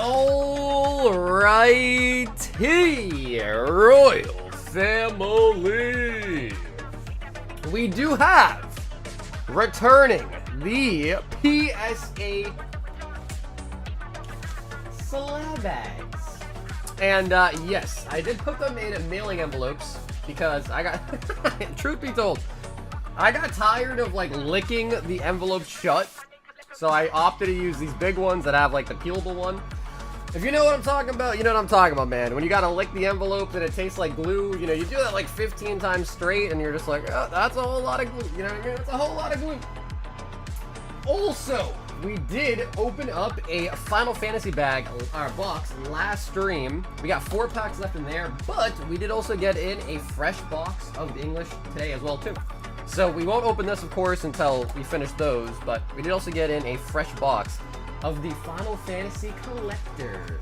Alrighty, Royal Family. We do have returning the PSA Slab bags. And yes, I did put them in mailing envelopes because I got, truth be told, I got tired of like licking the envelope shut. So I opted to use these big ones that have like the peelable one. If you know what I'm talking about, you know what I'm talking about, man. When you gotta lick the envelope and it tastes like glue, you know, you do that like 15 times straight and you're just like, oh, that's a whole lot of glue. You know what I mean? It's a whole lot of glue. Also, we did open up a Final Fantasy bag, our box, last stream. We got 4 packs left in there, but we did also get in a fresh box of English today as well, too. So we won't open this, of course, until we finish those, but we did also get in a fresh box of the Final Fantasy collectors.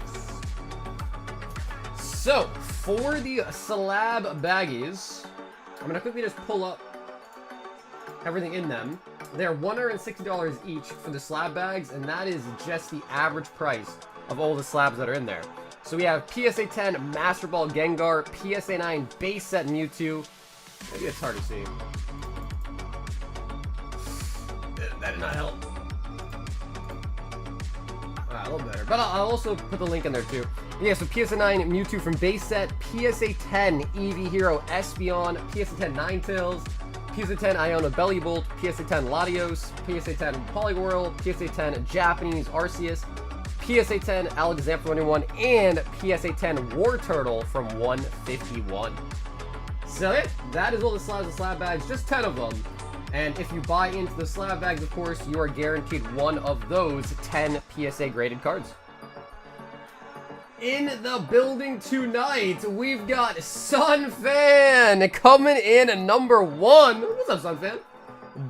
So, for the Slab baggies, I'm going to quickly just pull up everything in them. They're $160 each for the Slab bags, and that is just the average price of all the slabs that are in there. So we have PSA 10 Master Ball Gengar, PSA 9 Base Set Mewtwo. Maybe it's hard to see. That did not help. A little better. But I'll also put the link in there too. Yeah, so PSA 9 Mewtwo from base set, PSA 10 Eevee Hero Espeon, PSA 10 Ninetales, PSA 10 Iona Bellybolt, PSA 10 Latios, PSA 10 Poliwhirl, PSA 10 Japanese Arceus, PSA 10 Alexander 21, and PSA 10 War Turtle from 151. So yeah, that is all the slabs and slab bags, just 10 of them. And if you buy into the slab bags, of course, you are guaranteed one of those 10 PSA graded cards. In the building tonight, we've got Sunfan coming in at number 1. What's up, Sunfan?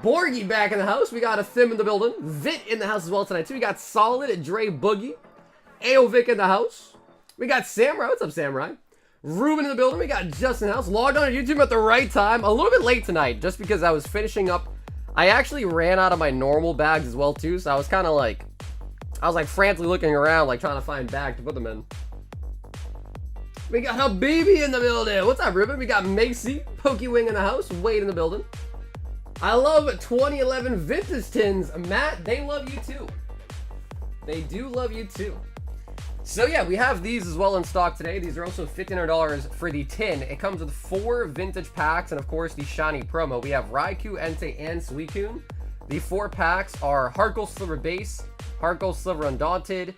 Borgie back in the house. We got a Thim in the building. Vit in the house as well tonight, too. We got Solid, Dre Boogie. Aovic in the house. We got Samurai. What's up, Samurai? Ruben in the building. We got Justin in the house. Logged on to YouTube at the right time. A little bit late tonight, just because I was finishing up. I actually ran out of my normal bags as well, too. So I was kind of like, frantically looking around, like trying to find bags to put them in. We got Habibi in the building. What's up, Ruben? We got Macy, Pokewing in the house. Wade in the building. I love 2011 vintage tins. Matt, they love you too. They do love you too. So yeah, we have these as well in stock today. These are also $1,500 for the tin. It comes with 4 vintage packs and of course the shiny promo. We have Raikou, Entei, and Suicune. The 4 packs are Heart Gold Silver Base, Heart Gold Silver Undaunted,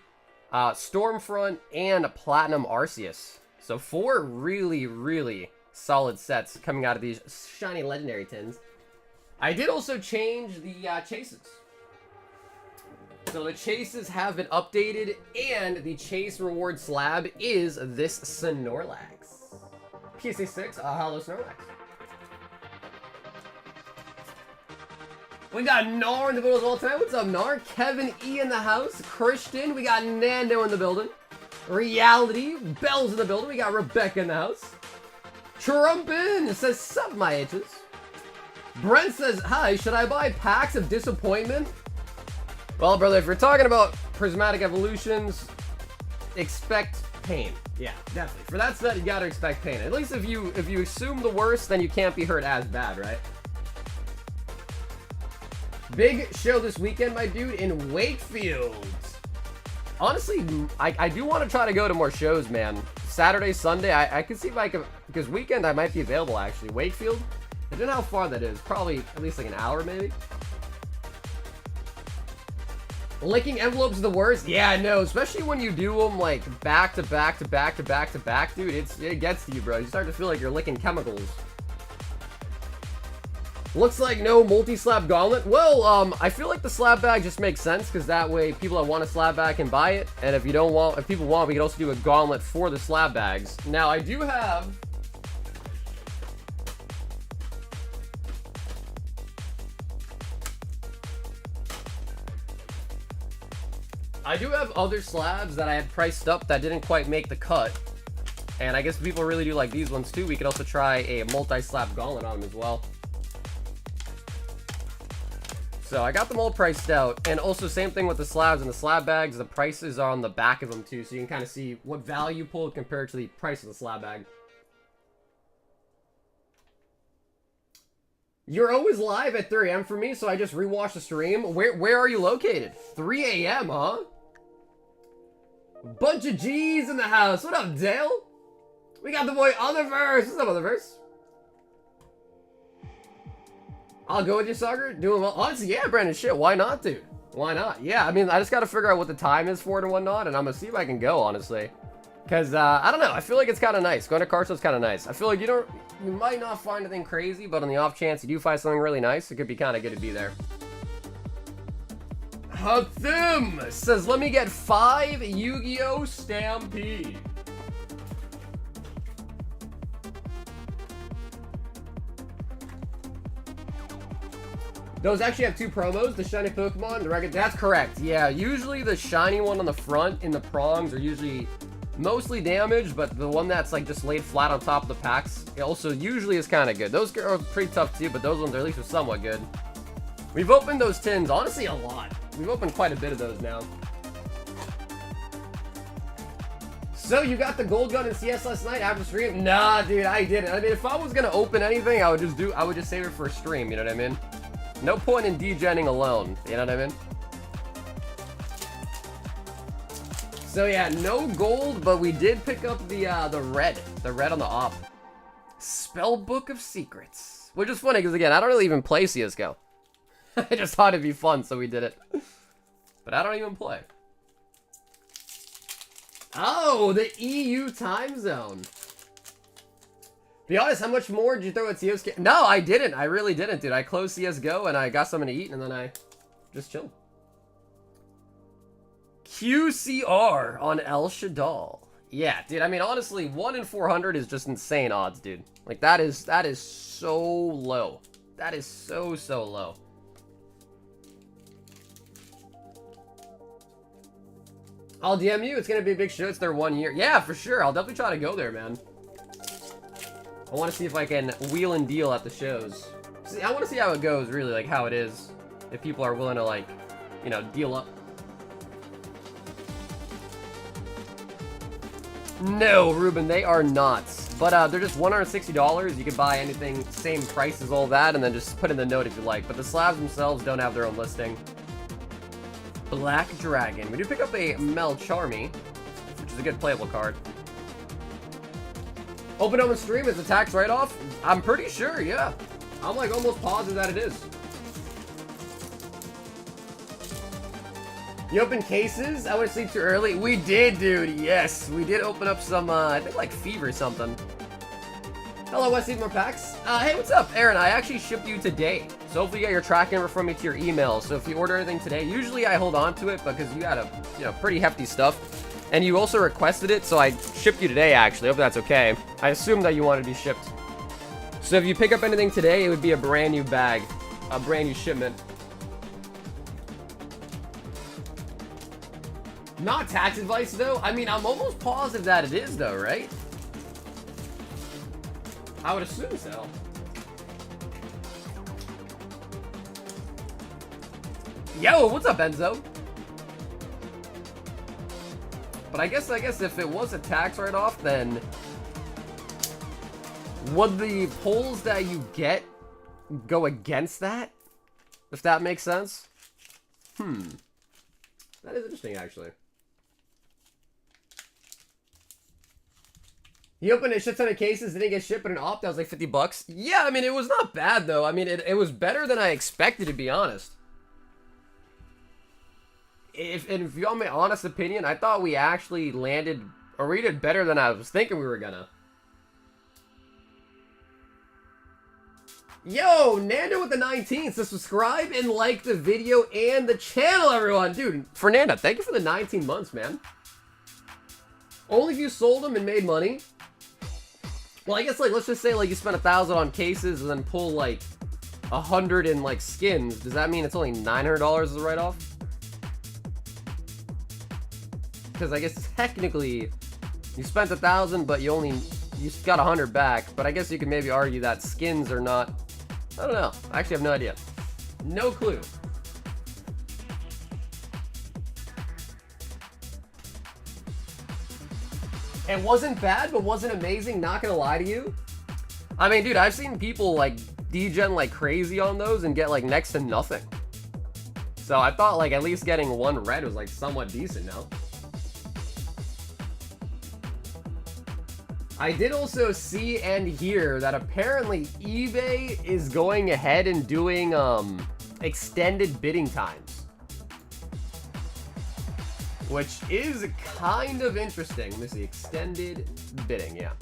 Stormfront, and Platinum Arceus. So 4 really, really solid sets coming out of these shiny legendary tins. I did also change the chases. So the chases have been updated, and the chase reward slab is this Snorlax. PSA 6, Holo Snorlax. We got Nar in the building as well tonight. What's up, Nar? Kevin E in the house. Christian. We got Nando in the building. Reality. Bell's in the building. We got Rebecca in the house. Trumpin says, sup, my itches. Brent says, hi, should I buy packs of disappointment? Well, brother, if you're talking about prismatic evolutions, expect pain. Yeah, definitely. For that set, you gotta expect pain. At least if you assume the worst, then you can't be hurt as bad, right? Big show this weekend, my dude, in Wakefield. Honestly, I do want to try to go to more shows, man. Saturday, Sunday, I can see if I can, because weekend I might be available, actually. Wakefield? I don't know how far that is. Probably at least like an hour, maybe. Licking envelopes is the worst? Yeah, I know. Especially when you do them like back to back to back to back to back, dude. It gets to you, bro. You start to feel like you're licking chemicals. Looks like no multi-slab gauntlet. Well, I feel like the slab bag just makes sense because that way people that want a slab bag can buy it. And if people want, we can also do a gauntlet for the slab bags. Now, I do have other slabs that I had priced up that didn't quite make the cut. And I guess people really do like these ones too. We could also try a multi-slab gauntlet on them as well. So I got them all priced out, and also same thing with the slabs and the slab bags. The prices are on the back of them too, so you can kind of see what value pulled compared to the price of the slab bag. You're always live at 3 a.m. for me, so I just rewatched the stream. Where are you located? 3 a.m., huh? Bunch of G's in the house. What up, Dale? We got the boy Otherverse. What's up, Otherverse? I'll go with you, Sucker. Doing well. Honestly, yeah, Brandon. Shit, why not, dude? Why not? Yeah, I mean, I just got to figure out what the time is for it and whatnot, and I'm going to see if I can go, honestly. Because, I don't know. I feel like it's kind of nice. Going to car show's kind of nice. I feel like you might not find anything crazy, but on the off chance you do find something really nice, it could be kind of good to be there. Hathim says, let me get 5 Yu-Gi-Oh! Stampede. Those actually have 2 promos, the shiny Pokemon, the regular. That's correct. Yeah, usually the shiny one on the front in the prongs are usually mostly damaged, but the one that's like just laid flat on top of the packs also usually is kind of good. Those are pretty tough too, but those ones at least are somewhat good. We've opened those tins, honestly, a lot. We've opened quite a bit of those now. So you got the gold gun in CS last night after stream? Nah, dude, I didn't. I mean, if I was gonna open anything, I would just save it for a stream. You know what I mean? No point in degenning alone. You know what I mean? So yeah, no gold, but we did pick up the red on the op. Spellbook of Secrets, which is funny because again, I don't really even play CS:GO. I just thought it'd be fun, so we did it. But I don't even play. Oh, the EU time zone. Be honest, how much more did you throw at CS:GO? No, I didn't. I really didn't, dude. I closed CS:GO and I got something to eat and then I just chilled. QCR on El Shaddai. Yeah, dude. I mean, honestly, 1 in 400 is just insane odds, dude. Like that is so low. That is so low. I'll DM you. It's gonna be a big show. It's their 1 year. Yeah, for sure. I'll definitely try to go there, man. I want to see if I can wheel and deal at the shows. See, I want to see how it goes, really, like how it is. If people are willing to, like, you know, deal up. No, Ruben, they are not. But they're just $160. You can buy anything, same price as all that, and then just put in the note if you like. But the slabs themselves don't have their own listing. Black Dragon. We do pick up a Melcharmy, which is a good playable card. Open up and stream is a tax write-off? I'm pretty sure, yeah. I'm like almost positive that it is. You open cases? I went to sleep too early. We did, dude. Yes, we did open up some, I think like Fever or something. Hello, Wes, need more packs? Hey, what's up, Aaron? I actually shipped you today. So hopefully you get your tracking number from me to your email. So if you order anything today, usually I hold on to it because you got a, you know, pretty hefty stuff. And you also requested it, so I shipped you today, actually. Hope that's okay. I assumed that you wanted to be shipped. So if you pick up anything today, it would be a brand new bag. A brand new shipment. Not tax advice, though. I mean, I'm almost positive that it is, though, right? I would assume so. Yo, what's up, Enzo? But I guess if it was a tax write-off, then would the polls that you get go against that? If that makes sense? That is interesting, actually. He opened a shit ton of cases, didn't get shipped, but an opt, that was like $50. Yeah, I mean, it was not bad, though. I mean, it was better than I expected, to be honest. If you want my honest opinion, I thought we actually landed, or we did better than I was thinking we were gonna. Yo, Nando with the 19th, so subscribe and like the video and the channel, everyone. Dude, Fernanda, thank you for the 19 months, man. Only if you sold them and made money. Well, I guess, like, let's just say, like, you spent 1,000 on cases and then pull, like, 100 in, like, skins. Does that mean it's only $900 as a write-off? Because I guess technically you spent 1,000, but you got 100 back. But I guess you could maybe argue that skins are not. I don't know. I actually have no idea. No clue. It wasn't bad, but wasn't amazing, not gonna lie to you. I mean, dude, I've seen people, like, degen like crazy on those and get, like, next to nothing. So I thought, like, at least getting one red was, like, somewhat decent now. I did also see and hear that apparently eBay is going ahead and doing, extended bidding times. Which is kind of interesting. Let me see. Extended bidding, yeah.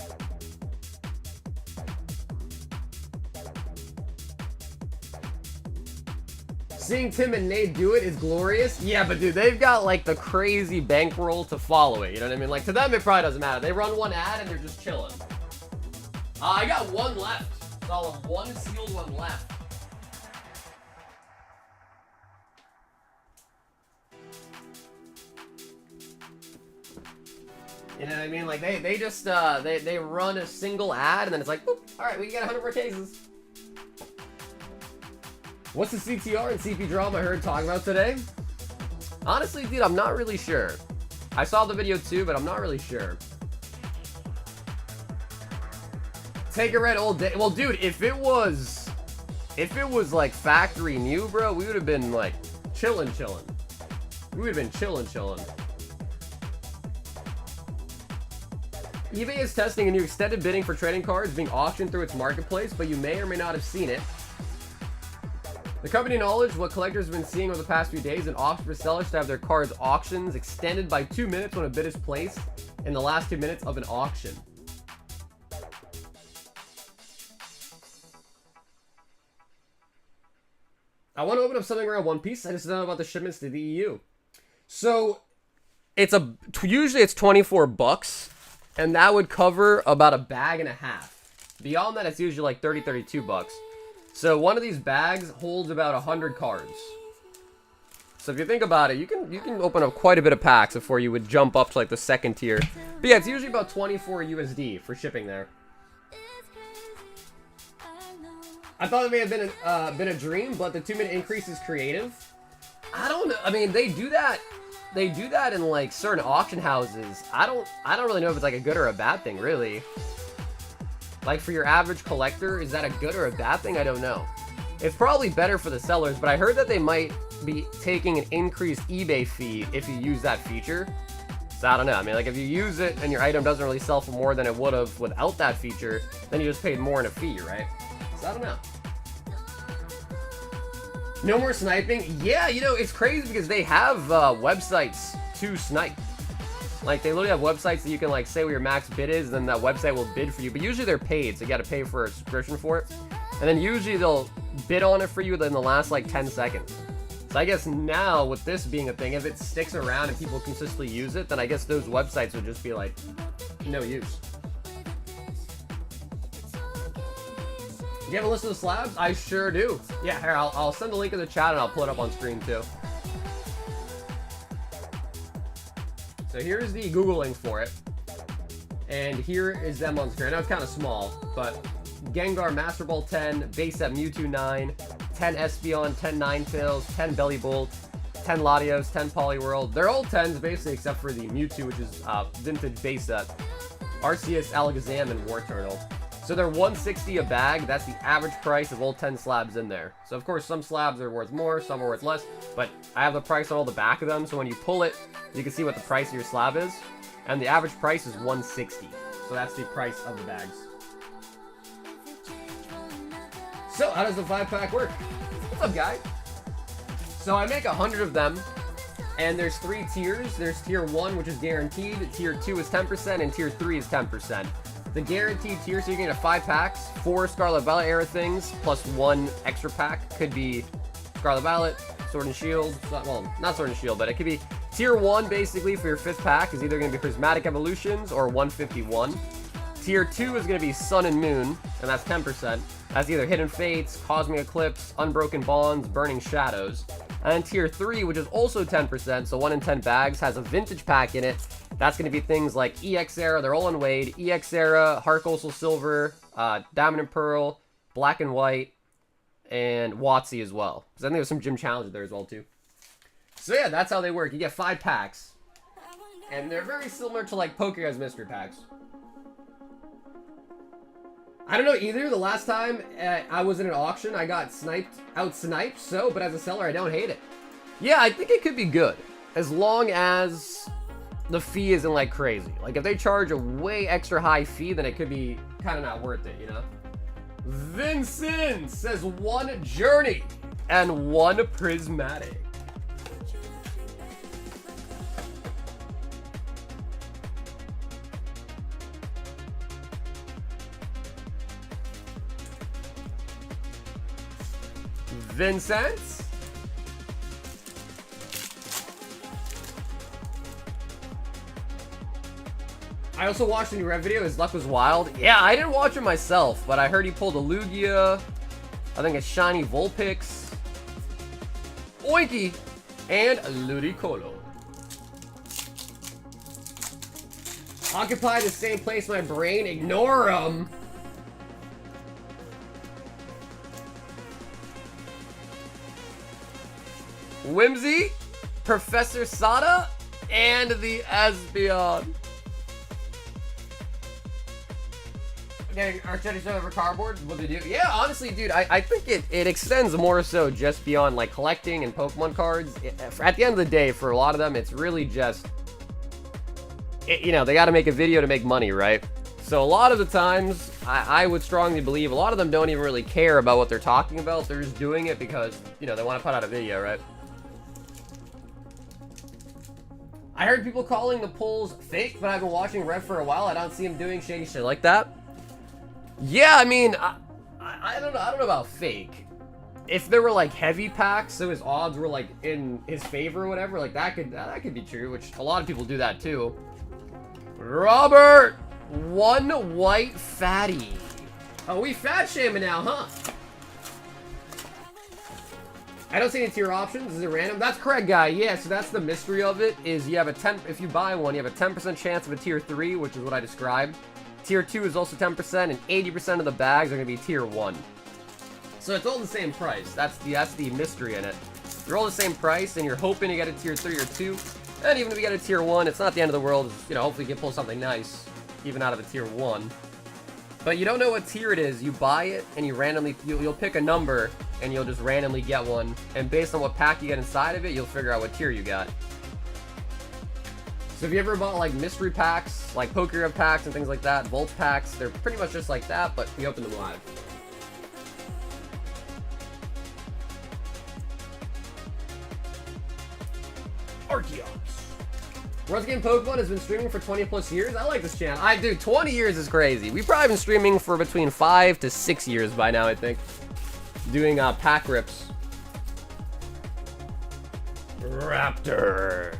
Seeing Tim and Nate do it is glorious. Yeah, but dude, they've got like the crazy bankroll to follow it. You know what I mean? Like to them, it probably doesn't matter. They run one ad and they're just chilling. I got one left. So I'll have one sealed one left. You know what I mean? Like they just they run a single ad and then it's like, boop, all right, we can get 100 more cases. What's the CTR and CP drama I heard talking about today? Honestly, dude, I'm not really sure. I saw the video too, but I'm not really sure. Take a red all day. Well, dude, if it was like factory new, bro, we would have been like chilling. We would have been chilling. eBay is testing a new extended bidding for trading cards being auctioned through its marketplace, but you may or may not have seen it. The company acknowledged what collectors have been seeing over the past few days and opts for sellers to have their cards auctions extended by 2 minutes when a bid is placed in the last 2 minutes of an auction. I want to open up something around One Piece. I just don't know about the shipments to the EU. So usually it's 24 bucks, and that would cover about a bag and a half. Beyond that, it's usually like 30, 32 bucks. So one of these bags holds about 100 cards. So if you think about it, you can open up quite a bit of packs before you would jump up to like the second tier. But yeah, it's usually about 24 USD for shipping there. I thought it may have been a dream, but the 2-minute increase is creative. I don't know. I mean, they do that. They do that in like certain auction houses. I don't really know if it's like a good or a bad thing, really. Like for your average collector, is that a good or a bad thing? I don't know. It's probably better for the sellers, but I heard that they might be taking an increased eBay fee if you use that feature. So I don't know. I mean, like if you use it and your item doesn't really sell for more than it would have without that feature, then you just paid more in a fee, right? So I don't know. No more sniping? Yeah, you know, it's crazy because they have websites to snipe. Like, they literally have websites that you can, like, say what your max bid is, and then that website will bid for you. But usually they're paid, so you gotta pay for a subscription for it. And then usually they'll bid on it for you in the last, like, 10 seconds. So I guess now, with this being a thing, if it sticks around and people consistently use it, then I guess those websites would just be, like, no use. You have a list of the slabs? I sure do. Yeah, here, I'll send the link in the chat and I'll pull it up on screen too. So here's the Google link for it. And here is them on screen. I know it's kind of small, but Gengar Master Ball 10, Base Set Mewtwo 9, 10 Espeon, 10 Ninetales, 10 Bellibolt, 10 Latios, 10 Poliwhirl. They're all 10s basically except for the Mewtwo, which is vintage base set. Arceus, Alakazam, and Wartortle. So they're $160 a bag. That's the average price of all 10 slabs in there. So of course some slabs are worth more, some are worth less, but I have the price on all the back of them, so when you pull it, you can see what the price of your slab is. And the average price is $160. So that's the price of the bags. So how does the 5-pack work? What's up, guys? So I make 100 of them, and there's 3 tiers. There's tier 1, which is guaranteed, tier 2 is 10%, and tier 3 is 10%. The guaranteed tier, so you get 5 packs, 4 Scarlet Violet era things, plus 1 extra pack. Could be Scarlet Violet, Sword and Shield, well, not Sword and Shield, but it could be tier 1 basically for your 5th pack is either going to be Prismatic Evolutions or 151. Tier 2 is going to be Sun and Moon, and that's 10%. That's either Hidden Fates, Cosmic Eclipse, Unbroken Bonds, Burning Shadows. And then tier 3, which is also 10%, so 1 in 10 bags, has a vintage pack in it. That's going to be things like EX Era, they're all in Wade, EX Era, Heart Coastal Silver, Diamond and Pearl, Black and White, and WotC as well. Because I think there's some gym challenges there as well, too. So yeah, that's how they work. You get 5 packs. And they're very similar to like Pokemon's mystery packs. I don't know either. The last time I was in an auction, I got out-sniped, so, but as a seller, I don't hate it. Yeah, I think it could be good. As long as the fee isn't like crazy. Like if they charge a way extra high fee, then it could be kind of not worth it, you know? Vincent says 1 Journey and 1 Prismatic. Vincent? I also watched the new Rev video. His luck was wild. Yeah, I didn't watch it myself, but I heard he pulled a Lugia, I think a shiny Vulpix, Oinky, and a Ludicolo. Occupy the same place in my brain. Ignore him. Whimsy, Professor Sada, and the Espeon. Getting Archetypes over cardboard, what they do? Yeah, honestly, dude, I think it extends more so just beyond like collecting and Pokemon cards. At the end of the day, for a lot of them, it's really just, you know, they got to make a video to make money, right? So a lot of the times, I would strongly believe a lot of them don't even really care about what they're talking about. They're just doing it because, you know, they want to put out a video, right? I heard people calling the pulls fake, but I've been watching Rev for a while. I don't see him doing shady shit like that. Yeah, I mean, I don't know about fake. If there were like heavy packs, so his odds were like in his favor or whatever, like that could be true, which a lot of people do that too. Robert, 1 white fatty. Oh, we fat shaming now, huh? I don't see any tier options. Is it random? That's correct, guy. Yeah, so that's the mystery of it, is you have a 10, if you buy one, you have a 10% chance of a tier 3, which is what I described. Tier 2 is also 10%, and 80% of the bags are going to be tier 1. So it's all the same price. That's the mystery in it. They're all the same price, and you're hoping to get a tier 3 or 2. And even if you get a tier 1, it's not the end of the world. You know, hopefully you can pull something nice, even out of a tier 1. But you don't know what tier it is. You buy it, and you randomly, you'll pick a number, and you'll just randomly get one. And based on what pack you get inside of it, you'll figure out what tier you got. So if you ever bought like mystery packs, like Pokémon packs and things like that, Volt packs, they're pretty much just like that, but we open them live. Archeops. World's Game Pokemon has been streaming for 20 plus years. I like this channel. I do. 20 years is crazy. We've probably been streaming for between 5 to 6 years by now, I think. Doing pack rips. Raptor.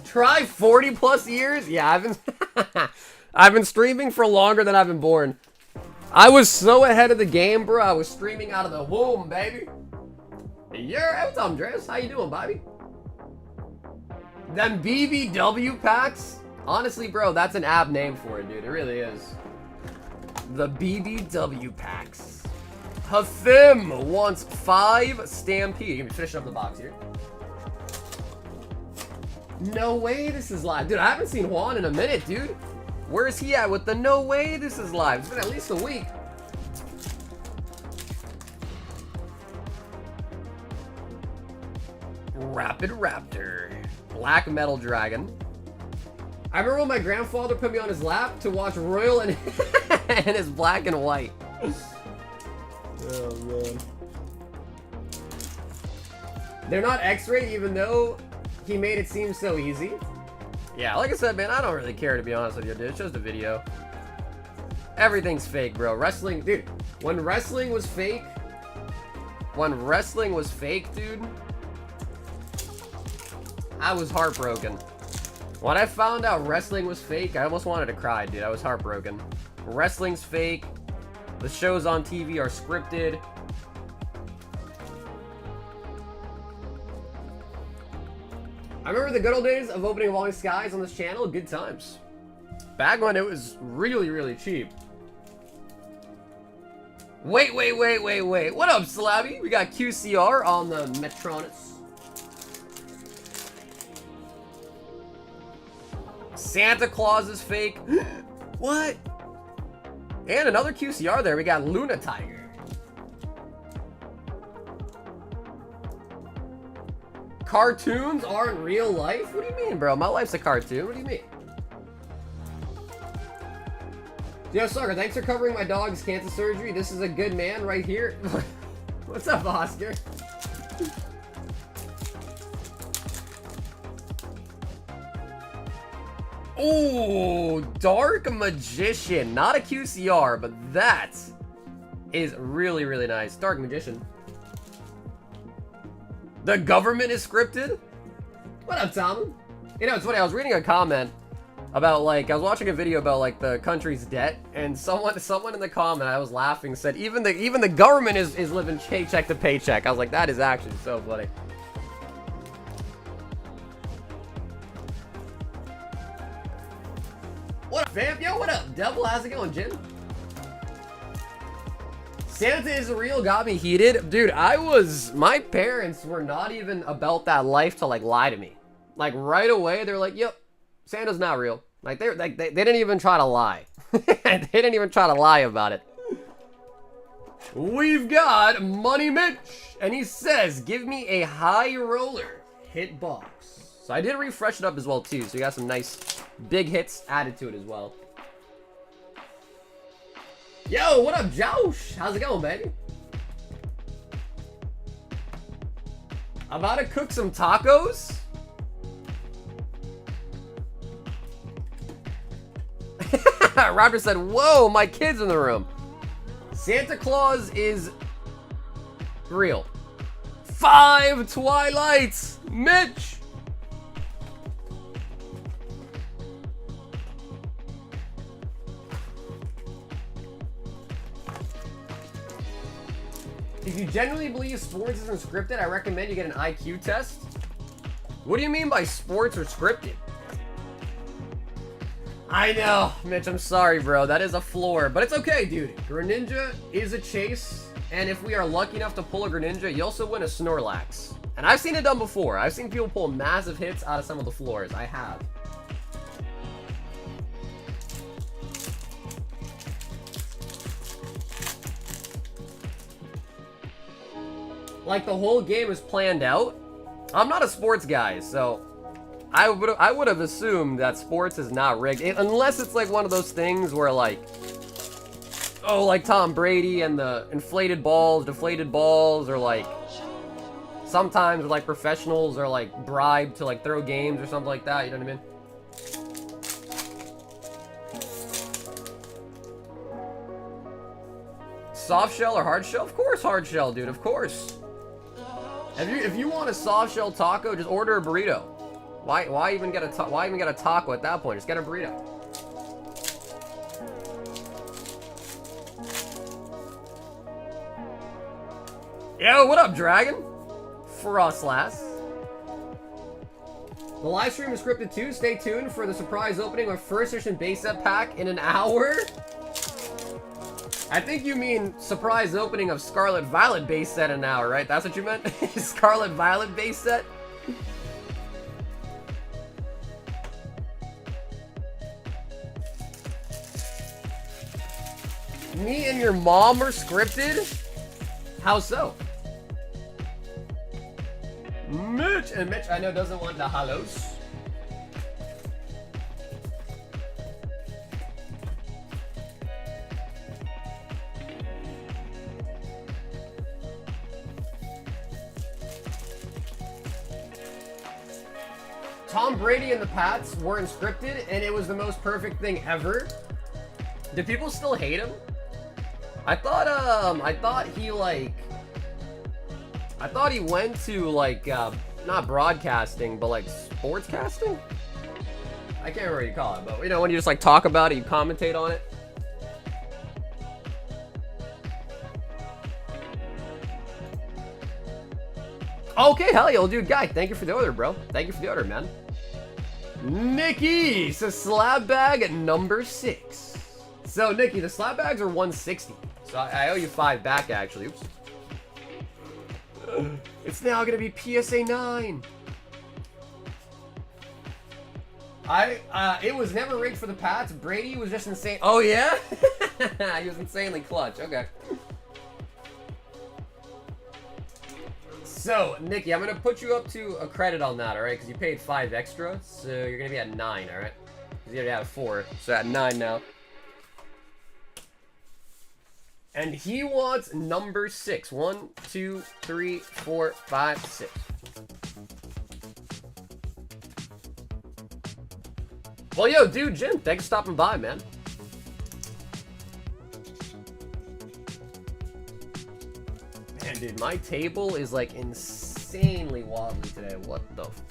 Try 40 plus years? Yeah, I've been streaming for longer than I've been born. I was so ahead of the game, bro. I was streaming out of the womb, baby. Yeah, what's up, Andreas? How you doing, Bobby? Them BBW packs? Honestly, bro, that's an ab name for it, dude. It really is. The BBW packs. Hafim wants 5 Stampede. Give me finishing up the box here. No way this is live. Dude, I haven't seen Juan in a minute, dude. Where is he at with the no way this is live? It's been at least a week. Rapid Raptor. Black Metal Dragon. I remember when my grandfather put me on his lap to watch Royal and, and his black and white. Oh, man. They're not X-ray, even though he made it seem so easy. Yeah, like I said, man, I don't really care, to be honest with you, dude. It's just a video. Everything's fake, bro. Wrestling, dude. When wrestling was fake, dude, I was heartbroken. When I found out wrestling was fake, I almost wanted to cry, dude. I was heartbroken. Wrestling's fake. The shows on TV are scripted. I remember the good old days of opening Evolving Skies on this channel. Good times. Back when it was really, really cheap. Wait. What up, Slabby? We got QCR on the Metronus. Santa Claus is fake. What? And another QCR there. We got Luna Tiger. Cartoons aren't real life? What do you mean, bro? My life's a cartoon. What do you mean? Yo, Sucker, thanks for covering my dog's cancer surgery. This is a good man right here. What's up, Oscar? Ooh, Dark Magician. Not a QCR, but that is really, really nice. Dark Magician. The government is scripted? What up, Tom? You know, it's funny. I was reading a comment about, like, I was watching a video about, like, the country's debt, and someone in the comment, I was laughing, said even the government is living paycheck to paycheck. I was like, that is actually so funny. What up, fam? Yo, what up, Devil? How's it going, Jim? Santa is real got me heated. Dude, my parents were not even about that life to, like, lie to me. Like, right away, they're like, yep, Santa's not real. Like, they didn't even try to lie. They didn't even try to lie about it. We've got Money Mitch, and he says, give me a high roller hit box. So I did refresh it up as well, too, so you got some nice big hits added to it as well. Yo, what up, Josh? How's it going, baby? I'm about to cook some tacos. Raptor said, whoa, my kid's in the room. Santa Claus is real. 5 Twilights, Mitch. If you genuinely believe sports isn't scripted, I recommend you get an IQ test. What do you mean by sports are scripted? I know, Mitch, I'm sorry, bro. That is a floor, but it's okay, dude. Greninja is a chase, and if we are lucky enough to pull a Greninja, you also win a Snorlax. And I've seen it done before. I've seen people pull massive hits out of some of the floors. I have. Like, the whole game is planned out. I'm not a sports guy, so I would have assumed that sports is not rigged, unless it's like one of those things where, like, oh, like Tom Brady and the inflated balls, deflated balls, or like sometimes like professionals are like bribed to like throw games or something like that. You know what I mean? Soft shell or hard shell? Of course, hard shell, dude. Of course. If you want a soft shell taco, just order a burrito. Why even get a taco at that point? Just get a burrito. Yo, what up, Dragon? Frostlass. The live stream is scripted too. Stay tuned for the surprise opening of first edition base set pack in an hour. I think you mean surprise opening of Scarlet Violet base set in an hour, right? That's what you meant? Scarlet Violet base set? Me and your mom are scripted? How so? Mitch! And Mitch, I know, doesn't want the holos. Tom Brady and the Pats weren't scripted, and it was the most perfect thing ever. Do people still hate him? I thought he went to like not broadcasting, but like sportscasting. I can't remember what you call it, but you know when you just like talk about it, you commentate on it. Okay, hell yeah, dude, guy. Thank you for the order, bro. Thank you for the order, man. Nikki, so slab bag at number 6. So Nikki, the slab bags are 160. So I owe you 5 back, actually. Oops. It's now gonna be PSA 9. It was never rigged for the Pats. Brady was just insane. Oh, yeah? He was insanely clutch. Okay. So, Nikki, I'm going to put you up to a credit on that, all right? Because you paid 5 extra, so you're going to be at 9, all right? Because you already had 4, so at 9 now. And he wants number 6. 1, 2, 3, 4, 5, 6. Well, yo, dude, Jim, thanks for stopping by, man. Man, dude, my table is, like, insanely wobbly today. What the f...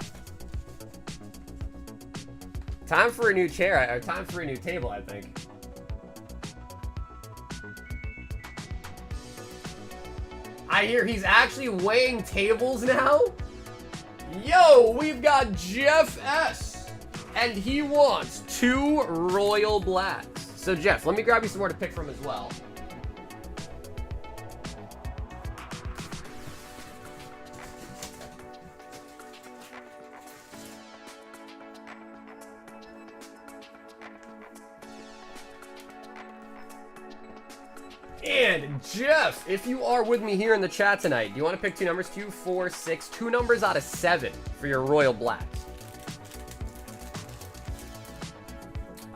Time for a new chair, or time for a new table, I think. I hear he's actually weighing tables now? Yo, we've got Jeff S. And he wants 2 Royal Blacks. So, Jeff, let me grab you some more to pick from as well. And, Jeff, if you are with me here in the chat tonight, do you want to pick 2 numbers? 2, 4, 6, 2 numbers out of 7 for your Royal Blacks.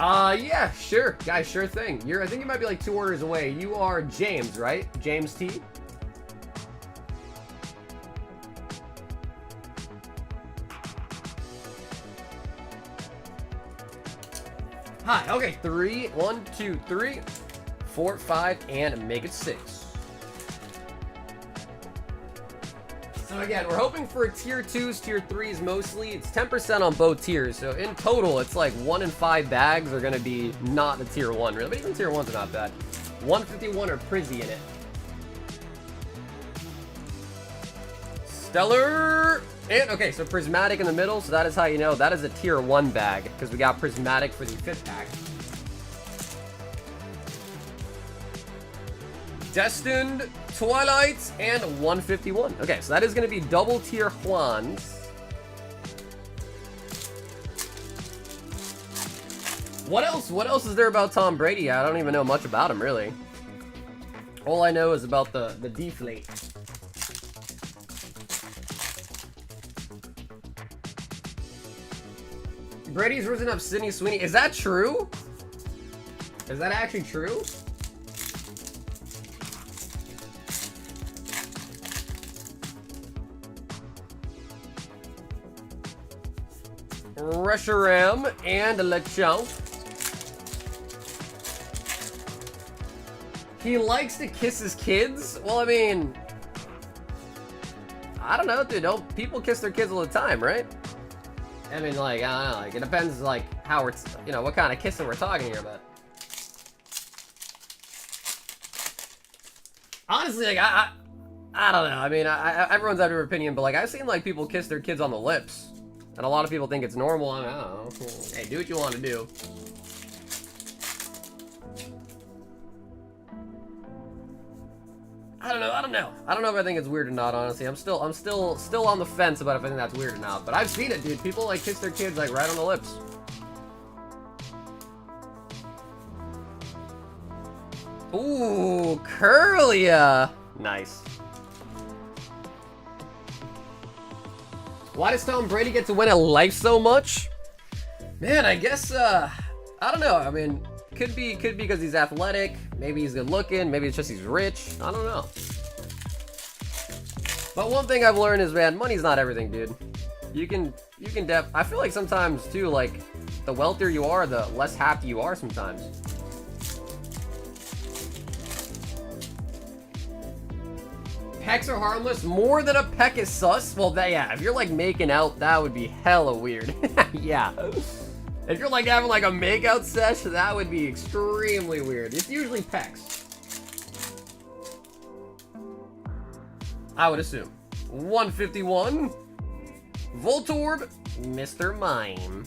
Yeah, sure. Guys, sure thing. I think you might be like 2 orders away. You are James, right? James T? Hi, okay. 3, 1, 2, 3, 4, 5, and make it 6. So again, we're hoping for tier 2s, tier 3s mostly. It's 10% on both tiers. So in total, it's like 1 in 5 bags are going to be not the tier 1, really. But even tier 1s are not bad. 151 are Prizzy in it. Stellar. And okay, so Prismatic in the middle. So that is how you know that is a tier 1 bag. Because we got Prismatic for the 5th pack. Destined, Twilight, and 151. Okay, so that is going to be double tier Juans. What else? What else is there about Tom Brady? I don't even know much about him, really. All I know is about the deflate. Brady's risen up Sydney Sweeney. Is that true? Is that actually true? Reshiram and Lechonk. He likes to kiss his kids? Well, I mean, I don't know, dude. Don't people kiss their kids all the time, right? I mean, like, I don't know. Like, it depends, like, how we're, you know, what kind of kissing we're talking here, but honestly, like, I don't know. I mean, everyone's have their opinion, but like, I've seen like people kiss their kids on the lips. And a lot of people think it's normal. I don't know. Hey, do what you want to do. I don't know. I don't know if I think it's weird or not, honestly. I'm still on the fence about if I think that's weird or not. But I've seen it, dude. People like kiss their kids like right on the lips. Ooh, Curlia. Nice. Why does Tom Brady get to win at life so much? Man, I guess, I don't know. I mean, could be because he's athletic. Maybe he's good looking. Maybe it's just he's rich. I don't know. But one thing I've learned is, man, money's not everything, dude. You can I feel like sometimes, too, like, the wealthier you are, the less happy you are sometimes. Pecks are harmless. More than a peck is sus. Well, yeah, if you're like making out, that would be hella weird. Yeah. If you're like having like a makeout sesh, that would be extremely weird. It's usually pecks, I would assume. 151. Voltorb, Mr. Mime.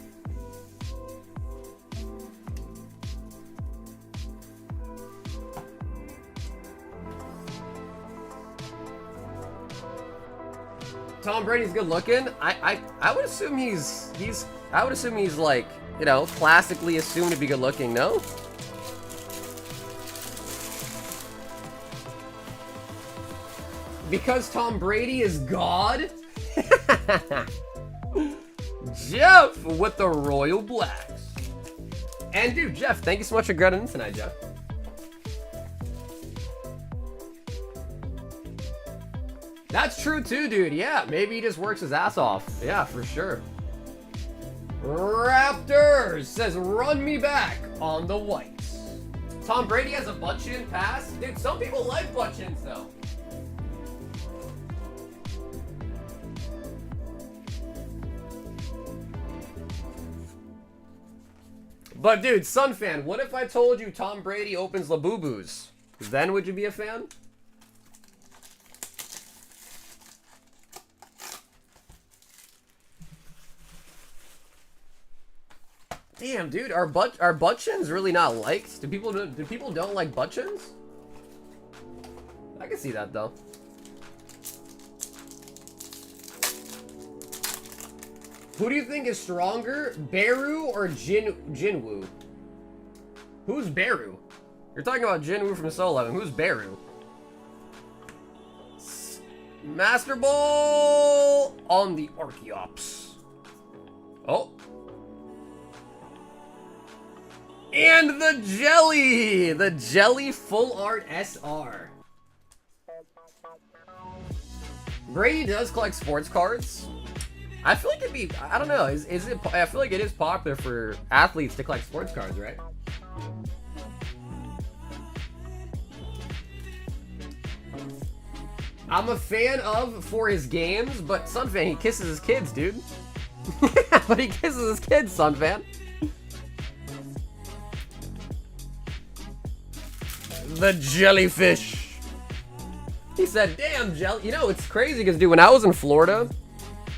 Tom Brady's good looking. I would assume he's like, you know, classically assumed to be good looking, no? Because Tom Brady is God? Jeff with the Royal Blacks. And dude, Jeff, thank you so much for getting in tonight, Jeff. That's true too, dude. Yeah, maybe he just works his ass off. Yeah, for sure. Raptors says, run me back on the whites. Tom Brady has a butt chin pass. Dude, some people like butt chins though. But dude, Sun fan, what if I told you Tom Brady opens Labubu's? Then would you be a fan? Damn, dude, are butt chins really not liked? Do people don't like butt chins? I can see that though. Who do you think is stronger, Beru or Jinwoo? Who's Beru? You're talking about Jinwoo from Soul 11. Who's Beru? Master Ball on the Archeops. Oh. And the Jelly Full Art SR. Brady does collect sports cards. I feel like it'd be, I don't know, is it, I feel like it is popular for athletes to collect sports cards, right? I'm a fan of for his games, but Sunfan, he kisses his kids, dude. But he kisses his kids, Sunfan. The jellyfish. He said, damn, jelly. You know, it's crazy because, dude, when I was in Florida,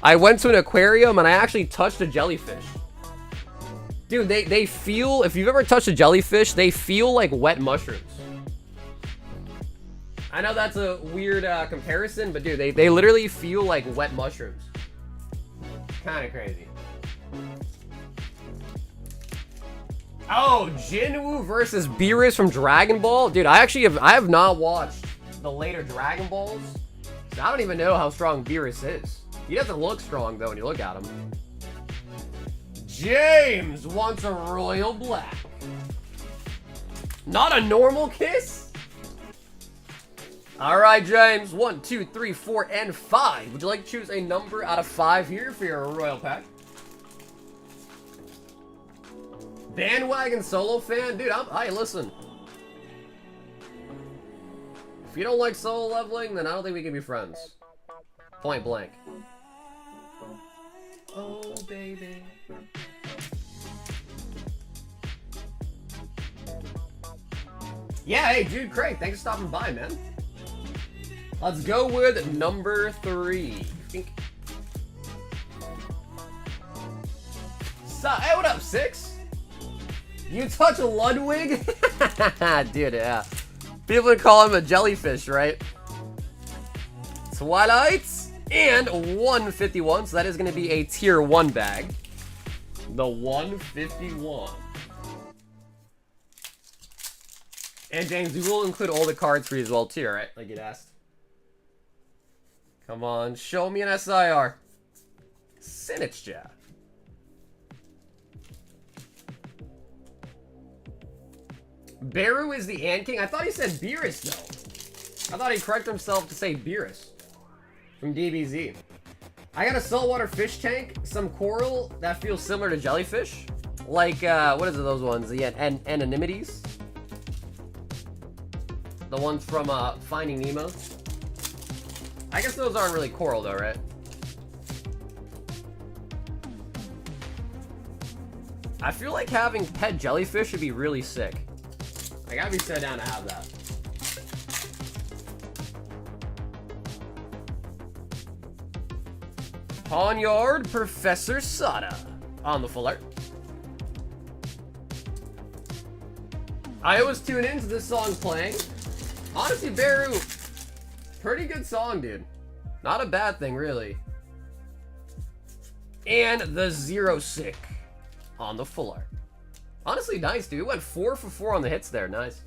I went to an aquarium and I actually touched a jellyfish. Dude, they feel, if you've ever touched a jellyfish, they feel like wet mushrooms. I know that's a weird comparison, but dude, they literally feel like wet mushrooms. Kind of crazy. Oh, Jinwoo versus Beerus from Dragon Ball? Dude, I have not watched the later Dragon Balls, so I don't even know how strong Beerus is. He doesn't look strong, though, when you look at him. James wants a royal black. Not a normal kiss? Alright, James. 1, 2, 3, 4, and 5. Would you like to choose a number out of 5 here for your royal pack? Bandwagon solo fan? Dude, hey, listen. If you don't like solo leveling, then I don't think we can be friends. Point blank. Oh, baby. Yeah, hey, dude, Craig, thanks for stopping by, man. Let's go with number 3. So, hey, what up, 6? You touch a Ludwig? Dude, yeah. People would call him a jellyfish, right? Twilights and 151, so that is going to be a tier 1 bag. The 151. And James, we will include all the cards for you as well, too, right? Like you'd asked. Come on, show me an SIR. Sinitcha. Beru is the Ant King? I thought he said Beerus, though. I thought he corrected himself to say Beerus. From DBZ. I got a saltwater fish tank, some coral that feels similar to jellyfish. Like, what is it, those ones? The anemones? The ones from Finding Nemo. I guess those aren't really coral though, right? I feel like having pet jellyfish would be really sick. Like, I'd be so down to have that. Pawnyard Professor Sada on the full art. I always tune into this song playing. Honestly, Beru, pretty good song, dude. Not a bad thing, really. And the Zero Sick on the full art. Honestly, nice, dude. Went 4 for 4 on the hits there. Nice.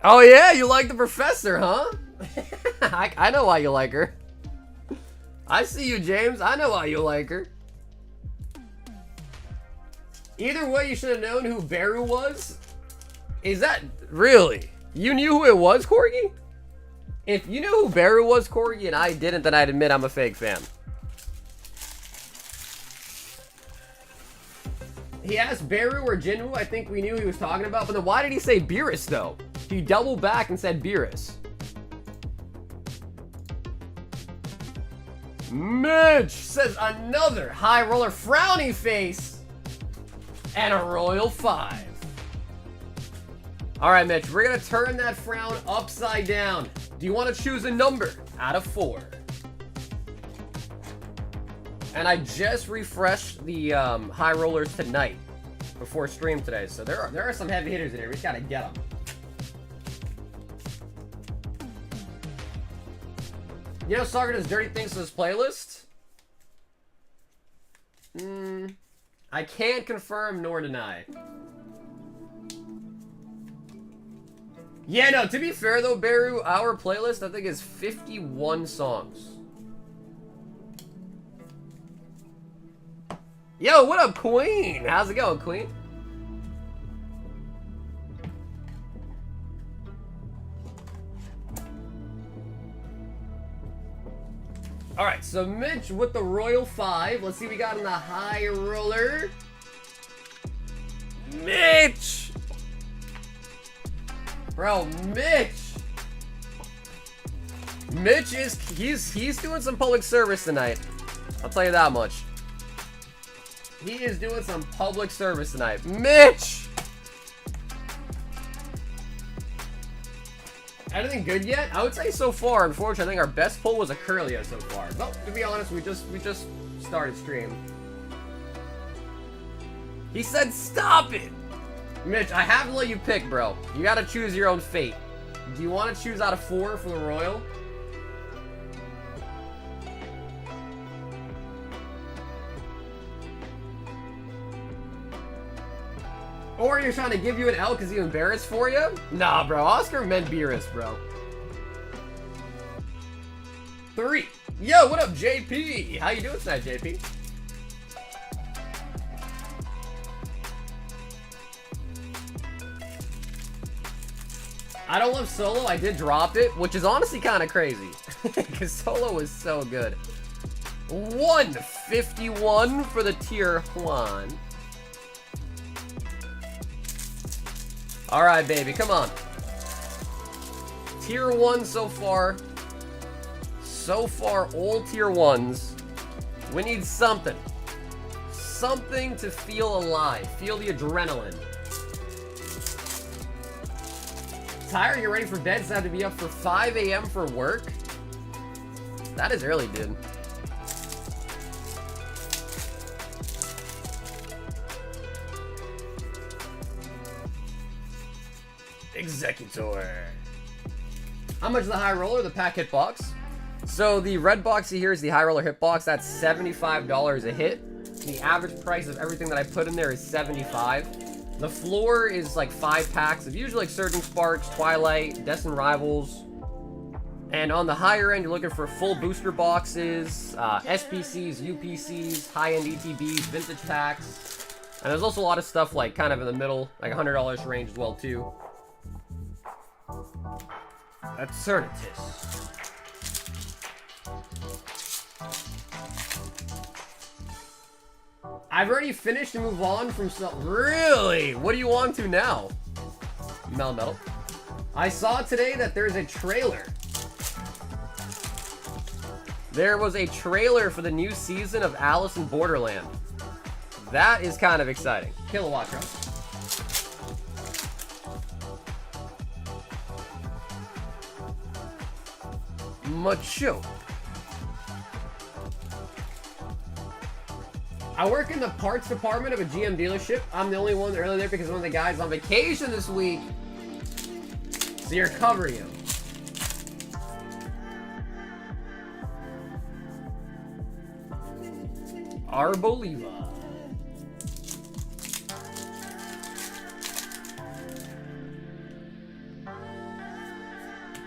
Oh, yeah? You like the professor, huh? I know why you like her. I see you, James. I know why you like her. Either way, you should have known who Beru was. Is that... Really? You knew who it was, Corgi? If you knew who Beru was, Corgi, and I didn't, then I'd admit I'm a fake fan. He asked Beru or Jinwoo. I think we knew he was talking about. But then why did he say Beerus, though? He doubled back and said Beerus. Mitch says another high roller frowny face and a royal 5. All right, Mitch, we're going to turn that frown upside down. Do you want to choose a number out of 4? And I just refreshed the high rollers tonight before stream today. So there are some heavy hitters in here. We just got to get them. You know, Saga does dirty things to his playlist? I can't confirm nor deny. Yeah, no, to be fair though, Beru, our playlist, I think, is 51 songs. Yo, what up, Queen? How's it going, Queen? Alright, so Mitch with the Royal 5. Let's see what we got in the high roller. Mitch! Bro, Mitch! Mitch is, he's doing some public service tonight. I'll tell you that much. He is doing some public service tonight. Mitch! Anything good yet? I would say so far, unfortunately, I think our best pull was a Curlia so far. But to be honest, we just started stream. He said, stop it! Mitch, I have to let you pick, bro. You gotta choose your own fate. Do you want to choose out of 4 for the Royal? Or you're trying to give you an L because he's embarrassed for you? Nah, bro. Oscar meant Beerus, bro. 3. Yo, what up, JP? How you doing tonight, JP? I don't love Solo. I did drop it, which is honestly kind of crazy. Because Solo is so good. 151 for the tier 1. Alright, baby, come on. Tier 1 so far. So far, all tier 1s. We need something. Something to feel alive. Feel the adrenaline. Tired? You're ready for bed? So I have to be up for 5 a.m. for work? That is early, dude. Executor. How much is the high roller? The pack hit box. So the red box here is the high roller hit box. That's $75 a hit. The average price of everything that I put in there is $75. The floor is like 5 packs of usually like Surging Sparks, Twilight, Destined Rivals. And on the higher end, you're looking for full booster boxes, SPCs, UPCs, high-end ETBs, vintage packs. And there's also a lot of stuff like kind of in the middle, like $100 range as well too. Absurditus. I've already finished and move on from Really? What do you want to now? Metal. I saw today that there's a trailer. There was a trailer for the new season of Alice in Borderland. That is kind of exciting. Kilowatt drop. Macho. I work in the parts department of a GM dealership. I'm the only one early there because one of the guys on vacation this week. So you're covering him. Arboliva.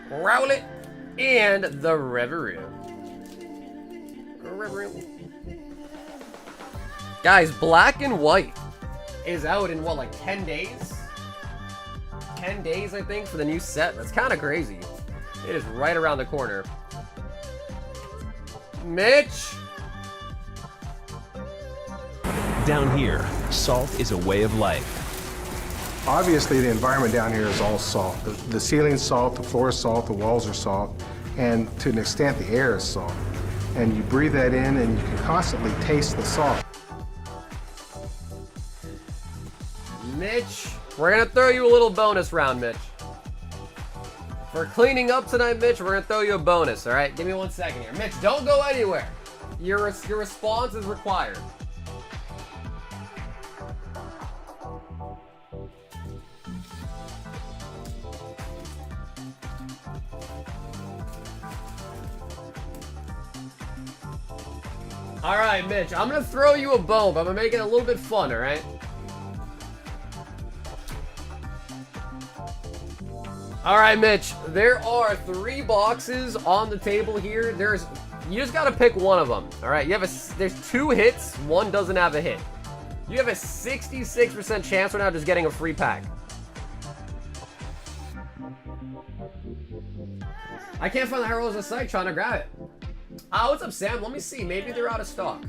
Rowlet and the Reverie. Guys, Black and White is out in what, like 10 days? 10 days, I think, for the new set. That's kind of crazy. It is right around the corner. Mitch! Down here, salt is a way of life. Obviously, the environment down here is all salt. The ceiling's salt, the floor is salt, the walls are salt, and to an extent, the air is salt. And you breathe that in, and you can constantly taste the salt. Mitch, we're gonna throw you a little bonus round, Mitch. For cleaning up tonight, Mitch, we're gonna throw you a bonus, all right? Give me 1 second here. Mitch, don't go anywhere. Your response is required. All right, Mitch, I'm gonna throw you a bone, but I'm gonna make it a little bit fun, all right? All right, Mitch, there are 3 boxes on the table here. You just gotta pick one of them, all right? There's 2 hits, 1 doesn't have a hit. You have a 66% chance right now of just getting a free pack. I can't find the Heralds of Sight, trying to grab it. What's up, Sam? Let me see. Maybe they're out of stock.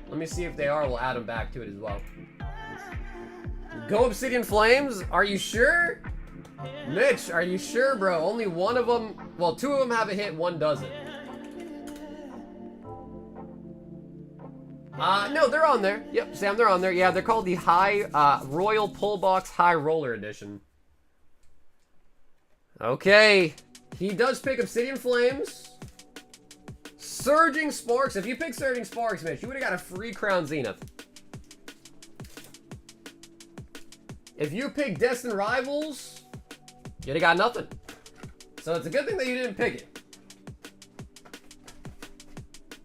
Let me see if they are. We'll add them back to it as well. Go Obsidian Flames? Are you sure? Mitch, are you sure, bro? Only one of them... Well, 2 of them have a hit, 1 doesn't. No, they're on there. Yep, Sam, they're on there. Yeah, they're called the Royal Pull Box High Roller Edition. Okay. He does pick Obsidian Flames. Surging Sparks. If you pick Surging Sparks, Mitch, you would have got a free Crown Zenith. If you pick Destined Rivals, you'd have got nothing. So it's a good thing that you didn't pick it.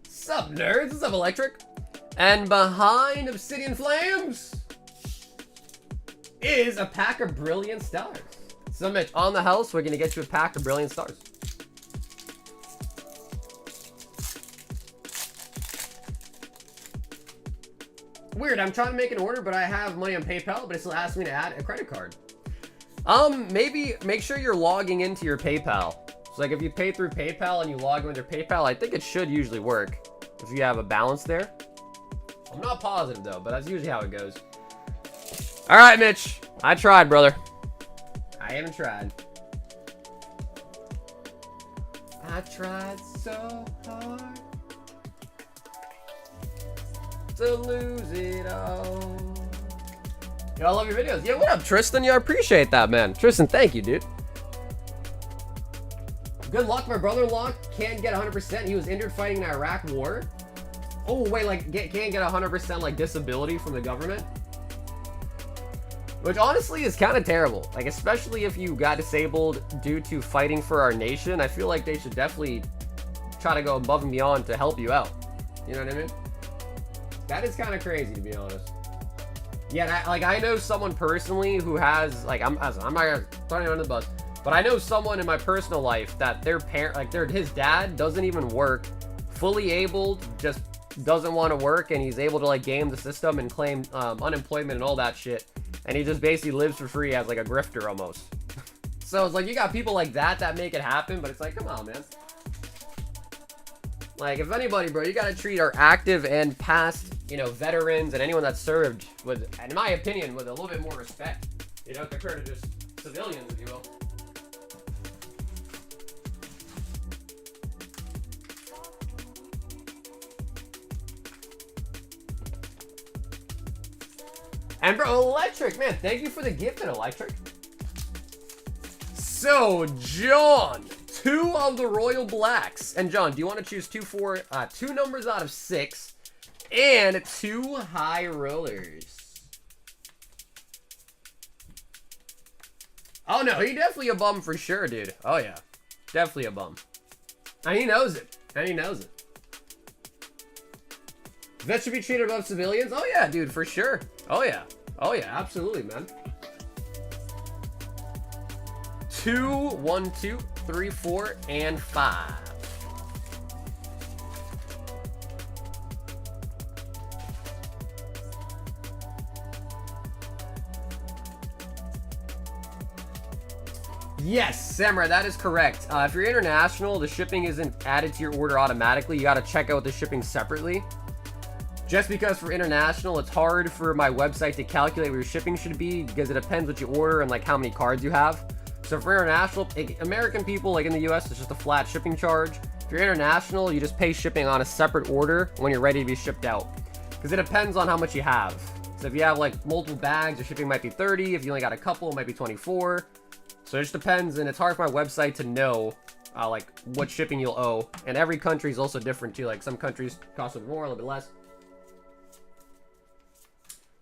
Sup, nerds? What's up, Electric? And behind Obsidian Flames is a pack of Brilliant Stars. So, Mitch, on the house, we're going to get you a pack of Brilliant Stars. Weird, I'm trying to make an order, but I have money on PayPal, but it still asks me to add a credit card. Maybe make sure you're logging into your PayPal. So, like, if you pay through PayPal and you log in with your PayPal, I think it should usually work if you have a balance there. I'm not positive, though, but that's usually how it goes. All right, Mitch. I tried, brother. I haven't tried. I tried so hard to lose it all. Yo, I love your videos. Yeah, what up, Tristan? Yeah, I appreciate that, man. Tristan, thank you, dude. Good luck. My brother-in-law can't get 100%. He was injured fighting in Iraq war. Oh, wait, like, can't get 100%, like, disability from the government? Which, honestly, is kind of terrible. Like, especially if you got disabled due to fighting for our nation. I feel like they should definitely try to go above and beyond to help you out. You know what I mean? That is kind of crazy, to be honest. Yeah, I know someone personally who has, like, I'm not gonna throw you under the bus, but I know someone in my personal life that their parent, like, his dad doesn't even work, fully able, just doesn't want to work, and he's able to, like, game the system and claim unemployment and all that shit, and he just basically lives for free as, like, a grifter almost. So it's like, you got people like that make it happen, but it's like, come on, man. Like, if anybody, bro, you gotta treat our active and past, you know, veterans and anyone that served with, in my opinion, with a little bit more respect, you know, compared to just civilians, if you will. And bro, Electric, man, thank you for the gift, Electric. So, John, 2 of the Royal Blacks. And John, do you want to choose 2 numbers out of 6 and 2 high rollers? Oh no, he definitely a bum for sure, dude. Oh yeah, definitely a bum. And he knows it. And he knows it. Vets should be treated above civilians? Oh yeah, dude, for sure. Oh yeah. Oh yeah, absolutely, man. 2, 1, 2, 3, 4, and 5. Yes, Samurai, that is correct. If you're international, the shipping isn't added to your order automatically. You gotta check out the shipping separately. Just because for international, it's hard for my website to calculate what your shipping should be because it depends what you order and like how many cards you have. So for international, American people, like in the US, it's just a flat shipping charge. If you're international, you just pay shipping on a separate order when you're ready to be shipped out. Because it depends on how much you have. So if you have like multiple bags, your shipping might be 30. If you only got a couple, it might be 24. So it just depends, and it's hard for my website to know like what shipping you'll owe. And every country is also different too. Like some countries cost a bit more, a little bit less.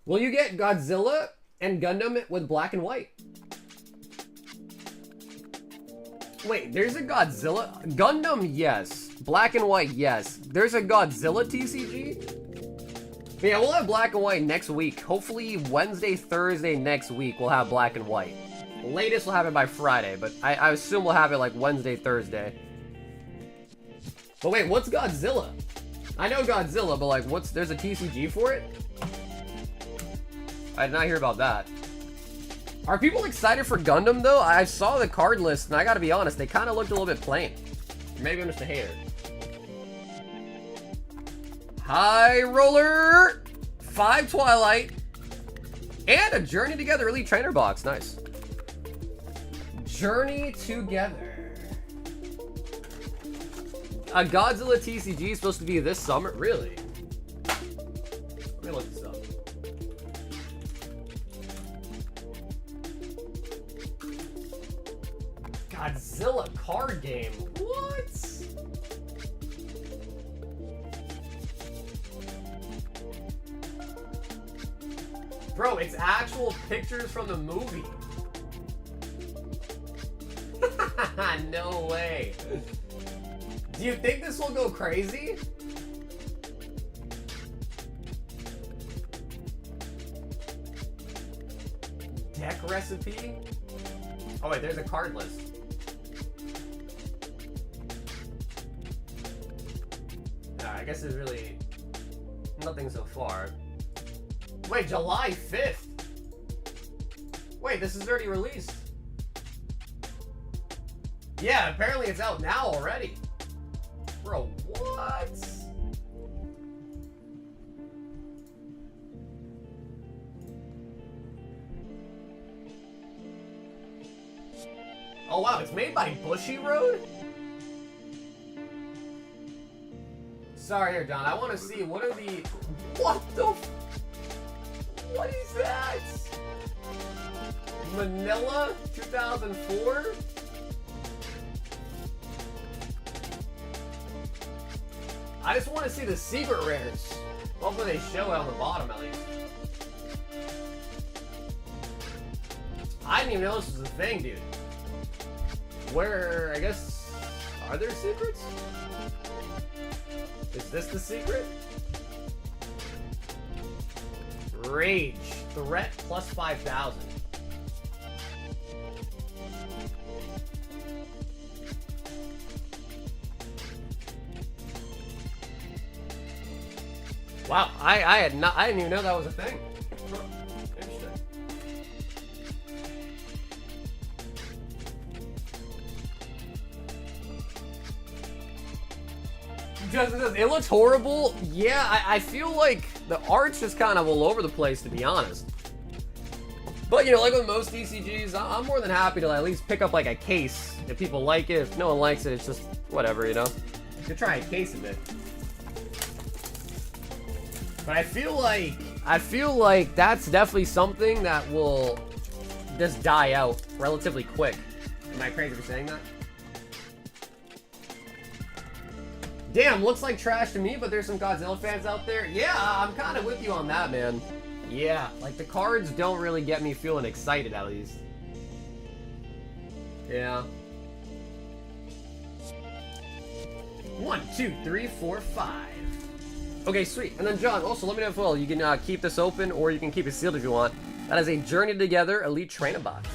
Will you get Godzilla and Gundam with black and white? Wait, there's a Godzilla? Gundam, yes. Black and white, yes. There's a Godzilla TCG? But yeah, we'll have black and white next week. Hopefully Wednesday, Thursday next week we'll have black and white. Latest we'll have it by Friday, but I assume we'll have it like Wednesday, Thursday. But wait, what's Godzilla? I know Godzilla, but like there's a TCG for it? I did not hear about that. Are people excited for Gundam though? I saw the card list and I gotta be honest, they kind of looked a little bit plain. Maybe I'm just a hater. High Roller! 5 Twilight. And a Journey Together Elite Trainer box, nice. Journey Together. A Godzilla TCG is supposed to be this summer? Really? Let me look this up. Godzilla card game? What? Bro, it's actual pictures from the movie. No way. Do you think this will go crazy? Deck recipe? Oh wait, there's a card list. I guess there's really nothing so far. Wait, July 5th? Wait, this is already released. Yeah, apparently it's out now already. Bro, what? Oh wow, it's made by Bushy Road? Sorry here, John. I want to see what are the... What the... What is that? Manila 2004? I just want to see the secret rares. Hopefully they show it on the bottom at least. I didn't even know this was a thing, dude. Where, I guess, are there secrets? Is this the secret? Rage. Threat plus 5,000. Wow, I didn't even know that was a thing. Interesting. Justin says, it looks horrible. Yeah, I feel like the art's just kind of all over the place, to be honest. But, you know, like with most DCGs, I'm more than happy to at least pick up, like, a case. If people like it, if no one likes it, it's just whatever, you know? You could try a case of it. But I feel like that's definitely something that will just die out relatively quick. Am I crazy for saying that? Damn, looks like trash to me, but there's some Godzilla fans out there. Yeah, I'm kind of with you on that, man. Yeah, like the cards don't really get me feeling excited at least. Yeah. 1, 2, 3, 4, 5. Okay, sweet. And then John, also let me know if well you can keep this open or you can keep it sealed if you want. That is a Journey Together Elite Trainer box.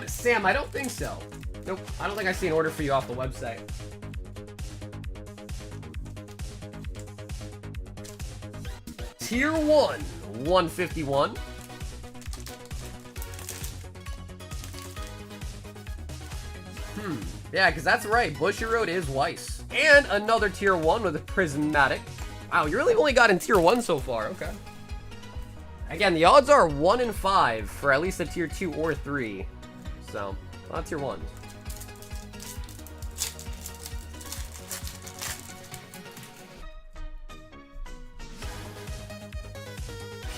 Sam, I don't think so. Nope, I don't think I see an order for you off the website. Tier 1, 151. Yeah, because that's right. Bushy Road is Weiss. And another Tier 1 with a Prismatic. Wow, you really only got in Tier 1 so far. Okay. Again, the odds are 1 in 5 for at least a Tier 2 or 3. So, not Tier 1.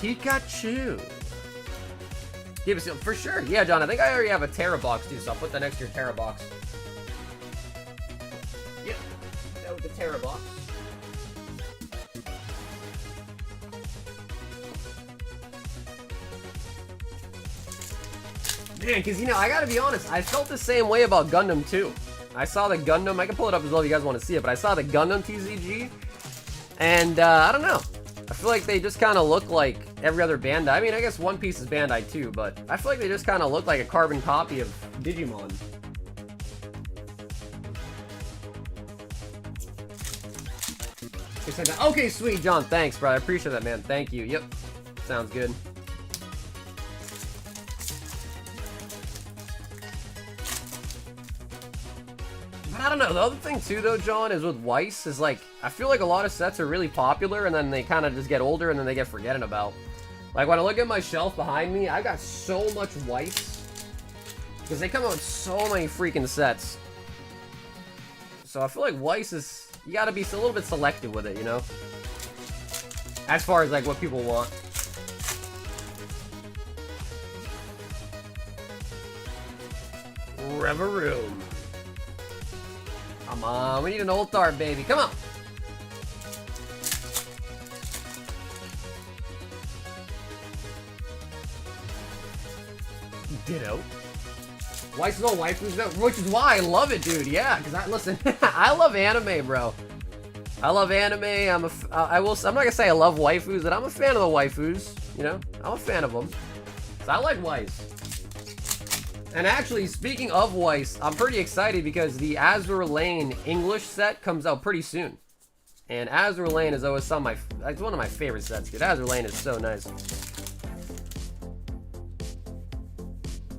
Pikachu. Give us for sure. Yeah, John, I think I already have a Terra box too, so I'll put that next to your Terra box. Yep, that was the Terra box. Man, because, you know, I gotta be honest, I felt the same way about Gundam too. I saw the Gundam, I can pull it up as well if you guys want to see it, but I saw the Gundam TCG, and I don't know. I feel like they just kind of look like every other Bandai. I mean, I guess One Piece is Bandai too, but I feel like they just kind of look like a carbon copy of Digimon. Okay, sweet, John. Thanks, bro. I appreciate that, man. Thank you. Yep. Sounds good. I don't know. The other thing too, though, John, is with Weiss is like I feel like a lot of sets are really popular and then they kind of just get older and then they get forgotten about. Like when I look at my shelf behind me, I got so much Weiss because they come out with so many freaking sets. So I feel like Weiss is you got to be a little bit selective with it, you know. As far as like what people want. Reveroom. Come on, we need an old Thart, baby. Come on. Ditto. Wife's no waifus, which is why I love it, dude. Yeah, because listen, I love anime, bro. I love anime. I'm not gonna say I love waifus, but I'm a fan of the waifus. You know, I'm a fan of them. So I like Weiss. And actually, speaking of Weiss, I'm pretty excited because the Azure Lane English set comes out pretty soon. And Azure Lane is always it's one of my favorite sets, dude. Azure Lane is so nice.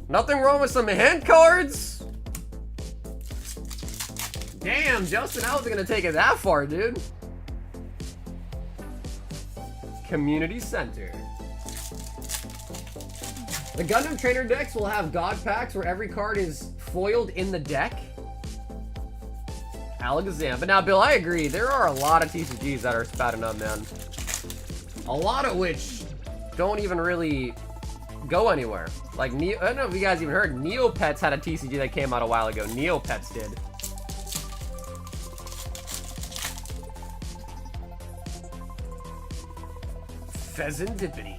Nothing wrong with some hand cards? Damn, Justin, I wasn't gonna take it that far, dude. Community Center. The Gundam Trainer decks will have God Packs where every card is foiled in the deck. Alakazam. But now, Bill, I agree. There are a lot of TCGs that are spouting up, man. A lot of which don't even really go anywhere. Like, I don't know if you guys even heard, Neopets had a TCG that came out a while ago. Neopets did. Pheasantipity.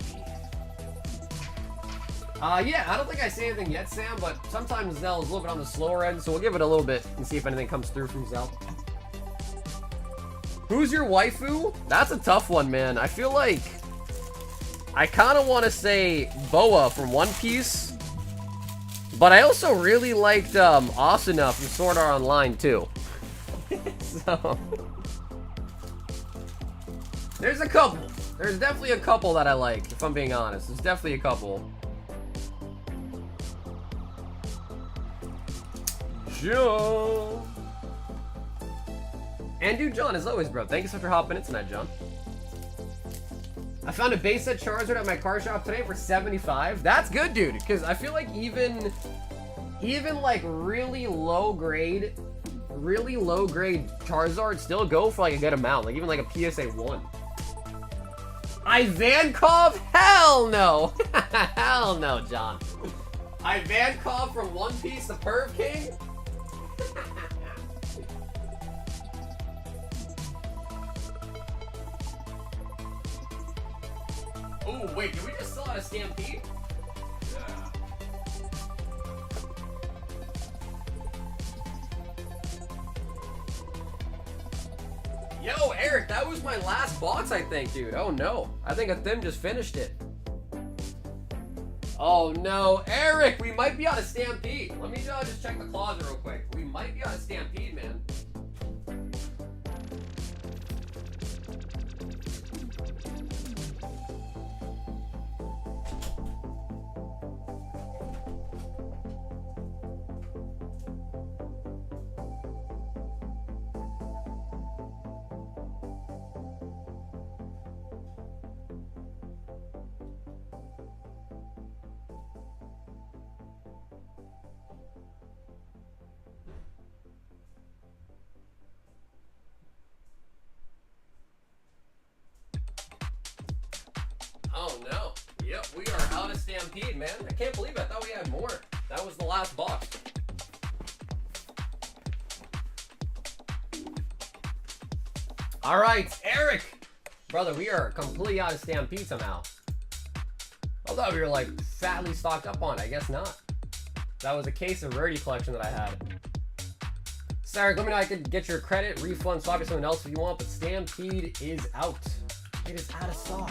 Yeah, I don't think I say anything yet, Sam, but sometimes Zelle is a little bit on the slower end, so we'll give it a little bit and see if anything comes through from Zelle. Who's your waifu? That's a tough one, man. I feel like I kind of want to say Boa from One Piece, but I also really liked Asuna from Sword Art Online, too. So, there's a couple. There's definitely a couple that I like, if I'm being honest. There's definitely a couple. John. And dude, John, as always, bro. Thank you so much for hopping in tonight, John. I found a base set Charizard at my car shop today for $75. That's good, dude, because I feel like even like really low grade Charizard still go for like a good amount. Like even like a PSA 1. Ivankov? Hell no! Hell no, John. Ivankov from One Piece, the Perv King? Oh, wait, did we just sell out a Stampede? Yeah. Yo, Eric, that was my last box, I think, dude. Oh, no. I think a Thim just finished it. Oh, no. Eric, we might be on a Stampede. Let me just check the closet real quick. We might be on a Stampede, man. Oh no. Yep, we are out of Stampede, man. I can't believe it. I thought we had more. That was the last box. Alright, Eric! Brother, we are completely out of Stampede somehow. I thought we were like fatly stocked up on it. I guess not. That was a case of rarity collection that I had. So Eric, let me know I could get your credit, refund, swap you something else if you want, but Stampede is out. It is out of stock.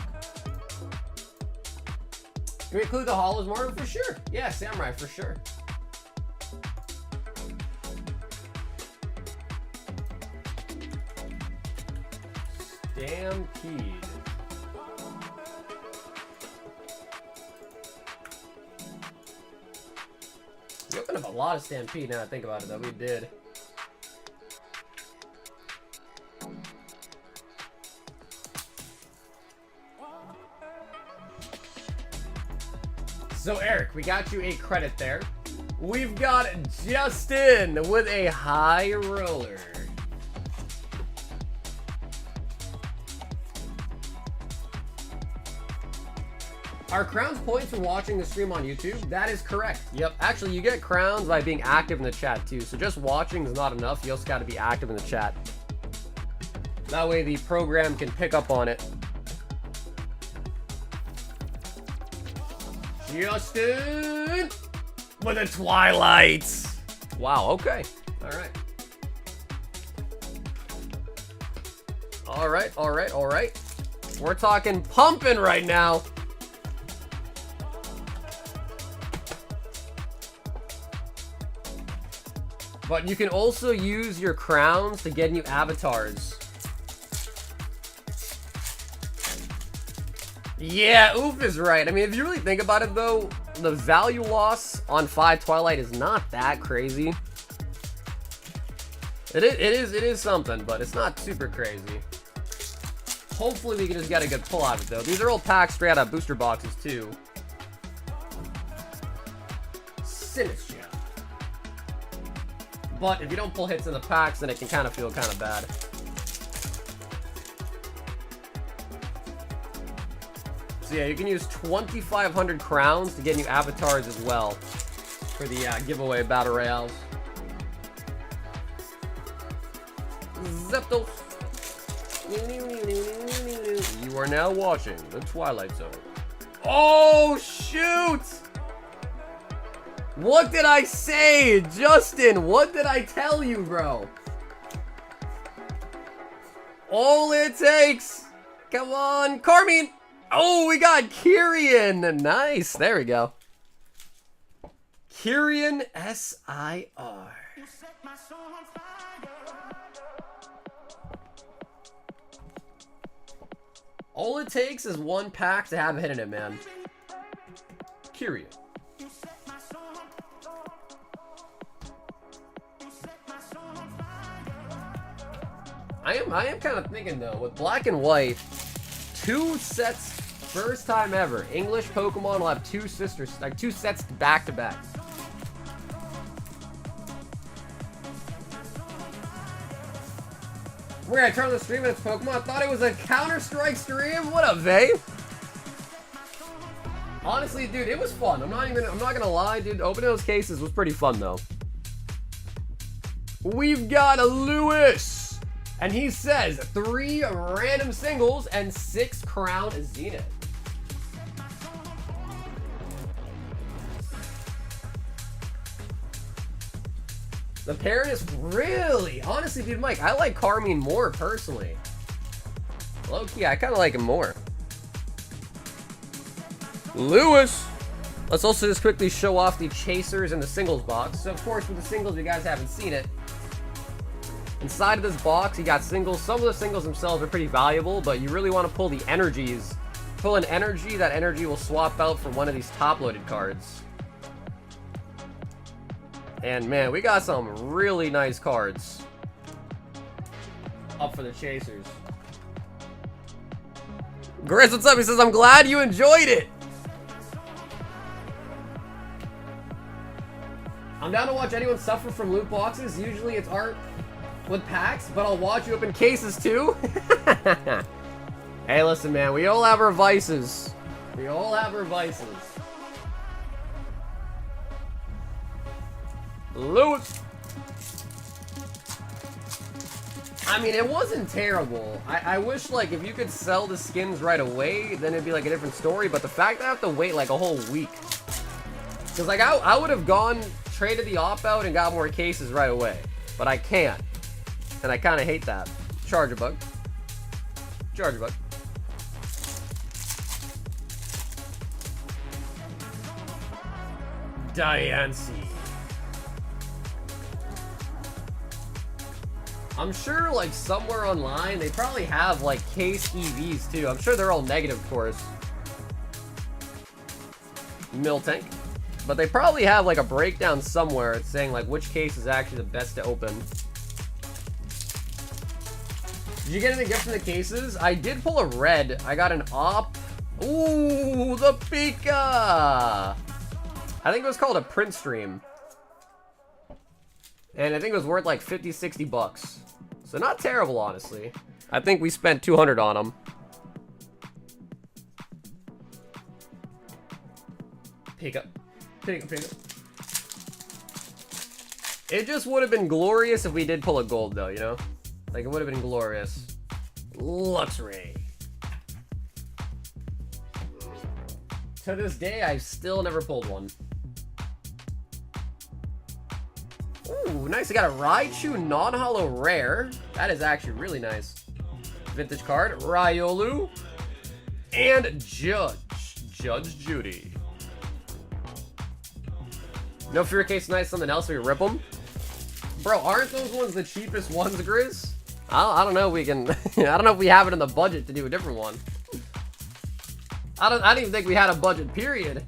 Can we include the holos, Marvin? For sure. Yeah, Samurai, for sure. Stampede. We opened up a lot of Stampede now that I think about it, though. We did. So Eric, we got you a credit there. We've got Justin with a high roller. Are crowns points for watching the stream on YouTube? That is correct. Yep. Actually, you get crowns by being active in the chat too. So just watching is not enough. You also got to be active in the chat. That way the program can pick up on it. Justin with the Twilights. Wow, okay. All right. We're talking pumping right now. But you can also use your crowns to get new avatars. Yeah, Oof is right. I mean, if you really think about it, though, the value loss on 5 Twilight is not that crazy. It is something, but it's not super crazy. Hopefully, we can just get a good pull out of it, though. These are all packed straight out of booster boxes, too. Sinister. But if you don't pull hits in the packs, then it can kind of feel kind of bad. So yeah, you can use 2,500 crowns to get new avatars as well for the giveaway battle royales. Zeptos. You are now watching the Twilight Zone. Oh shoot! What did I say, Justin? What did I tell you, bro? All it takes. Come on, Carmine. Oh, we got Kyrian. Nice. There we go. Kyrian SIR. All it takes is one pack to have a hit in it, man. Kyrian. I am kind of thinking, though, with black and white, 2 sets, first time ever. English Pokemon will have 2 sets back to back. Where I turn on the stream and it's Pokemon. I thought it was a Counter-Strike stream. What up, Vay? Honestly, dude, it was fun. I'm not gonna lie, dude. Opening those cases was pretty fun, though. We've got a Lewis. And he says 3 random singles and 6 crown Zenith. The Paradis, really? Honestly, dude, Mike, I like Carmine more, personally. Low-key, I kind of like him more. Lewis! Let's also just quickly show off the chasers in the singles box. So, of course, with the singles, you guys haven't seen it. Inside of this box, you got singles. Some of the singles themselves are pretty valuable, but you really want to pull the energies. Pull an energy, that energy will swap out for one of these top-loaded cards. And, man, we got some really nice cards up for the chasers. Grizz, what's up? He says, I'm glad you enjoyed it. I'm down to watch anyone suffer from loot boxes. Usually it's art with packs, but I'll watch you open cases too. Hey, listen, man. We all have our vices. We all have our vices. Lewis. I mean, it wasn't terrible. I wish, like, if you could sell the skins right away, then it'd be, like, a different story. But the fact that I have to wait, like, a whole week. Because, like, I would have gone, traded the op-out, and got more cases right away. But I can't. And I kind of hate that. Charger bug. Charger bug. Diancie. I'm sure, like, somewhere online, they probably have, like, case EVs, too. I'm sure they're all negative, of course. Miltank. But they probably have, like, a breakdown somewhere saying, like, which case is actually the best to open. Did you get any gifts from the cases? I did pull a red. I got an op. Ooh, the Pika! I think it was called a print stream. And I think it was worth like 50, 60 bucks. So not terrible, honestly. I think we spent 200 on them. Pika. Pika, Pika. It just would have been glorious if we did pull a gold, though, you know? Like, it would have been glorious. Luxray. To this day, I've still never pulled one. Ooh, nice. I got a Raichu non-holo rare. That is actually really nice. Vintage card. Riolu. And Judge Judy. No fear case nice. Something else we rip them. Bro, aren't those ones the cheapest ones, Grizz? I don't know if we can... I don't know if we have it in the budget to do a different one. I don't even think we had a budget, period.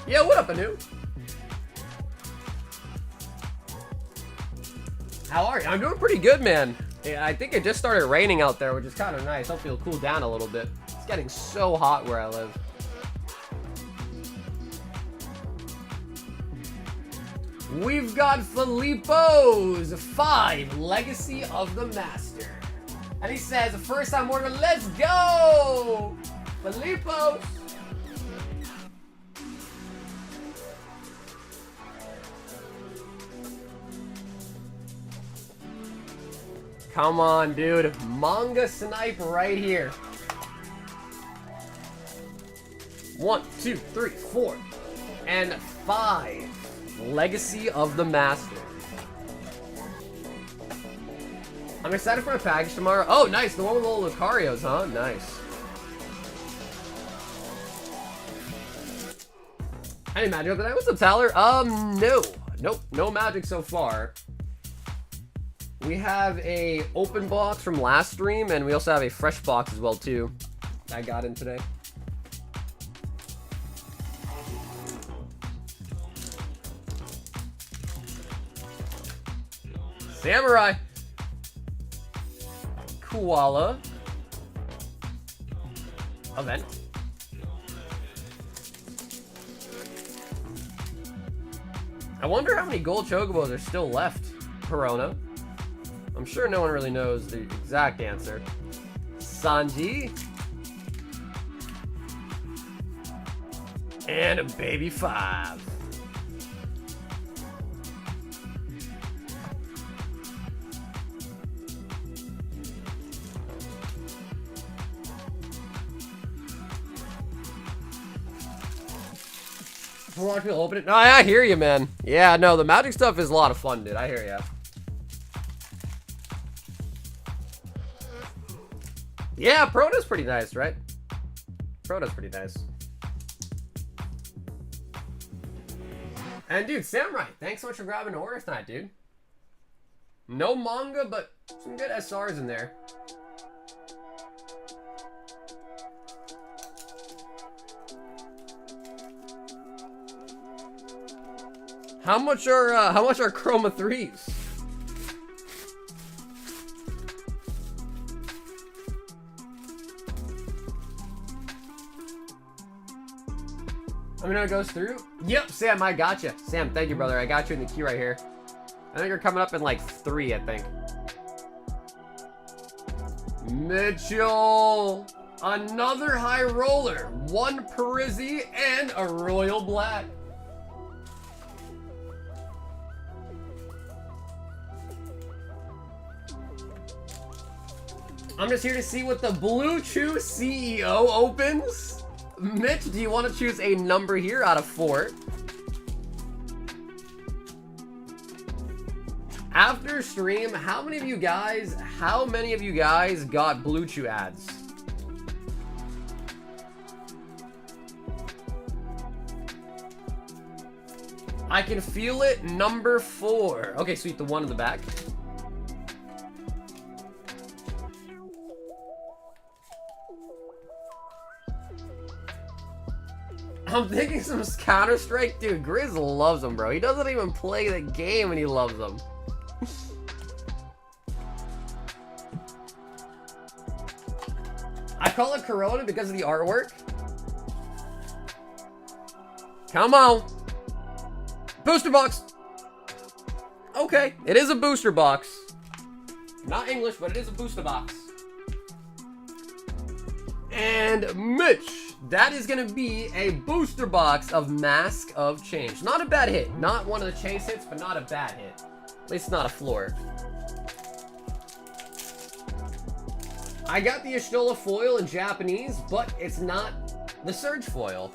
Yeah, what up, Anu? How are you? I'm doing pretty good, man. Yeah, I think it just started raining out there, which is kind of nice. Hopefully it'll cool down a little bit. It's getting so hot where I live. We've got Filippo's 5 Legacy of the Master. And he says, first time order, let's go! Filippo! Come on, dude. Manga snipe right here. 1, 2, 3, 4, and 5. Legacy of the Master. I'm excited for a package tomorrow. Oh, nice. The one with little Lucarios, huh? Nice. Any magic over there? What's up, Tyler? No. Nope. No magic so far. We have a open box from last stream, and we also have a fresh box as well, too. I got in today. Samurai. Koala. Event. I wonder how many gold chocobos are still left. Corona. I'm sure no one really knows the exact answer. Sanji. And a baby 5. watch people open it. No, I hear you, man. Yeah, no, the Magic stuff is a lot of fun, dude. I hear ya. Yeah, Proto's pretty nice, right? Proto's pretty nice. And dude, Samurai, thanks so much for grabbing an order tonight, dude. No manga, but some good SRs in there. How much are Chroma 3s? Let me know it goes through. Yep, Sam, I got you. Sam, thank you, brother. I got you in the queue right here. I think you're coming up in like 3, I think. Mitchell, another high roller, 1 Parisi and a Royal Black. I'm just here to see what the Blue Chew CEO opens. Mitch, do you want to choose a number here out of 4? After stream, how many of you guys got Blue Chew ads? I can feel it, number 4. Okay, sweet, the one in the back. I'm thinking some Counter-Strike. Dude, Grizz loves them, bro. He doesn't even play the game and he loves them. I call it Corona because of the artwork. Come on. Booster box. Okay, it is a booster box. Not English, but it is a booster box. And Mitch. That is going to be a booster box of Mask of Change. Not a bad hit. Not one of the chase hits, but not a bad hit. At least not a floor. I got the Ashtola foil in Japanese, but it's not the Surge foil.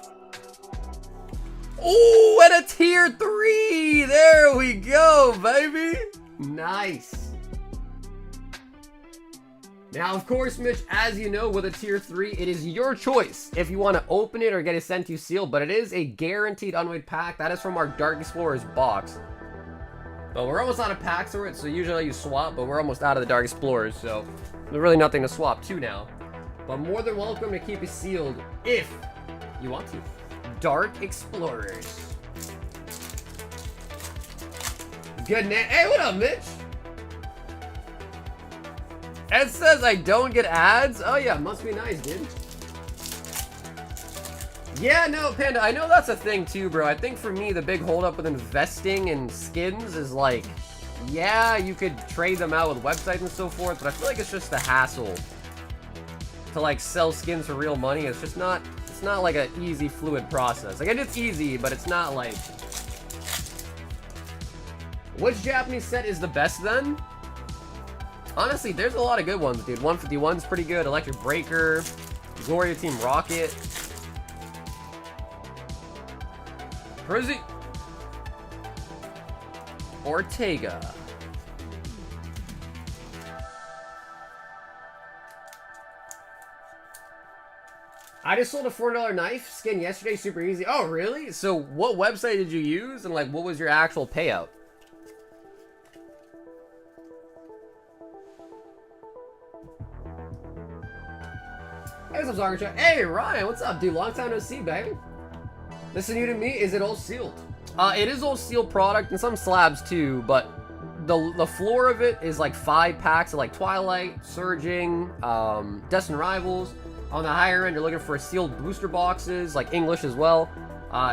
Ooh, and a tier 3! There we go, baby! Nice. Now, of course, Mitch, as you know, with a tier 3, it is your choice if you want to open it or get it sent to you sealed, but it is a guaranteed unweighed pack. That is from our Dark Explorers box. But we're almost out of packs for it, so usually you swap, but we're almost out of the Dark Explorers, so there's really nothing to swap to now. But more than welcome to keep it sealed if you want to. Dark Explorers. Good night. Hey, what up, Mitch? Ed says I don't get ads. Oh yeah, must be nice, dude. Yeah, no, Panda, I know that's a thing too, bro. I think for me, the big holdup with investing in skins is like, yeah, you could trade them out with websites and so forth, but I feel like it's just a hassle to like sell skins for real money. It's just not, it's not like an easy, fluid process. Like, it's easy, but it's not like... Which Japanese set is the best then? Honestly, there's a lot of good ones, dude. 151's pretty good. Electric Breaker. Gloria Team Rocket. Prizzy. Ortega. I just sold a $4 knife skin yesterday. Super easy. Oh, really? So what website did you use? And like, what was your actual payout? Hey, what's up, Zargacha? Hey, Ryan, what's up, dude? Long time no see, baby. Listen, you to me, is it all sealed? It is all sealed product, and some slabs too, but the floor of it is like 5 packs of like Twilight, Surging, Destined Rivals. On the higher end, you're looking for sealed booster boxes, like English as well.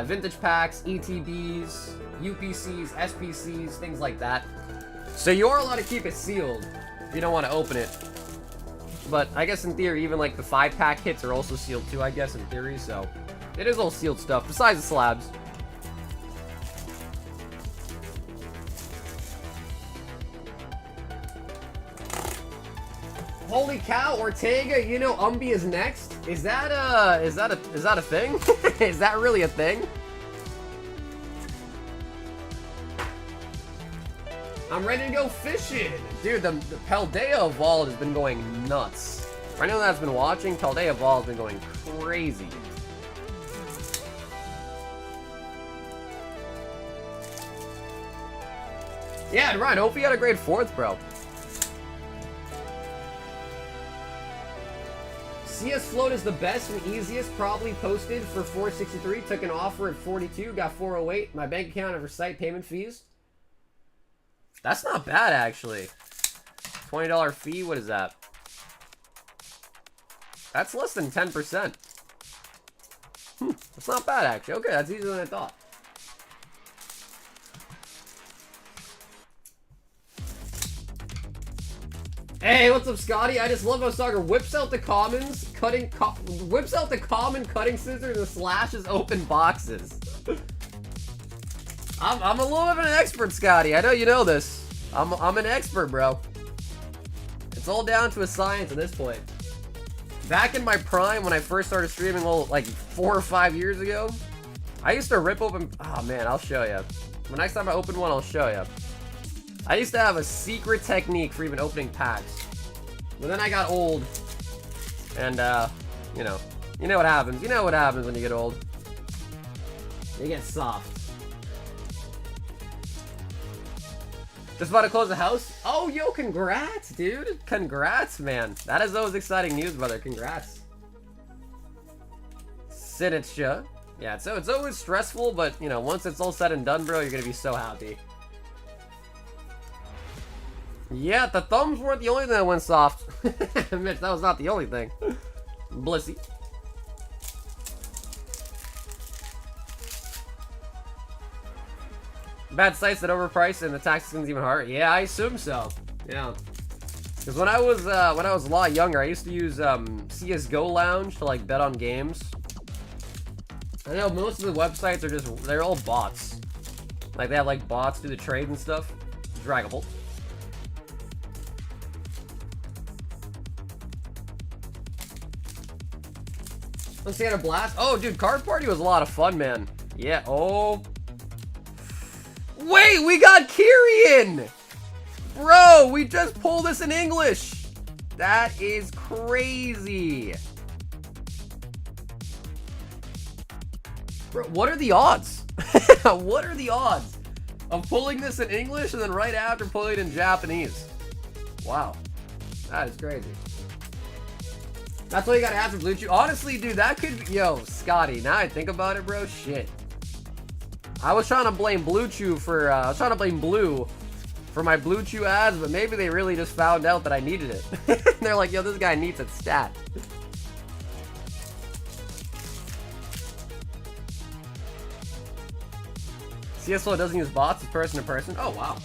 Vintage packs, ETBs, UPCs, SPCs, things like that. So you are allowed to keep it sealed if you don't want to open it. But I guess in theory, even like the 5-pack hits are also sealed too, I guess, in theory. So it is all sealed stuff, besides the slabs. Holy cow, Ortega, you know Umbi is next? Is that a thing? Is that really a thing? I'm ready to go fishing. Dude, the Paldea Vault has been going nuts. For anyone that's been watching, Paldea Vault has been going crazy. Yeah, Ryan, hope you had a great 4th, bro. CS Float is the best and easiest, probably posted for 463. Took an offer at 42, got 408. My bank account over site payment fees. That's not bad, actually. $20 fee, what is that? That's less than 10%. That's not bad, actually. Okay, that's easier than I thought. Hey, what's up, Scotty? I just love how Soccer whips out the commons, whips out the common cutting scissors and slashes open boxes. I'm a little bit of an expert, Scotty. I know you know this. I'm an expert, bro. It's all down to a science at this point. Back in my prime, when I first started streaming, like 4 or 5 years ago, I used to rip open. Oh man, I'll show you. The next time I open one, I'll show you. I used to have a secret technique for even opening packs. But then I got old. And, you know what happens. You know what happens when you get old. You get soft. Just about to close the house? Oh, yo, congrats, dude. Congrats, man. That is always exciting news, brother. Congrats. Sinitcha. Yeah, so it's always stressful, but, you know, once it's all said and done, bro, you're gonna be so happy. Yeah, the thumbs weren't the only thing that went soft. Mitch, that was not the only thing. Blissy. Bad sites that overpriced and the tax skin's even harder. Yeah, I assume so. Yeah. Because when I was a lot younger, I used to use CSGO Lounge to like bet on games. I know most of the websites are they're all bots. Like they have like bots do the trades and stuff. Draggable. Let's see, had a blast. Oh, dude, Card Party was a lot of fun, man. Yeah. Oh. Wait, we got Kyrian! Bro, we just pulled this in English. That is crazy. Bro, what are the odds? What are the odds of pulling this in English and then right after pulling it in Japanese? Wow. That is crazy. That's what you gotta have for Blue Chew. Honestly, dude, that could be... Yo, Scotty, now I think about it, bro, shit. I was trying to blame Blue Chew for... I was trying to blame Blue for my Blue Chew ads, but maybe they really just found out that I needed it. They're like, yo, this guy needs a stat. CSLO doesn't use bots, it's person to person. Oh, wow.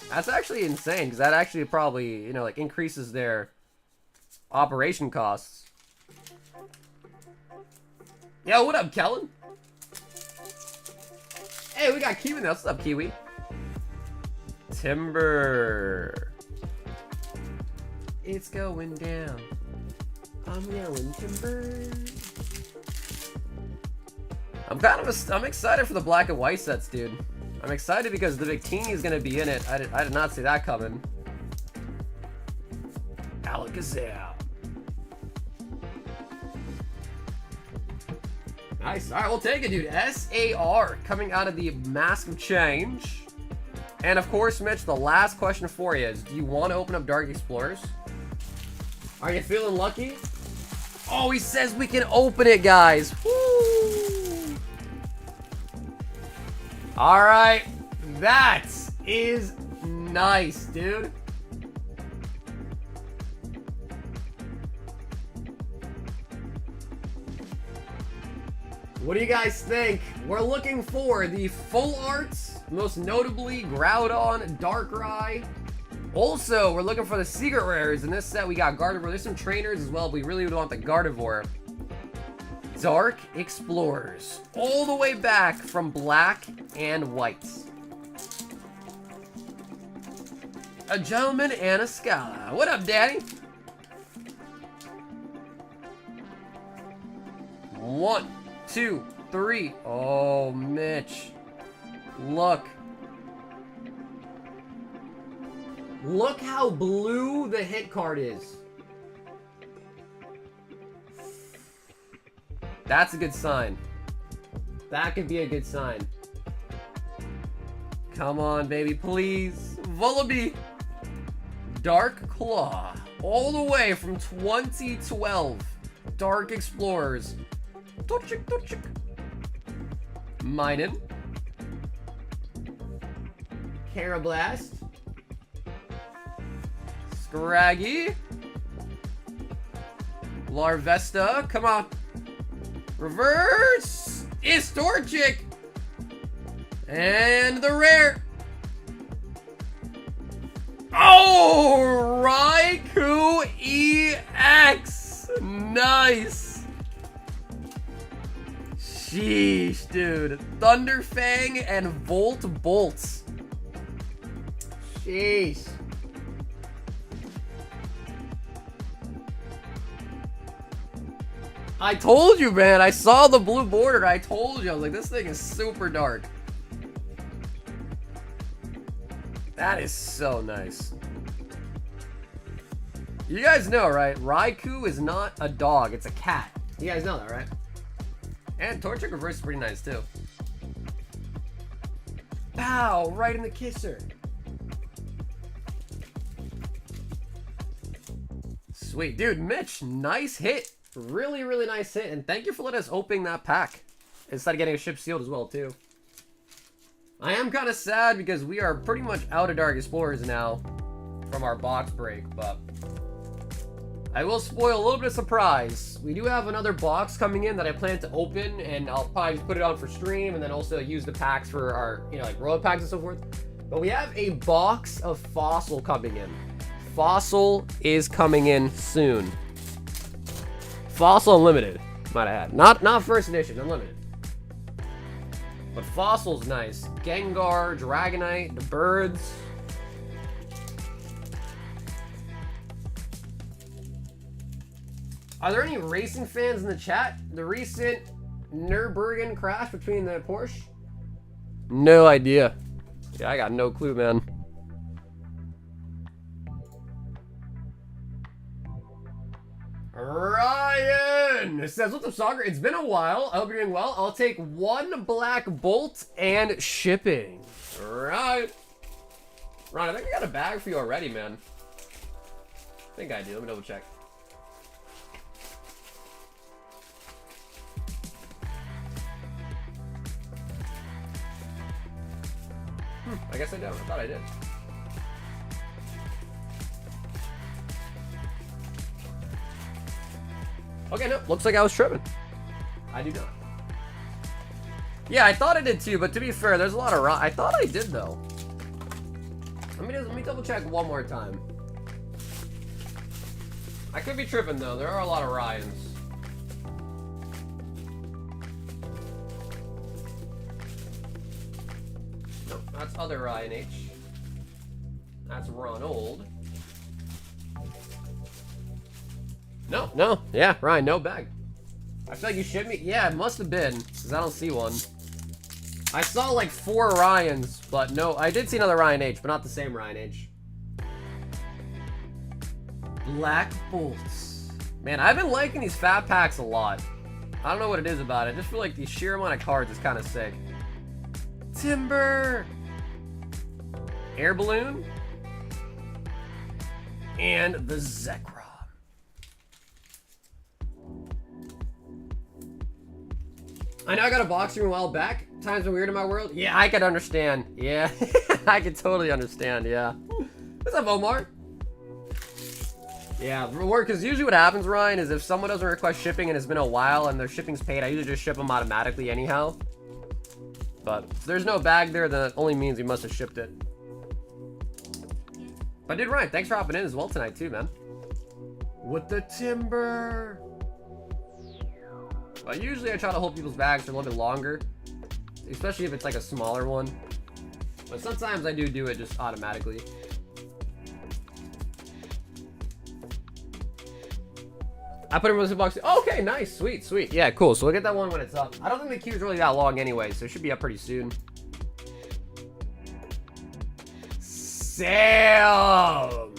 That's actually insane, because that actually probably, you know, like, increases their... operation costs. Yo, what up, Kellen? Hey, we got Kiwi now. What's up, Kiwi? Timber. It's going down. I'm yelling timber. I'm excited for the black and white sets, dude. I'm excited because the Victini is gonna be in it. I did not see that coming. Alakazam. Nice. Alright, we'll take it, dude. SAR coming out of the Mask of Change. And of course, Mitch, the last question for you is, do you want to open up Dark Explorers? Are you feeling lucky? Oh, he says we can open it, guys. Woo! Alright. That is nice, dude. What do you guys think? We're looking for the full arts, most notably Groudon, Darkrai. Also, we're looking for the secret rares. In this set, we got Gardevoir. There's some trainers as well, but we really would want the Gardevoir. Dark Explorers. All the way back from black and white. A gentleman and a Scala. What up, Daddy? 1, 2, 3. Oh, Mitch. Look. Look how blue the hit card is. That's a good sign. That could be a good sign. Come on, baby, please. Vullaby. Dark Claw. All the way from 2012. Dark Explorers. Torchic, Torchic. Minun. Carablast. Scraggy. Larvesta. Come on. Reverse. It's Torchic. And the rare. Oh, Raikou EX. Nice. Sheesh, dude. Thunderfang and Volt Bolts. Sheesh. I told you, man. I saw the blue border. I told you. I was like, this thing is super dark. That is so nice. You guys know, right? Raikou is not a dog. It's a cat. You guys know that, right? And Torchic Reverse is pretty nice, too. Pow! Right in the kisser. Sweet. Dude, Mitch, nice hit. Really, really nice hit. And thank you for letting us open that pack. Instead of getting a ship sealed as well, too. I am kind of sad because we are pretty much out of Dark Explorers now from our box break, but I will spoil a little bit of surprise. We do have another box coming in that I plan to open, and I'll probably just put it on for stream and then also use the packs for our, you know, like road packs and so forth. But we have a box of Fossil coming in. Fossil is coming in soon. Fossil Unlimited, might I add. Not first edition, Unlimited. But Fossil's nice. Gengar, Dragonite, the birds. Are there any racing fans in the chat? The recent Nürburgring crash between the Porsche? No idea. Yeah, I got no clue, man. Ryan says, what's up, Soccer? It's been a while. I hope you're doing well. I'll take 1 black bolt and shipping. Right. Ron, I think I got a bag for you already, man. I think I do. Let me double check. I guess I don't. I thought I did. Okay, no, looks like I was tripping. I do not. Yeah, I thought I did too, but to be fair, there's a lot of I thought I did though. Let me double check one more time. I could be tripping though. There are a lot of Ryans. Nope, that's other Ryan H. That's Ronald. No, yeah, Ryan, no bag. I feel like you shipped me. Yeah, it must have been, because I don't see one. I saw like 4 Ryans, but no, I did see another Ryan H, but not the same Ryan H. Black Bolts. Man, I've been liking these fat packs a lot. I don't know what it is about it. I just feel like the sheer amount of cards is kind of sick. Timber. Air Balloon. And the Zekrom. I know I got a box room a while back. Times been weird in my world. Yeah, I could understand. Yeah, I could totally understand. Yeah. What's up, Omar? Yeah, because usually what happens, Ryan, is if someone doesn't request shipping and it's been a while and their shipping's paid, I usually just ship them automatically anyhow. But if there's no bag there, then it only means we must have shipped it. But dude, Ryan, thanks for hopping in as well tonight too, man. With the timber. But usually I try to hold people's bags for a little bit longer, especially if it's like a smaller one. But sometimes I do it just automatically. I put him in the box. Oh, okay, nice, sweet, sweet. Yeah, cool. So we'll get that one when it's up. I don't think the queue is really that long anyway, so it should be up pretty soon. Sam!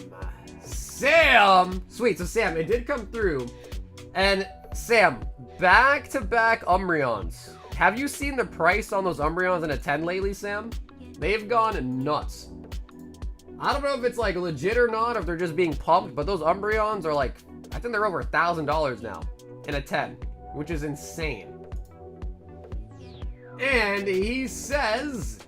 Sam! Sweet, so Sam, it did come through. And Sam, back-to-back Umbreons. Have you seen the price on those Umbreons in a 10 lately, Sam? They've gone nuts. I don't know if it's like legit or not, if they're just being pumped, but those Umbreons are like, I think they're over $1,000 now in a 10, which is insane. And he says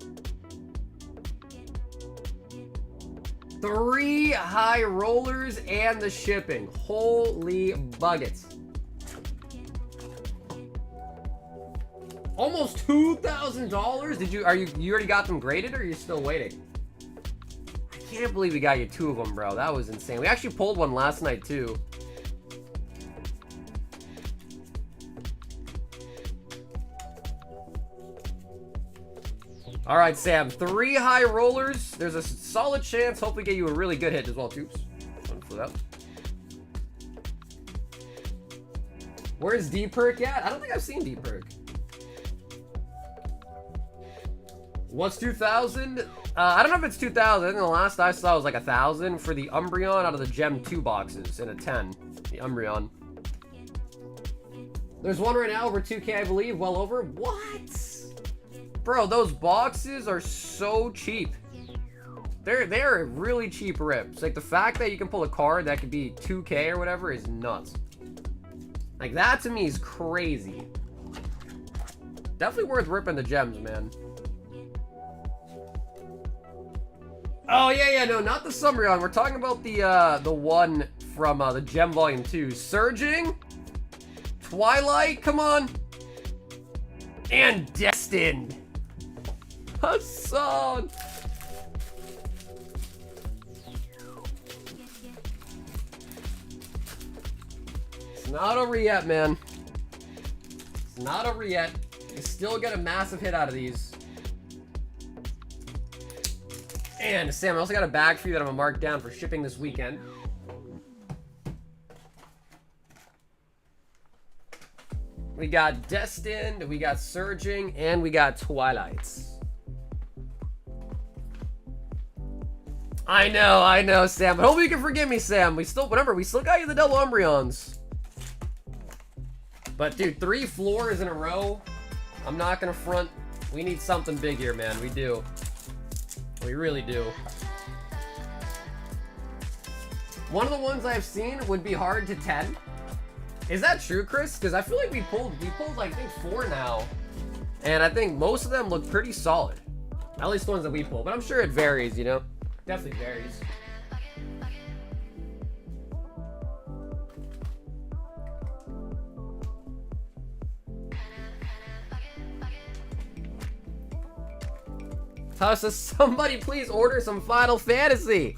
3 high rollers and the shipping. Holy buckets. Almost $2,000? Did you already got them graded, or are you still waiting? I can't believe we got you 2 of them, bro. That was insane. We actually pulled one last night too. All right, Sam, 3 high rollers. There's a solid chance, hopefully get you a really good hit as well, too. For that. Where's D-Perk at? I don't think I've seen D-Perk. What's 2,000? I don't know if it's 2,000. I think the last I saw was like 1,000 for the Umbreon out of the Gem 2 boxes in a 10. The Umbreon. There's one right now over 2K, I believe. Well over. What? Bro, those boxes are so cheap. They're really cheap rips. Like, the fact that you can pull a card that could be 2K or whatever is nuts. Like, that to me is crazy. Definitely worth ripping the gems, man. Oh, yeah, no, not the Umbreon. We're talking about the one from the Gem Volume 2. Surging? Twilight? Come on. And Destined. Hassan. It's not over yet, man. It's not over yet. You still get a massive hit out of these. And Sam, I also got a bag for you that I'm gonna mark down for shipping this weekend. We got Destined, we got Surging, and we got Twilights. I know, Sam. But hope you can forgive me, Sam. We still got you the double Umbreons. But dude, 3 floors in a row. I'm not gonna front. We need something big here, man. We do. We really do. One of the ones I've seen would be hard to 10. Is that true, Chris? Because I feel like we pulled like, I think 4 now. And I think most of them look pretty solid. At least the ones that we pulled. But I'm sure it varies, you know? Definitely varies. How says somebody please order some Final Fantasy?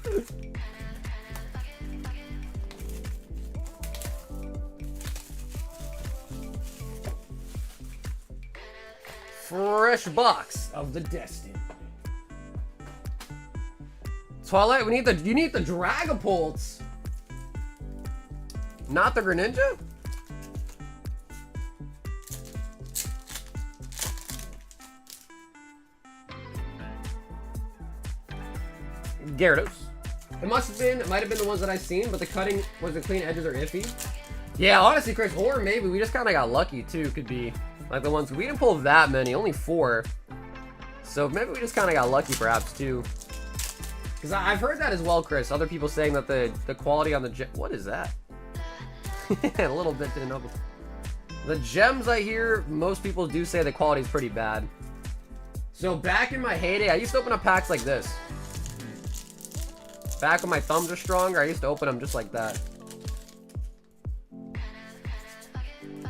Fresh box of the Destined. Twilight, you need the Dragapults. Not the Greninja? Gyarados. It might have been the ones that I've seen, but the cutting was the clean edges are iffy. Yeah, honestly, Chris, or maybe we just kind of got lucky too. Could be like the ones we didn't pull that many, only 4. So maybe we just kind of got lucky, perhaps too. Because I've heard that as well, Chris. Other people saying that the quality on the what is that? A little bit didn't know. The gems I hear most people do say the quality is pretty bad. So back in my heyday, I used to open up packs like this. Back when my thumbs are stronger, I used to open them just like that.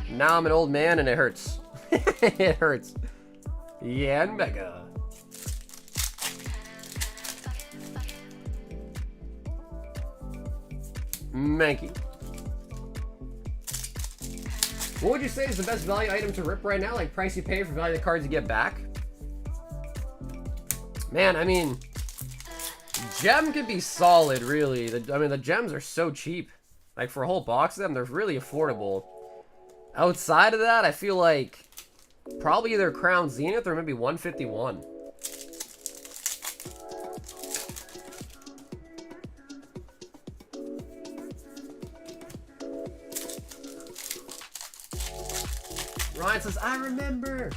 Now I'm an old man and it hurts. It hurts. Yeah, and Mega. Mankey. What would you say is the best value item to rip right now? Like price you pay for value of the cards you get back? Man, I mean, gem could be solid, really. The gems are so cheap. Like, for a whole box of them, they're really affordable. Outside of that, I feel like probably either Crown Zenith or maybe 151. Ryan says, I remember.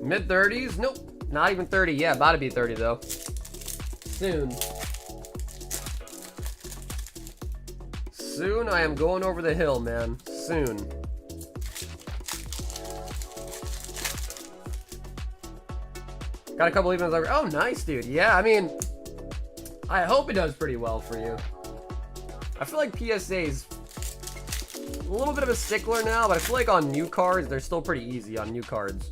Mid-30s? Nope. Not even 30. Yeah, about to be 30, though. Soon. Soon I am going over the hill, man. Soon. Got a couple evens over. Oh, nice, dude. Yeah, I mean, I hope it does pretty well for you. I feel like PSA's a little bit of a stickler now, but I feel like on new cards, they're still pretty easy on new cards.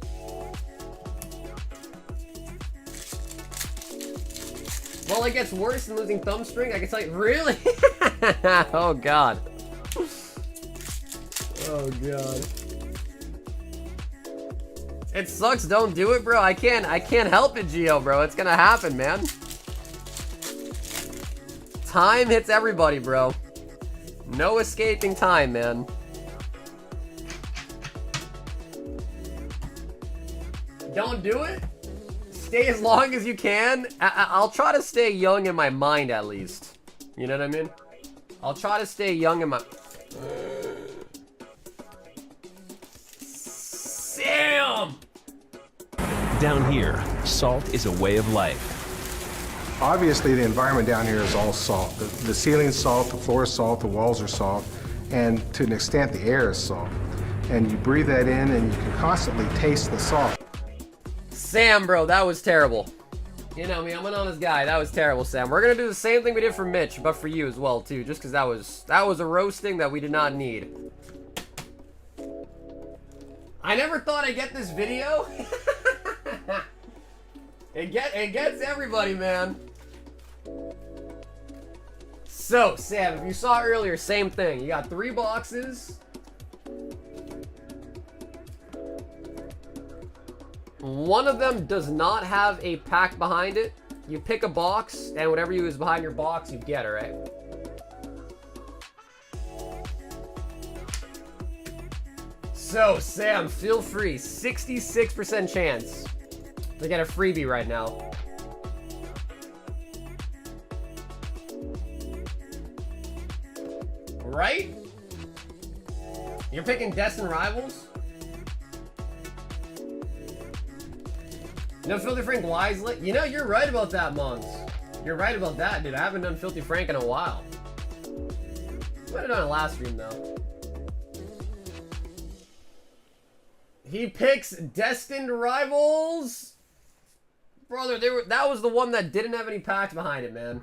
Well, it gets worse than losing Thumbstring. I can tell you, really? Oh god. Oh god. It sucks. Don't do it, bro. I can't help it, Gio, bro. It's gonna happen, man. Time hits everybody, bro. No escaping time, man. Don't do it. Stay as long as you can. I'll try to stay young in my mind, at least. You know what I mean? I'll try to stay young in my... Sam! Down here, salt is a way of life. Obviously, the environment down here is all salt. The ceiling's salt, the floor is salt, the walls are salt, and to an extent, the air is salt. And you breathe that in, and you can constantly taste the salt. Sam, bro, that was terrible. You know me, I'm an honest guy. That was terrible, Sam. We're gonna do the same thing we did for Mitch, but for you as well, too. Just because that was a roasting that we did not need. I never thought I'd get this video. It gets everybody, man. So, Sam, if you saw earlier, same thing. You got 3 boxes. One of them does not have a pack behind it. You pick a box, and whatever you is behind your box, you get it, right? So, Sam, feel free. 66% chance to get a freebie right now. Right? You're picking Destined Rivals? No Filthy Frank Wisely? You know, you're right about that, Monks. You're right about that, dude. I haven't done Filthy Frank in a while. Might have done it last stream, though. He picks Destined Rivals. Brother, that was the one that didn't have any packs behind it, man.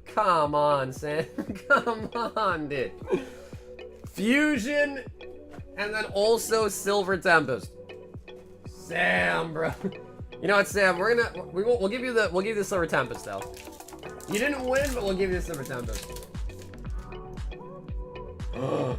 Come on, Sam. Come on, dude. Fusion, and then also Silver Tempest. Sam, bro. You know what, Sam? We'll give you the Silver Tempest, though. You didn't win, but we'll give you the Silver Tempest. Ugh.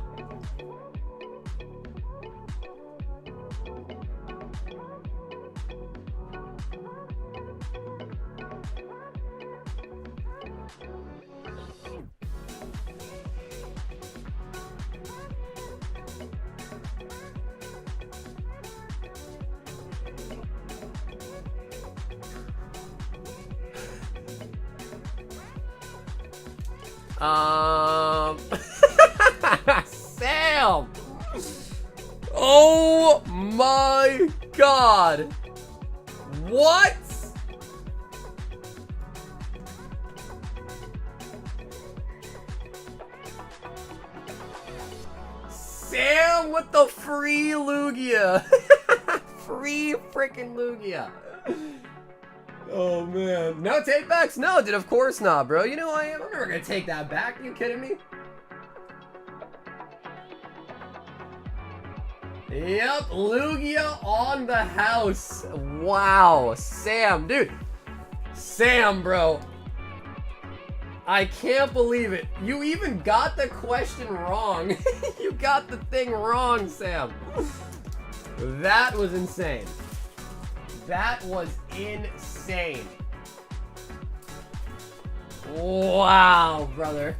Sam! Oh my god! What? Sam with the free Lugia! Free freaking Lugia! Oh man. No take backs? No, dude, of course not, bro. You know I am. I'm never gonna take that back. Are you kidding me? Yep, Lugia on the house. Wow. Sam, dude. Sam, bro. I can't believe it. You even got the question wrong. You got the thing wrong, Sam. That was insane. That was insane. Wow, brother.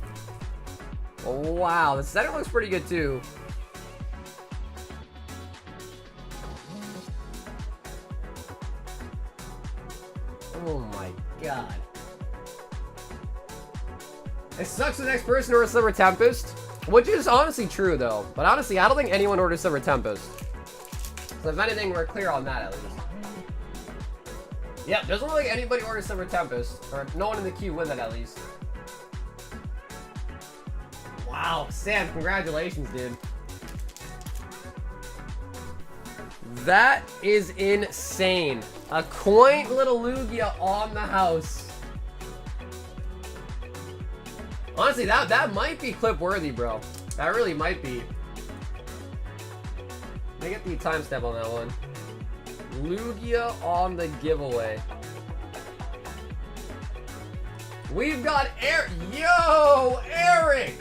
Wow, the center looks pretty good too. Oh my god. It sucks the next person or a Silver Tempest. Which is honestly true, though. But honestly, I don't think anyone ordered Silver Tempest. So if anything, we're clear on that, at least. Yep, doesn't look like anybody ordered Silver Tempest. Or no one in the queue win that, at least. Wow, Sam, congratulations, dude. That is insane. A quaint little Lugia on the house. Honestly, that might be clip worthy, bro. That really might be. Let me get the timestamp on that one. Lugia on the giveaway. We've got Eric. Yo, Eric!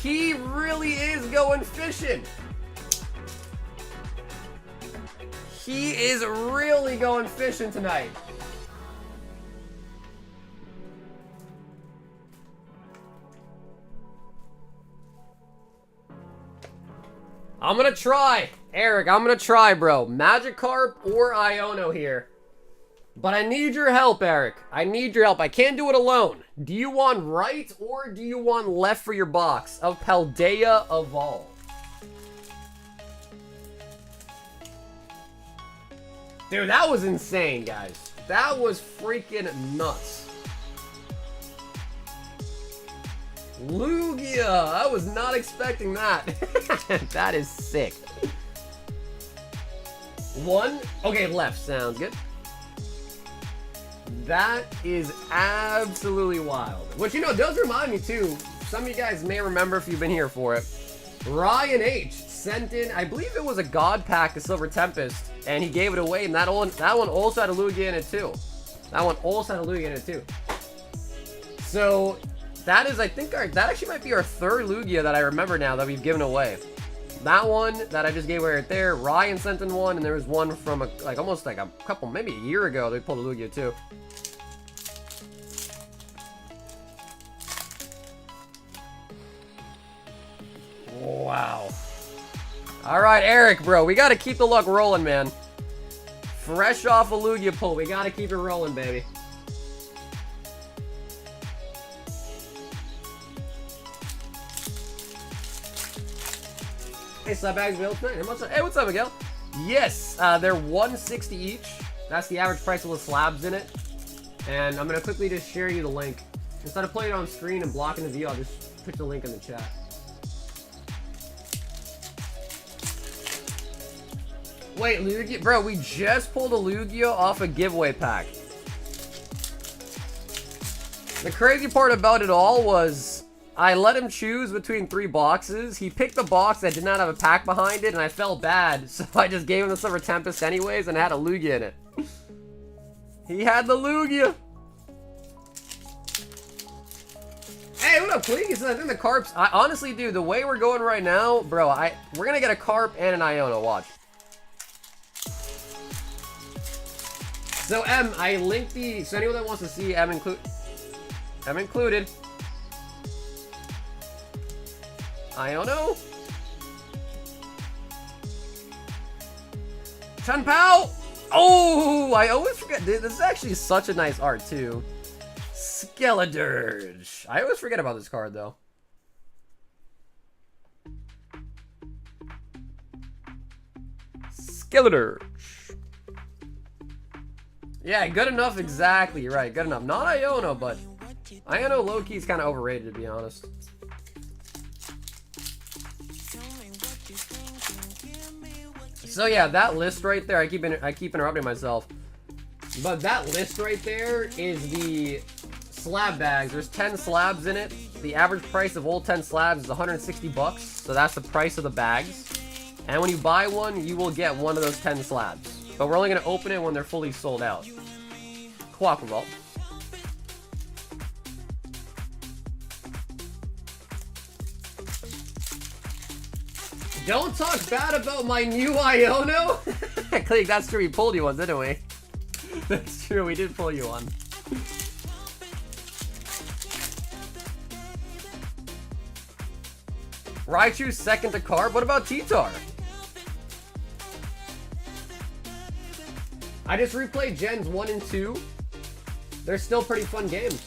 He really is going fishing. He is really going fishing tonight. I'm gonna try. Eric, I'm gonna try, bro. Magikarp or Iono here. But I need your help, Eric. I need your help. I can't do it alone. Do you want right or do you want left for your box of Paldea Evolve? Dude, that was insane, guys. That was freaking nuts. Lugia! I was not expecting that. That is sick. One? Okay, left. Sounds good. That is absolutely wild. Which, you know, does remind me, too. Some of you guys may remember if you've been here for it. Ryan H. sent in, I believe it was a God Pack of Silver Tempest, and he gave it away, and that one also had a Lugia in it, too. That one also had a Lugia in it, too. So... that is, I think, that actually might be our third Lugia that I remember now that we've given away. That one that I just gave away right there. Ryan sent in one, and there was one from almost like a couple, maybe a year ago. They pulled a Lugia too. Wow. All right, Eric, bro, we gotta keep the luck rolling, man. Fresh off a Lugia pull, we gotta keep it rolling, baby. Hey, Slab bags built tonight. Hey, what's up, Miguel? Yes, they're $160 each. That's the average price of the slabs in it. And I'm gonna quickly just share you the link. Instead of putting it on screen and blocking the view, I'll just put the link in the chat. Wait, Lugia, bro, we just pulled a Lugia off a giveaway pack. The crazy part about it all was I let him choose between 3 boxes. He picked the box that did not have a pack behind it, and I felt bad, so I just gave him the Silver Tempest anyways, and it had a Lugia in it. He had the Lugia. Hey, what up, please? I think the Carps, honestly, dude, the way we're going right now, bro, we're gonna get a Carp and an Iono, watch. So, I linked the, so anyone that wants to see M included. Iono. Chun-Pao! Oh, I always forget. Dude, this is actually such a nice art, too. Skeledirge. I always forget about this card, though. Skeledirge. Yeah, good enough, exactly. Right, good enough. Not Iono, but Iono low-key is kind of overrated, to be honest. So yeah, that list right there, I keep interrupting myself. But that list right there is the slab bags. There's 10 slabs in it. The average price of all 10 slabs is 160 bucks. So that's the price of the bags. And when you buy one, you will get one of those 10 slabs. But we're only going to open it when they're fully sold out. Quackable. Don't talk bad about my new Iono. Click, that's true. We pulled you one, didn't we? That's true. We did pull you one. Raichu second to Carp. What about T-Tar? I just replayed Gens 1 and 2. They're still pretty fun games.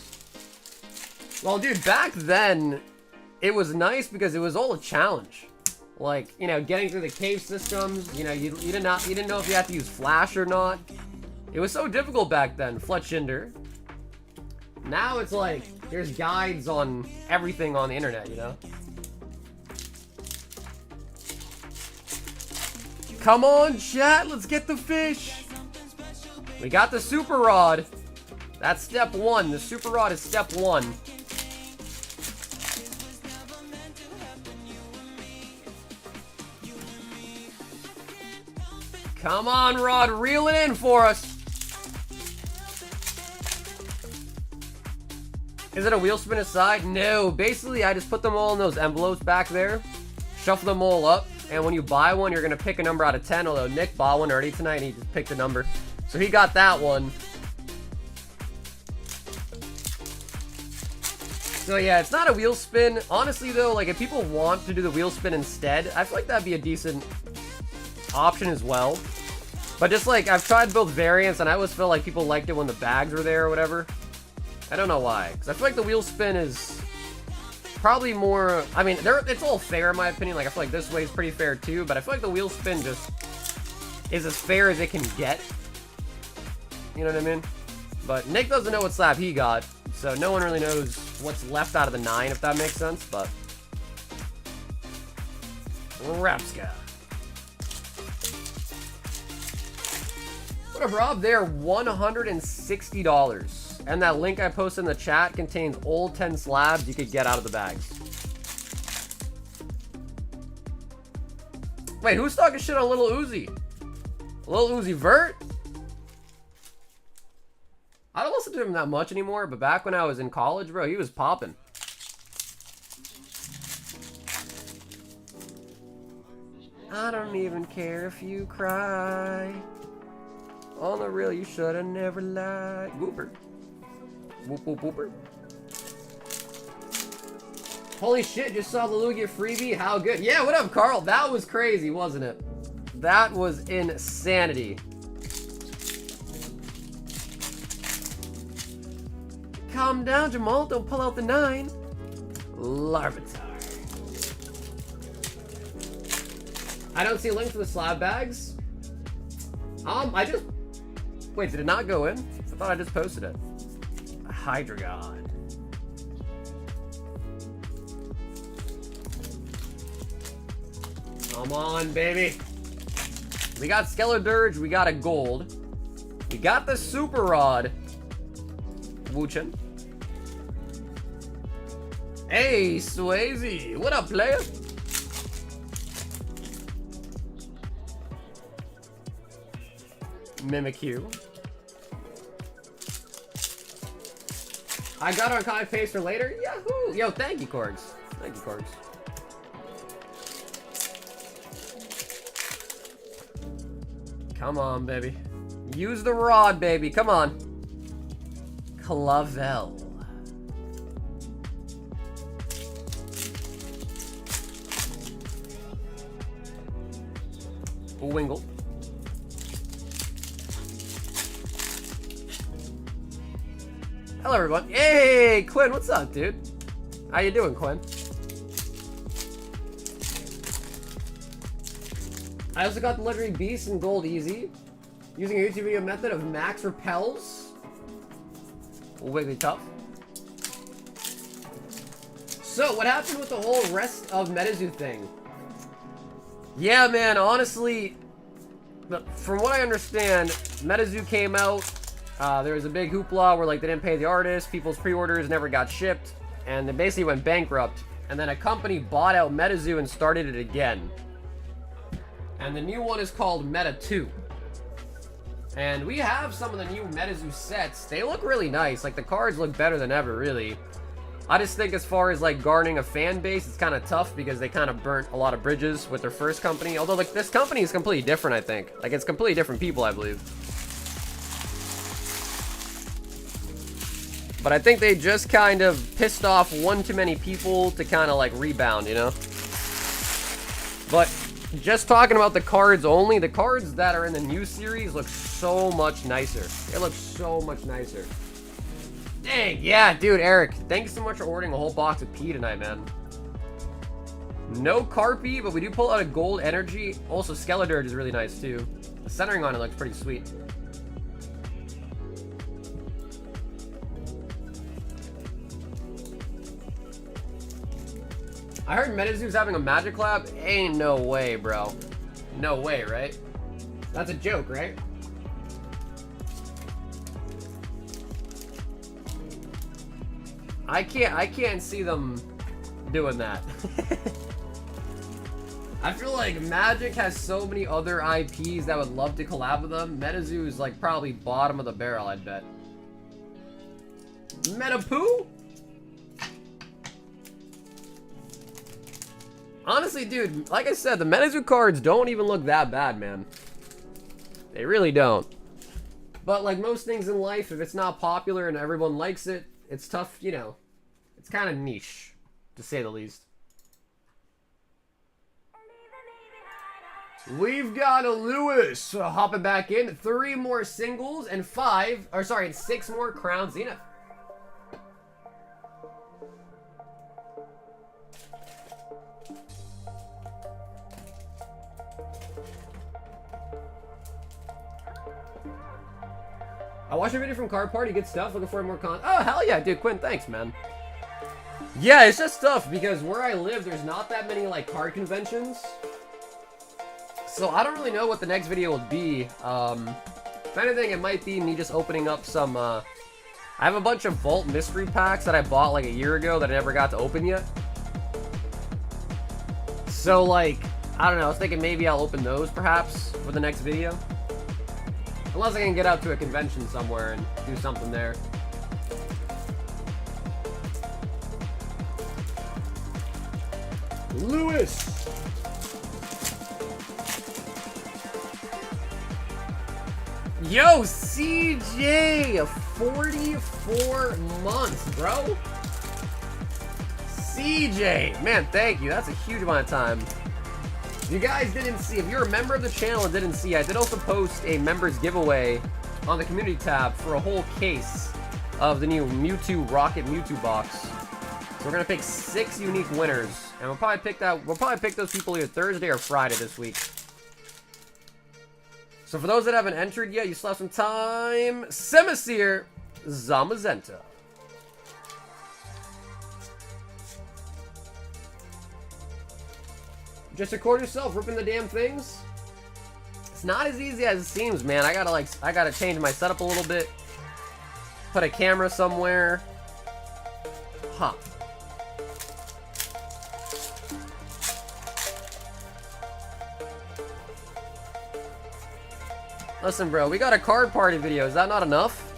Well, dude, back then, it was nice because it was all a challenge. Like, you know, getting through the cave systems, you know, you didn't know if you had to use flash or not. It was so difficult back then, Fletchinder. Now it's like, there's guides on everything on the internet, you know? Come on, chat, let's get the fish. We got the super rod. That's step 1. The super rod is step 1. Come on, Rod, reel it in for us. Is it a wheel spin aside? No, basically I just put them all in those envelopes back there, shuffle them all up, and when you buy one, you're gonna pick a number out of 10, although Nick bought one already tonight and he just picked a number. So he got that one. So yeah, it's not a wheel spin. Honestly though, like if people want to do the wheel spin instead, I feel like that'd be a decent option as well. But just like, I've tried both variants and I always feel like people liked it when the bags were there or whatever. I don't know why, because I feel like the wheel spin is probably more, I mean, it's all fair in my opinion. Like I feel like this way is pretty fair too, but I feel like the wheel spin just is as fair as it can get. You know what I mean? But Nick doesn't know what slab he got, so no one really knows what's left out of the 9, if that makes sense, but Rapska. What up, Rob? They're $160. And that link I posted in the chat contains old 10 slabs you could get out of the bags. Wait, who's talking shit on Little Uzi? Little Uzi Vert? I don't listen to him that much anymore, but back when I was in college, bro, he was popping. I don't even care if you cry. On the real, you should have never lied. Whooper. Whoop, whoop, whooper. Holy shit, just saw the Lugia freebie. How good. Yeah, what up, Carl? That was crazy, wasn't it? That was insanity. Calm down, Jamal. Don't pull out the 9. Larvitar. I don't see a link for the slab bags. I just... Wait, did it not go in? I thought I just posted it. Hydra God. Come on, baby. We got Skeller Dirge. We got a gold. We got the super rod. Wuchen. Hey, Swayze. What up, player? Mimikyu. I got on copy paste for later. Yahoo! Yo, thank you, Korgs. Thank you, Korgs. Come on, baby. Use the rod, baby. Come on. Clavel. Wingle. Hello, everyone. Hey, Quinn, what's up, dude? How you doing, Quinn? I also got the Legendary Beast in Gold Easy, using a YouTube video method of max repels. Wiggly tough. So, what happened with the whole rest of Metazoo thing? Yeah, man, honestly, from what I understand, Metazoo came out. There was a big hoopla where like they didn't pay the artists, people's pre-orders never got shipped, and they basically went bankrupt. And then a company bought out Metazoo and started it again. And the new one is called Meta 2. And we have some of the new Metazoo sets. They look really nice. Like the cards look better than ever, really. I just think as far as like garnering a fan base, it's kind of tough because they kind of burnt a lot of bridges with their first company. Although like this company is completely different, I think. Like it's completely different people, I believe. But I think they just kind of pissed off one too many people to kind of like rebound, you know? But just talking about the cards only, the cards that are in the new series look so much nicer. They look so much nicer. Dang, yeah, dude, Eric, thanks so much for ordering a whole box of pee tonight, man. No Carpy, but we do pull out a gold energy. Also, Skeledirge is really nice, too. The centering on it looks pretty sweet. I heard Metazoo's having a Magic Lab. Ain't no way, bro. No way, right? That's a joke, right? I can't see them doing that. I feel like Magic has so many other IPs that would love to collab with them. Metazoo is like probably bottom of the barrel, I'd bet. Metapoo? Honestly, dude, like I said, the Metazoo cards don't even look that bad, man. They really don't. But like most things in life, if it's not popular and everyone likes it, it's tough, you know. It's kind of niche, to say the least. We've got a Lewis hopping back in. 3 more singles and 6 more Crown Zenith. I watched a video from Card Party, good stuff. Looking forward to more content. Oh, hell yeah, dude. Quinn, thanks, man. Yeah, it's just tough because where I live, there's not that many, like, card conventions. So I don't really know what the next video will be. If anything, it might be me just opening up some, I have a bunch of Vault mystery packs that I bought, like, a year ago that I never got to open yet. So, like, I don't know. I was thinking maybe I'll open those, perhaps, for the next video. Unless I can get out to a convention somewhere and do something there. Lewis! Yo, CJ! 44 months, bro! CJ! Man, thank you. That's a huge amount of time. If you guys didn't see, if you're a member of the channel and didn't see, I did also post a members giveaway on the community tab for a whole case of the new Mewtwo Rocket Mewtwo box. So we're gonna pick 6 unique winners, and we'll probably pick those people either Thursday or Friday this week. So for those that haven't entered yet, you still have some time. Semiseer Zamazenta. Just record yourself ripping the damn things. It's not as easy as it seems, man. I gotta change my setup a little bit. Put a camera somewhere. Huh. Listen, bro, we got a card party video. Is that not enough?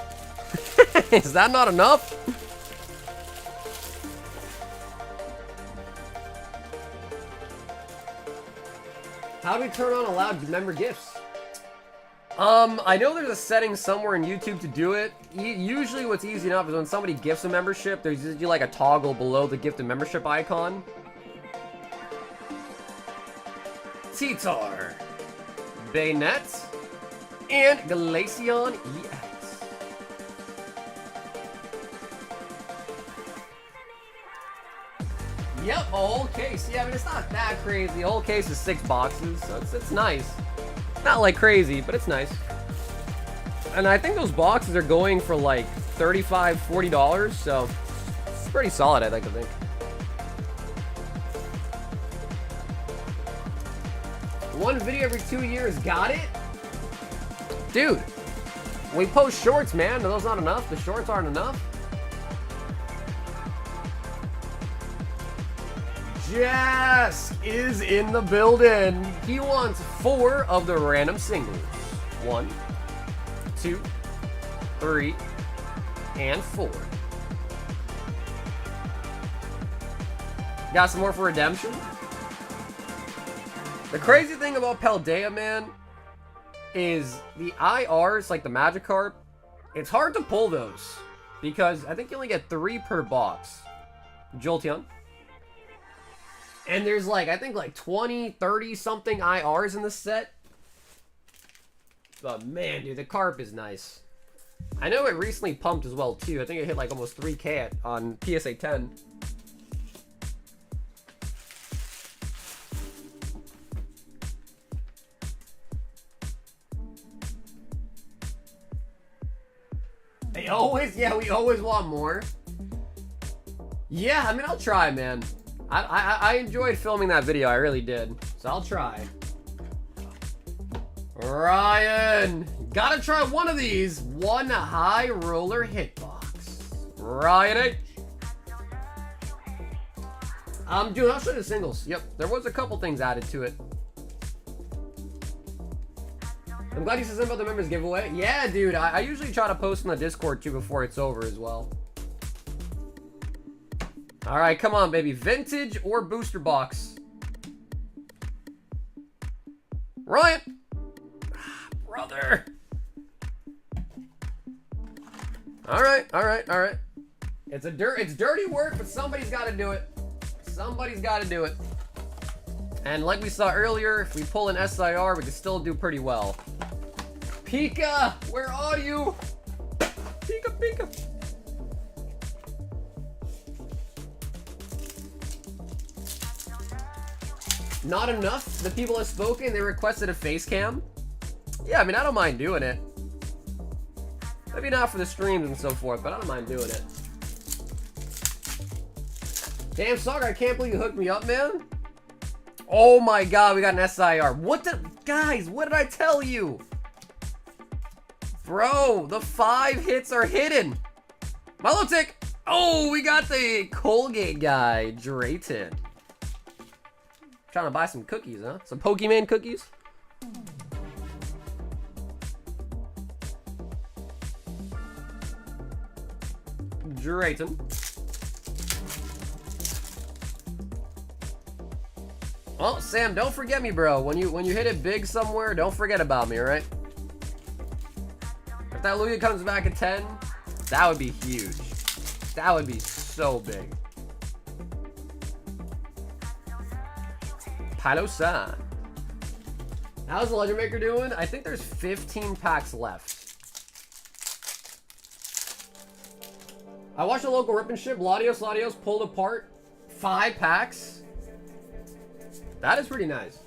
Is that not enough? How do we turn on allowed member gifts? I know there's a setting somewhere in YouTube to do it. Usually what's easy enough is when somebody gifts a membership, there's usually like a toggle below the gifted membership icon. Titar, Bayonet, and Glaceon EX. Yep, a whole case. Yeah, I mean, it's not that crazy. The whole case is 6 boxes, so it's nice. Not like crazy, but it's nice. And I think those boxes are going for like $35, $40, so it's pretty solid, I'd like to think. One video every 2 years, got it? Dude, we post shorts, man. Are those not enough? The shorts aren't enough? Jask is in the building. He wants 4 of the random singles. 1, 2, 3, and 4. Got some more for redemption? The crazy thing about Paldea, man, is the IRs, like the Magikarp, it's hard to pull those. Because I think you only get 3 per box. Jolteon. And there's like, I think like 20, 30 something IRs in this set. But man, dude, the carp is nice. I know it recently pumped as well too. I think it hit like almost 3K on PSA 10. They always, yeah, we always want more. Yeah, I mean, I'll try, man. I enjoyed filming that video. I really did. So I'll try. Ryan, gotta try one of these. One high roller hitbox. Ryan H. Dude, I'll show you the singles. Yep, there was a couple things added to it. I'm glad you said something about the members giveaway. Yeah, dude, I usually try to post in the Discord too before it's over as well. All right, come on, baby. Vintage or booster box? Ryan. Brother. All right. It's dirty work, but somebody's got to do it. Somebody's got to do it. And like we saw earlier, if we pull an SIR, we can still do pretty well. Pika, where are you? Pika. Not enough? The people have spoken, they requested a face cam? Yeah, I mean, I don't mind doing it. Maybe not for the streams and so forth, but I don't mind doing it. Damn, Saga, I can't believe you hooked me up, man. Oh my god, we got an SIR. What the... Guys, what did I tell you? Bro, the 5 hits are hidden. Milotic. Oh, we got the Colgate guy, Drayton. Trying to buy some cookies, huh? Some Pokemon cookies? Drayton. Well, Sam, don't forget me, bro. When you hit it big somewhere, don't forget about me, alright? If that Lugia comes back at 10, that would be huge. That would be so big. Palo-san. How's the Legend Maker doing? I think there's 15 packs left. I watched a local rip and ship. Latios pulled apart 5 packs. That is pretty nice.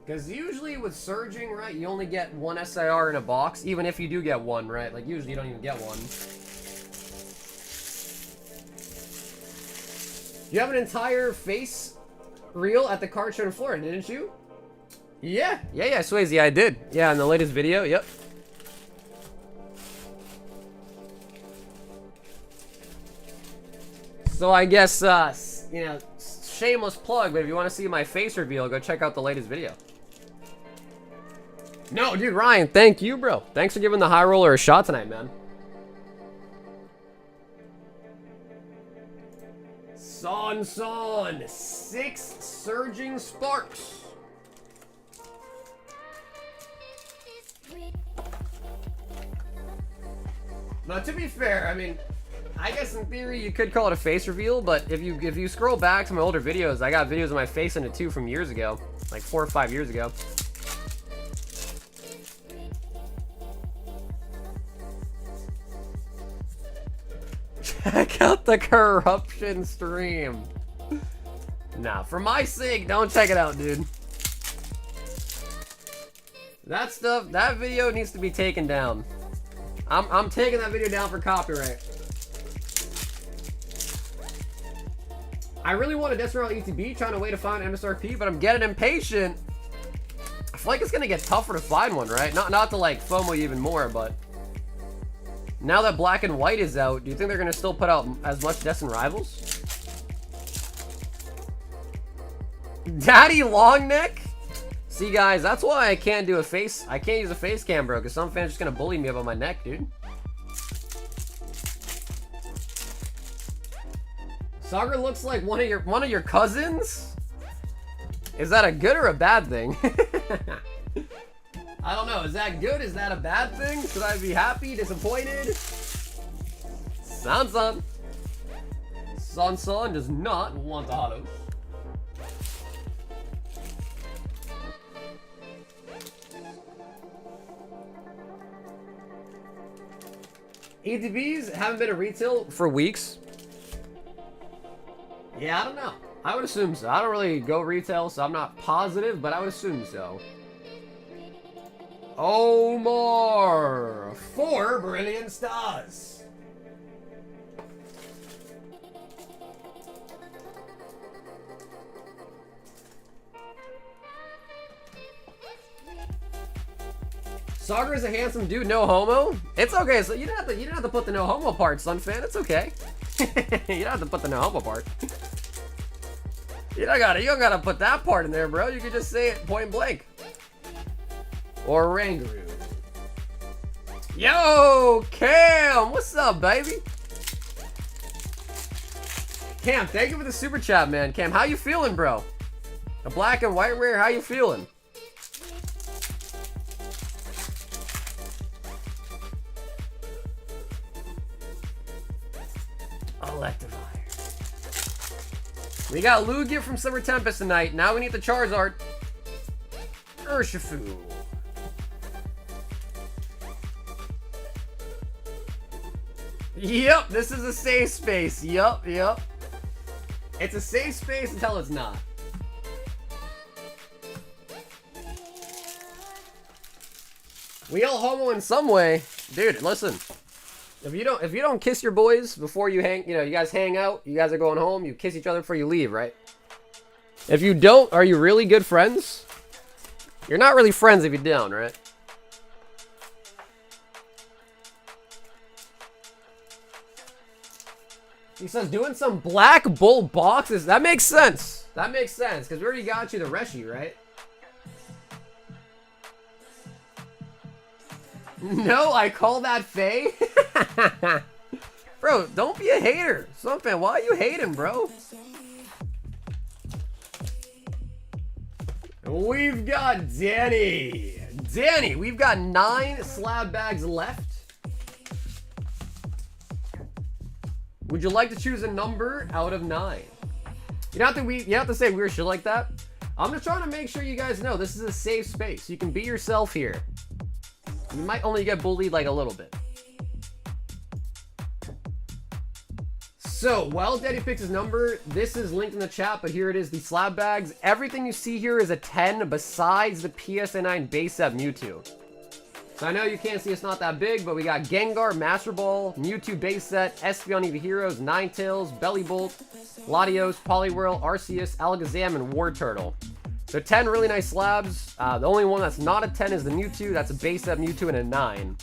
Because usually with Surging, right, you only get 1 SIR in a box, even if you do get 1, right? Like, usually you don't even get 1. You have an entire face reel at the card show in Florida, didn't you? Yeah, Swayze, I did. Yeah, in the latest video, yep. So I guess, you know, shameless plug, but if you want to see my face reveal, go check out the latest video. No, dude, Ryan, thank you, bro. Thanks for giving the high roller a shot tonight, man. Son, 6 Surging Sparks. Now, to be fair, I mean, I guess in theory you could call it a face reveal, but if you scroll back to my older videos, I got videos of my face in it too from years ago, like 4 or 5 years ago. Check out the corruption stream. Nah, for my sake, don't check it out, dude. That stuff, that video needs to be taken down. I'm taking that video down for copyright. I really want a Desperate ETB, trying to wait to find MSRP, but I'm getting impatient. I feel like it's gonna get tougher to find one, right? Not to like FOMO even more, but now that Black and White is out, do you think they're gonna still put out as much Destined Rivals? Daddy Longneck? See, guys, that's why I can't do a face. I can't use a face cam, bro, because some fans are just gonna bully me about my neck, dude. Sagar looks like one of your cousins? Is that a good or a bad thing? I don't know. Is that good? Is that a bad thing? Should I be happy? Disappointed? San does not want the holos. ETBs haven't been at retail for weeks. Yeah, I don't know. I would assume so. I don't really go retail, so I'm not positive, but I would assume so. Omar, 4 Brilliant Stars. Sagar is a handsome dude, no homo. It's okay, so you don't have to put the no homo part, Sunfan. It's okay. You don't have to put the no homo part. You don't gotta put that part in there, bro. You can just say it point blank. Or Rangaroo. Yo, Cam, what's up, baby? Cam, thank you for the super chat, man. Cam, how you feeling, bro? A black and white rare, how you feeling? Electivire. We got Lugia from Silver Tempest tonight. Now we need the Charizard. Urshifu. Yep, this is a safe space. Yep. It's a safe space until it's not. We all homo in some way. Dude, listen. If you don't kiss your boys before you you guys hang out, you guys are going home, you kiss each other before you leave, right? If you don't, are you really good friends? You're not really friends if you don't, right? He says doing some Black Bull boxes. That makes sense. That makes sense, because we already got you the Reshi, right? No, I call that Faye. Bro, don't be a hater. Sunfan, why are you hating, bro? We've got Danny. Danny, we've got 9 slab bags left. Would you like to choose a number out of 9? You don't have to say weird shit like that. I'm just trying to make sure you guys know this is a safe space. You can be yourself here. You might only get bullied like a little bit. So, while Daddy picks his number, this is linked in the chat, but here it is, the slab bags. Everything you see here is a 10 besides the PSA 9 base set Mewtwo. So I know you can't see it's not that big, but we got Gengar, Master Ball, Mewtwo base set, Espeon EV Heroes, Ninetales, Bellibolt, Latios, Poliwhirl, Arceus, Alakazam, and War Turtle. So 10 really nice slabs. The only one that's not a 10 is the Mewtwo. That's a base set Mewtwo and a 9.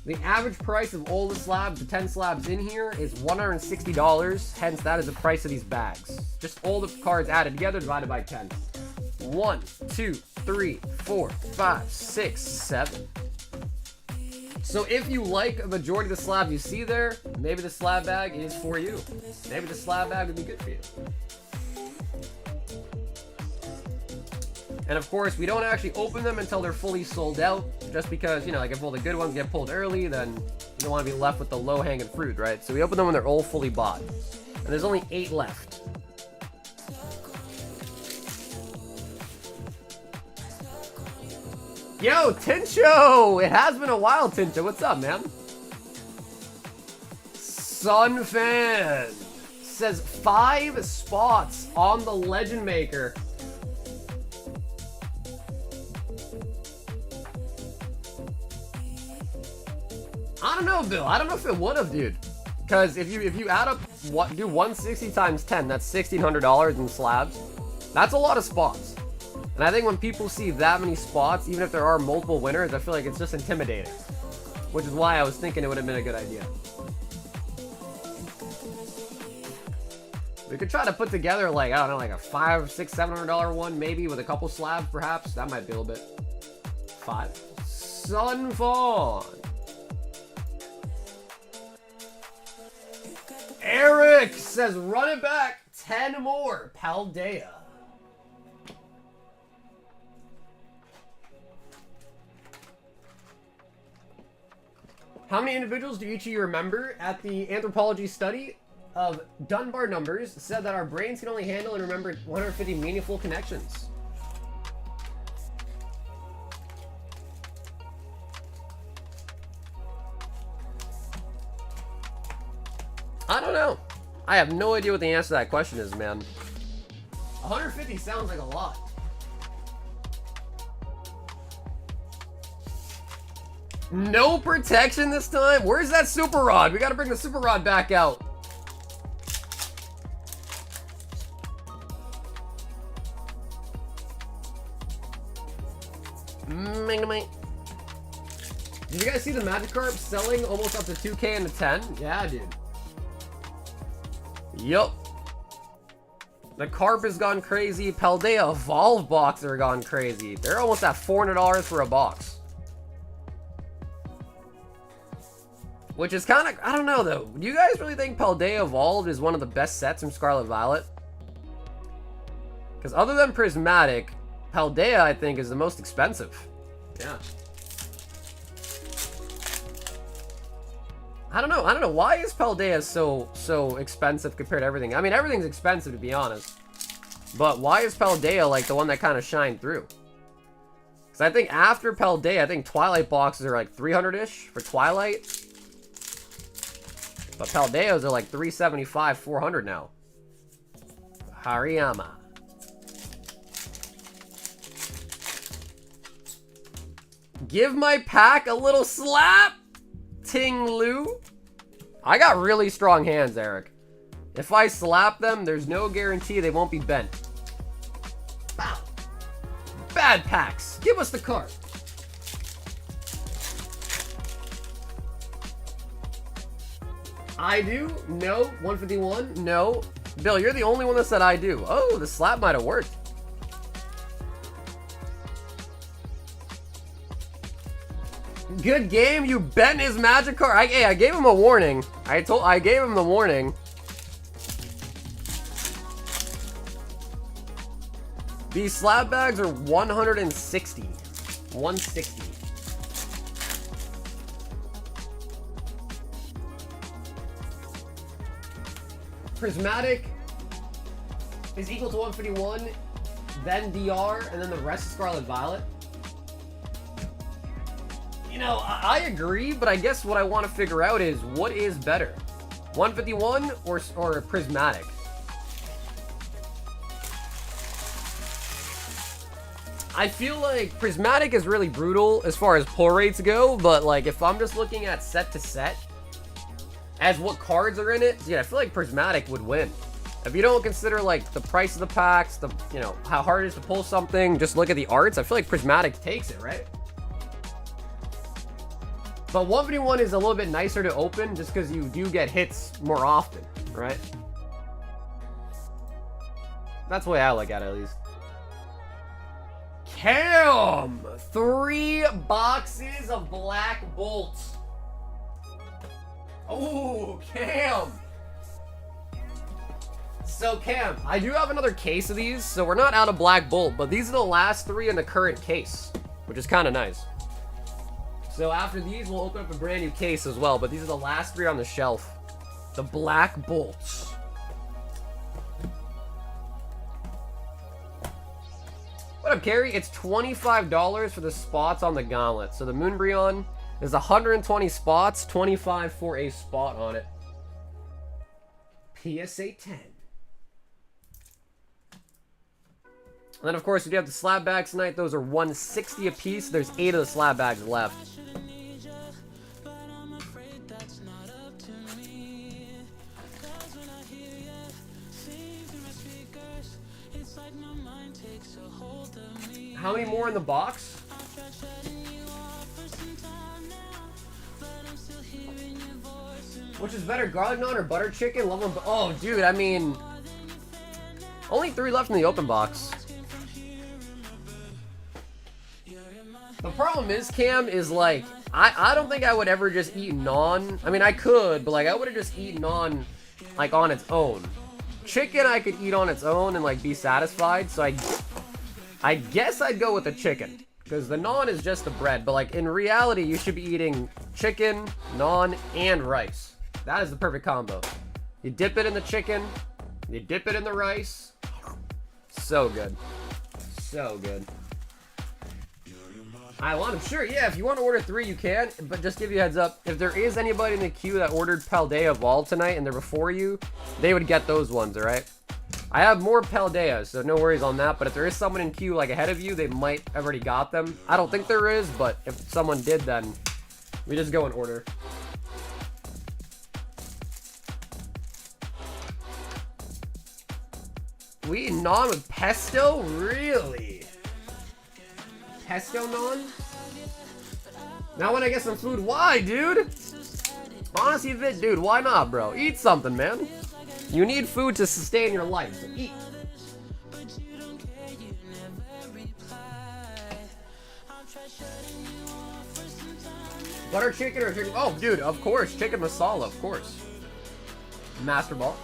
The average price of all the slabs, the 10 slabs in here, is $160. Hence, that is the price of these bags. Just all the cards added together divided by 10. 1, 2, 3, 4, 5, 6, 7. So if you like a majority of the slabs you see there, maybe the slab bag is for you. Maybe the slab bag would be good for you. And of course, we don't actually open them until they're fully sold out, just because, you know, like if all the good ones get pulled early, then you don't want to be left with the low-hanging fruit, right? So we open them when they're all fully bought. And there's only 8 left. Yo, Tincho! It has been a while, Tincho. What's up, man? Sunfan says 5 spots on the Legend Maker. I don't know, Bill. I don't know if it would have, dude. Because if you add up do 160 times 10, that's $1,600 in slabs. That's a lot of spots. And I think when people see that many spots, even if there are multiple winners, I feel like it's just intimidating. Which is why I was thinking it would have been a good idea. We could try to put together like, I don't know, like a $500, $600, $700 one, maybe with a couple slabs, perhaps. That might be a little bit. 5. Sunfawn. Eric says, run it back. 10 more. Paldea. How many individuals do each of you remember? At the anthropology study of Dunbar numbers, said that our brains can only handle and remember 150 meaningful connections. I have no idea what the answer to that question is, man. 150 sounds like a lot. No protection this time? Where's that super rod? We gotta bring the super rod back out. Did you guys see the Magikarp selling almost up to 2K in the 10? Yeah, dude. Yup. The Carp has gone crazy. Paldea Evolve boxes are gone crazy. They're almost at $400 for a box. Which is kind of, I don't know though. Do you guys really think Paldea Evolved is one of the best sets from Scarlet Violet? Because other than Prismatic, Paldea I think is the most expensive. Yeah. I don't know. Why is Paldea so expensive compared to everything? I mean, everything's expensive to be honest. But why is Paldea like the one that kind of shined through? Because I think after Paldea, I think Twilight boxes are like 300-ish for Twilight. But Paldeas are like 375, 400 now. Hariyama. Give my pack a little slap, Ting Lu. I got really strong hands, Eric. If I slap them, there's no guarantee they won't be bent. Bow. Bad packs. Give us the card. I do? No. 151? No. Bill, you're the only one that said I do. Oh, the slap might have worked. Good game. You bent his Magikarp. Hey, I gave him a warning. I gave him the warning. These slab bags are 160. 160. Prismatic is equal to 151, then DR, and then the rest is Scarlet Violet. You know, I agree, but I guess what I want to figure out is what is better, 151 or Prismatic? I feel like Prismatic is really brutal as far as pull rates go, but like if I'm just looking at set to set, as what cards are in it, yeah, I feel like Prismatic would win. If you don't consider like the price of the packs, the how hard it is to pull something, just look at the arts, I feel like Prismatic takes it, right? But 151 is a little bit nicer to open just because you do get hits more often, right? That's the way I look at it, at least. Cam! 3 boxes of Black Bolts. Oh, Cam! So, Cam, I do have another case of these, so we're not out of Black Bolt, but these are the last 3 in the current case, which is kind of nice. So after these, we'll open up a brand new case as well, but these are the last 3 on the shelf. The Black Bolts. What up, Carrie? It's $25 for the spots on the gauntlet. So the Moonbreon is 120 spots, 25 for a spot on it. PSA 10. And then, of course, we do have the slab bags tonight. Those are 160 a piece. There's 8 of the slab bags left. How many more in the box? Which is better, garlic naan or butter chicken? Love them. Oh, dude, I mean, only 3 left in the open box. The problem is, Cam, is like, I don't think I would ever just eat naan. I mean, I could, but like, I would have just eaten naan, like, on its own. Chicken I could eat on its own and like be satisfied, so I guess I'd go with the chicken, because the naan is just the bread, but like in reality you should be eating chicken, naan, and rice. That is the perfect combo. You dip it in the chicken, you dip it in the rice. So good. So good. I want them. Sure, yeah, if you want to order 3, you can, but just give you a heads up. If there is anybody in the queue that ordered Paldea Evolved tonight and they're before you, they would get those ones, alright? I have more Paldeas, so no worries on that, but if there is someone in queue like ahead of you, they might have already got them. I don't think there is, but if someone did, then we just go in order. We eat non with pesto? Really? Pesto non? Now when I get some food, why, dude? Honestly, Vit, dude, why not, bro? Eat something, man. You need food to sustain your life, so eat. Butter chicken or chicken? Oh, dude, of course. Chicken masala, of course. Master Ball.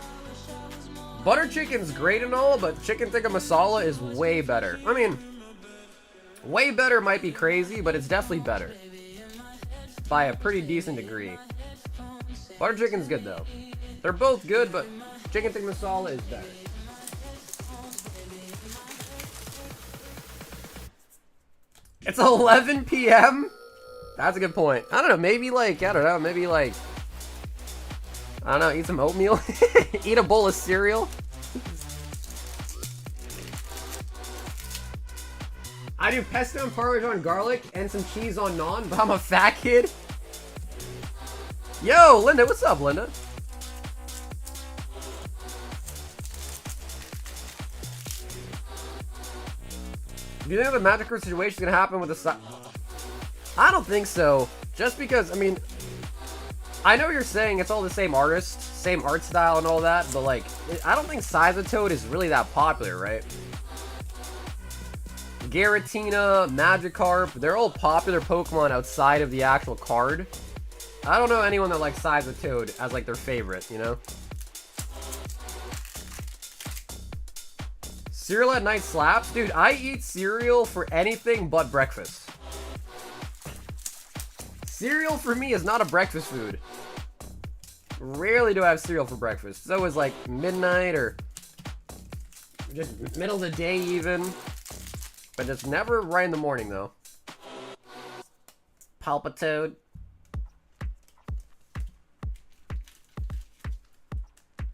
Butter chicken's great and all, but chicken tikka masala is way better. I mean, way better might be crazy, but it's definitely better. By a pretty decent degree. Butter chicken's good, though. They're both good, but chicken tikka masala is better. It's 11 p.m.? That's a good point. I don't know, maybe like, I don't know, maybe like, I don't know, eat some oatmeal? Eat a bowl of cereal? I do pesto and Parmesan garlic and some cheese on naan, but I'm a fat kid. Yo, Linda, what's up, Linda? Do you think the magical situation is going to happen with the I don't think so. Just because, I mean, I know you're saying it's all the same artist, same art style and all that, but like, I don't think Toad is really that popular, right? Giratina, Magikarp, they're all popular Pokemon outside of the actual card. I don't know anyone that likes Toad as like their favorite, you know? Cereal at night slaps? Dude, I eat cereal for anything but breakfast. Cereal for me is not a breakfast food. Rarely do I have cereal for breakfast. It's always like midnight or just middle of the day even. But it's never right in the morning though. Palpitoad.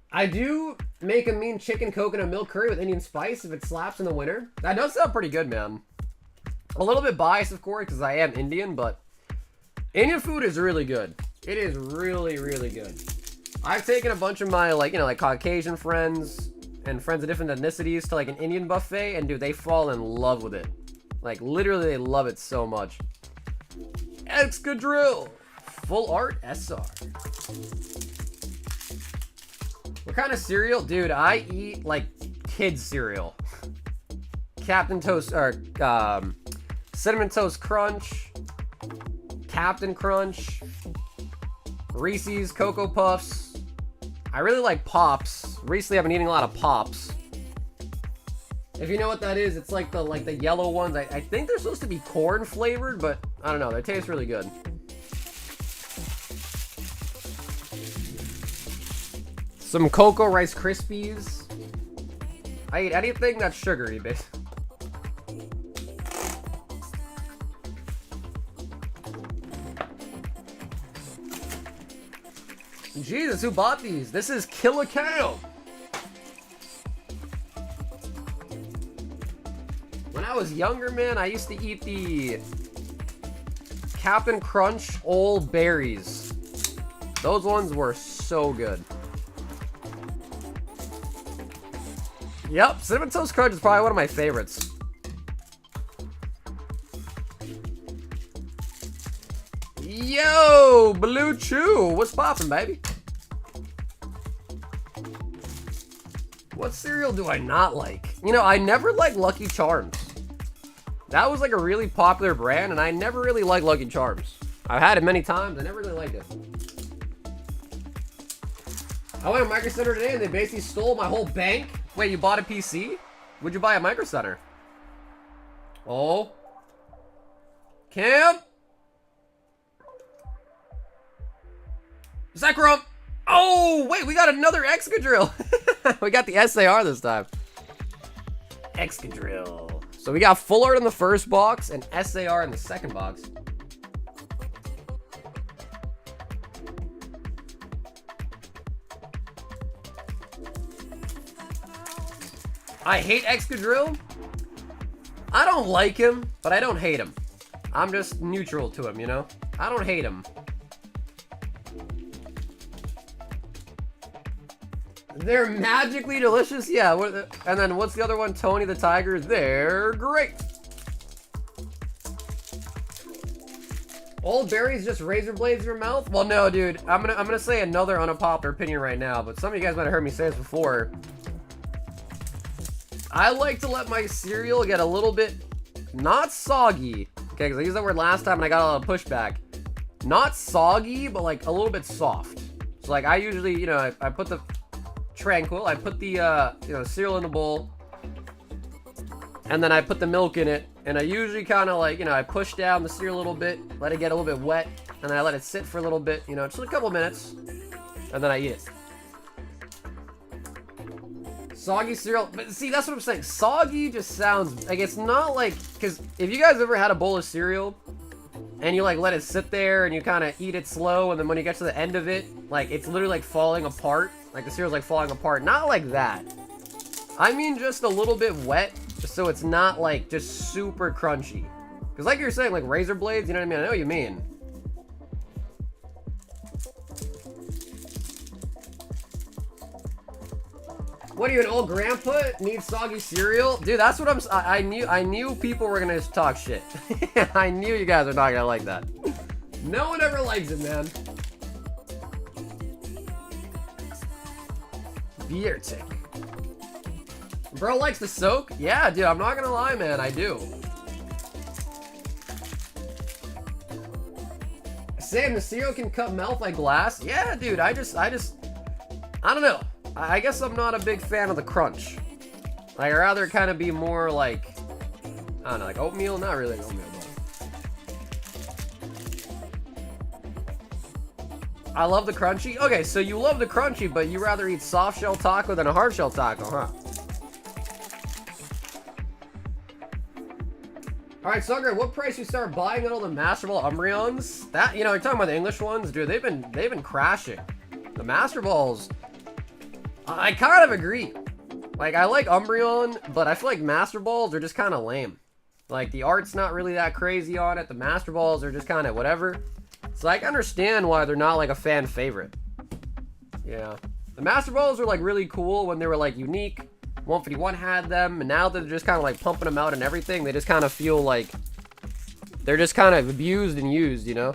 I do make a mean chicken coconut milk curry with Indian spice if it slaps in the winter. That does sound pretty good, man. A little bit biased, of course, because I am Indian, but Indian food is really good. It is really, really good. I've taken a bunch of my, like, you know, like Caucasian friends and friends of different ethnicities to like an Indian buffet, and dude, they fall in love with it. Like, literally, they love it so much. Excadrill! Full art SR. What kind of cereal? Dude, I eat, like, kids cereal. Captain Toast, or, Cinnamon Toast Crunch. Captain Crunch. Reese's Cocoa Puffs. I really like Pops. Recently, I've been eating a lot of Pops. If you know what that is, it's like the yellow ones. I think they're supposed to be corn flavored, but I don't know. They taste really good. Some Cocoa Rice Krispies. I eat anything that's sugary, basically. Jesus, who bought these? This is Kill a Cow. When I was younger, man, I used to eat the Captain Crunch Old Berries. Those ones were so good. Yep, Cinnamon Toast Crunch is probably one of my favorites. Yo, Blue Chew, what's poppin', baby? What cereal do I not like? You know, I never liked Lucky Charms. That was like a really popular brand, and I never really liked Lucky Charms. I've had it many times, I never really liked it. I went to Micro Center today, and they basically stole my whole bank. Wait, you bought a PC? Would you buy a Micro Center? Oh. Cam? Zekrom! Oh, wait, we got another Excadrill. We got the SAR this time. Excadrill. So we got full art in the first box and SAR in the second box. I hate Excadrill. I don't like him, but I don't hate him. I'm just neutral to him, you know? I don't hate him. They're magically delicious? Yeah. And then what's the other one? Tony the Tiger. They're great. Old berries just razor blades in your mouth? Well, no, dude. I'm gonna say another unpopular opinion right now, but some of you guys might have heard me say this before. I like to let my cereal get a little bit, not soggy, okay, because I used that word last time and I got a lot of pushback. Not soggy, but like a little bit soft. So like I usually, you know, I put the Tranquil, I put the, you know, cereal in a bowl, and then I put the milk in it, and I usually kind of like, you know, I push down the cereal a little bit, let it get a little bit wet, and then I let it sit for a little bit, you know, just a couple minutes, and then I eat it. Soggy cereal, but see, that's what I'm saying. Soggy just sounds like it's not like, because if you guys ever had a bowl of cereal and you like let it sit there and you kind of eat it slow, and then when you get to the end of it, like it's literally like falling apart, like the cereal's like falling apart. Not like that. I mean just a little bit wet, just so it's not like just super crunchy. Because like you're saying, like razor blades, you know what I mean? I know what you mean. What are you, an old grandpa? Needs soggy cereal? Dude, that's what I knew people were gonna talk shit. I knew you guys were not gonna like that. No one ever likes it, man. Beer tick. Bro likes to soak? Yeah, dude, I'm not gonna lie, man, I do. Sam, the cereal can cut melt like glass? Yeah, dude, I don't know. I guess I'm not a big fan of the crunch. Like, I'd rather kind of be more like, I don't know, like oatmeal? Not really oatmeal, but I love the crunchy. Okay, so you love the crunchy, but you rather eat soft shell taco than a hard shell taco, huh? Alright, Sugar, what price you start buying all the Master Ball Umbreons? That, you know, you're talking about the English ones, dude, they've been crashing. The Master Balls, I kind of agree. Like, I like Umbreon, but I feel like Master Balls are just kind of lame. Like, the art's not really that crazy on it. The Master Balls are just kind of whatever. So I can understand why they're not, like, a fan favorite. Yeah. The Master Balls were, like, really cool when they were, like, unique. 151 had them, and now that they're just kind of, like, pumping them out and everything, they just kind of feel like they're just kind of abused and used, you know?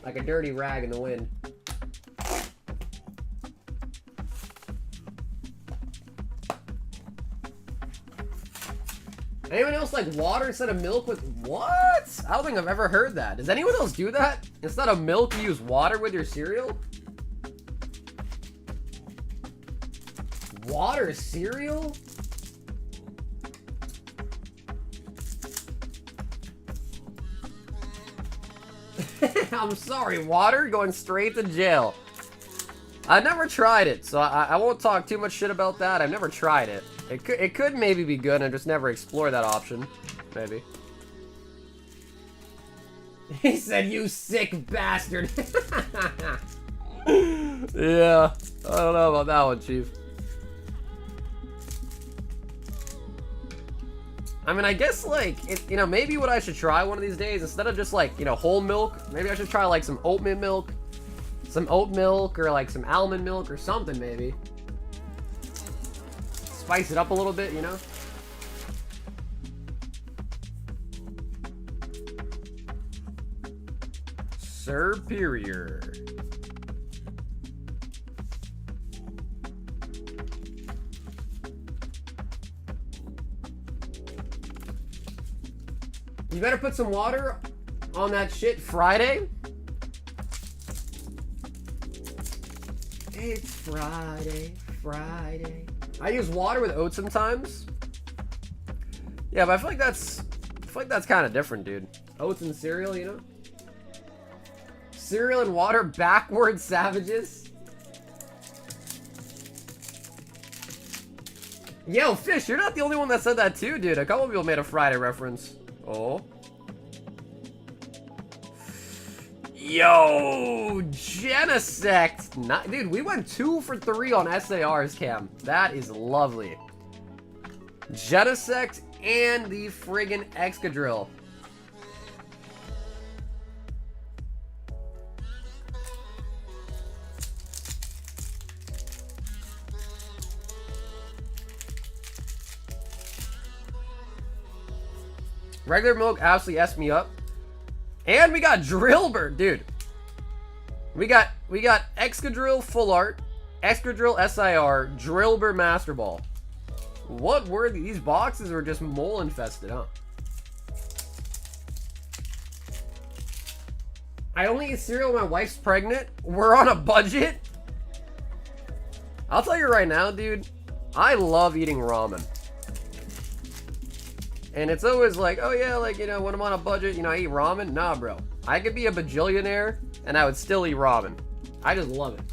Like a dirty rag in the wind. Anyone else like water instead of milk with what? I don't think I've ever heard that. Does anyone else do that? Instead of milk, you use water with your cereal? Water cereal? I'm sorry, water going straight to jail. I've never tried it, so I won't talk too much shit about that. I've never tried it. It could maybe be good and just never explore that option. Maybe. He said, you sick bastard. Yeah, I don't know about that one, Chief. I mean, I guess, like, you know, maybe what I should try one of these days, instead of just, like, you know, whole milk, maybe I should try, like, some oatmeal milk. Some oat milk, or, like, some almond milk, or something, maybe. Spice it up a little bit, you know? Superior. You better put some water on that shit Friday. It's Friday, Friday. I use water with oats sometimes. Yeah, but I feel like that's kind of different, dude. Oats and cereal, you know? Cereal and water, backward savages. Yo, Fish, you're not the only one that said that too, dude. A couple people made a Friday reference. Oh. Yo, Genesect. Not, dude, we went 2 for 3 on SARs, Cam. That is lovely. Genesect and the friggin' Excadrill. Regular milk absolutely S me up. And we got Drillbur, dude. We got Excadrill Full Art, Excadrill SIR, Drillbur Master Ball. What were these boxes? Were just mole infested, huh? I only eat cereal when my wife's pregnant. We're on a budget. I'll tell you right now, dude. I love eating ramen. And it's always like, oh yeah, like, you know, when I'm on a budget, you know, I eat ramen. Nah, bro. I could be a bajillionaire and I would still eat ramen. I just love it.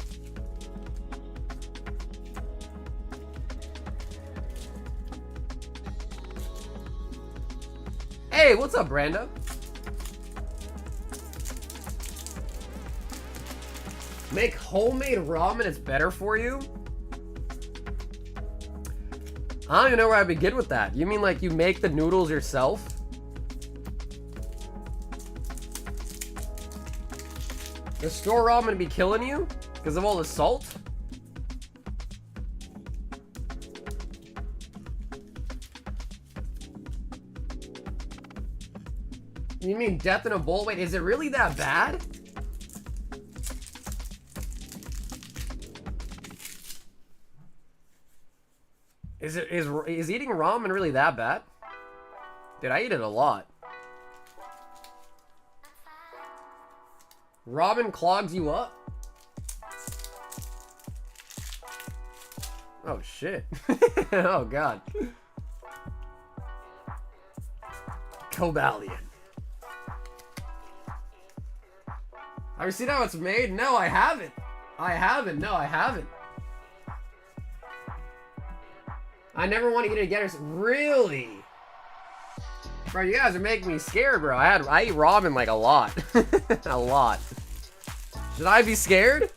Hey, what's up, Brando? Make homemade ramen, it's better for you? I don't even know where I begin with that. You mean like you make the noodles yourself? The store ramen be killing you because of all the salt? You mean death in a bowl? Wait, is it really that bad? Is eating ramen really that bad? Dude, I eat it a lot. Ramen clogs you up? Oh shit. Oh god. Cobalion. Have you seen how it's made? No, I haven't. I haven't. No, I haven't. I never want to eat it again. Really? Bro, you guys are making me scared, bro. I eat ramen like a lot. A lot. Should I be scared?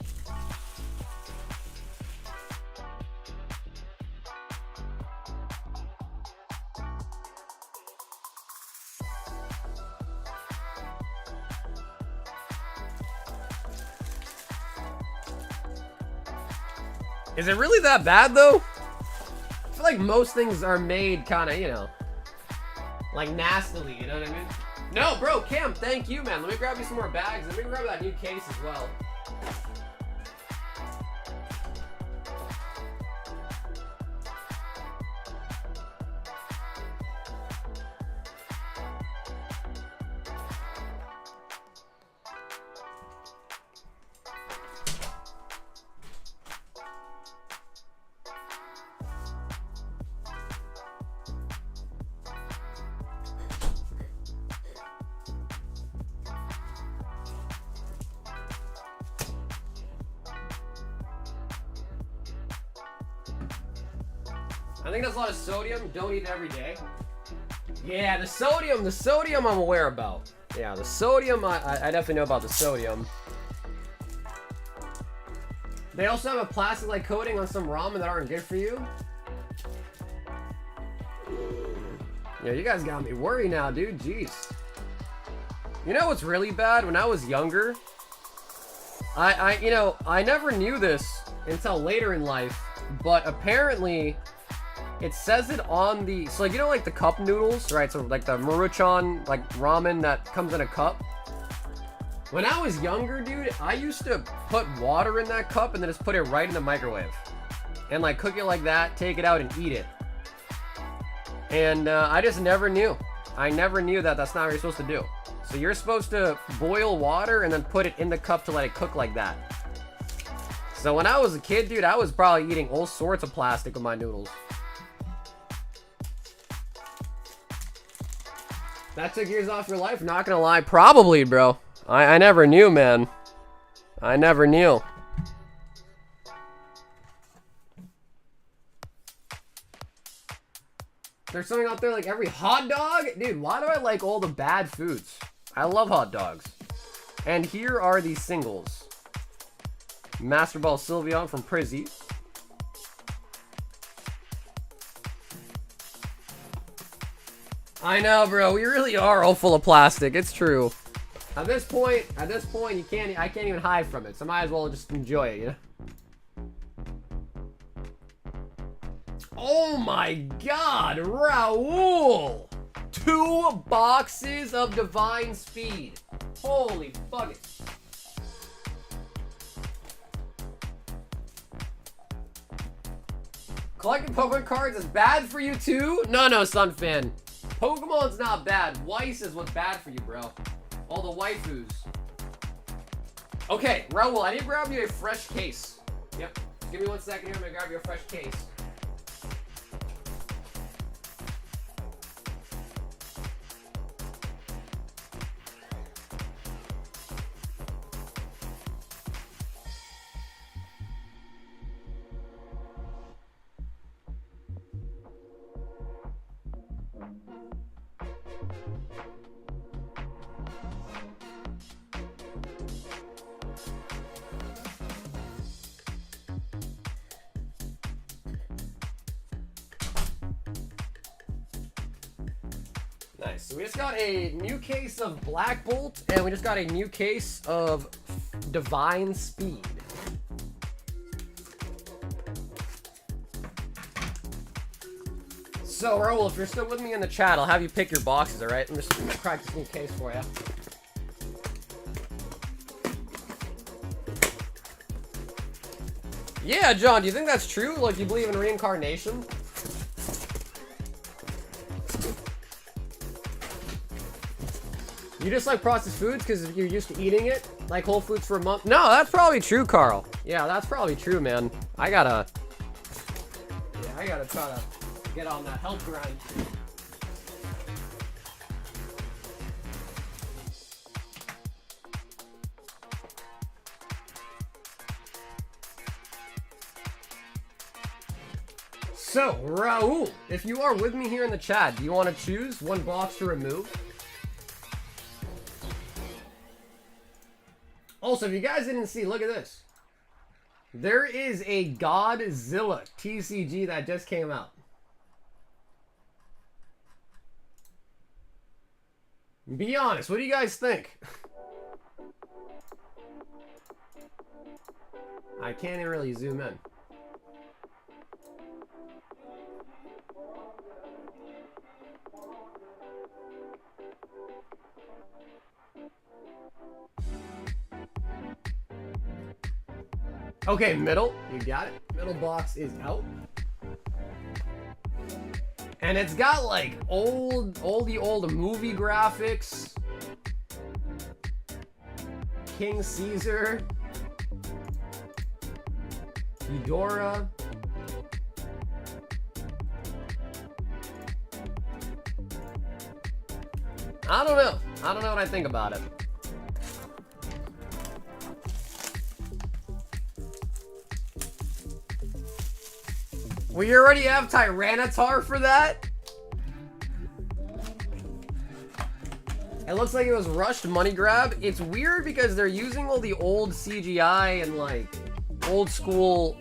Is it really that bad, though? I feel like most things are made kind of, you know, like nastily, you know what I mean? No, bro, Cam, thank you, man. Let me grab you some more bags. Let me grab that new case as well. I think that's a lot of sodium. Don't eat it every day. Yeah, the sodium I'm aware about. Yeah, the sodium, I definitely know about the sodium. They also have a plastic-like coating on some ramen that aren't good for you. Yeah, you guys got me worried now, dude. Jeez. You know what's really bad? When I was younger, you know, I never knew this until later in life, but apparently it says it on the, so like, you know, like the cup noodles, right? So like the Maruchan, like ramen that comes in a cup. When I was younger, dude, I used to put water in that cup and then just put it right in the microwave. And like cook it like that, take it out and eat it. And I just never knew. I never knew that that's not what you're supposed to do. So you're supposed to boil water and then put it in the cup to let it cook like that. So when I was a kid, dude, I was probably eating all sorts of plastic with my noodles. That took years off your life? Not gonna lie, probably, bro. I never knew, man. I never knew. There's something out there like every hot dog? Dude, why do I like all the bad foods? I love hot dogs. And here are the singles. Master Ball Sylveon from Prizzy. I know, bro. We really are all full of plastic. It's true. At this point, I can't even hide from it. So I might as well just enjoy it, you know? Oh my god, Raul! 2 boxes of Divine Speed. Holy fuck it. Collecting Pokemon cards is bad for you too? No, Sunfan. Pokemon's not bad. Weiss is what's bad for you, bro. All the waifus. Okay, Raul, I need to grab you a fresh case. Yep. Give me 1 second here. I'm gonna grab you a fresh case. Nice. So we just got a new case of Black Bolt, and we just got a new case of Divine Speed. So, Raul, if you're still with me in the chat, I'll have you pick your boxes, alright? I'm just gonna crack this new case for you. Yeah, John, do you think that's true? Like, you believe in reincarnation? You just like processed foods because you're used to eating it? Like Whole Foods for a month? No, that's probably true, Carl. Yeah, that's probably true, man. I gotta try to get on that health grind. So, Raul, if you are with me here in the chat, do you want to choose one box to remove? Also, if you guys didn't see, look at this. There is a Godzilla TCG that just came out. Be honest, what do you guys think? I can't even really zoom in. Okay, middle, you got it. Middle box is out. And it's got like all the old movie graphics. King Caesar. Eudora. I don't know. I don't know what I think about it. We already have Tyranitar for that? It looks like it was rushed money grab. It's weird because they're using all the old CGI and like old school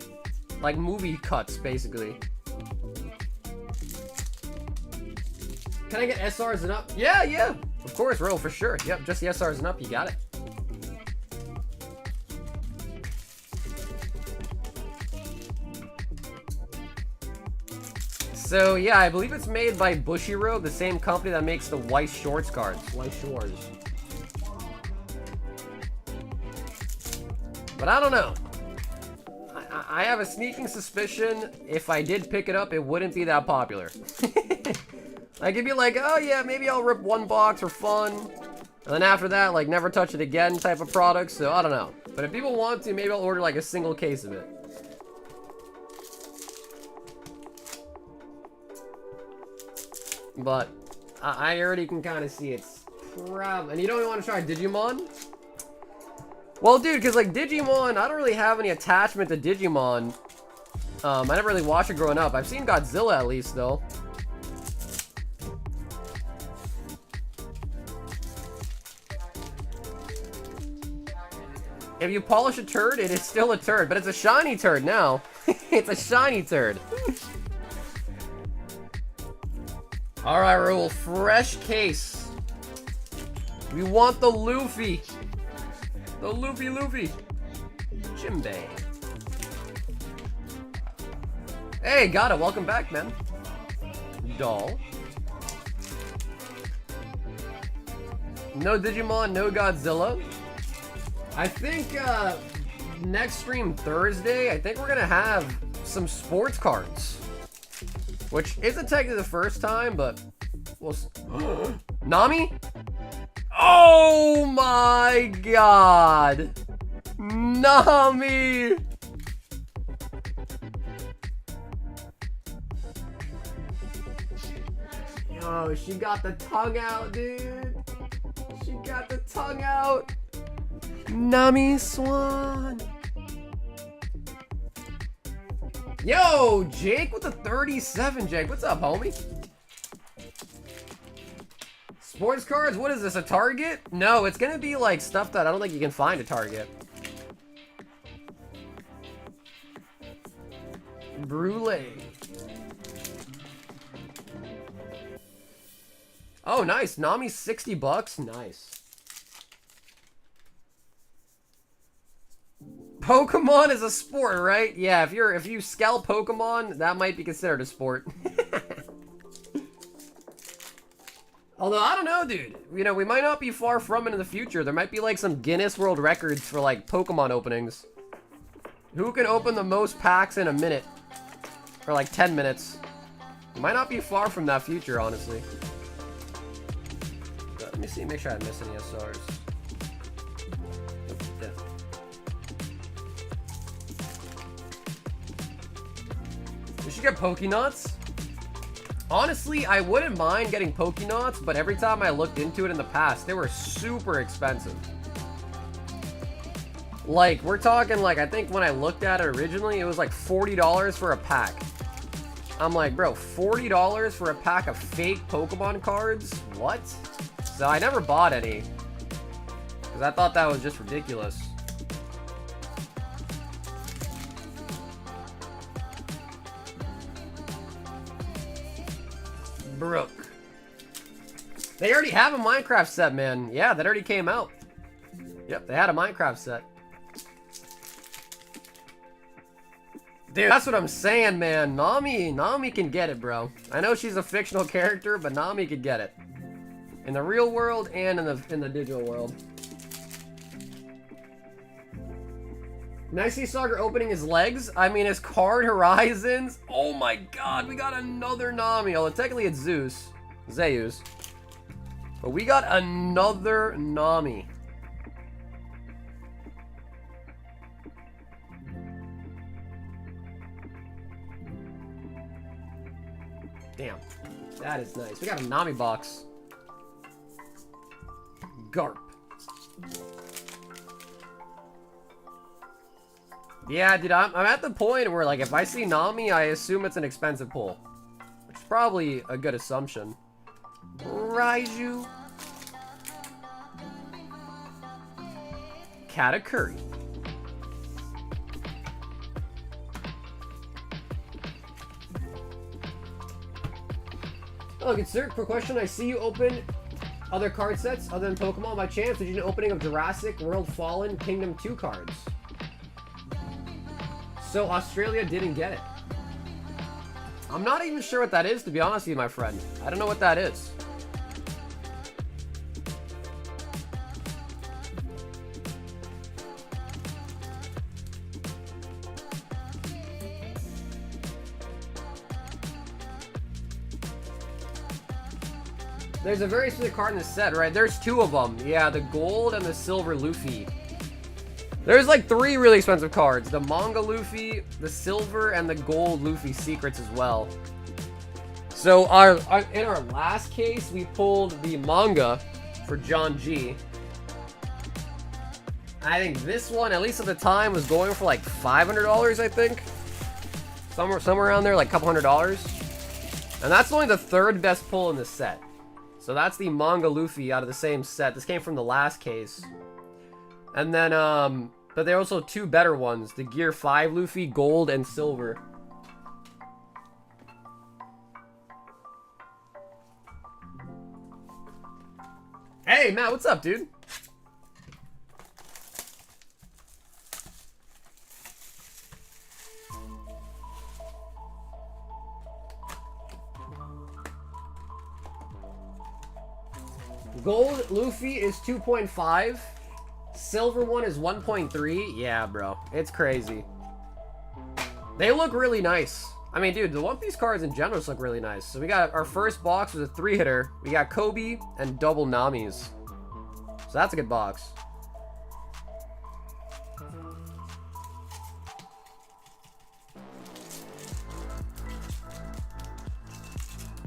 like movie cuts basically. Can I get SRs and up? Yeah. Of course, Ro, for sure. Yep, just the SRs and up, you got it. So yeah, I believe it's made by Bushiroad, the same company that makes the Weiss Shorts cards. Weiss Shores. But I don't know. I have a sneaking suspicion if I did pick it up, it wouldn't be that popular. Like, it'd be like, oh yeah, maybe I'll rip one box for fun. And then after that, like, never touch it again type of product. So I don't know. But if people want to, maybe I'll order like a single case of it. But I already can kind of see it's probably... And you don't even want to try Digimon? Well, dude, because, like, Digimon, I don't really have any attachment to Digimon. I never really watched it growing up. I've seen Godzilla, at least, though. If you polish a turd, it is still a turd, but it's a shiny turd now. It's a shiny turd. Alright, Rule. Fresh case. We want the Luffy. The Luffy. Jimbei. Hey, got it. Welcome back, man. Doll. No Digimon, no Godzilla. I think next stream Thursday, I think we're gonna have some sports cards. Which isn't technically the first time, but we'll Nami? Oh my god! Nami! Yo, she got the tongue out, dude. She got the tongue out. Nami Swan. Yo, Jake with the 37, Jake. What's up, homie? Sports cards? What is this, a Target? No, it's gonna be like stuff that I don't think you can find at Target. Brulee. Oh, nice. Nami's 60 bucks. Nice. Pokemon is a sport, right? Yeah, if you scout Pokemon, that might be considered a sport. Although, I don't know, dude. You know, we might not be far from it in the future. There might be, like, some Guinness World Records for, like, Pokemon openings. Who can open the most packs in a minute? Or, like, 10 minutes. We might not be far from that future, honestly. But let me see, make sure I didn't miss any SRs. Yeah. We should get Pokénuts. Honestly, I wouldn't mind getting Pokénuts, but every time I looked into it in the past, they were super expensive. Like, we're talking, like, I think when I looked at it originally, it was like $40 for a pack. I'm like, bro, $40 for a pack of fake Pokemon cards? What? So I never bought any. Because I thought that was just ridiculous. Brooke. They already have a Minecraft set, man. Yeah, that already came out. Yep, they had a Minecraft set. Dude, that's what I'm saying, man. Nami can get it, bro. I know she's a fictional character, but Nami could get it. In the real world and in the digital world. Nicely Saga opening his legs. I mean, his card Horizons. Oh my god, we got another Nami. Although technically it's Zeus. But we got another Nami. Damn. That is nice. We got a Nami box. Garp. Yeah, dude, I'm at the point where, like, if I see Nami, I assume it's an expensive pull. Which is probably a good assumption. Raiju. Katakuri. Oh, good sir. Quick question. I see you open other card sets other than Pokemon. By chance, did you know opening of Jurassic World Fallen Kingdom 2 cards? So Australia didn't get it. I'm not even sure what that is, to be honest with you, my friend. I don't know what that is. There's a very specific card in the set, right? There's two of them. Yeah, the gold and the silver Luffy. There's like 3 really expensive cards. The manga Luffy, the silver, and the gold Luffy secrets as well. So in our last case, we pulled the manga for John G. I think this one, at least at the time, was going for like $500, I think. Somewhere around there, like a couple $100. And that's only the 3rd best pull in the set. So that's the manga Luffy out of the same set. This came from the last case. And then, But there are also two better ones. The Gear 5 Luffy, gold and silver. Hey, Matt, what's up, dude? Gold Luffy is 2.5. Silver one is 1.3. Yeah, bro. It's crazy. They look really nice. I mean, dude, the One Piece cards in general look really nice. So we got our first box was a 3-hitter. We got Kobe and double Namis. So that's a good box.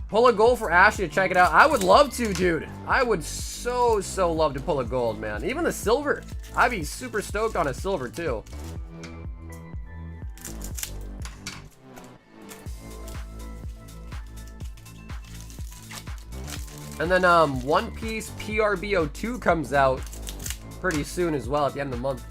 Pull a gold for Ashley to check it out. I would love to, dude. I would so love to pull a gold, man. Even the silver. I'd be super stoked on a silver, too. And then, One Piece PRBO2 comes out pretty soon as well at the end of the month.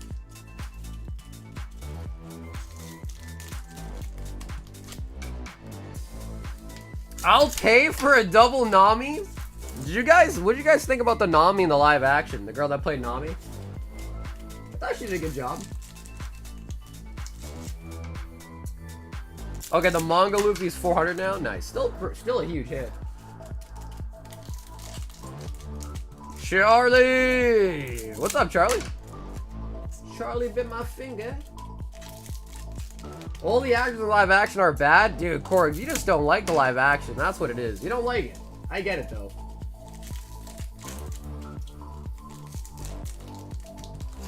I'll pay for a double Nami. What did you guys think about the Nami in the live action? The girl that played Nami? I thought she did a good job. Okay, the manga Luffy's 400 now. Nice. Still a huge hit. Charlie! What's up, Charlie? Charlie bit my finger. All the actors in live action are bad? Dude, Korg, you just don't like the live action. That's what it is. You don't like it. I get it, though.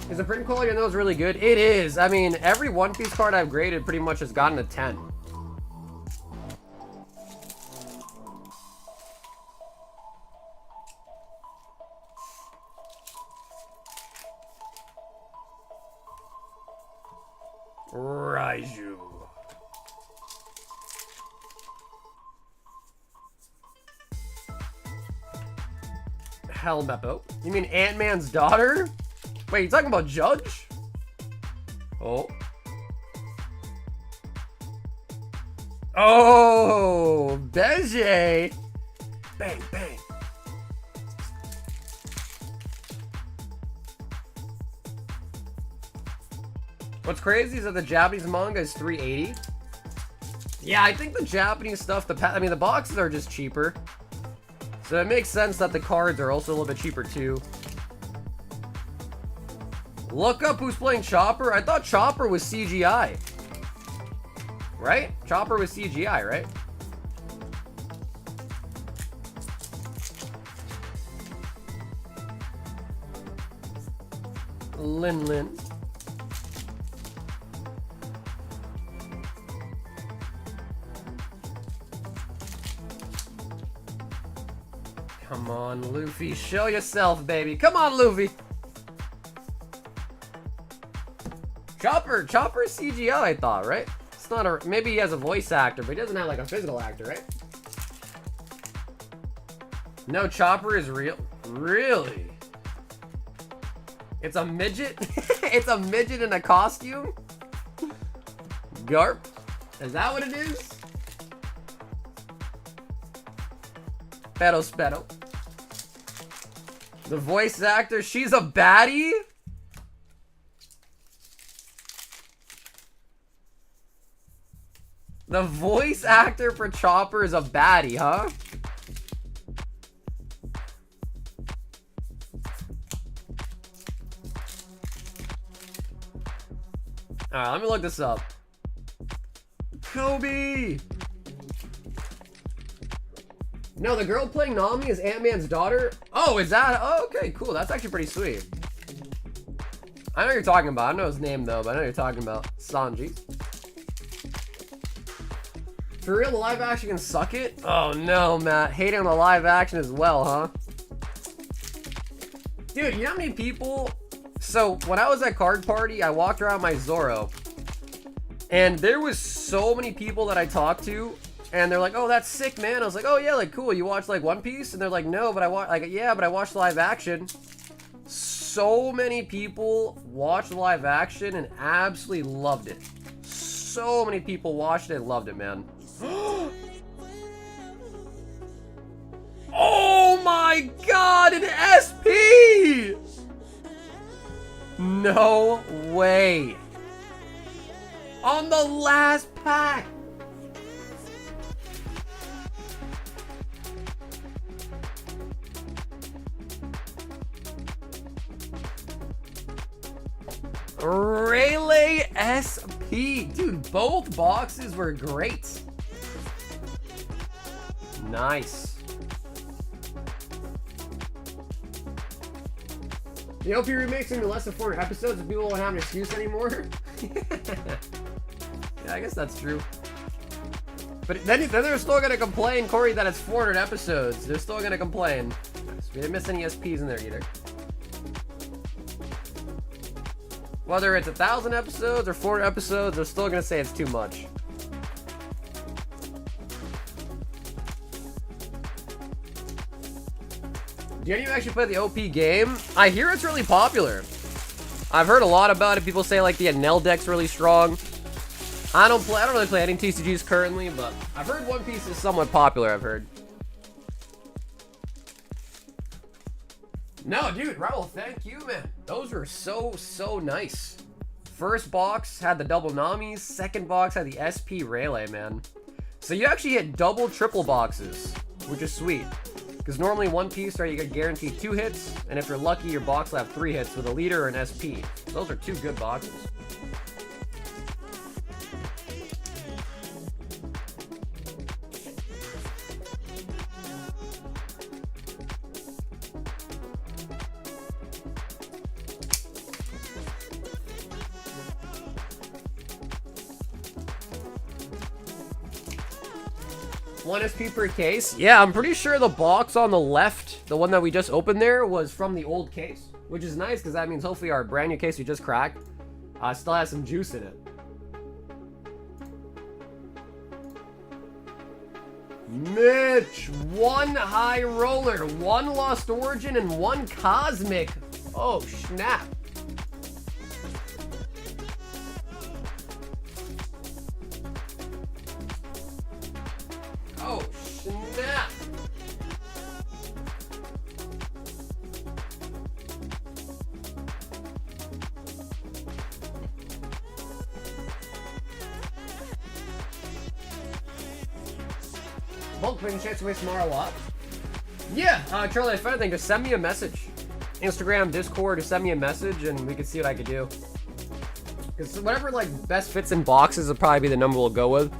Is the print quality on those really good? It is. I mean, every One Piece card I've graded pretty much has gotten a 10. Raiju. Helmeppo. You mean Ant-Man's daughter? Wait, you talking about Judge? Oh. Oh, Beje. Bang, bang. What's crazy is that the Japanese manga is $380. Yeah, I think the Japanese stuff, I mean, the boxes are just cheaper. So it makes sense that the cards are also a little bit cheaper too. Look up who's playing Chopper. I thought Chopper was CGI. Right? Chopper was CGI, right? Lin. Come on, Luffy. Show yourself, baby. Come on, Luffy. Chopper is CGI, I thought, right? It's not a... Maybe he has a voice actor, but he doesn't have, like, a physical actor, right? No, Chopper is real. Really? It's a midget? It's a midget in a costume? Garp? Is that what it is? Spero. The voice actor, she's a baddie? The voice actor for Chopper is a baddie, huh? Alright, let me look this up. Kobe! No, the girl playing Nami is Ant-Man's daughter? Oh, is that? Oh, okay, cool. That's actually pretty sweet. I know what you're talking about. I don't know his name, though, but I know what you're talking about. Sanji. For real, the live action can suck it? Oh, no, Matt. Hating on the live action as well, huh? Dude, you know how many people... So, when I was at Card Party, I walked around my Zoro. And there was so many people that I talked to... And they're like, oh, that's sick, man. I was like, oh, yeah, like, cool. You watch, like, One Piece? And they're like, no, but I watch, like, yeah, but I watched live action. so many people watched the live action and absolutely loved it. So many people watched it and loved it, man. Oh my god, an SP! No way. On the last pack. Rayleigh SP. Dude, both boxes were great. Nice. The OP remake's gonna be less than 400 episodes and people won't have an excuse anymore. Yeah, I guess that's true. But then they're still gonna complain, Corey, that it's 400 episodes. They're still gonna complain. We didn't miss any SPs in there either. Whether it's 1,000 episodes or 400 episodes, they're still gonna say it's too much. Do any of you actually play the OP game? I hear it's really popular. I've heard a lot about it. People say like the Enel deck's really strong. I don't really play any TCGs currently, but I've heard One Piece is somewhat popular, I've heard. No, dude, Raul, thank you, man. Those were so nice. First box had the double Namis. Second box had the SP Rayleigh, man. So you actually hit double, triple boxes, which is sweet. Because normally One Piece, right, you get guaranteed 2 hits, and if you're lucky, your box will have 3 hits with a leader or an SP. Those are 2 good boxes. One SP per case. Yeah, I'm pretty sure the box on the left, the one that we just opened there, was from the old case, which is nice because that means hopefully our brand new case we just cracked still has some juice in it. Mitch, 1 high roller, 1 Lost Origin, and 1 Cosmic. Oh, snap. Oh, snap. Bulk playing chance to waste tomorrow a lot. Yeah, Charlie, if anything, just send me a message. Instagram, Discord, just send me a message and we can see what I could do. Because whatever like best fits in boxes will probably be the number we'll go with.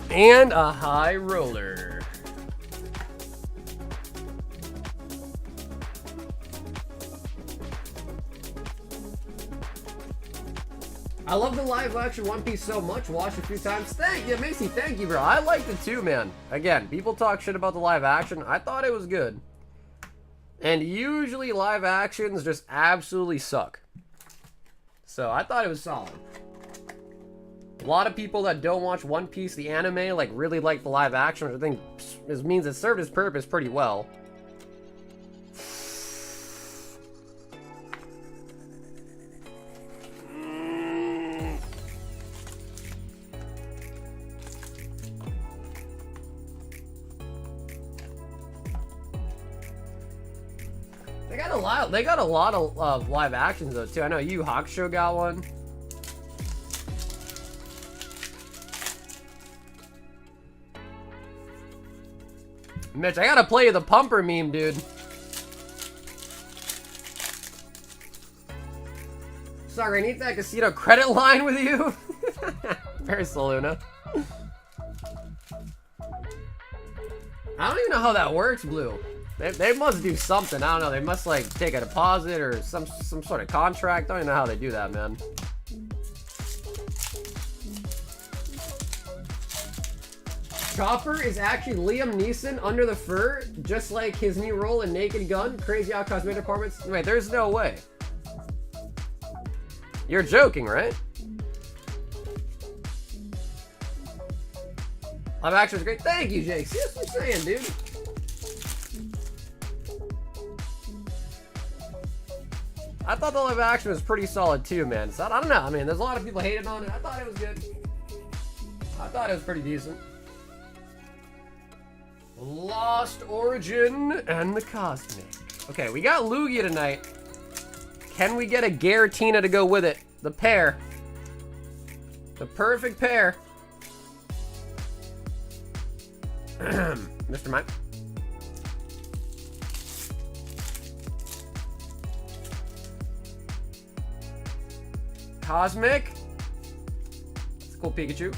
And a high roller. I love the live action One Piece so much. Watched it a few times. Thank you, Macy. Thank you, bro. I liked it too, man. Again, people talk shit about the live action. I thought it was good. And usually live actions just absolutely suck. So I thought it was solid. A lot of people that don't watch One Piece, the anime, like really like the live action, which I think means it served its purpose pretty well. They got a lot of live actions though too. I know Yu Yu Hakusho got one. Mitch, I gotta play you the pumper meme, dude. Sorry, I need that casino credit line with you. Very Saluna. I don't even know how that works, Blue. They must do something. I don't know. They must like take a deposit or some sort of contract. I don't even know how they do that, man. Chopper is actually Liam Neeson under the fur, just like his new role in Naked Gun. Crazy Out Cosmetic Departments. Wait, there's no way. You're joking, right? Live action is great. Thank you, Jake. See what I'm saying, dude. I thought the live action was pretty solid too, man. So I don't know. I mean, there's a lot of people hating on it. I thought it was good. I thought it was pretty decent. Lost Origin and the Cosmic. Okay, we got Lugia tonight. Can we get a Garatina to go with it? The pair. The perfect pair. Mr. Mike. Cosmic. That's a cool Pikachu.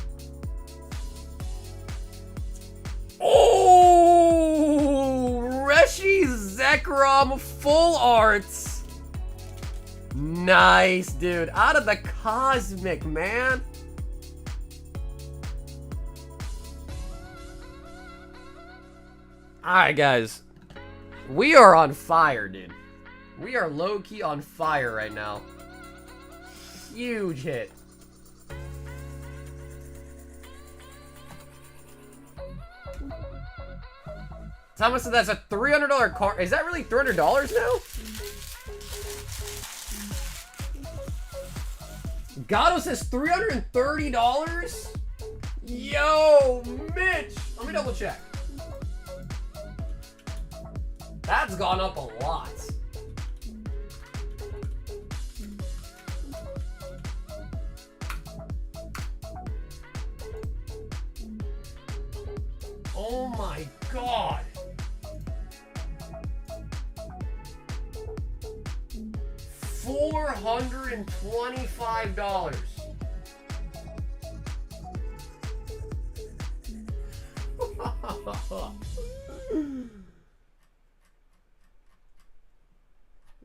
Oh! Reshi Zekrom full arts. Nice, dude. Out of the Cosmic, man. Alright, guys. We are on fire, dude. We are low-key on fire right now. Huge hit. Thomas said that's a $300 card. Is that really $300 now? Gato says $330? Yo, Mitch. Let me double check. That's gone up a lot. Oh my god. $425.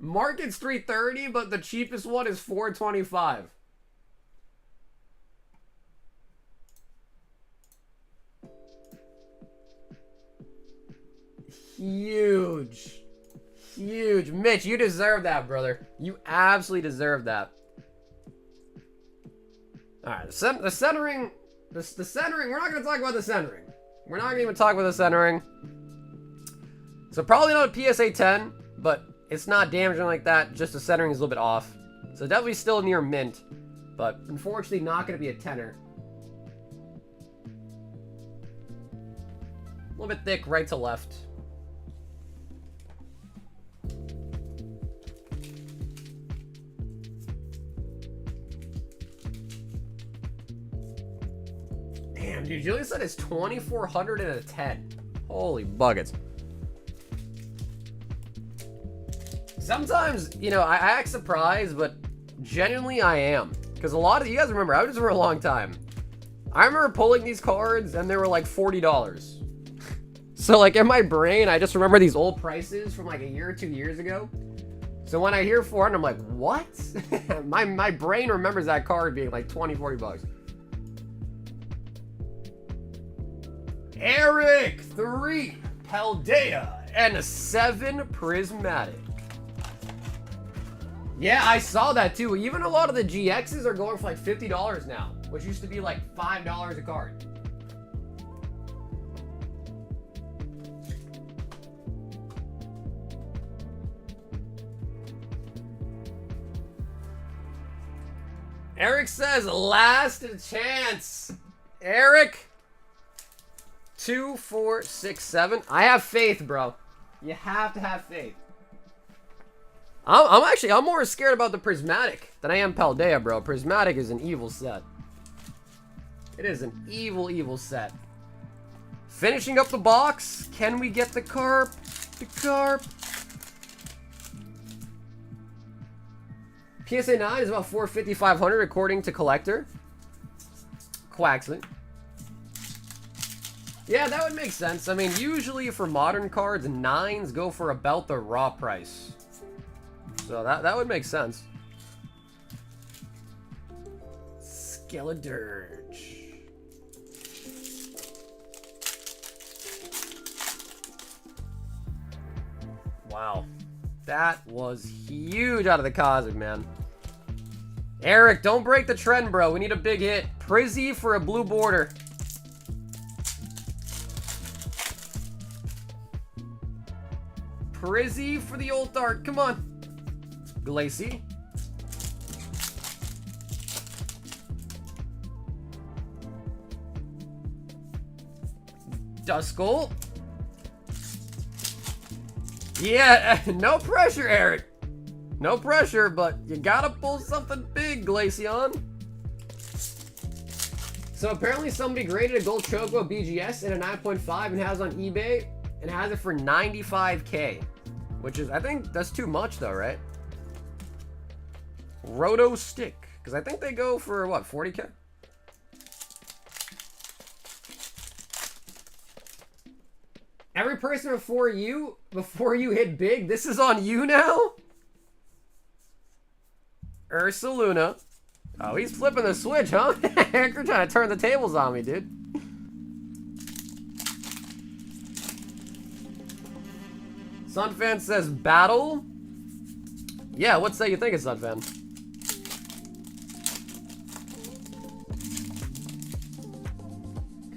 Market's $330, but the cheapest one is $425. Huge. Huge. Mitch, you deserve that, brother. You absolutely deserve that. Alright, the centering. The centering. We're not going to talk about the centering. We're not going to even talk about the centering. So probably not a PSA 10, but it's not damaging like that. Just the centering is a little bit off. So definitely still near mint, but unfortunately not going to be a tenner. A little bit thick right to left. Damn, dude, Julian said it's 2,400 and a 10. Holy buckets. Sometimes, you know, I act surprised, but genuinely I am. Because a lot of you guys remember, I was just for a long time. I remember pulling these cards and they were like $40. So like in my brain, I just remember these old prices from like a year or 2 years ago. So when I hear 400, I'm like, what? my brain remembers that card being like 20, 40 bucks. Eric, 3, Paldea, and a 7 Prismatic. Yeah, I saw that too. Even a lot of the GXs are going for like $50 now, which used to be like $5 a card. Eric says, last chance. Eric. 2, 4, 6, 7. I have faith, bro. You have to have faith. I'm more scared about the Prismatic than I am Paldea, bro. Prismatic is an evil set. It is an evil, evil set. Finishing up the box. Can we get the Carp? The Carp. PSA 9 is about 450, 500 according to Collector. Quaxley. Yeah, that would make sense. I mean, usually for modern cards, 9s go for about the raw price. So that would make sense. Skeledirge. Wow. That was huge out of the Cosmic, man. Eric, don't break the trend, bro. We need a big hit. Prizzy for a blue border. Prizzy for the old art. Come on. Glacy. Duskull. Yeah, no pressure, Eric. No pressure, but you gotta pull something big, Glaceon. So apparently somebody graded a gold Choco BGS in a 9.5 and has it on eBay and has it for 95K, which is, I think that's too much though, right? Roto Stick, because I think they go for what, 40K? Every person before you hit big, this is on you now? Ursaluna. Oh, he's flipping the switch, huh? You're trying to turn the tables on me, dude. Sunfan says battle. Yeah, what's that you think of Sunfan?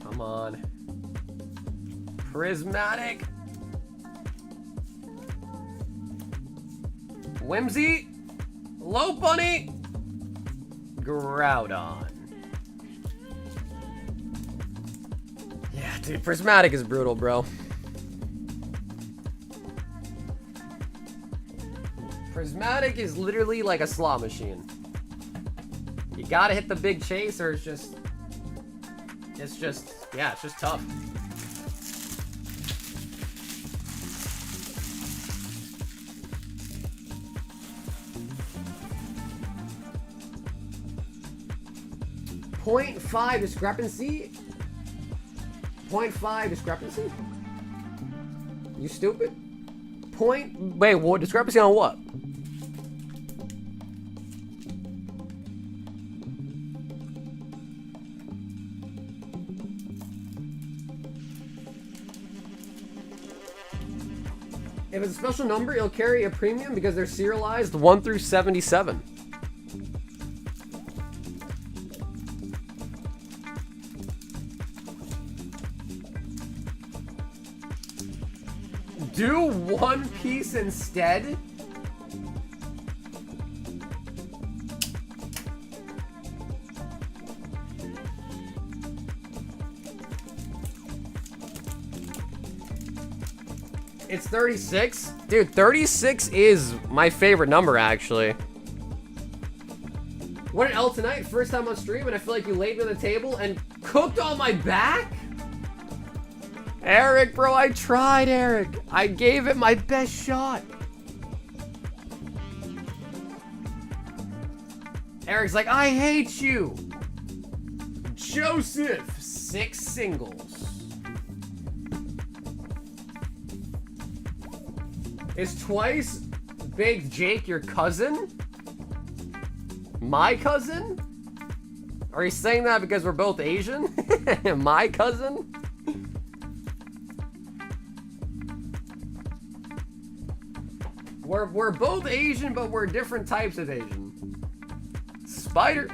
Come on. Prismatic. Whimsy. Low Bunny. Groudon. Yeah, dude, Prismatic is brutal, bro. Prismatic is literally like a slot machine. You gotta hit the big chase or it's just tough. .5 discrepancy? 0.5 discrepancy? You stupid? Wait, what discrepancy on what? If it's a special number, it'll carry a premium because they're serialized 1 through 77. Do One Piece instead? It's 36? Dude, 36 is my favorite number, actually. What an L tonight. First time on stream, and I feel like you laid me on the table and cooked on my back? Eric, bro, I tried, Eric. I gave it my best shot. Eric's like, I hate you. Joseph, 6 singles. Is Twice Big Jake your cousin? My cousin? Are you saying that because we're both Asian? My cousin? We're both Asian, but we're different types of Asian. Spider.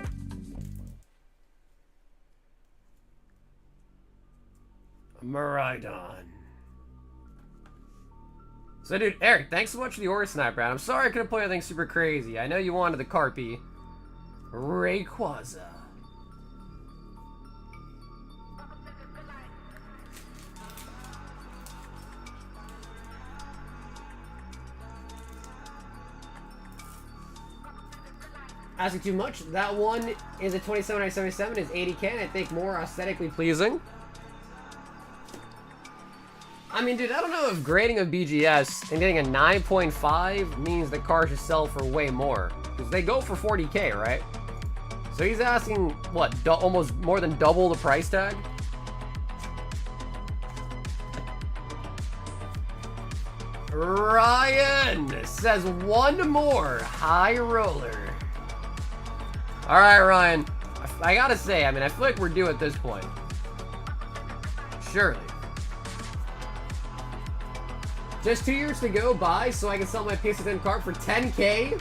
Miraidon. So, dude, Eric, thanks so much for the Aura Sniper. I'm sorry I couldn't play anything super crazy. I know you wanted the Carpy. Rayquaza. Asking too much. That one is a 27.77. Is 80K. And I think more aesthetically pleasing. I mean, dude, I don't know if grading a BGS and getting a 9.5 means the car should sell for way more. Because they go for 40K, right? So he's asking, what, almost more than double the price tag? Ryan says one more high roller. All right, Ryan. I gotta say, I mean, I feel like we're due at this point. Surely. Just 2 years to go by so I can sell my PS10 card for 10K.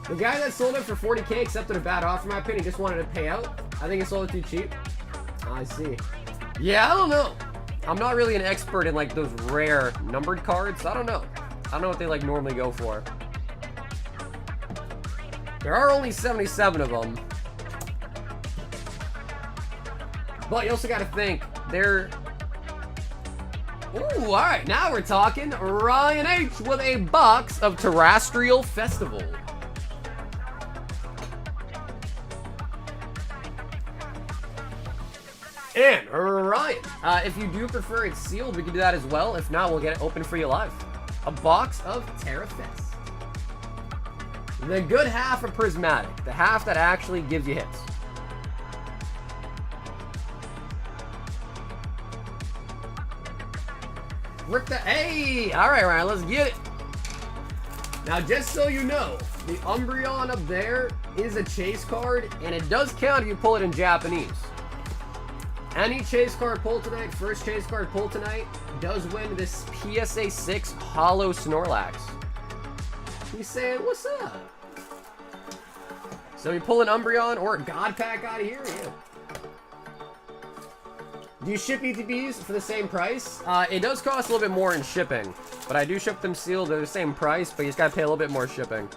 The guy that sold it for 40K accepted a bad offer, in my opinion, just wanted to pay out. I think he sold it too cheap. I see. Yeah, I don't know. I'm not really an expert in like those rare numbered cards. I don't know. I don't know what they like normally go for. There are only 77 of them. But you also got to think, they're... Ooh, alright, now we're talking. Ryan H. with a box of Terrestrial Festival. And Ryan, if you do prefer it sealed, we can do that as well. If not, we'll get it open for you live. A box of Terra Fest. The good half of Prismatic. The half that actually gives you hits. Rick the... Hey! Alright, Ryan, let's get it. Now, just so you know, the Umbreon up there is a chase card, and it does count if you pull it in Japanese. Any chase card pulled tonight, first chase card pulled tonight, does win this PSA 6 Holo Snorlax. He's saying, what's up? So you pull an Umbreon or a God Pack out of here? Yeah. Do you ship ETBs for the same price? It does cost a little bit more in shipping, but I do ship them sealed. They're the same price, but you just gotta pay a little bit more shipping.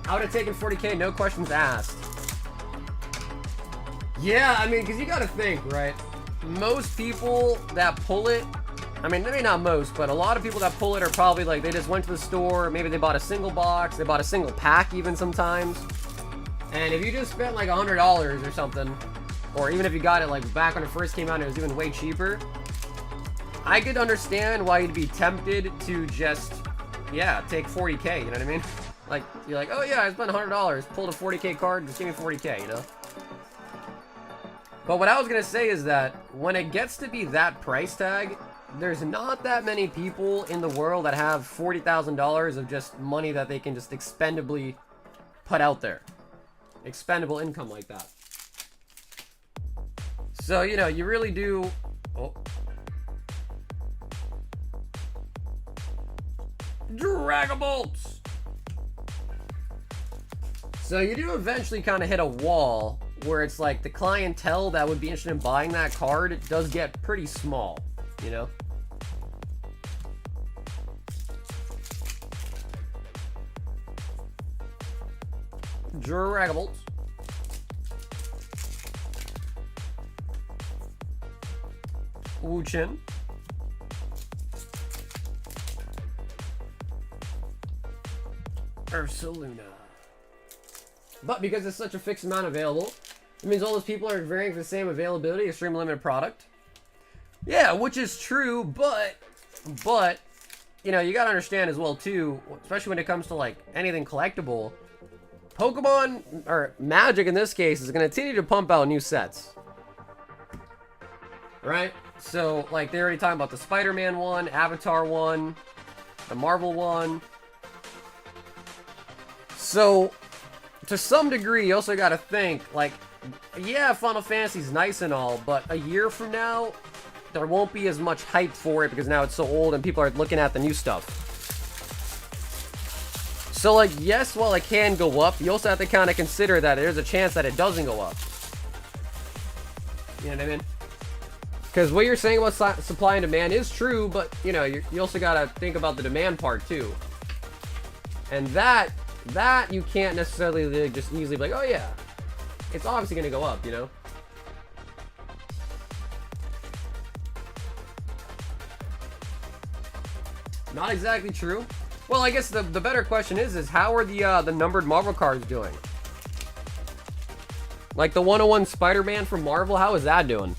I would have taken 40K, no questions asked. Yeah, I mean, because you gotta think, right? Most people that pull it, I mean, maybe not most, but a lot of people that pull it are probably like, they just went to the store, maybe they bought a single box, they bought a single pack even sometimes. And if you just spent like $100 or something, or even if you got it like back when it first came out and it was even way cheaper, I could understand why you'd be tempted to just, yeah, take 40K, you know what I mean? Like, you're like, oh yeah, I spent $100, pulled a 40K card, just give me 40K, you know? But what I was gonna say is that when it gets to be that price tag, there's not that many people in the world that have $40,000 of just money that they can just expendably put out there. Expendable income like that. So, you know, you really do... Oh. Dragabolts! So you do eventually kind of hit a wall where it's like the clientele that would be interested in buying that card, it does get pretty small, you know? Dragabolts. Wuchen. Ursaluna. But because it's such a fixed amount available, it means all those people are varying for the same availability, extreme limited product. Yeah, which is true, but, you know, you gotta understand as well, too, especially when it comes to, like, anything collectible, Pokemon, or Magic in this case, is gonna continue to pump out new sets. Right? So, like, they're already talking about the Spider-Man one, Avatar one, the Marvel one. So, to some degree, you also gotta think, like, yeah, Final Fantasy's nice and all, but a year from now, there won't be as much hype for it because now it's so old and people are looking at the new stuff. So, like, yes, while it can go up, you also have to kind of consider that there's a chance that it doesn't go up. You know what I mean? Because what you're saying about supply and demand is true, but, you know, you also gotta think about the demand part, too. And that you can't necessarily really just easily be like, oh yeah, it's obviously going to go up, you know? Not exactly true. Well, I guess the better question is how are the numbered Marvel cards doing? Like the 101 Spider-Man from Marvel, how is that doing?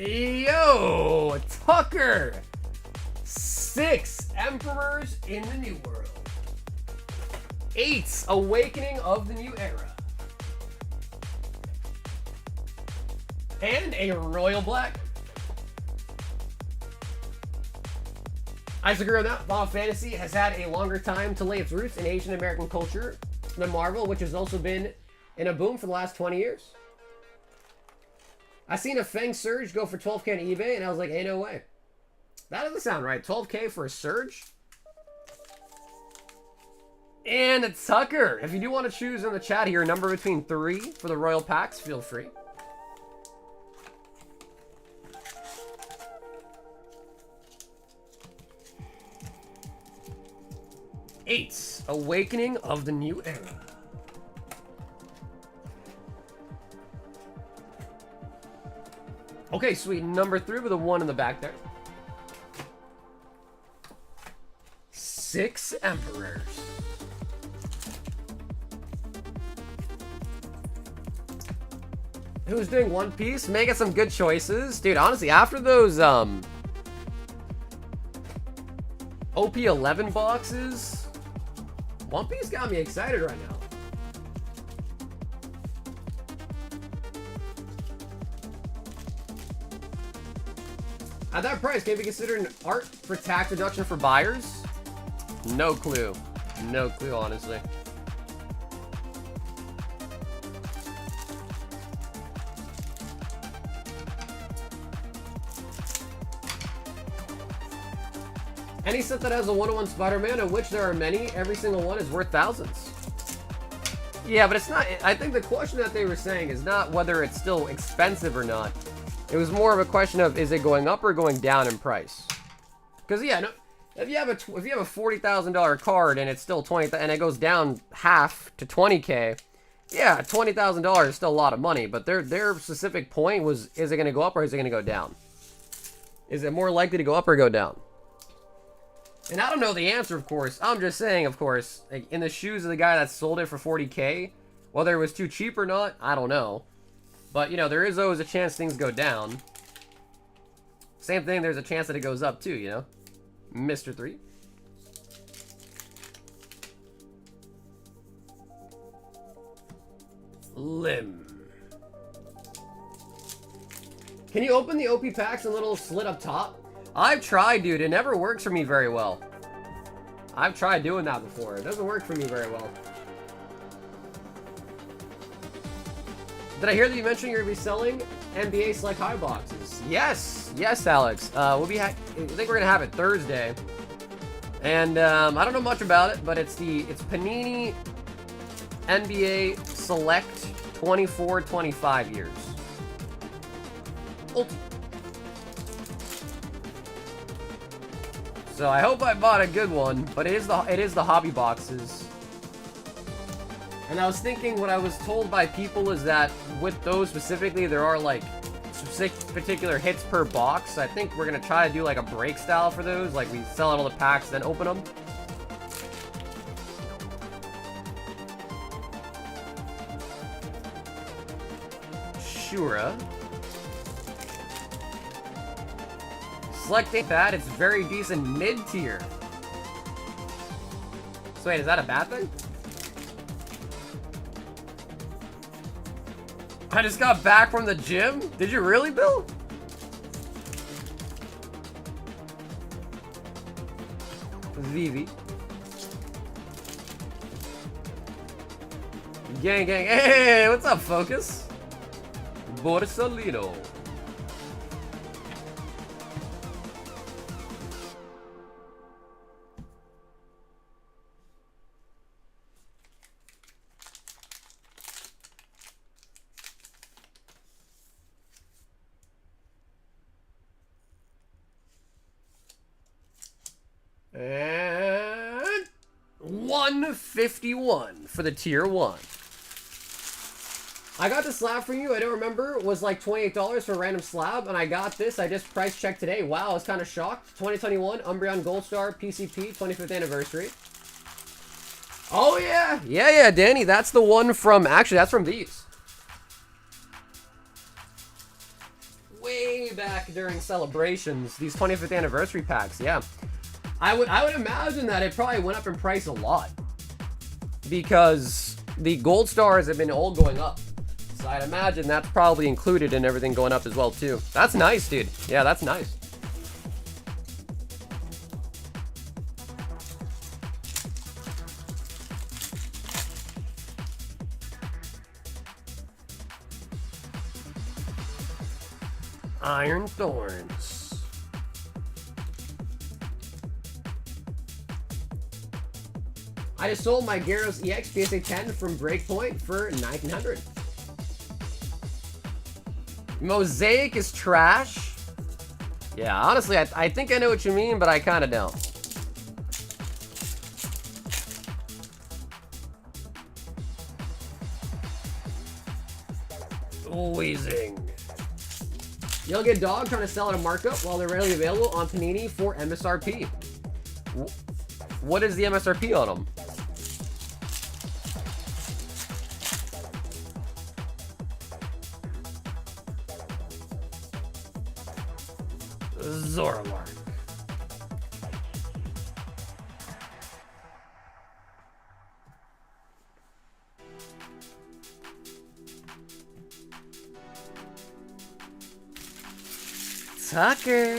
Yo, Tucker! 6 Emperors in the New World. 8 Awakening of the New Era. And a Royal Black. I disagree with that. Final Fantasy has had a longer time to lay its roots in Asian American culture than Marvel, which has also been in a boom for the last 20 years. I seen a Fang Surge go for 12K on eBay, and I was like, hey, no way. That doesn't sound right. 12K for a Surge? And a Tucker. If you do want to choose in the chat here a number between 3 for the Royal Packs, feel free. Eight. Awakening of the New Era. Okay, sweet. Number 3 with a 1 in the back there. 6 Emperors. Who's doing One Piece? Making some good choices. Dude, honestly, after those, OP 11 boxes, One Piece got me excited right now. At that price, can it be considered an art for tax reduction for buyers? No clue. No clue, honestly. Any set that has a 1-on-1 Spider-Man, of which there are many, every single one is worth thousands. Yeah, but it's not. I think the question that they were saying is not whether it's still expensive or not. It was more of a question of, is it going up or going down in price? Because yeah, no, if you have a $40,000 card and it's still 20, and it goes down half to 20K, yeah, $20,000 is still a lot of money. But their specific point was, is it going to go up or is it going to go down? Is it more likely to go up or go down? And I don't know the answer, of course. I'm just saying, of course, like, in the shoes of the guy that sold it for 40K, whether it was too cheap or not, I don't know. But, you know, there is always a chance things go down. Same thing, there's a chance that it goes up too, you know? Mr. 3. Limb. Can you open the OP packs in a little slit up top? I've tried, dude. It never works for me very well. I've tried doing that before. It doesn't work for me very well. Did I hear that you mentioned you're going to be selling NBA Select High boxes? Yes. Yes, Alex. I think we're going to have it Thursday. And I don't know much about it, but it's Panini NBA Select 24-25 years. Ultimate. So I hope I bought a good one, but it is the hobby boxes. And I was thinking, what I was told by people is that with those specifically, there are like particular hits per box. I think we're gonna try to do like a break style for those, like we sell out all the packs, then open them. Shura. Selecting that, it's very decent mid-tier. So wait, is that a bad thing? I just got back from the gym? Did you really, Bill? Vivi. Gang, gang. Hey, what's up, Focus? Borsalino. And 151 for the tier 1. I got the slab for you. I don't remember. It was like $28 for a random slab, and I got this. I just price checked today. Wow, I was kind of shocked. 2021 Umbreon Gold Star PCP 25th anniversary. Oh yeah, yeah, Danny. That's the one from. Actually, that's from these. Way back during celebrations, these 25th anniversary packs. Yeah, I would imagine that it probably went up in price a lot because the gold stars have been all going up. So I'd imagine that's probably included in everything going up as well too. That's nice, dude. Yeah, that's nice. Iron Thorns. I just sold my Gyarados EX PSA 10 from Breakpoint for 1900. Mosaic is trash. Yeah, honestly, I think I know what you mean, but I kind of don't. Wheezing. You'll get dog trying to sell at a markup while they're readily available on Panini for MSRP. What is the MSRP on them? Zoroark. Tucker.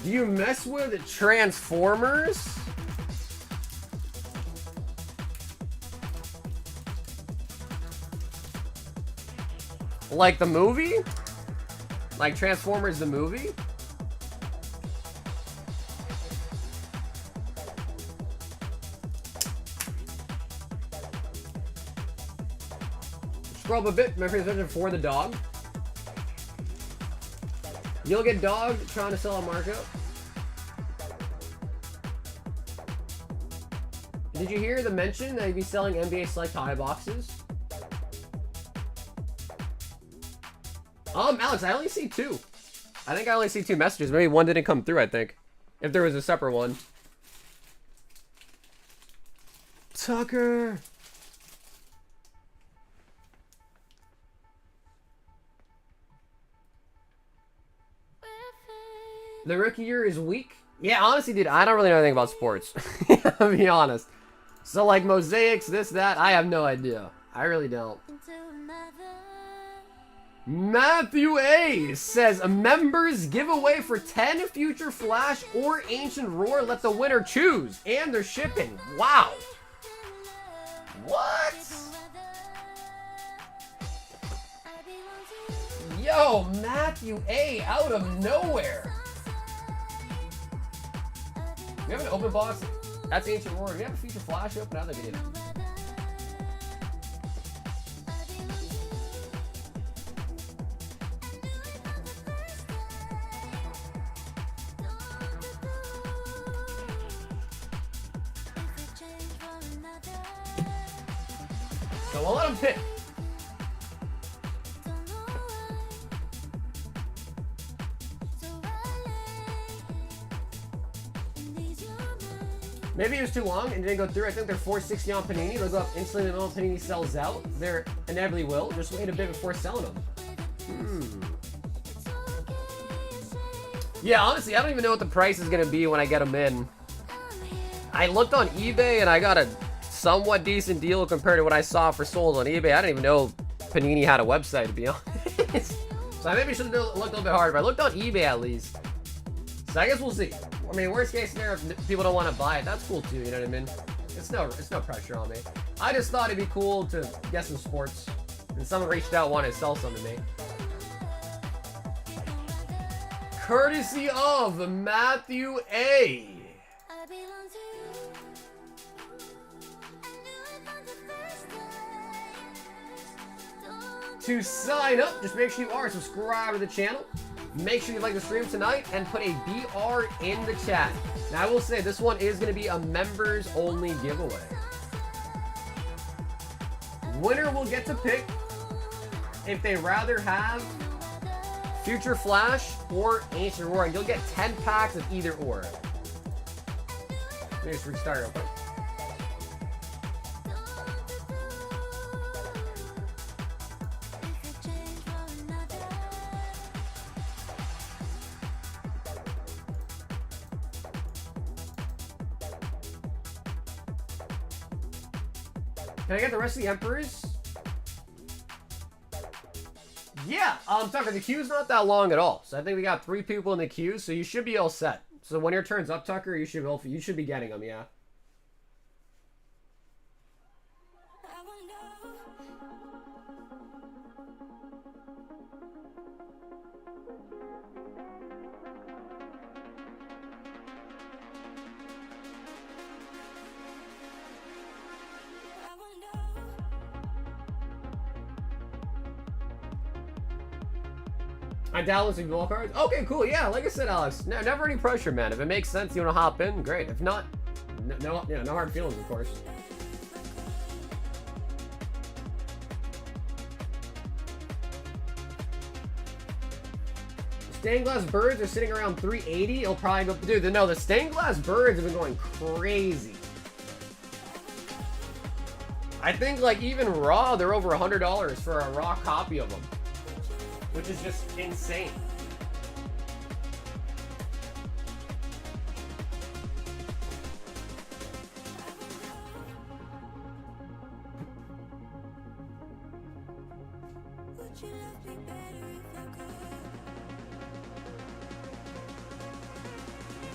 Do you mess with Transformers? Like the movie? Like Transformers the movie? Scroll up a bit, remember the for the dog. You'll get dog trying to sell a markup. Did you hear the mention that he'd be selling NBA Select High boxes? Alex, I only see 2. I think I only see 2 messages. Maybe one didn't come through, I think. If there was a separate one. Tucker. The rookie year is weak. Yeah, honestly, dude, I don't really know anything about sports. I'll be honest. So, like, mosaics, this, that, I have no idea. I really don't. Matthew A says, members giveaway for 10 Future Flash or Ancient Roar. Let the winner choose. And they're shipping. Wow. What? Yo, Matthew A out of nowhere. We have an open box. That's Ancient Roar. We have a Future Flash open. Now they're getting it. So we'll let him pick. Maybe it was too long and didn't go through. I think they're 460 on Panini. They'll go up instantly the moment Panini sells out. They're inevitably will. Just wait a bit before selling them. Yeah, honestly, I don't even know what the price is going to be when I get them in. I looked on eBay and I got a somewhat decent deal compared to what I saw for sold on eBay. I didn't even know Panini had a website, to be honest. So I maybe should have looked a little bit harder, but I looked on eBay at least. So I guess we'll see. I mean, worst case scenario, if people don't want to buy it, that's cool too, you know what I mean? It's no pressure on me. I just thought it'd be cool to get some sports. And someone reached out, wanted to sell some to me. Courtesy of Matthew A. To sign up, just make sure you are subscribed to the channel. Make sure you like the stream tonight and put a BR in the chat. Now, I will say this one is going to be a members only giveaway. Winner will get to pick if they rather have Future Flash or Ancient Roar. You'll get 10 packs of either or. Let me just restart real quick. Can I get the rest of the Emperors? Yeah, Tucker, the queue's not that long at all. So I think we got 3 people in the queue, so you should be all set. So when your turn's up, Tucker, you should be getting them, yeah. I download some dual cards. Okay, cool. Yeah, like I said, Alex, never any pressure, man. If it makes sense, you want to hop in, great. If not, no hard feelings, of course. Stained glass birds are sitting around 380. It'll probably go, dude. No, the stained glass birds have been going crazy. I think like even raw, they're over $100 for a raw copy of them, which is just insane.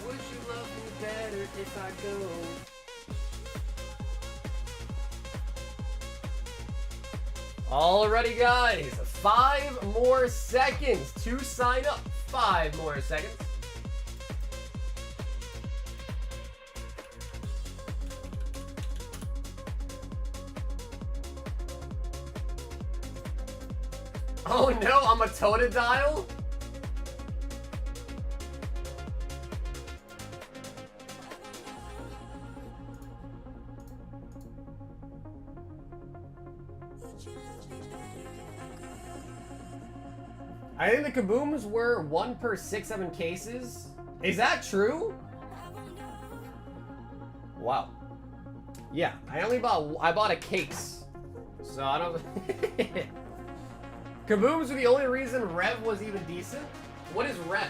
Would you love me better if I go? Alrighty, guys. 5 more seconds to sign up. 5 more seconds. Oh no, I'm a Totodile? I think the kabooms were 1 per 6-7 cases. Is that true? Wow. Yeah, I bought a case. So I don't kabooms are the only reason Rev was even decent? What is Rev?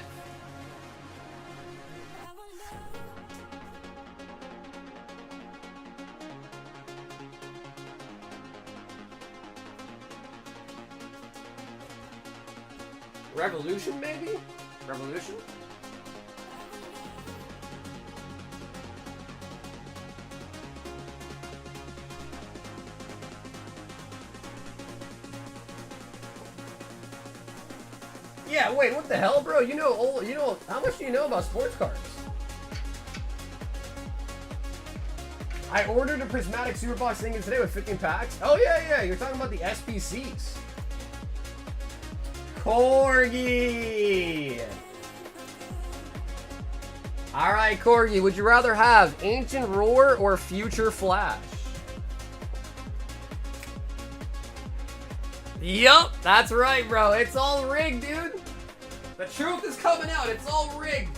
Revolution, maybe? Revolution? Yeah, wait, what the hell, bro? You know, how much do you know about sports cards? I ordered a prismatic super box thing today with 15 packs. Oh yeah, you're talking about the SPCs. Corgi! Alright, Corgi, would you rather have Ancient Roar or Future Flash? Yup, that's right, bro. It's all rigged, dude. The truth is coming out. It's all rigged.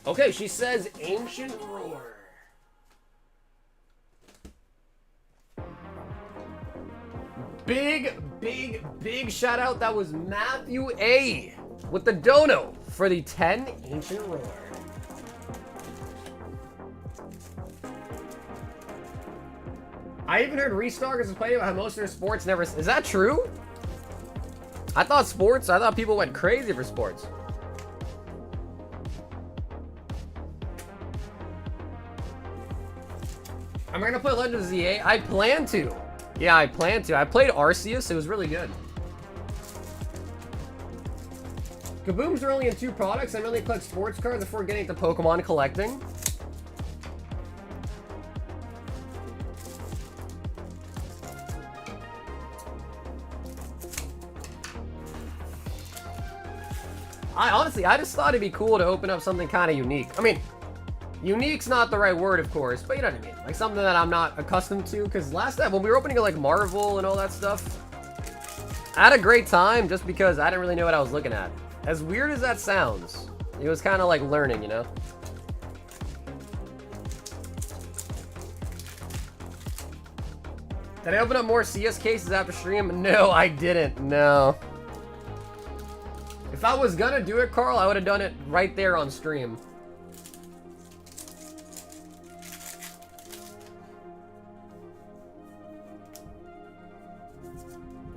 Okay, she says Ancient Roar. Big shout out. That was Matthew A with the dono for the 10 Ancient Roar. I even heard Restarkers complaining about how most of their sports never... Is that true? I thought people went crazy for sports. Am I gonna play Legend of ZA? I plan to. Yeah, I plan to. I played Arceus. It was really good. Kabooms are only in 2 products. I mainly collect sports cards before getting into Pokemon collecting. I just thought it'd be cool to open up something kind of unique. I mean, unique's not the right word, of course, but you know what I mean. Like something that I'm not accustomed to. Because last time when we were opening like Marvel and all that stuff, I had a great time just because I didn't really know what I was looking at. As weird as that sounds, it was kind of like learning, you know? Did I open up more CS cases after stream? No, I didn't. No. If I was gonna do it, Carl, I would have done it right there on stream.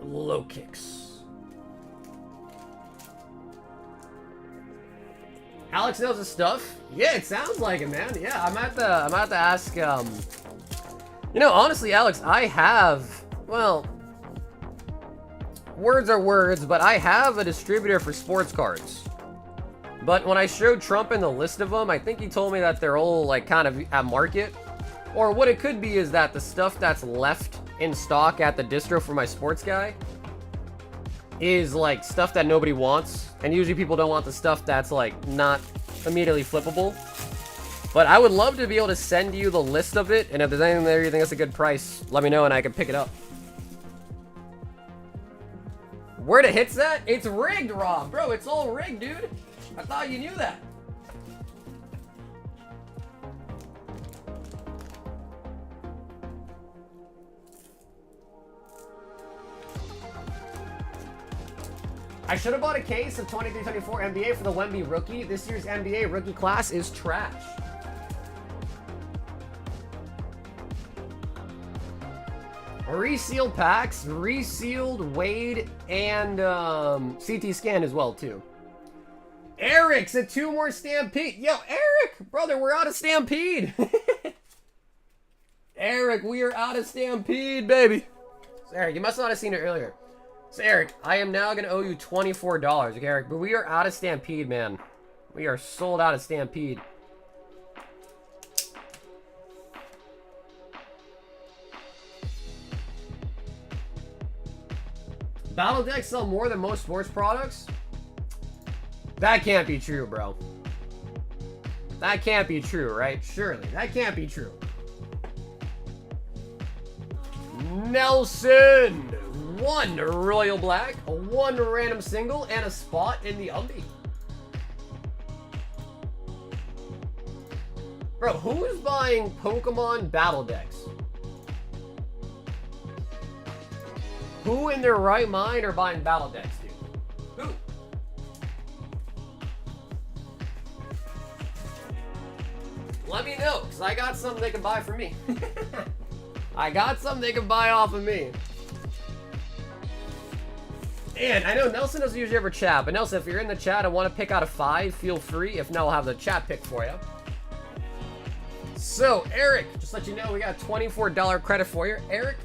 Low kicks. Alex knows his stuff. Yeah, it sounds like it, man. Yeah, I'm at to ask. You know, honestly, Alex, I have. Well, words are words, but I have a distributor for sports cards. But when I showed Trump in the list of them, I think he told me that they're all like kind of at market. Or what it could be is that the stuff that's left in stock at the distro for my sports guy is like stuff that nobody wants. And usually people don't want the stuff that's like not immediately flippable. But I would love to be able to send you the list of it. And if there's anything there you think that's a good price, let me know and I can pick it up. Where the hit's at? It's rigged, Rob. Bro, it's all rigged, dude. I thought you knew that. I should have bought a case of 23-24 NBA for the Wemby rookie. This year's NBA rookie class is trash. Resealed packs, resealed Wade, and CT scan as well, too. Eric's at 2 more Stampede. Yo, Eric, brother, we're out of Stampede. Eric, we are out of Stampede, baby. So, Eric, you must not have seen it earlier. So, Eric, I am now going to owe you $24, okay, Eric? But we are out of Stampede, man. We are sold out of Stampede. Battle decks sell more than most sports products? That can't be true, bro. That can't be true, right? Surely. That can't be true. Nelson! 1 Royal Black, 1 random single, and a spot in the Umbie. Bro, who is buying Pokemon battle decks? Who in their right mind are buying battle decks, dude? Who? Let me know, because I got something they can buy for me. I got something they can buy off of me. And I know Nelson doesn't usually ever chat, but Nelson, if you're in the chat and want to pick out a 5, feel free. If not, I'll have the chat pick for you. So, Eric, just let you know, we got a $24 credit for you. Eric,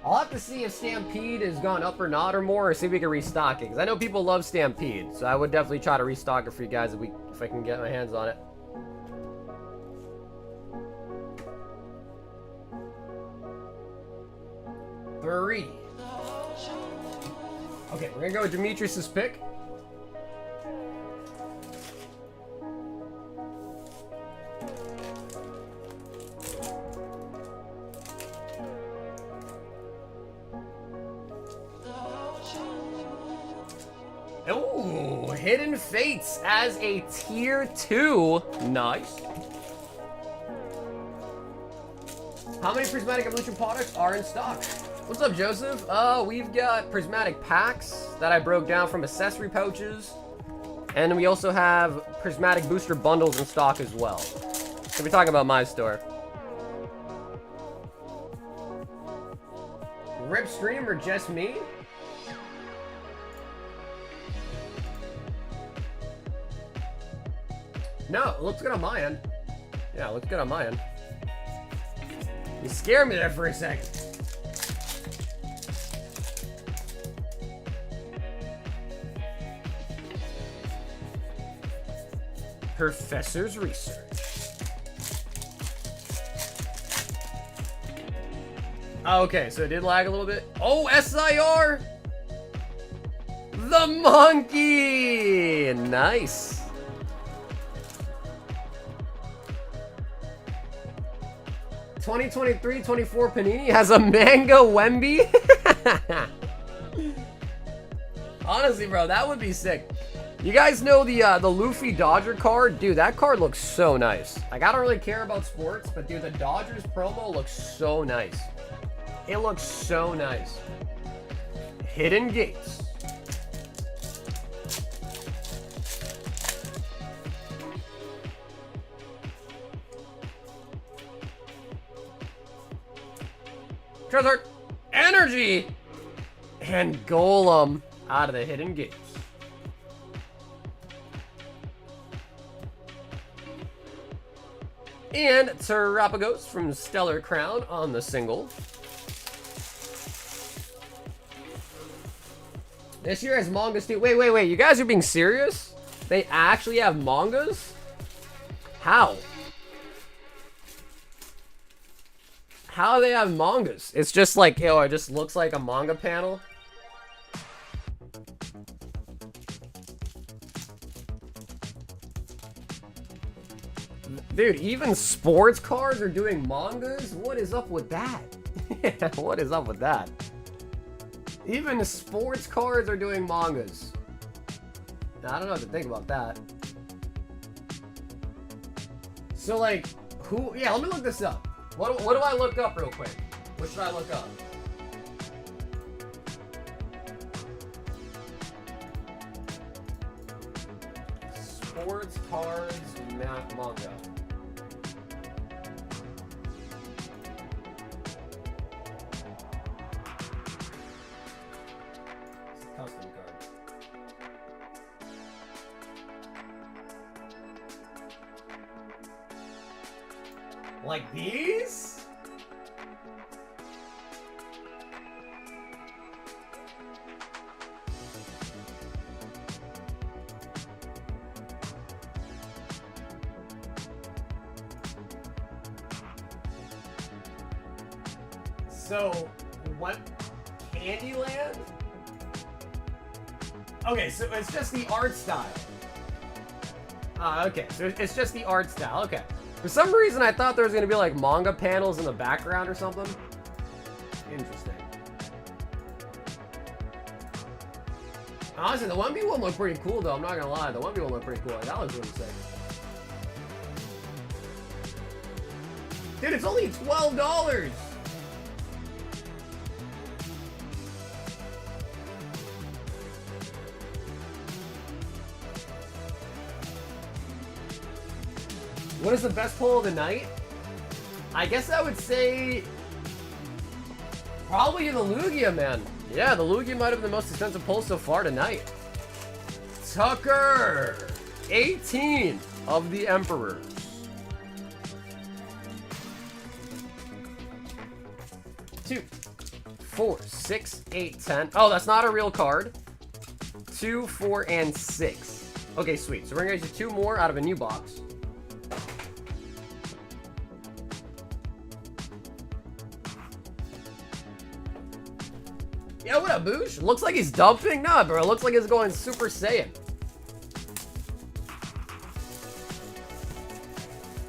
I'll have to see if Stampede has gone up or not or more, or see if we can restock it. Because I know people love Stampede, so I would definitely try to restock it for you guys if I can get my hands on it. Three. Okay, we're gonna go with Demetrius's pick. Ooh, Hidden Fates as a tier 2. Nice. How many Prismatic Evolution products are in stock? What's up, Joseph? We've got Prismatic packs that I broke down from accessory pouches. And we also have Prismatic booster bundles in stock as well. So we're talking about my store. Rip stream or just me? No, it looks good on my end. Yeah, it looks good on my end. You scared me there for a second. Professor's research. Okay, so it did lag a little bit. Oh, SIR! The monkey! Nice. (2023-24) Panini has a Manga Wemby. Honestly, bro, that would be sick. You guys know the Luffy Dodger card? Dude, that card looks so nice. Like, I don't really care about sports, but dude, the Dodgers promo looks so nice. It looks so nice. Hidden Gates. Treasure, Energy, and Golem out of the Hidden Gates. And Terrapagos from Stellar Crown on the single. This year has mangas too. Wait. You guys are being serious? They actually have mangas? How? How do they have mangas? It's just like, yo, it just looks like a manga panel. Dude, even sports cards are doing mangas? What is up with that? What is up with that? Even the sports cards are doing mangas. I don't know what to think about that. So, like, who... Yeah, let me look this up. What do I look up real quick? What should I look up? Sports cards manga. Custom card. Like these? So, what? Candyland? Okay, so it's just the art style. Okay, so it's just the art style, okay. For some reason, I thought there was gonna be like manga panels in the background or something. Interesting. Honestly, the 1v1 looked pretty cool though, I'm not gonna lie. The 1v1 looked pretty cool. Like, that looks really sick. Dude, it's only $12! What is the best pull of the night? I guess I would say probably the Lugia, man. Yeah, the Lugia might have been the most expensive pull so far tonight. Tucker! 18 of the Emperors. Two, 4, 6, 8, 10. Oh, that's not a real card. 2, 4, and 6. Okay, sweet. So we're gonna get you 2 more out of a new box. Yeah, what up, Boosh? Looks like he's dumping? Nah, bro. It looks like he's going Super Saiyan.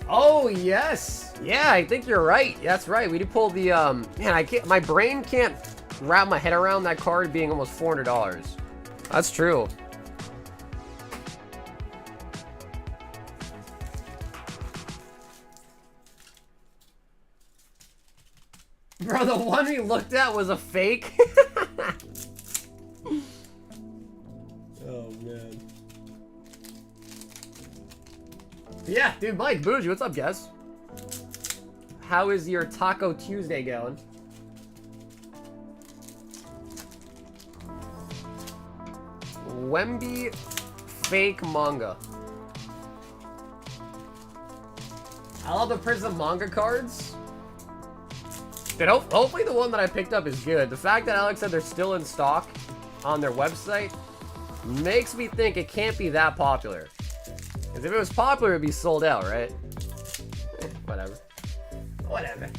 Oh, yes. Yeah, I think you're right. That's right. We did pull the, man, I can't, my brain can't wrap my head around that card being almost $400. That's true. Bro, the one we looked at was a fake. Oh, man. Yeah, dude, Mike, Bougie, what's up, guys? How is your Taco Tuesday going? Wemby fake manga. I love the Prism manga cards. Dude, hopefully the one that I picked up is good. The fact that Alex said they're still in stock on their website makes me think it can't be that popular. Because if it was popular, it'd be sold out, right? Whatever. Whatever.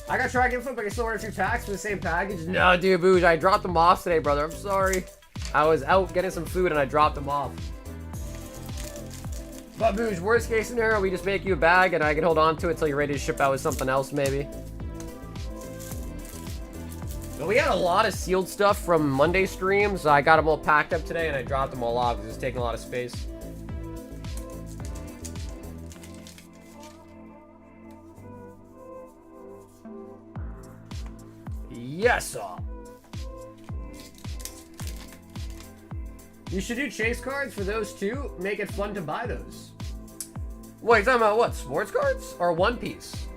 I got track info, but I can still order 2 packs for the same package. No, dude, Booge, I dropped them off today, brother. I'm sorry. I was out getting some food and I dropped them off. But Booge, worst case scenario, we just make you a bag and I can hold on to it until you're ready to ship out with something else, maybe. But we had a lot of sealed stuff from Monday streams. So I got them all packed up today and I dropped them all off because it's taking a lot of space. Yes, sir. You should do chase cards for those too. Make it fun to buy those. Wait, you talking about what? Sports cards? Or One Piece?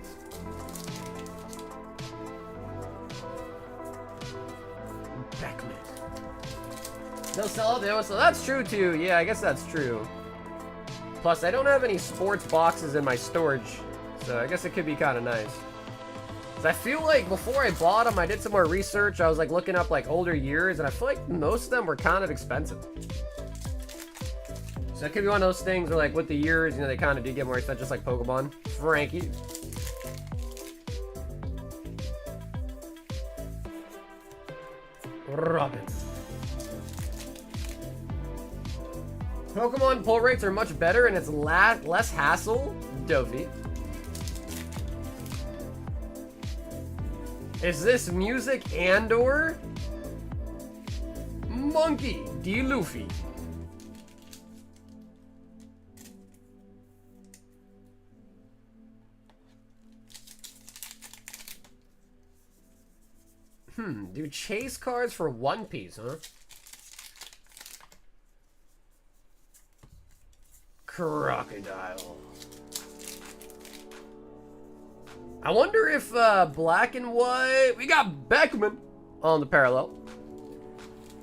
Beckman. They'll sell it, they will sell. That's true too. Yeah, I guess that's true. Plus, I don't have any sports boxes in my storage. So I guess it could be kind of nice. I feel like before I bought them, I did some more research. I was like looking up like older years, and I feel like most of them were kind of expensive. So it could be one of those things where like with the years, you know, they kind of do get more expensive, just like Pokemon. Frankie. Robin. Pokemon pull rates are much better and it's less hassle. Dofi. Is this music and/or Monkey D. Luffy? Do chase cards for One Piece, huh? Crocodile. I wonder if Black and White... We got Beckman on the parallel.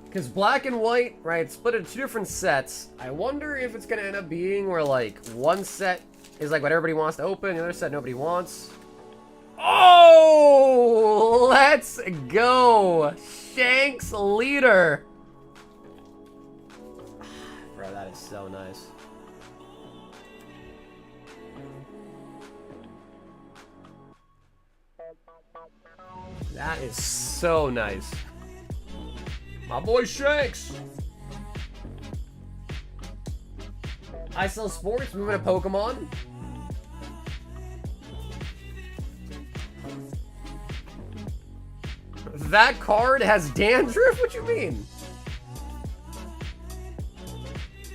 Because Black and White, right, split into 2 different sets. I wonder if it's going to end up being where, like, one set is, like, what everybody wants to open, the other set nobody wants. Oh! Let's go! Shanks leader! Bro, that is so nice. That is so nice. My boy Shanks. I sell sports, moving to Pokemon. That card has dandruff? What you mean?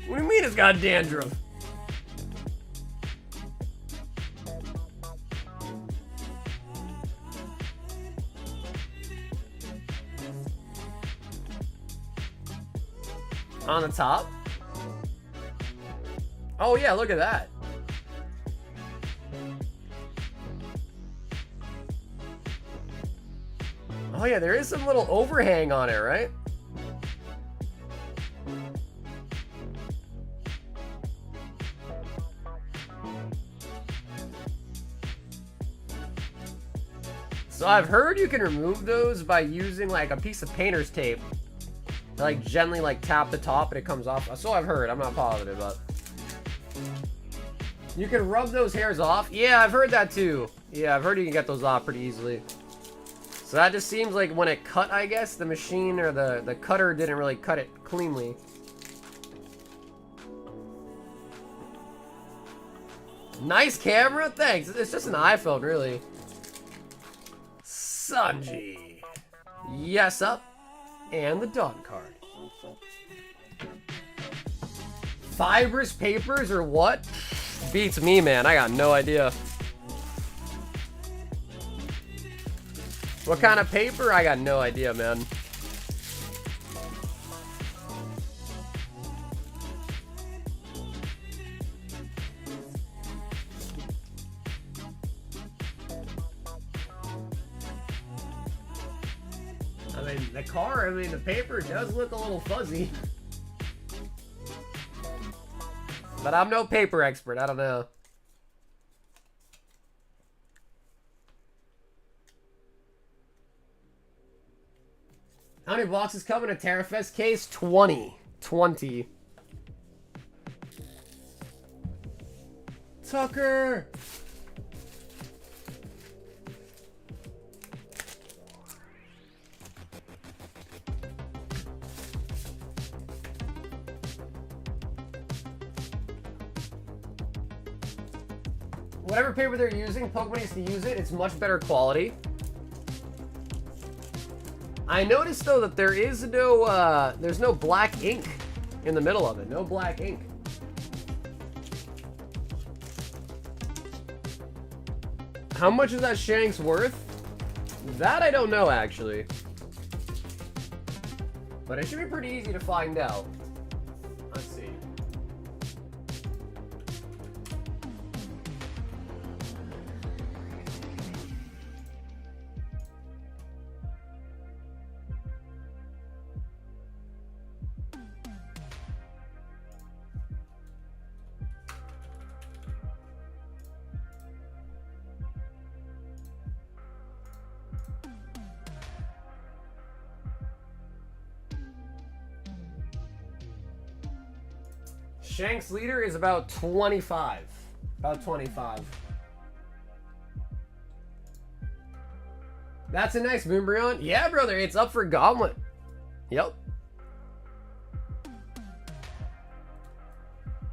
What do you mean it's got dandruff? On the top? Oh yeah, look at that. Oh yeah, there is some little overhang on it, right? So I've heard you can remove those by using like a piece of painter's tape. Like gently like tap the top and it comes off. So I've heard, I'm not positive, but you can rub those hairs off. Yeah, I've heard that too. Yeah, I've heard you can get those off pretty easily. So that just seems like when it cut, I guess, the machine or the cutter didn't really cut it cleanly. Nice camera, thanks. It's just an iPhone, really. Sanji. Yes, up. And the Dawn card. Fibrous papers or what? Beats me, man. I got no idea. What kind of paper? I got no idea, man. I mean, the paper does look a little fuzzy. But I'm no paper expert, I don't know. How many boxes come in a TerraFest case? 20. 20. Tucker! Whatever paper they're using, Pokemon needs to use it. It's much better quality. I noticed though that there is no, there's no black ink in the middle of it. No black ink. How much is that Shanks worth? That I don't know actually. But it should be pretty easy to find out. Let's see. Shank's leader is about 25. About 25. That's a nice Moonbryon. Yeah, brother, it's up for Gauntlet. Yep.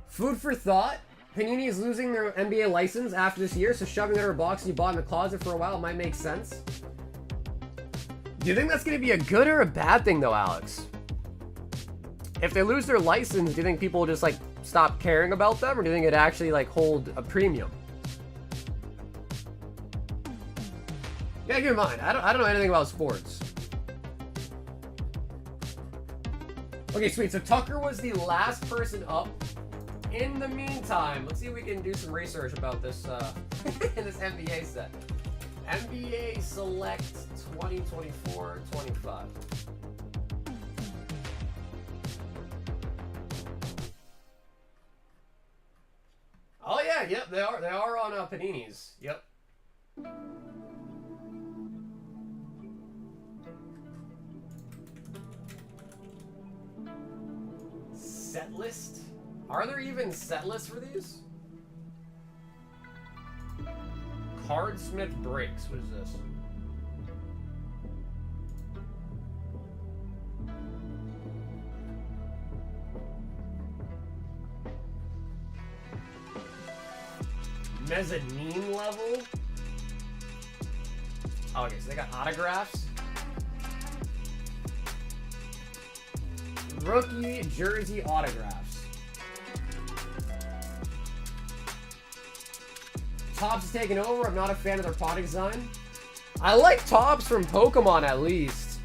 Food for thought. Panini is losing their NBA license after this year, so shoving it in a box you bought in the closet for a while might make sense. Do you think that's going to be a good or a bad thing, though, Alex? If they lose their license, do you think people will just, like, stop caring about them, or do you think it actually, like, hold a premium? Yeah, keep in mind, I don't know anything about sports. Okay, sweet. So Tucker was the last person up. In the meantime, let's see if we can do some research about this in this NBA set. NBA Select 2024-25. Oh yeah, yep, they are on Panini's. Yep. Set list? Are there even set lists for these? Cardsmith Breaks. What is this? Mezzanine level? Oh, okay, so they got autographs. Rookie jersey autographs. Topps is taking over. I'm not a fan of their product design. I like Topps from Pokemon at least.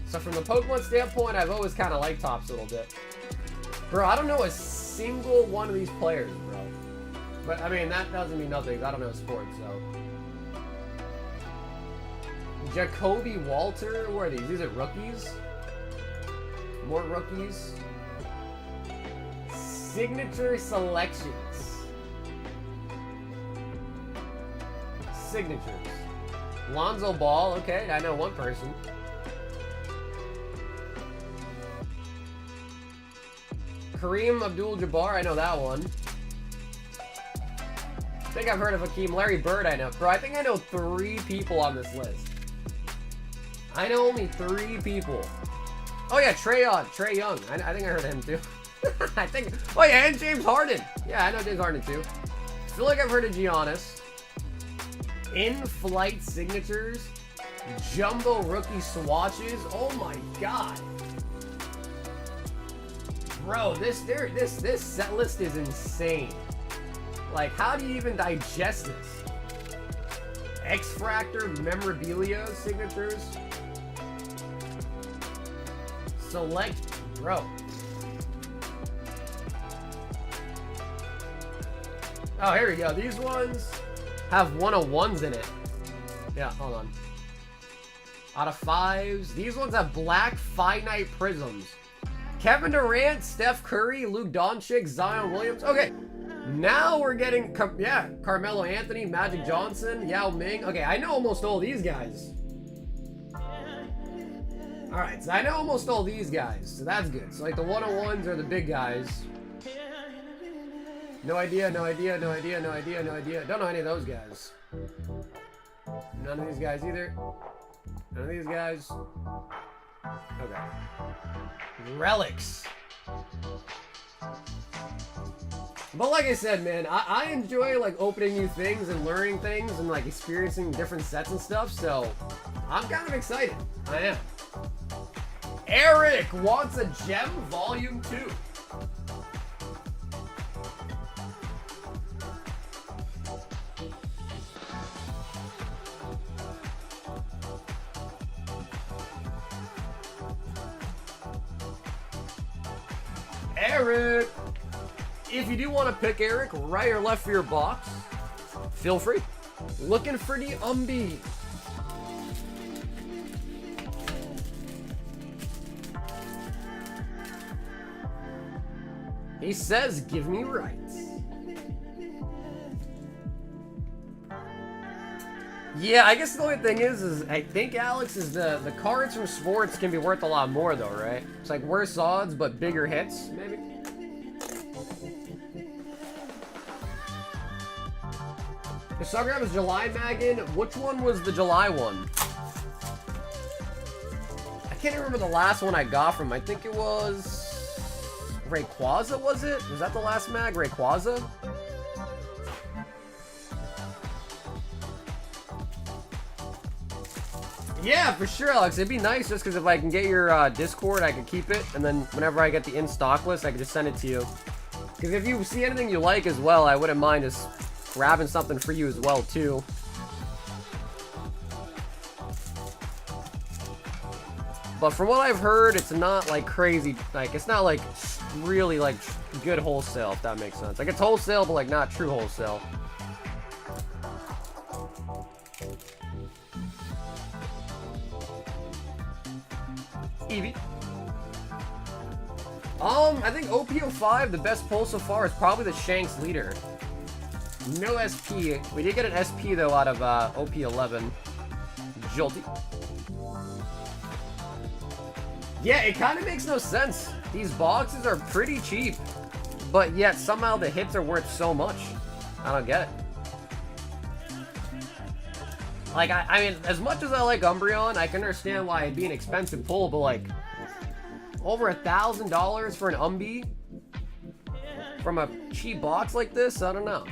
So from the Pokemon standpoint, I've always kind of liked Topps a little bit. Bro, I don't know a single one of these players, bro. But I mean, that doesn't mean nothing. I don't know sports, so. Jacoby Walter, where are these? These are rookies? More rookies. Signature selections. Signatures. Lonzo Ball, okay, I know one person. Kareem Abdul-Jabbar, I know that one. I think I've heard of Hakeem. Larry Bird, I know. Bro, I think I know 3 people on this list. I know only 3 people. Oh yeah, Trae Young. I think I heard of him too. I think. Oh yeah, and James Harden. Yeah, I know James Harden too. I feel like I've heard of Giannis. In-flight signatures, jumbo rookie swatches. Oh my god, bro! This set list is insane. Like, how do you even digest this? X-Fractor memorabilia signatures. Select, bro. Oh, here we go. These ones have 101s in it. Yeah, hold on. Out of 5s. These ones have black finite prisms. Kevin Durant, Steph Curry, Luke Doncic, Zion Williams. Okay, now we're getting, yeah, Carmelo Anthony, Magic Johnson, Yao Ming. Okay, I know almost all these guys. Alright, so I know almost all these guys, so that's good. So like the 101s are the big guys. No idea, no idea, no idea, no idea, no idea. Don't know any of those guys. None of these guys either. None of these guys. Okay. Relics. But like I said, man, I enjoy like opening new things and learning things and like experiencing different sets and stuff, so I'm kind of excited. I am. Eric wants a gem volume 2. Eric! If you do want to pick Eric, right or left for your box, feel free. Looking for the Umbi. He says, give me rights. Yeah, I guess the only thing is I think, Alex, is the cards from sports can be worth a lot more, though, right? It's like worse odds, but bigger hits, maybe? Sagrab is July Maggin. Which one was the July one? I can't remember the last one I got from. I think it was Rayquaza, was it? Was that the last mag? Rayquaza? Yeah, for sure, Alex. It'd be nice just because if I can get your Discord, I can keep it. And then whenever I get the in-stock list, I can just send it to you. Because if you see anything you like as well, I wouldn't mind just grabbing something for you as well, too. But from what I've heard, it's not, like, crazy. Like, it's not, like, really, like, good wholesale, if that makes sense. Like, it's wholesale, but, like, not true wholesale. Eevee. I think OP05, the best pull so far, is probably the Shanks leader. No SP. We did get an SP, though, out of OP11. Jolty. Yeah, it kind of makes no sense. These boxes are pretty cheap, but yet somehow the hits are worth so much. I don't get it. Like, I mean, as much as I like Umbreon, I can understand why it'd be an expensive pull, but like, over $1,000 for an Umbi from a cheap box like this? I don't know.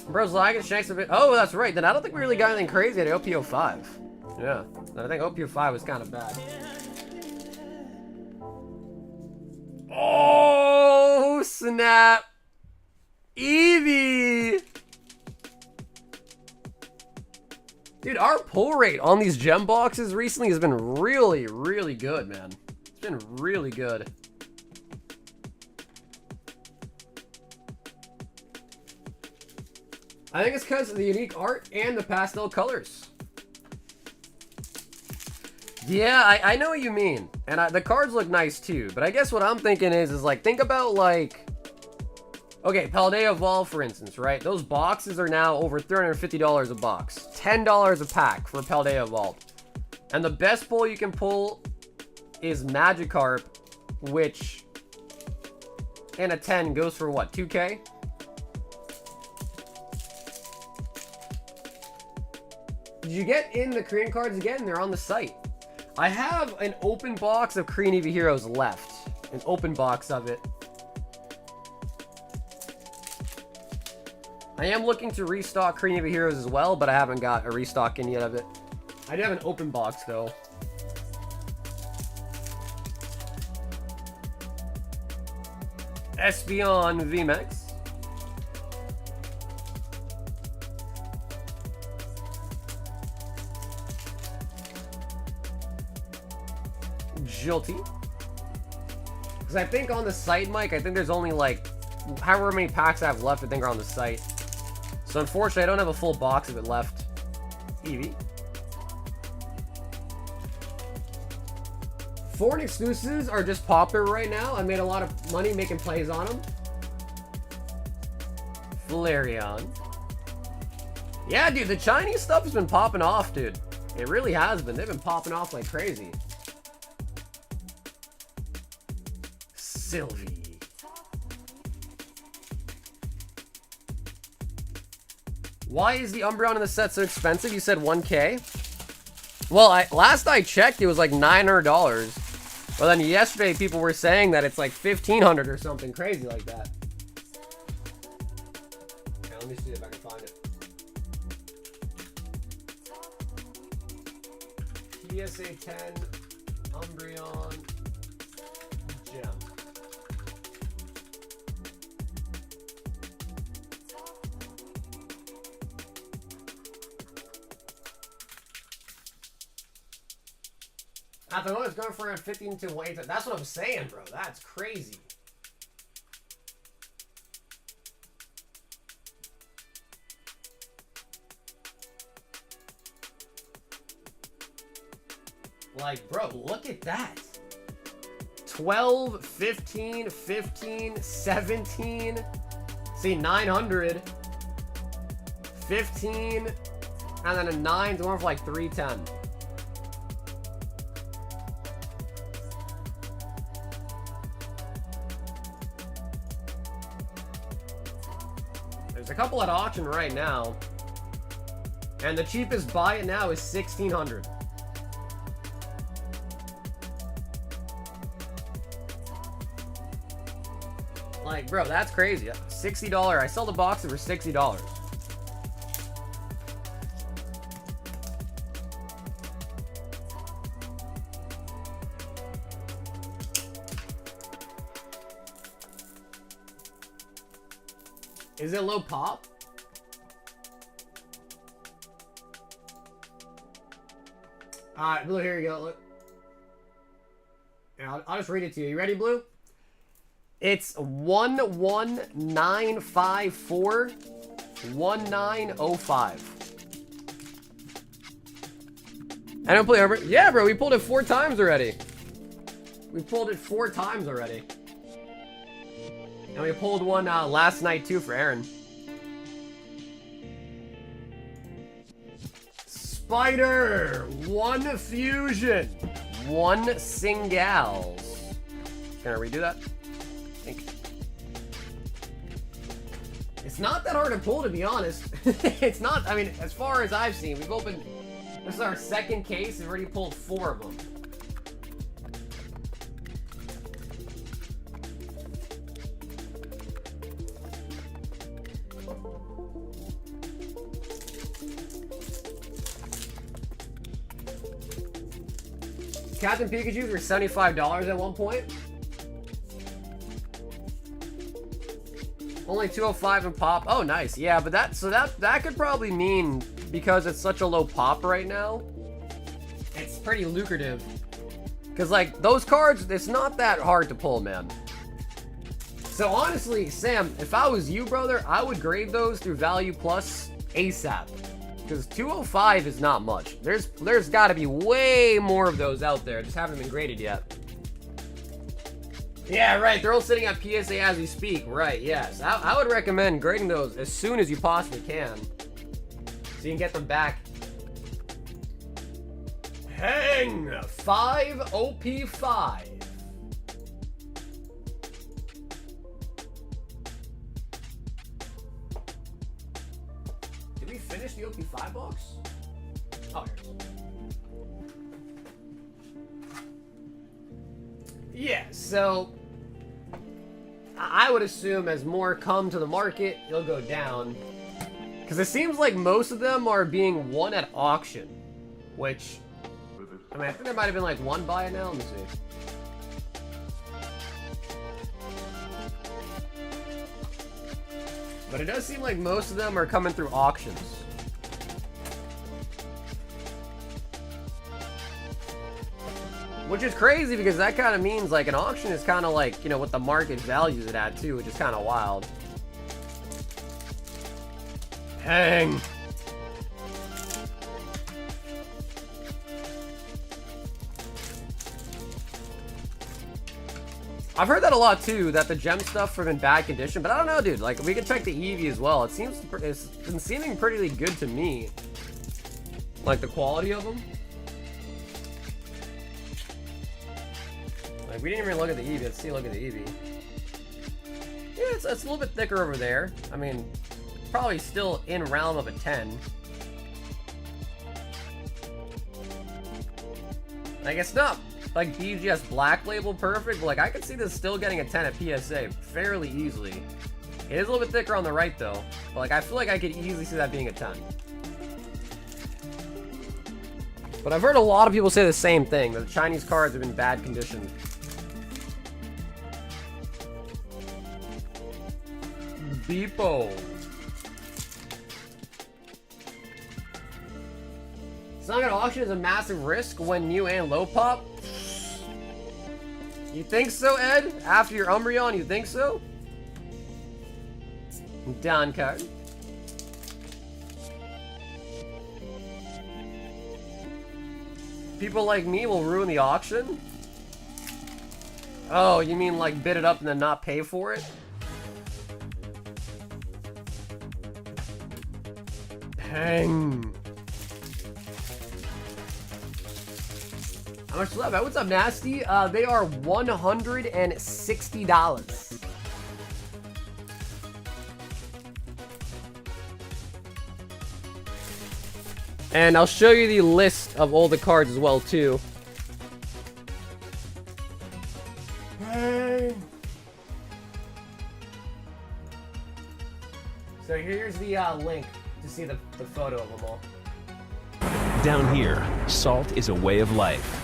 Bro's lagging, Shanks a bit. Oh, that's right. Then I don't think we really got anything crazy at OP05. Yeah, I think OP05 was kind of bad. Oh, snap. Eevee. Dude, our pull rate on these gem boxes recently has been really, really good, man. It's been really good. I think it's because of the unique art and the pastel colors. Yeah, I know what you mean. And the cards look nice too. But I guess what I'm thinking is like, think about like... Okay, Paldea Evolve, for instance, right? Those boxes are now over $350 a box. $10 a pack for Paldea Evolve. And the best pull you can pull is Magikarp, which in a 10 goes for what, 2K? Did you get in the Korean cards again? They're on the site. I have an open box of Korean EV Heroes left. An open box of it. I am looking to restock Korean EV Heroes as well, but I haven't got a restock in yet of it. I do have an open box though. Espeon VMAX. Jolty. Because I think on the site, Mike, I think there's only like however many packs I have left, I think are on the site. So unfortunately, I don't have a full box of it left. Eevee. Foreign exclusives are just popular right now. I made a lot of money making plays on them. Flareon. Yeah, dude, the Chinese stuff has been popping off, dude. It really has been. They've been popping off like crazy. Sylvie. Why is the Umbreon in the set so expensive? You said 1K? Well, last I checked, it was like $900. But then yesterday, people were saying that it's like $1,500 or something crazy like that. Okay, let me see if I can find it. PSA 10 Umbreon gem. At the moment, it's going for around 15 to 1. That's what I'm saying, bro. That's crazy. Like, bro, look at that. 12, 15, 15, 17. See, 900. 15. And then a 9 going for like 310. There's a couple at auction right now. And the cheapest buy it now is $1,600. Like, bro, that's crazy. $60. I sell the boxes for $60. Is it low pop? Alright, Blue, here you go. Look. Yeah, I'll just read it to you. You ready, Blue? It's 119541905. I don't play over. Yeah, bro, we pulled it 4 times already. We pulled it 4 times already. And we pulled one last night too for Aaron. Spider! 1 fusion! 1 singles. Can I redo that? It's not that hard to pull, to be honest. It's not, I mean, as far as I've seen, we've opened, this is our 2nd case, we've already pulled 4 of them. Captain Pikachu's were $75 at one point. Only 205 in pop. Oh, nice. Yeah, but that could probably mean, because it's such a low pop right now, it's pretty lucrative. Because, like, those cards, it's not that hard to pull, man. So, honestly, Sam, if I was you, brother, I would grade those through Value Plus ASAP. Because 205 is not much. There's got to be way more of those out there. Just haven't been graded yet. Yeah, right. They're all sitting at PSA as we speak. Right, yes. I would recommend grading those as soon as you possibly can. So you can get them back. Hang 5 OP5. Did we finish the OP5 box? Oh, here it is. Yeah, so I would assume as more come to the market, it'll go down. Because it seems like most of them are being won at auction. Which, I mean, I think there might have been like 1 buy it now. Let me see. But it does seem like most of them are coming through auctions. Which is crazy because that kind of means like an auction is kind of like, you know, what the market values it at too, which is kind of wild. Hang. I've heard that a lot too, that the gem stuff are in bad condition, but I don't know, dude. Like, we can check the Eevee as well. It's been seeming pretty good to me. Like, the quality of them. Like, we didn't even look at the Eevee. Let's see a look at the Eevee. Yeah, it's a little bit thicker over there. I mean, probably still in realm of a 10. Like, it's not like BGS Black Label perfect, but like I could see this still getting a 10 at PSA fairly easily. It is a little bit thicker on the right though, but like I feel like I could easily see that being a 10. But I've heard a lot of people say the same thing, that the Chinese cards have been bad condition. Beepo. Selling at auction is a massive risk when new and low pop. You think so, Ed? After your Umbreon, you think so? Down card. People like me will ruin the auction? Oh, you mean like bid it up and then not pay for it? Dang. How much Slab? What's up, Nasty? They are $160. And I'll show you the list of all the cards as well, too. So here's the link to see the photo of them all. Down here, salt is a way of life.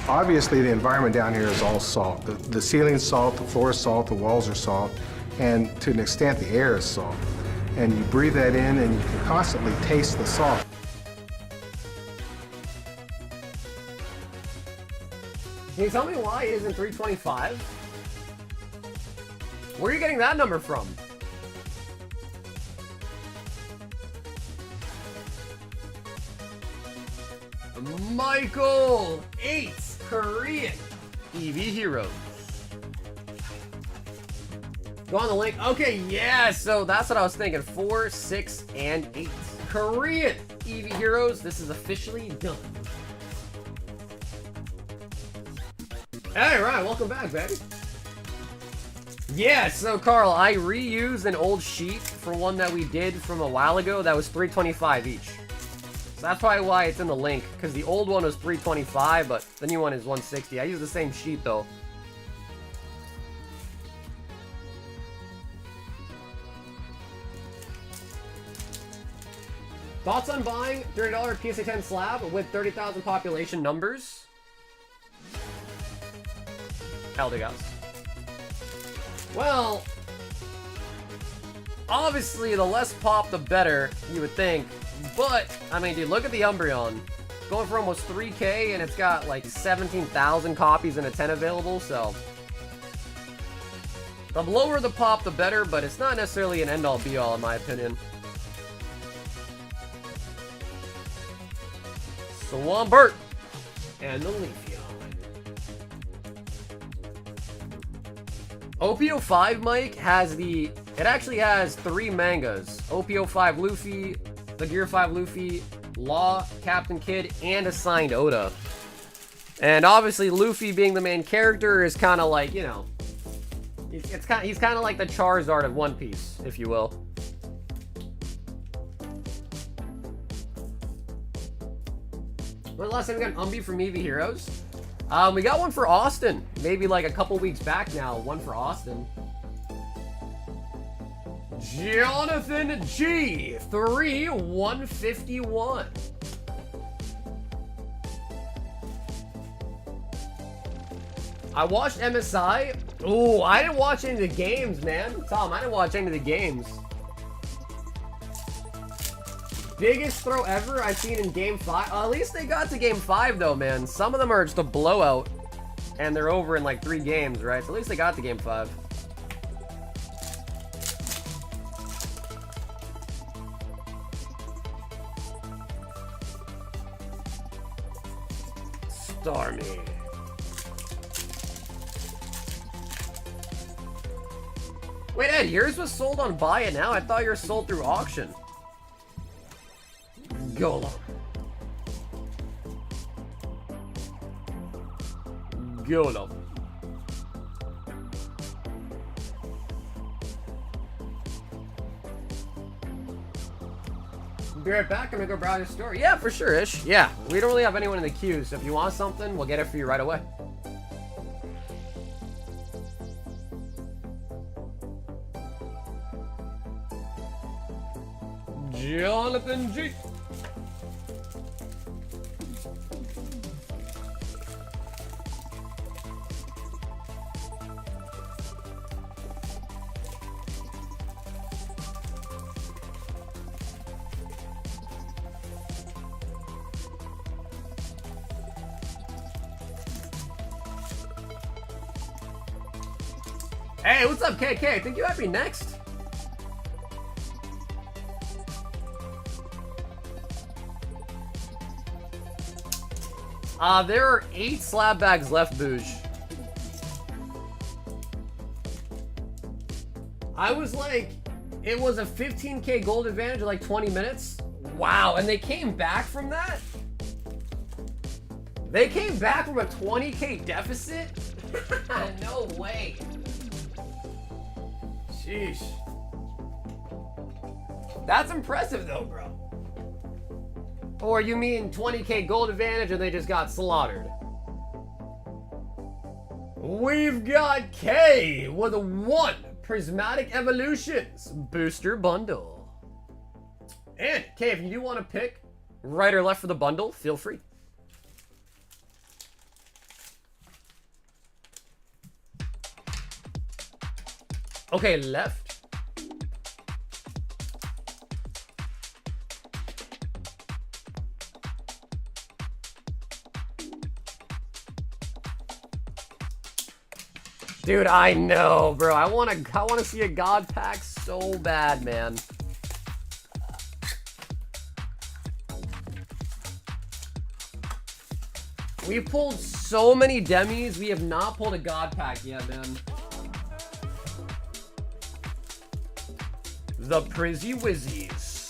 Obviously, the environment down here is all salt. The ceiling's salt, the floor is salt, the walls are salt, and to an extent, the air is salt. And you breathe that in, and you can constantly taste the salt. Can you tell me why it isn't 325? Where are you getting that number from? Michael, 8, Korean, EV Heroes. Go on the link. Okay, yeah, so that's what I was thinking. 4, 6, and 8. Korean EV Heroes. This is officially done. Hey, Ryan, welcome back, baby. Yeah, so Carl, I reused an old sheet for one that we did from a while ago that was $325 each. So that's probably why it's in the link, because the old one was $325, but the new one is $160. I use the same sheet though. Thoughts on buying $30 PSA 10 slab with 30,000 population numbers? Eldegoss. Well, obviously the less pop the better, you would think. But, I mean, dude, look at the Umbreon. Going for almost 3K, and it's got like 17,000 copies in a 10 available, so. The lower the pop, the better, but it's not necessarily an end-all be-all, in my opinion. Swampert and the Leafeon. OPO5, Mike, has the... It actually has 3 mangas. OPO5 Luffy, the Gear 5 Luffy, Law, Captain Kid, and Assigned Oda. And obviously Luffy being the main character is kind of like, you know... He's kind of like the Charizard of One Piece, if you will. When the last time we got an Umbi from EV Heroes? We got one for Austin. Maybe like a couple weeks back now. One for Austin. Jonathan G. 3/151. I watched MSI. Ooh, I didn't watch any of the games, man. Tom, I didn't watch any of the games. Biggest throw ever I've seen in Game 5. At least they got to Game 5, though, man. Some of them are just a blowout, and they're over in, like, 3 games, right? So at least they got to Game 5. Stormy. Wait, Ed, yours was sold on Buy It Now? I thought yours sold through auction. Golem. Golem. Be right back. I'm gonna go browse your store. Yeah, for sure, Ish. Yeah, we don't really have anyone in the queue, so if you want something, we'll get it for you right away. Jonathan G. Hey, what's up, KK? I think you might be next. There are 8 slab bags left, Booge. I was like, it was a 15K gold advantage in like 20 minutes. Wow, and they came back from that? They came back from a 20K deficit? No way. Sheesh. That's impressive though, bro. Or you mean 20k gold advantage and they just got slaughtered? We've got K with 1 Prismatic Evolutions booster bundle. And K, if you do want to pick right or left for the bundle, feel free. Okay, left. Dude, I know, bro. I wanna see a god pack so bad, man. We pulled so many demis. We have not pulled a god pack yet, man. The Prizzy Wizzies.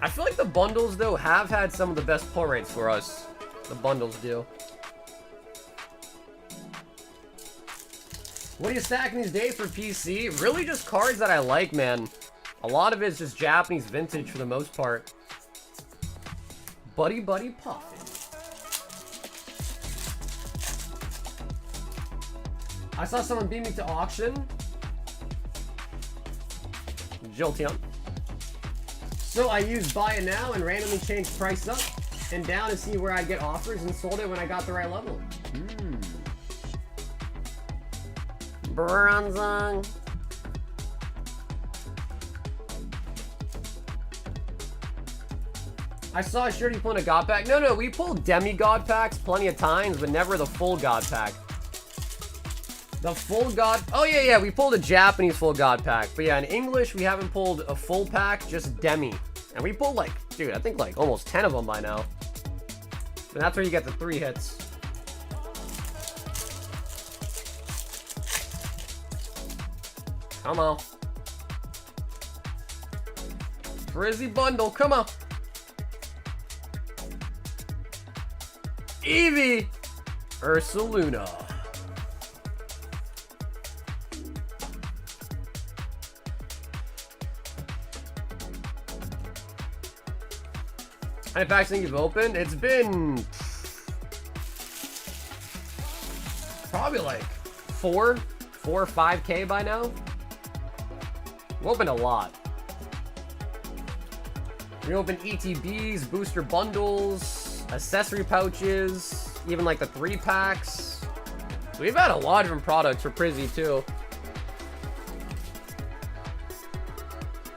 I feel like the bundles, though, have had some of the best pull rates for us. The bundles do. What are you stacking these days for PC? Really just cards that I like, man. A lot of it's just Japanese vintage for the most part. Buddy Buddy Puffin. I saw someone beat me to auction. Jolteon. So I used buy it now and randomly changed price up and down to see where I'd get offers and sold it when I got the right level. Bronzong. I saw a shirty pulling a god pack. No, we pulled demi-god packs plenty of times, but never the full god pack. The full god... Oh, yeah, we pulled a Japanese full god pack. But yeah, in English, we haven't pulled a full pack, just demi. And we pulled like, dude, I think like almost 10 of them by now. And that's where you get the 3 hits. Come on. Frizzy bundle, come on. Eevee. Ursaluna. How many packs think you've opened? It's been probably like 4 or 5k by now. We've opened a lot. We opened ETBs, booster bundles, accessory pouches, even like the 3 packs. So we've had a lot of different products for Prizzy too.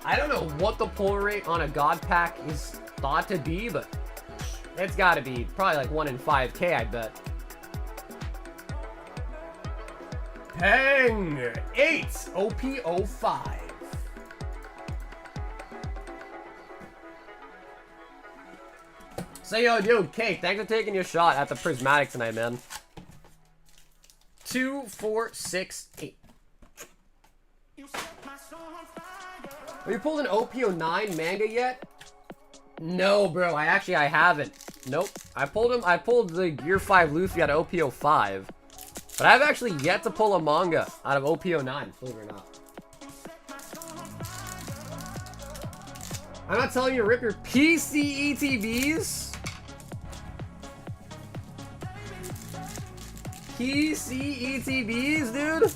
I don't know what the pull rate on a god pack is thought to be, but it's got to be probably like 1 in 5k, I bet. Peng 8 OP05. So yo, dude, Cake, thanks for taking your shot at the prismatic tonight, man. 2, 4, 6, 8. Have you pulled an OP09 manga yet? No, bro. I haven't. Nope. I pulled the Gear 5 Luffy out of OP05. But I've actually yet to pull a manga out of OP09, believe it or not. I'm not telling you to rip your PC ETBs. PC ETBs, dude.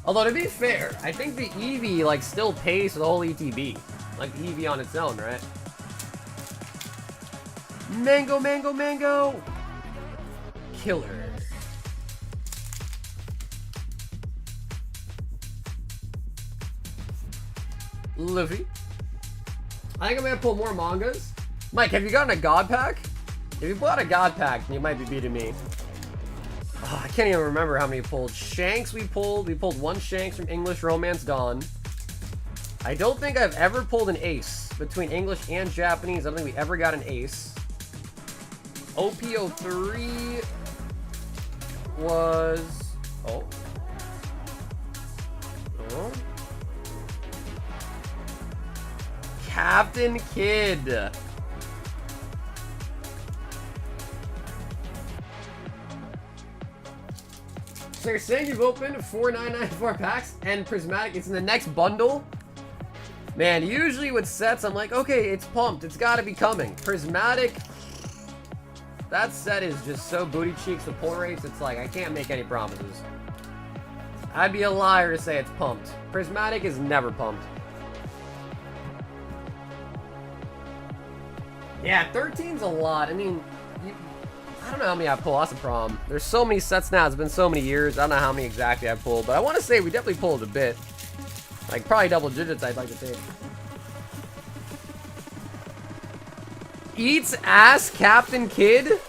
Although, to be fair, I think the Eevee, like, still pays for the whole ETB. Like the Eevee on its own, right? Mango, mango, mango! Killer. Luffy. I think I'm gonna pull more mangas. Mike, have you gotten a god pack? If you pull out a god pack, you might be beating me. Oh, I can't even remember how many pulled. Shanks we pulled. We pulled 1 Shanks from English Romance Dawn. I don't think I've ever pulled an ace. Between English and Japanese, I don't think we ever got an ace. OP03 was... Oh. Captain Kidd. So you're saying you've opened 4994 packs and Prismatic is in the next bundle? Man, usually with sets, I'm like, okay, it's pumped. It's got to be coming. Prismatic, that set is just so booty cheeks with pull rates. It's like, I can't make any promises. I'd be a liar to say it's pumped. Prismatic is never pumped. Yeah, 13's a lot. I mean, I don't know how many I pull. That's a problem. There's so many sets now. It's been so many years. I don't know how many exactly I pulled, but I want to say we definitely pulled a bit. Like, probably double digits, I'd like to think. Eats ass, Captain Kid?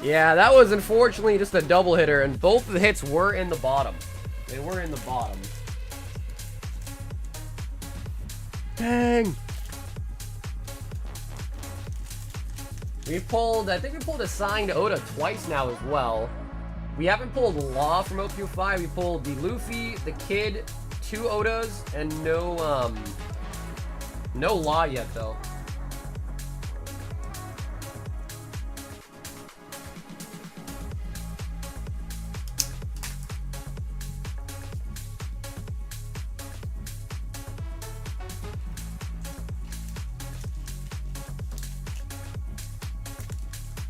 Yeah, that was unfortunately just a double hitter, and both of the hits were in the bottom. They were in the bottom. Dang. We pulled, I think we pulled a signed Oda twice now as well. We haven't pulled Law from OPO5. We pulled the Luffy, the Kid, 2 Odas, and no Law yet though.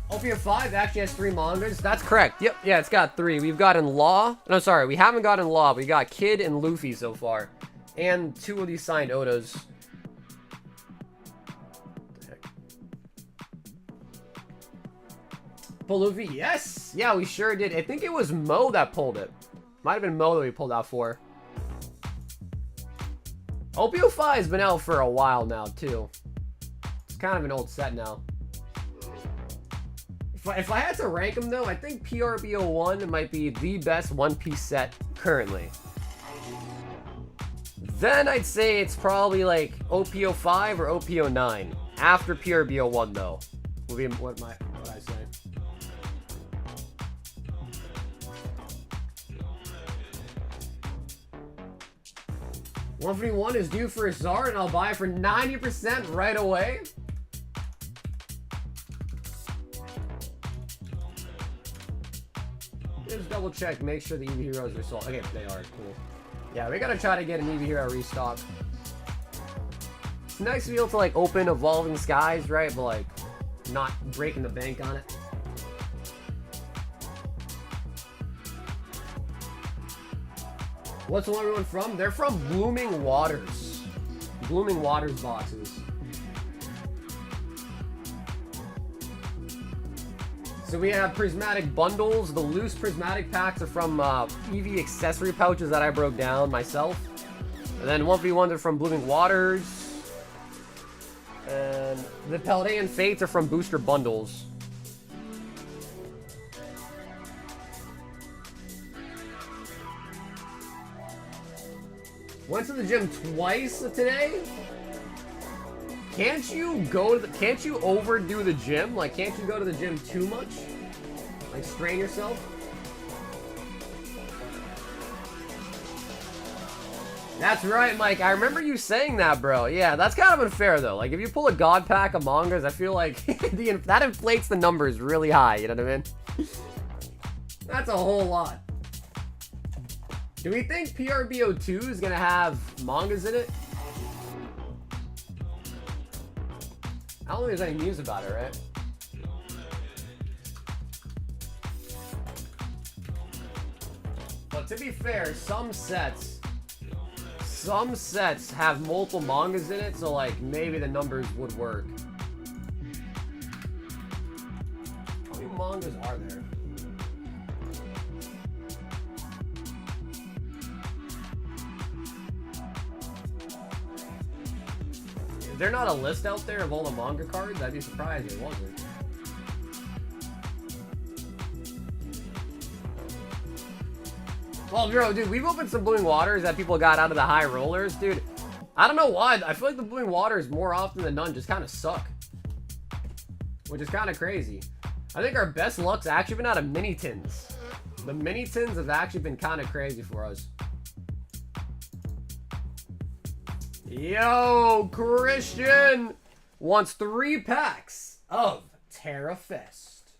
OPO5 actually has 3 mangas. That's correct. Yep, yeah, it's got 3. We've gotten Law. No, sorry, we haven't gotten Law. We got Kid and Luffy so far. And 2 of these signed Odas. What the heck? Pull Luffy? Yes! Yeah, we sure did. I think it was Mo that pulled it. Might have been Mo that we pulled out for. OPO5 has been out for a while now, too. It's kind of an old set now. If I had to rank them, though, I think PRBO1 might be the best One Piece set currently. Then I'd say it's probably like OPO5 or OPO9. After PRBO1, though, would be what I say. $151 is due for a Zard, and I'll buy it for 90% right away. Just double check, make sure the EV Heroes are sold. Okay, they are. Cool. Yeah, we gotta try to get an EV Hero restock. It's nice to be able to like open Evolving Skies, right? But like, not breaking the bank on it. What's everyone from? They're from Blooming Waters. Blooming Waters boxes. So we have prismatic bundles. The loose prismatic packs are from EV accessory pouches that I broke down myself. And then 1v1s are from Blooming Waters. And the Paldean Fates are from booster bundles. Went to the gym twice today. Can't you overdo the gym? Like, can't you go to the gym too much? Like, strain yourself? That's right, Mike. I remember you saying that, bro. Yeah, that's kind of unfair, though. Like, if you pull a god pack of mangas, I feel like that inflates the numbers really high. You know what I mean? That's a whole lot. Do we think PRBO2 is going to have mangas in it? I don't think there's any news about it, right? But to be fair, some sets have multiple mangas in it, so like maybe the numbers would work. How many mangas are there? Is there not a list out there of all the manga cards? I'd be surprised if it wasn't. Well, bro, dude, we've opened some Blooming Waters that people got out of the high rollers. Dude, I don't know why. I feel like the Blooming Waters more often than none just kind of suck. Which is kind of crazy. I think our best luck's actually been out of mini tins. The mini tins have actually been kind of crazy for us. Yo, Christian wants 3 packs of Terra Fest.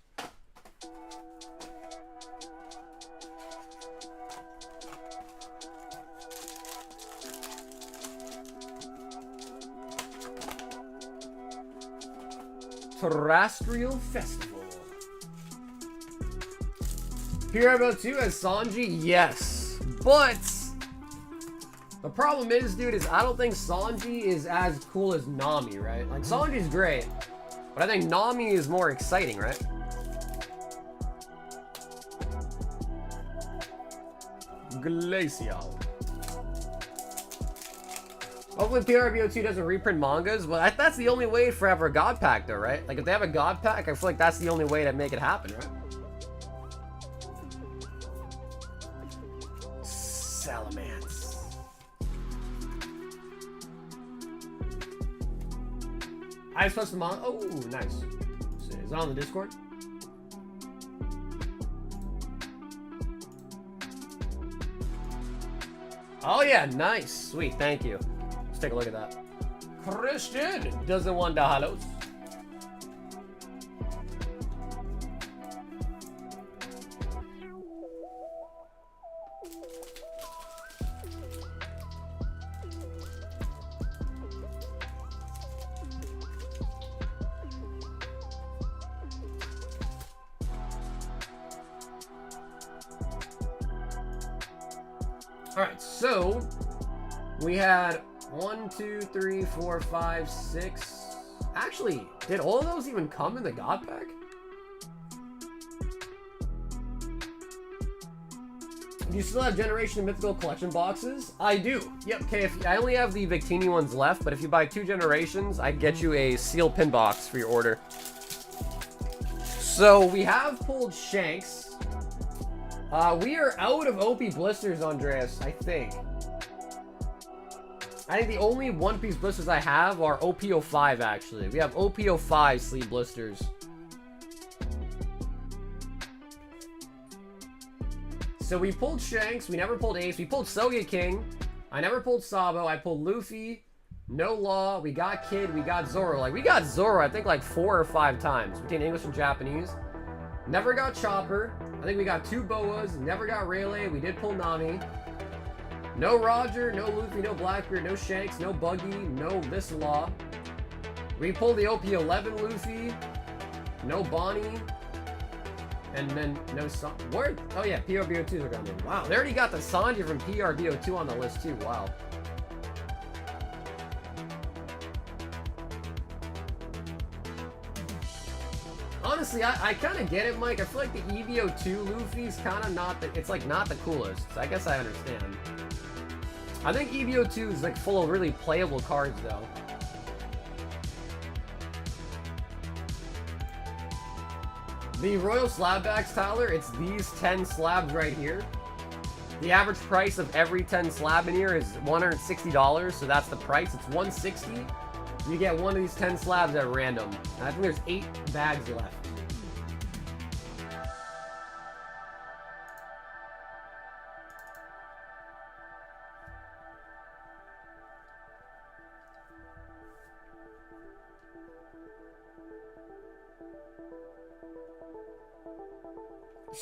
Terrestrial Festival. PRBO 2 as Sanji? Yes. But the problem is, dude, is I don't think Sanji is as cool as Nami, right? Like, Sanji's great, but I think Nami is more exciting, right? Glacial. Hopefully PRBO 2 doesn't reprint mangas, but that's the only way for ever a God Pack, though, right? Like, if they have a God Pack, I feel like that's the only way to make it happen, right? Salamence. I supposed to mon. Oh, nice. Is it on the Discord? Oh yeah, nice, sweet, thank you. Let's take a look at that. Christian doesn't want the holos. Alright, so we had 1, 2, 3, 4, 5, 6. Actually, did all of those even come in the God Pack? Do you still have Generation Mythical Collection boxes? I do. Yep, okay, I only have the Victini ones left, but if you buy 2 Generations, I get you a sealed pin box for your order. So we have pulled Shanks. We are out of OP blisters, Andreas, I think. I think the only One Piece blisters I have are OP05, actually. We have OP05 sleeve blisters. So we pulled Shanks, we never pulled Ace, we pulled Soge King. I never pulled Sabo, I pulled Luffy, No Law, we got Kid, we got Zoro. Like, we got Zoro, I think, like 4 or 5 times between English and Japanese. Never got Chopper. I think we got 2 Boas, never got Rayleigh, we did pull Nami. No Roger, no Luffy, no Blackbeard, no Shanks, no Buggy, no this Law. We pulled the OP11 Luffy, no Bonnie, and then no where? Oh yeah, PRBO2s are coming. Wow, they already got the Sanji from PRBO2 on the list too, wow. Honestly, I kind of get it, Mike. I feel like the EVO2 Luffy's kind of not the, it's like not the coolest. So I guess I understand. I think EVO2 is like full of really playable cards though. The Royal Slabbacks, Tyler, it's these 10 slabs right here. The average price of every 10 slab in here is $160, so that's the price. It's $160. You get one of these 10 slabs at random. And I think there's 8 bags left.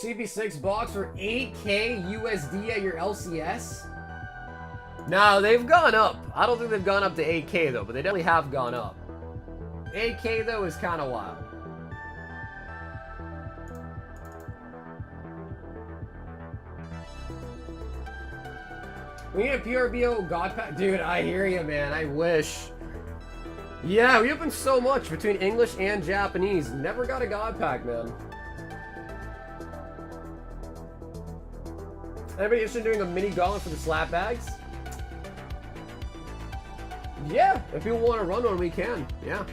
CP6 box for 8K USD at your LCS? No, they've gone up. I don't think they've gone up to 8K though, but they definitely have gone up. 8K though is kind of wild. We need a PRBO God Pack. Dude, I hear you, man. I wish. Yeah, we opened so much between English and Japanese. Never got a God Pack, man. Anybody interested in doing a mini gauntlet for the slap bags? Yeah, if people want to run one, we can. Yeah.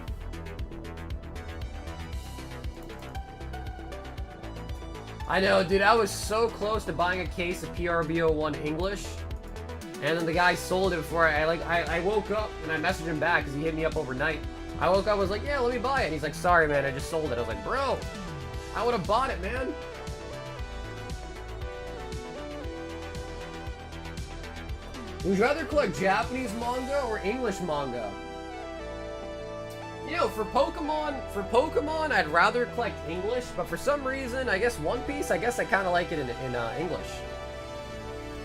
I know, dude. I was so close to buying a case of PRBO1 English, and then the guy sold it before I woke up and I messaged him back because he hit me up overnight. I woke up, I was like, yeah, let me buy it. And he's like, sorry, man, I just sold it. I was like, bro, I would have bought it, man. Would you rather collect Japanese manga or English manga? You know, for Pokemon, I'd rather collect English, but for some reason, I guess One Piece, I guess I kind of like it in English.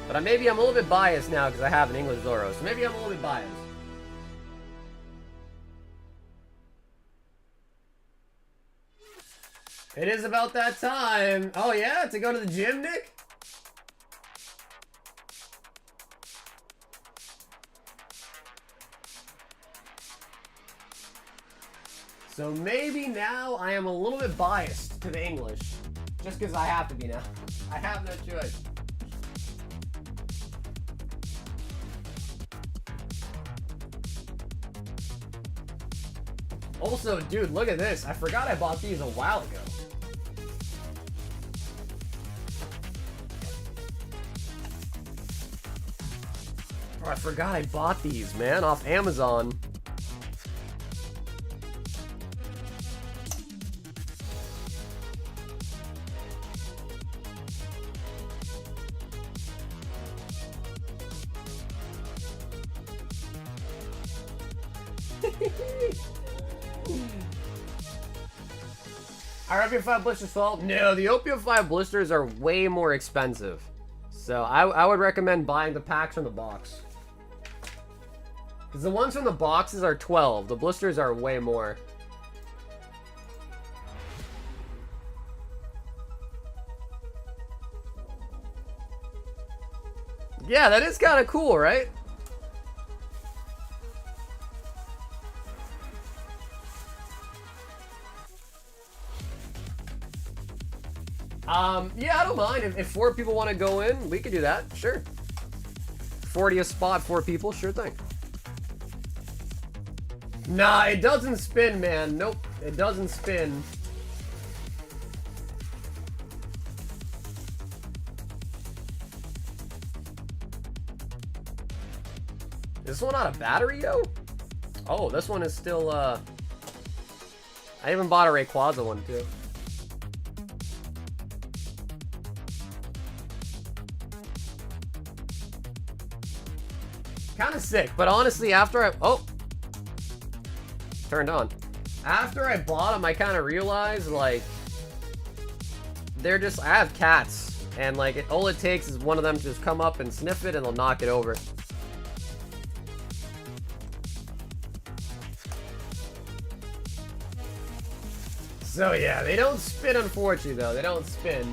But maybe I'm a little bit biased now because I have an English Zoro, so maybe I'm a little bit biased. It is about that time. Oh yeah, to go to the gym, Nick? So maybe now I am a little bit biased to the English. Just because I have to be now. I have no choice. Also, dude, look at this. I forgot I bought these a while ago. Oh, I forgot I bought these, man, off Amazon. Are Opium 5 blisters full? No, the Opium 5 blisters are way more expensive. So I would recommend buying the packs from the box. Because the ones from the boxes are 12. The blisters are way more. Yeah, that is kind of cool, right? Yeah, I don't mind. If 4 people want to go in, we could do that. Sure. 40 a spot, 4 people. Sure thing. Nah, it doesn't spin, man. Nope, it doesn't spin. Is this one out of battery, yo? Oh, this one is still, I even bought a Rayquaza one, too. Kind of sick, but honestly, after I... Oh! Turned on. After I bought them, I kind of realized, like... They're just... I have cats. And, like, all it takes is one of them to just come up and sniff it, and they'll knock it over. So, yeah, they don't spin, unfortunately, though. They don't spin.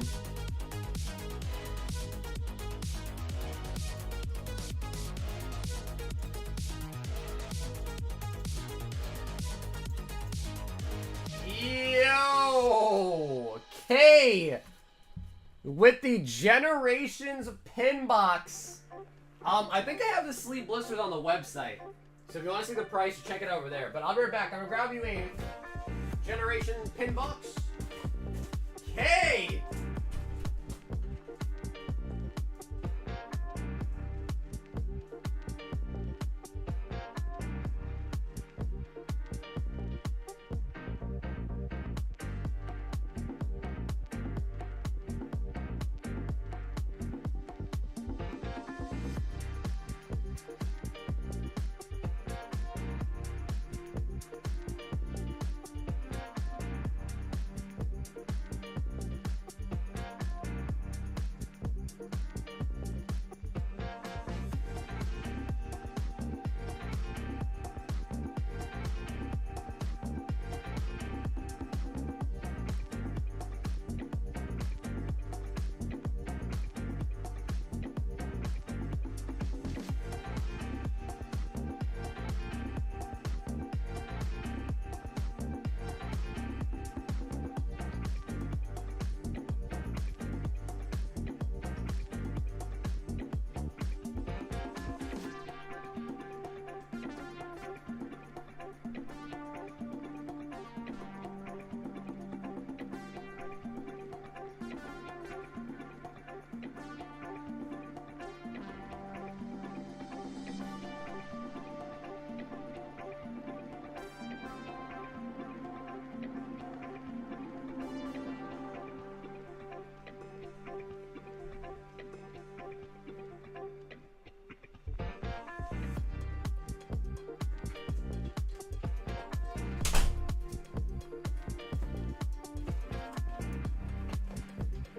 Okay, with the Generations pin box. I think I have the sleeve blisters on the website. So if you want to see the price, check it over there. But I'll be right back. I'm gonna grab you a Generation pin box. Okay.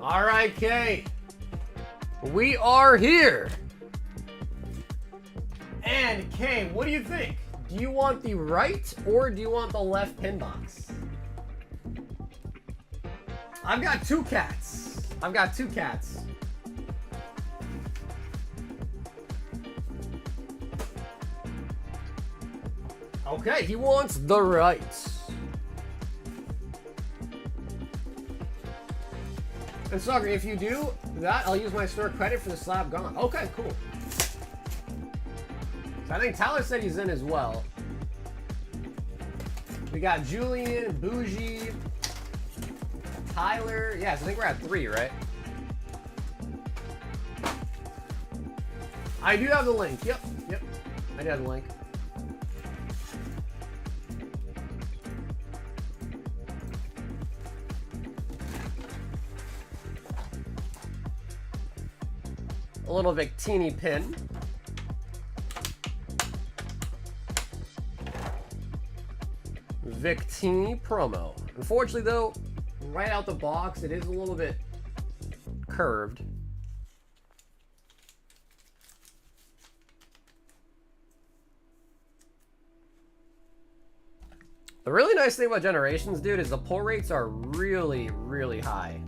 All right, Kay. We are here. And Kay, what do you think? Do you want the right or do you want the left pin box? I've got 2 cats. I've got 2 cats. Okay, he wants the rights. And Sucker, if you do that, I'll use my store credit for the slab gone. Okay, cool. So I think Tyler said he's in as well. We got Julian, Bougie, Tyler. Yeah, so I think we're at 3, right? I do have the link. Yep. I do have the link. A little Victini pin. Victini promo. Unfortunately, though, right out the box, it is a little bit curved. The really nice thing about Generations, dude, is the pull rates are really, really high.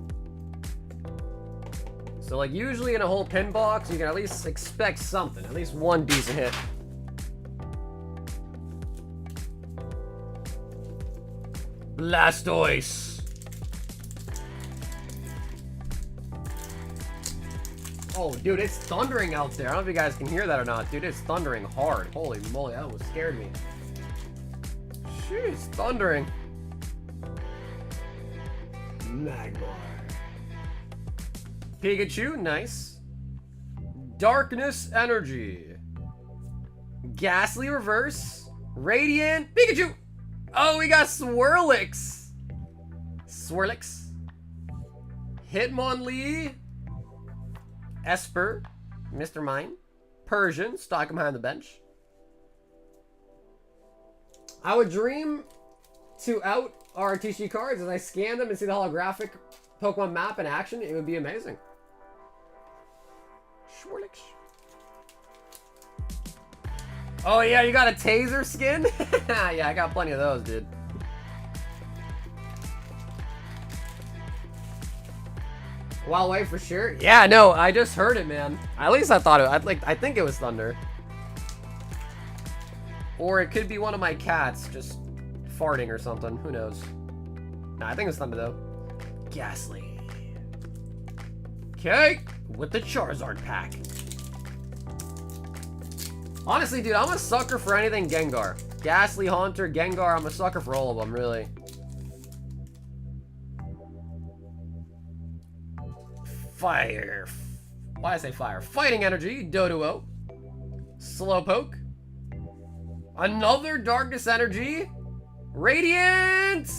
So, like, usually in a whole pin box, you can at least expect something. At least one decent hit. Blastoise. Oh, dude, it's thundering out there. I don't know if you guys can hear that or not. Dude, it's thundering hard. Holy moly, that almost scared me. Jeez, thundering. Magmar. Pikachu, nice. Darkness Energy. Ghastly Reverse. Radiant. Pikachu. Oh, we got Swirlix. Hitmonlee. Esper. Mr. Mime. Persian. Stock him behind the bench. I would dream to out our TC cards as I scan them and see the holographic Pokemon map in action. It would be amazing. Swirlix. Oh yeah, you got a Taser skin? Yeah, I got plenty of those, dude. Wild Wave for sure. Yeah, no, I just heard it, man. At least I thought it. I think it was thunder. Or it could be one of my cats just farting or something. Who knows? Nah, I think it's thunder though. Ghastly. Okay, with the Charizard pack. Honestly, dude, I'm a sucker for anything Gengar. Ghastly, Haunter, Gengar, I'm a sucker for all of them, really. Fire. Why did I say fire? Fighting Energy, Doduo. Slowpoke. Another Darkness Energy. Radiant.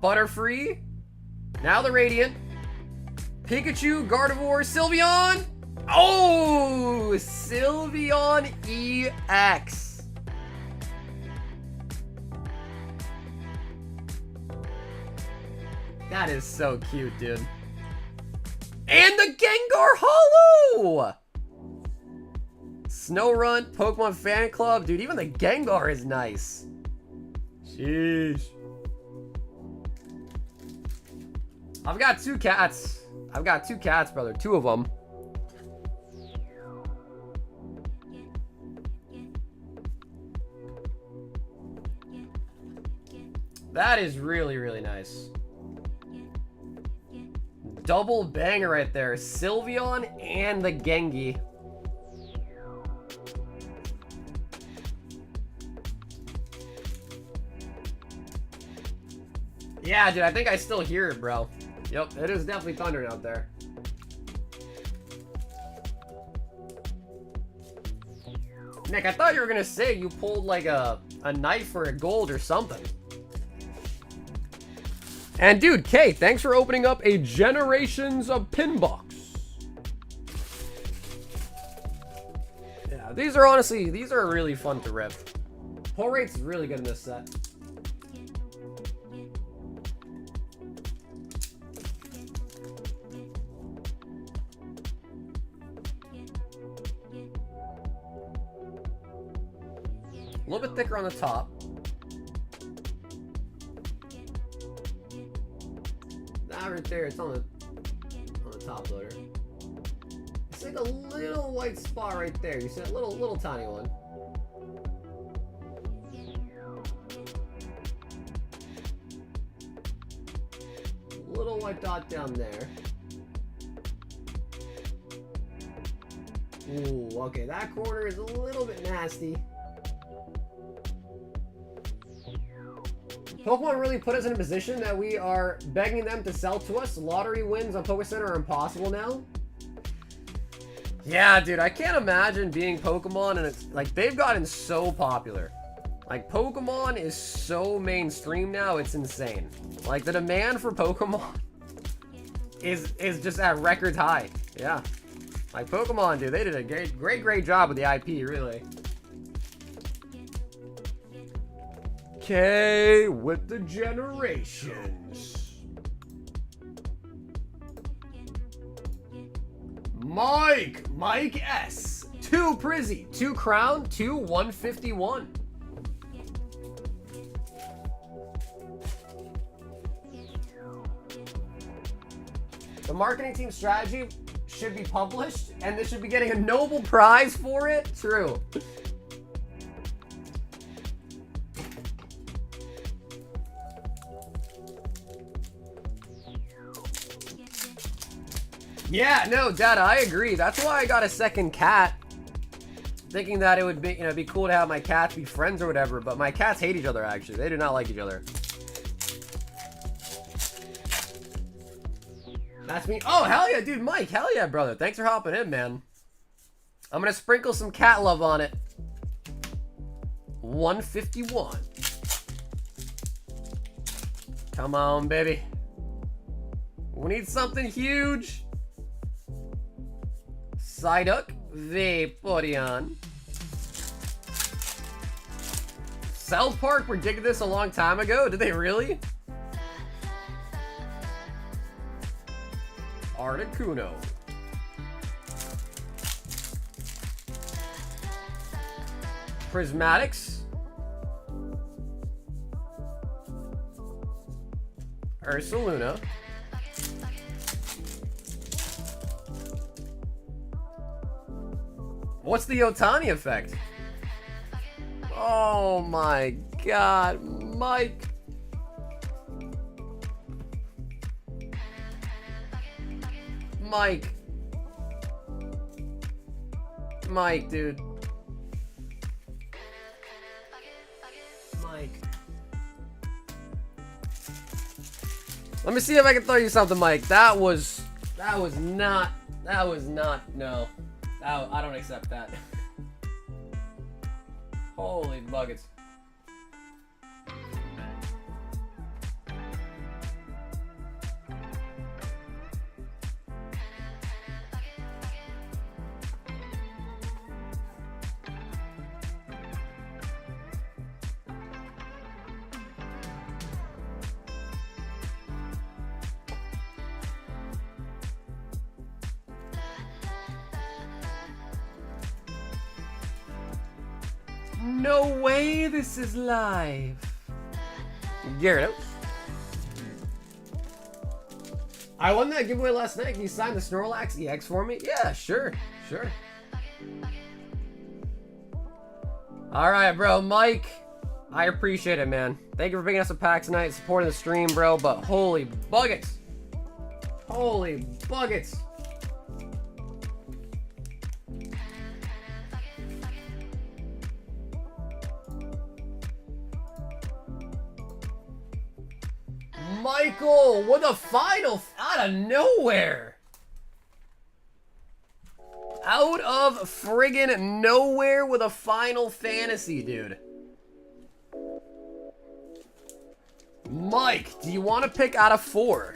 Butterfree. Now the Radiant. Pikachu, Gardevoir, Sylveon. Oh, Sylveon EX. That is so cute, dude. And the Gengar Holo! Snowrun, Pokemon Fan Club. Dude, even the Gengar is nice. Sheesh. I've got 2 cats. I've got 2 cats, brother. 2 of them. That is really, really nice. Double banger right there. Sylveon and the Gengi. Yeah, dude, I think I still hear it, bro. Yep, it is definitely thundering out there. Nick, I thought you were gonna say you pulled like a knife or a gold or something. And dude, Kay, thanks for opening up a Generations of Pin box. Yeah, these are really fun to rip. Pull rate's really good in this set. A little bit thicker on the top. right there. It's on the top loader. It's like a little white spot right there. You see that little tiny one. Little white dot down there. Ooh, okay, that corner is a little bit nasty. Pokemon really put us in a position that we are begging them to sell to us. Lottery wins on PokeCenter are impossible now. Yeah, dude, I can't imagine being Pokemon, and it's like they've gotten so popular. Like, Pokemon is so mainstream now, it's insane. Like, the demand for Pokemon is just at record high. Yeah. Like, Pokemon, dude, they did a great job with the IP, really. Okay, with the generations. Mike S. 2 Prizzy, 2 Crown, 2 151. The marketing team strategy should be published, and this should be getting a Nobel Prize for it. True. Yeah, no, Dad, I agree. That's why I got a second cat, thinking that it would be cool to have my cats be friends or whatever. But my cats hate each other. Actually, they do not like each other. That's me. Oh, hell yeah, dude, Mike. Hell yeah, brother. Thanks for hopping in, man. I'm gonna sprinkle some cat love on it. 151. Come on, baby. We need something huge. Psyduck, Vaporeon. South Park predicted this a long time ago. Did they really? Articuno. Prismatics. Ursaluna. What's the Otani effect? Oh my god, Mike. Mike, dude. Mike. Let me see if I can throw you something, Mike. That was not, no. I don't accept that. Holy buckets. No way this is live. Gyarados. I won that giveaway last night. Can you sign the Snorlax EX for me? Yeah, sure. Alright, bro. Mike, I appreciate it, man. Thank you for picking us a pack tonight, supporting the stream, bro. But holy buckets. Holy buckets. Michael, what a final out of nowhere. Out of friggin' nowhere with a Final Fantasy, dude. Mike, do you want to pick out of 4?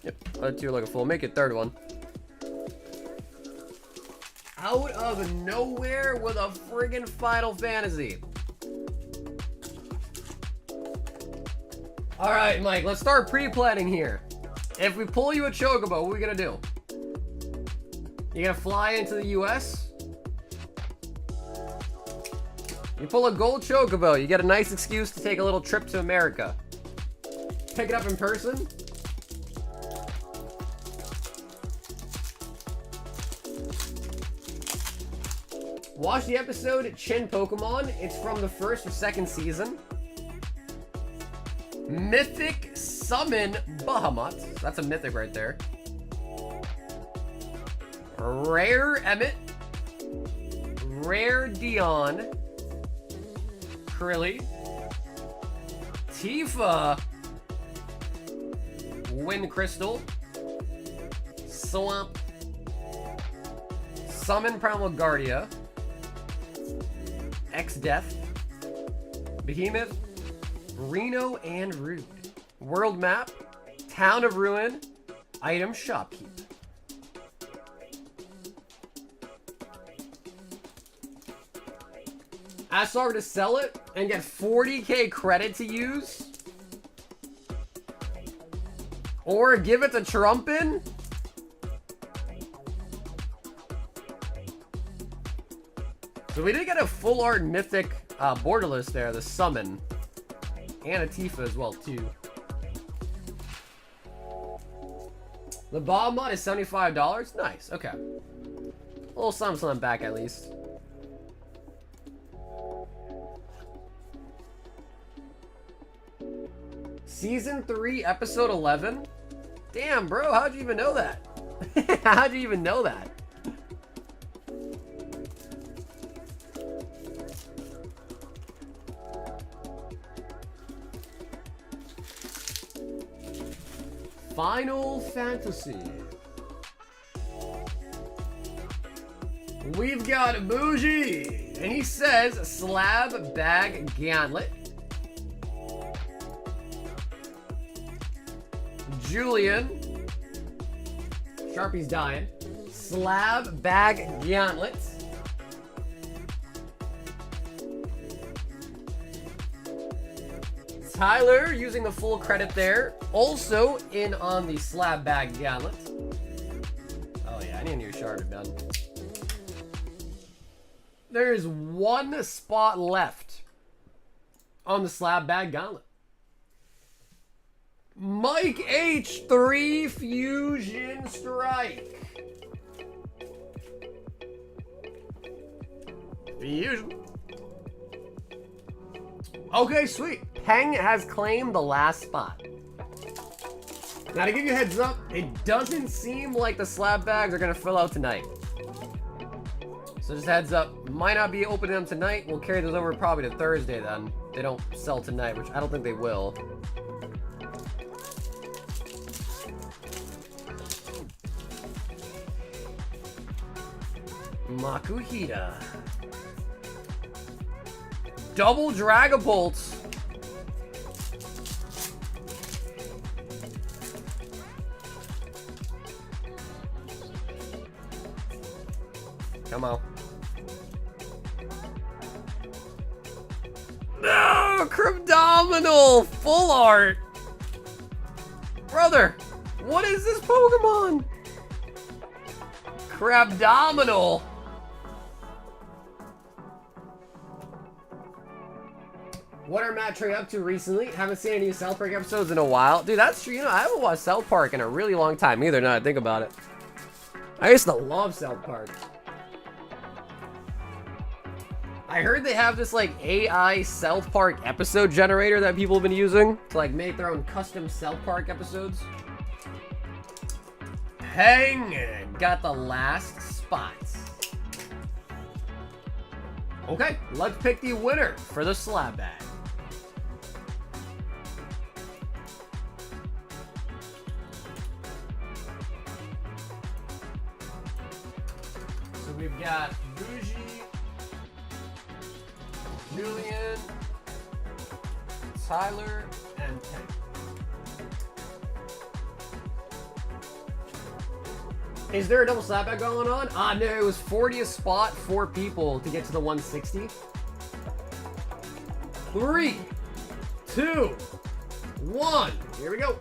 Yep, that's your looking full. Make it third one. Out of nowhere with a friggin' Final Fantasy. Alright, Mike, let's start pre-planning here. If we pull you a Chocobo, what are we gonna do? You gonna fly into the US? You pull a gold Chocobo, you get a nice excuse to take a little trip to America. Pick it up in person? Watch the episode Chin Pokemon. It's from the first or second season. Mythic Summon Bahamut. That's a mythic right there. Rare Emmett. Rare Dion. Krilly. Tifa. Wind Crystal. Swamp. Summon Promulgardia. X-Death. Behemoth. Reno and Rude. World Map. Town of Ruin. Item Shopkeep. Ask Sarver to sell it and get 40k credit to use. Or give it to Trumpin. So we did get a full art mythic borderless there, the Summon. And a Tifa as well, too. The Bahamut is $75. Nice, okay. A little something back at least. Season 3, episode 11? Damn, bro, how'd you even know that? How'd you even know that? Final Fantasy. We've got Bougie, and he says Slab Bag Gauntlet. Julian. Sharpie's dying. Slab Bag Gauntlet. Tyler using the full credit there. Also in on the Slab Bag Gauntlet. Oh yeah, I need a new Sharded, man. There's one spot left on the Slab Bag Gauntlet. Mike H3 Fusion Strike. Fusion. Okay, sweet. Peng has claimed the last spot. Now to give you a heads up, it doesn't seem like the slab bags are gonna fill out tonight. So just heads up, might not be opening them tonight. We'll carry those over probably to Thursday then. They don't sell tonight, which I don't think they will. Makuhita. Double Dragapults. Come on. No! Cryptominal! Full art! Brother! What is this Pokemon? Crabdominal! What are Matt Trey up to recently? Haven't seen any South Park episodes in a while. Dude, that's true. You know, I haven't watched South Park in a really long time either, now that I think about it. I used to love South Park. I heard they have this, like, AI South Park episode generator that people have been using to, like, make their own custom South Park episodes. Hang got the last spot. Okay, let's pick the winner for the slab bag. So we've got Bougie, Julian, Tyler, and Ken. Is there a double slapback going on? Ah, no, it was 40th spot, 4 people to get to the 160. 3, 2, 1. Here we go.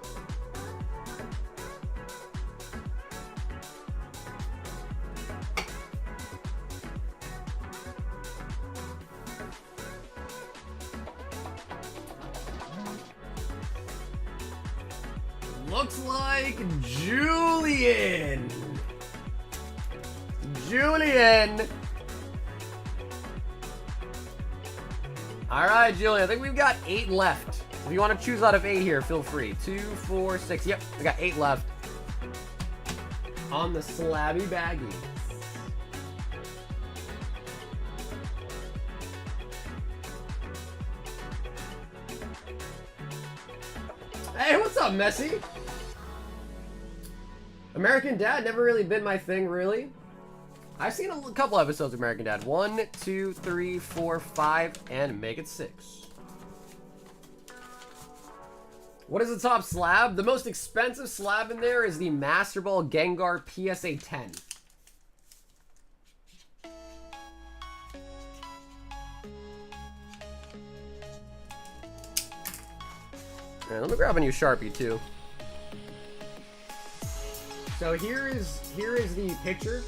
Looks like Julian. Julian All right, Julian, I think we've got 8 left. If you want to choose out of 8 here, feel free. 2, 4, 6. Yep, we got 8 left. On the slabby baggie. Hey, what's up, Messi? American Dad never really been my thing, really. I've seen a couple episodes of American Dad. 1, 2, 3, 4, 5, and make it 6. What is the top slab? The most expensive slab in there is the Master Ball Gengar PSA 10. And let me grab a new Sharpie too. So here is the picture.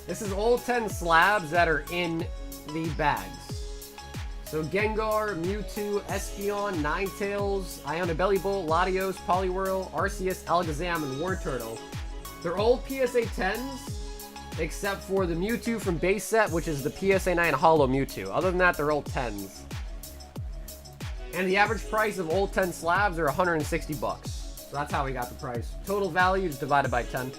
This is all 10 slabs that are in the bags. So Gengar, Mewtwo, Espeon, Ninetales, Iona Bellibolt, Latios, Poliwhirl, Arceus, Alakazam, and Wartortle. They're all PSA 10s, except for the Mewtwo from base set, which is the PSA 9 Holo Mewtwo. Other than that, they're all 10s. And the average price of all 10 slabs are 160 bucks. So that's how we got the price. Total value is divided by 10.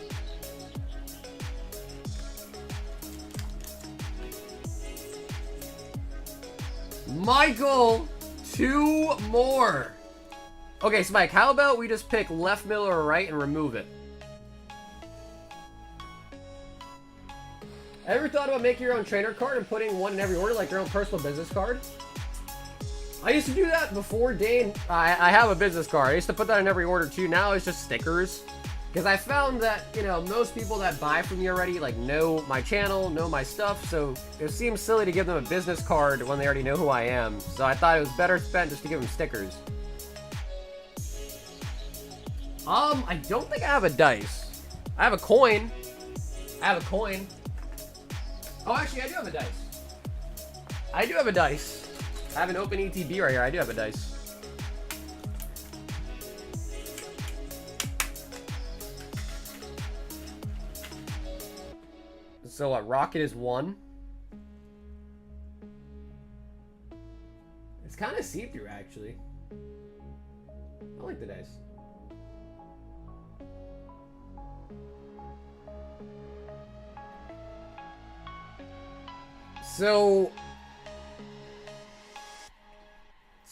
Michael, 2 more. Okay, so Mike, how about we just pick left, middle, or right and remove it? Ever thought about making your own trainer card and putting one in every order, like your own personal business card? I used to do that before Dane. I have a business card. I used to put that in every order too. Now it's just stickers. Because I found that, you know, most people that buy from me already, like, know my channel, know my stuff, so it seems silly to give them a business card when they already know who I am. So I thought it was better spent just to give them stickers. I don't think I have a dice. I have a coin. Oh, actually, I do have a dice. I have an open ETB right here. I do have a dice. So what, Rocket is 1. It's kind of see-through, actually. I like the dice. So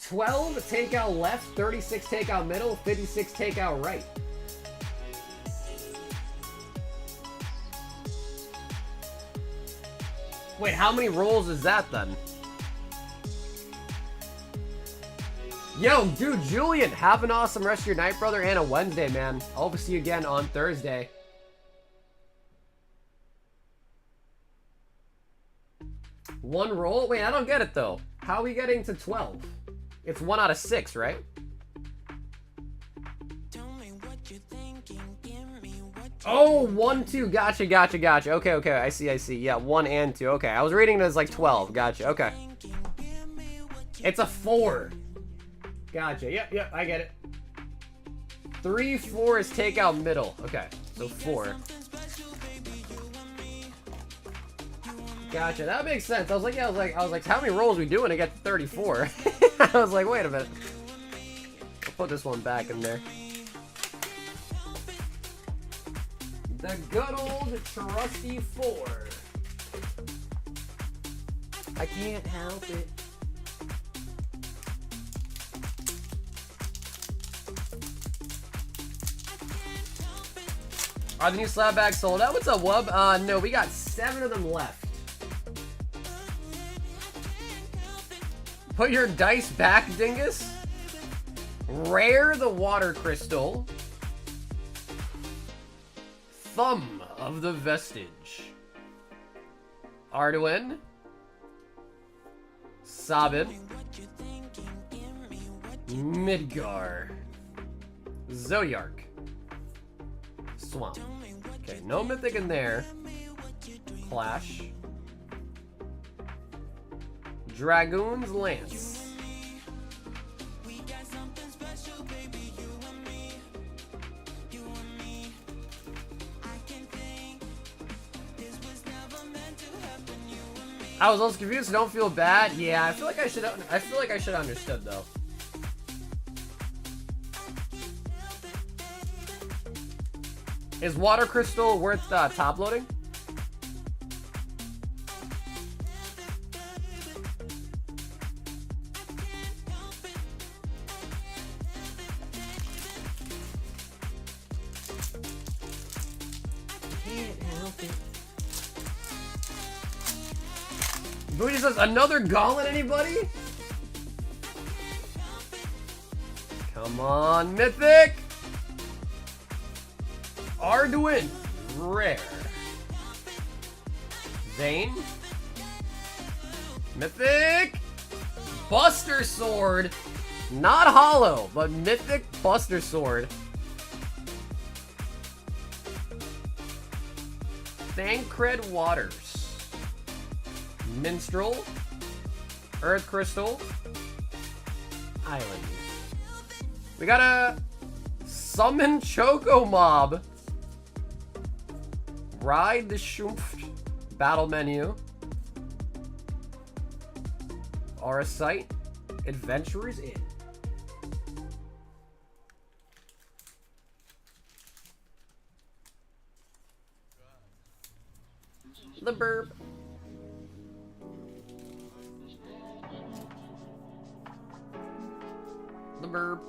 12 take out left, 36 take out middle, 56 take out right. Wait, how many rolls is that then? Yo, dude, Julian, have an awesome rest of your night, brother, and a Wednesday, man. I hope to see you again on Thursday. One roll? Wait, I don't get it, though. How are we getting to 12? It's 1 out of 6, right? Oh, 1, 2. Gotcha. Okay. I see. Yeah, 1 and 2. Okay, I was reading it as like 12. Gotcha. Okay. It's a 4. Gotcha. Yep. I get it. 3, 4 is take out middle. Okay, so 4. Gotcha. That makes sense. I was like, how many rolls are we doing to get to 34? I was like, wait a minute. I'll put this one back in there. The good old trusty 4. I can't help it. Are the new slab bags sold out? What's up, Wub? No, we got 7 of them left. Put your dice back, dingus. Rare the water crystal. Thumb of the Vestige. Arduin. Sabin. Midgar. Zodiark. Swamp. Okay, no mythic in there. Clash. Dragoon's Lance. I was also confused, so don't feel bad. Yeah, I feel like I should have understood though. Is Water Crystal worth top loading? Can't help it. Booty says, another gauntlet, anybody? Come on, Mythic! Arduin, rare. Zane. Mythic. Buster Sword. Not hollow, but Mythic Buster Sword. Thancred Waters. Minstrel. Earth Crystal. Island. We got a Summon Choco Mob. Ride the Shumft battle menu. Aura Sight. Adventurers in. The burb. The burb.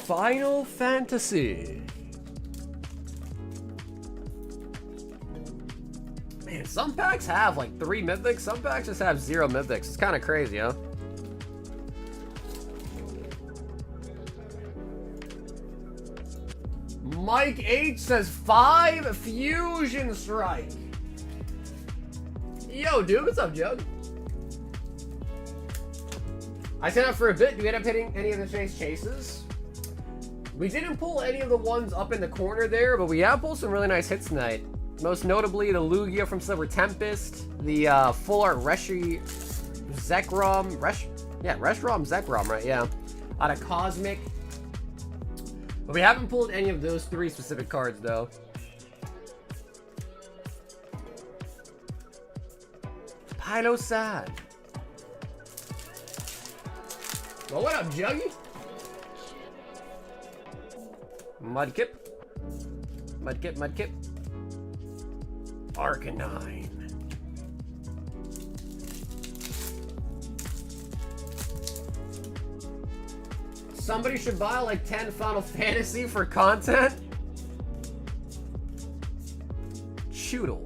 Final Fantasy. Man, some packs have like 3 mythics, some packs just have 0 mythics. It's kind of crazy, huh? Mike H says 5 Fusion Strike. Yo, dude, what's up, Jug? I sat up for a bit. Do we end up hitting any of the chase chases? We didn't pull any of the ones up in the corner there, but we have pulled some really nice hits tonight. Most notably, the Lugia from Silver Tempest, the Full Art Reshiram Zekrom, right? Yeah. Out of Cosmic. But we haven't pulled any of those 3 specific cards, though. Pilosad. Well, what up, Juggy? Mudkip. Arcanine. Somebody should buy like 10 Final Fantasy for content. Choodle.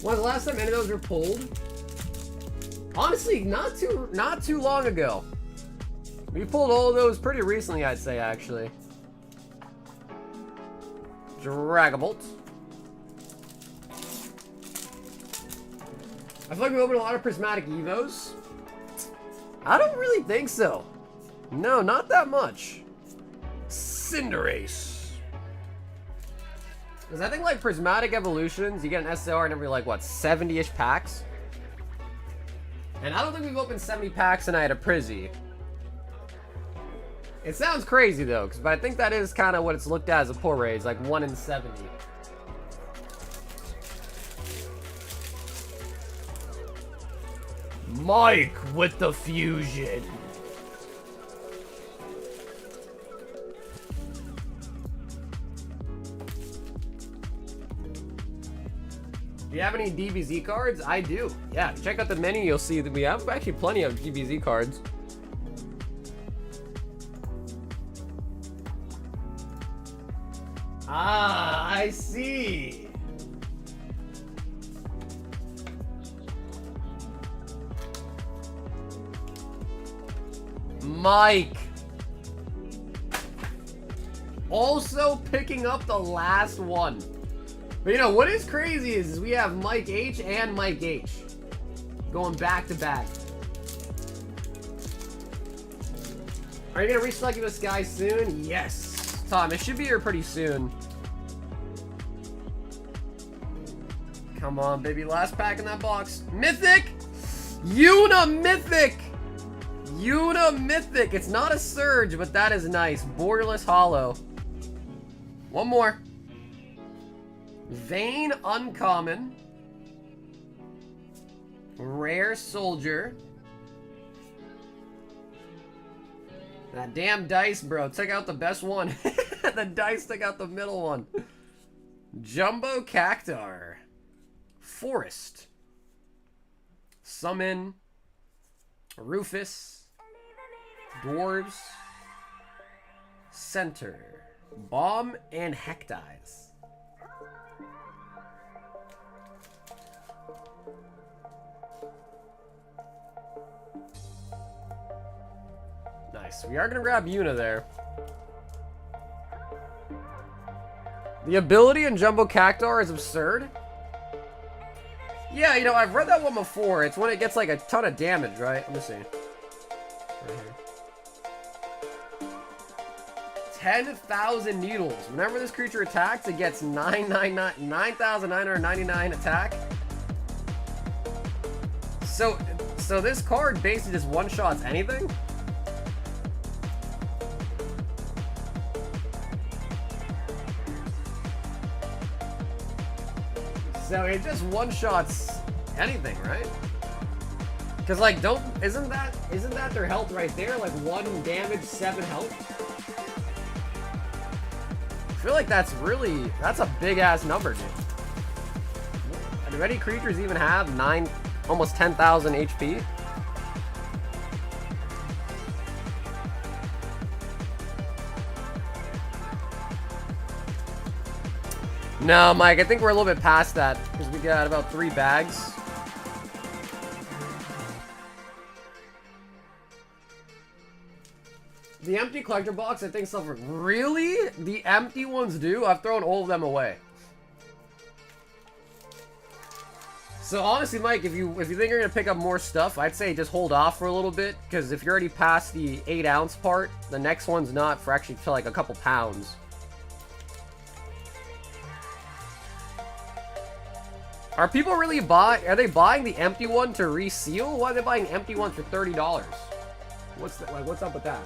When was the last time any of those were pulled? Honestly, not too long ago. We pulled all of those pretty recently, I'd say, actually. Dragabolt. I feel like we opened a lot of Prismatic Evos. I don't really think so. No, not that much. Cinderace. Because I think, like, Prismatic Evolutions, you get an SR in every, like, what, 70-ish packs? And I don't think we've opened 70 packs tonight at Prizzy. It sounds crazy though, but I think that is kind of what it's looked at as a pull rate. It's like 1 in 70. Mike with the fusion. Do you have any DBZ cards? I do. Yeah, check out the menu. You'll see that we have actually plenty of DBZ cards. Ah, I see. Mike. Also picking up the last one. But you know, what is crazy is we have Mike H and Mike H. Going back to back. Are you going to reselect this guy soon? Yes. Tom, it should be here pretty soon. Come on, baby. Last pack in that box. Mythic! Una Mythic! Una Mythic. It's not a Surge, but that is nice. Borderless Holo. One more. Vayne Uncommon. Rare Soldier. That damn dice, bro. Took out the best one. The dice took out the middle one. Jumbo Cactar. Forest. Summon. Rufus. Dwarves. Center. Bomb and Hectize. Nice. We are going to grab Una there. The ability in Jumbo Cactar is absurd. Yeah, you know, I've read that one before. It's when it gets like a ton of damage, right? Let me see. Right here. 10,000 needles. Whenever this creature attacks, it gets 9,999 attack. So this card basically just one-shots anything? So it just one-shots anything, right? Because like, isn't that their health right there? Like 1 damage, 7 health. I feel like that's a big ass number, dude. Do any creatures even have almost 10,000 HP? No, Mike, I think we're a little bit past that because we got about 3 bags. The empty collector box, I think silver. Really? The empty ones do? I've thrown all of them away. So honestly, Mike, if you think you're gonna pick up more stuff, I'd say just hold off for a little bit because if you're already past the 8-ounce part, the next one's not for actually till like a couple pounds. Are people really are they buying the empty one to reseal? Why are they buying empty ones for $30? What's up with that?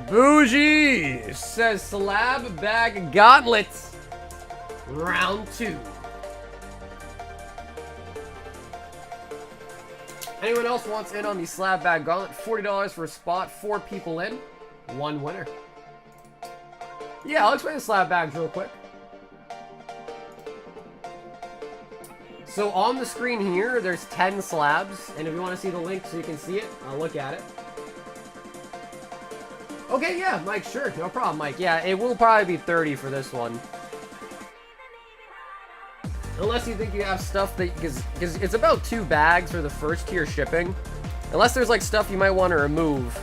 Bougie says Slab Bag Gauntlets. Round 2. Anyone else wants in on the Slab Bag Gauntlet? $40 for a spot, 4 people in, 1 winner. Yeah, I'll explain the slab bags real quick. So on the screen here, there's 10 slabs, and if you want to see the link so you can see it, I'll look at it. Okay, yeah, Mike, sure, no problem, Mike. Yeah, it will probably be 30 for this one. Unless you think you have stuff that, because it's about 2 bags for the first tier shipping. Unless there's like stuff you might want to remove.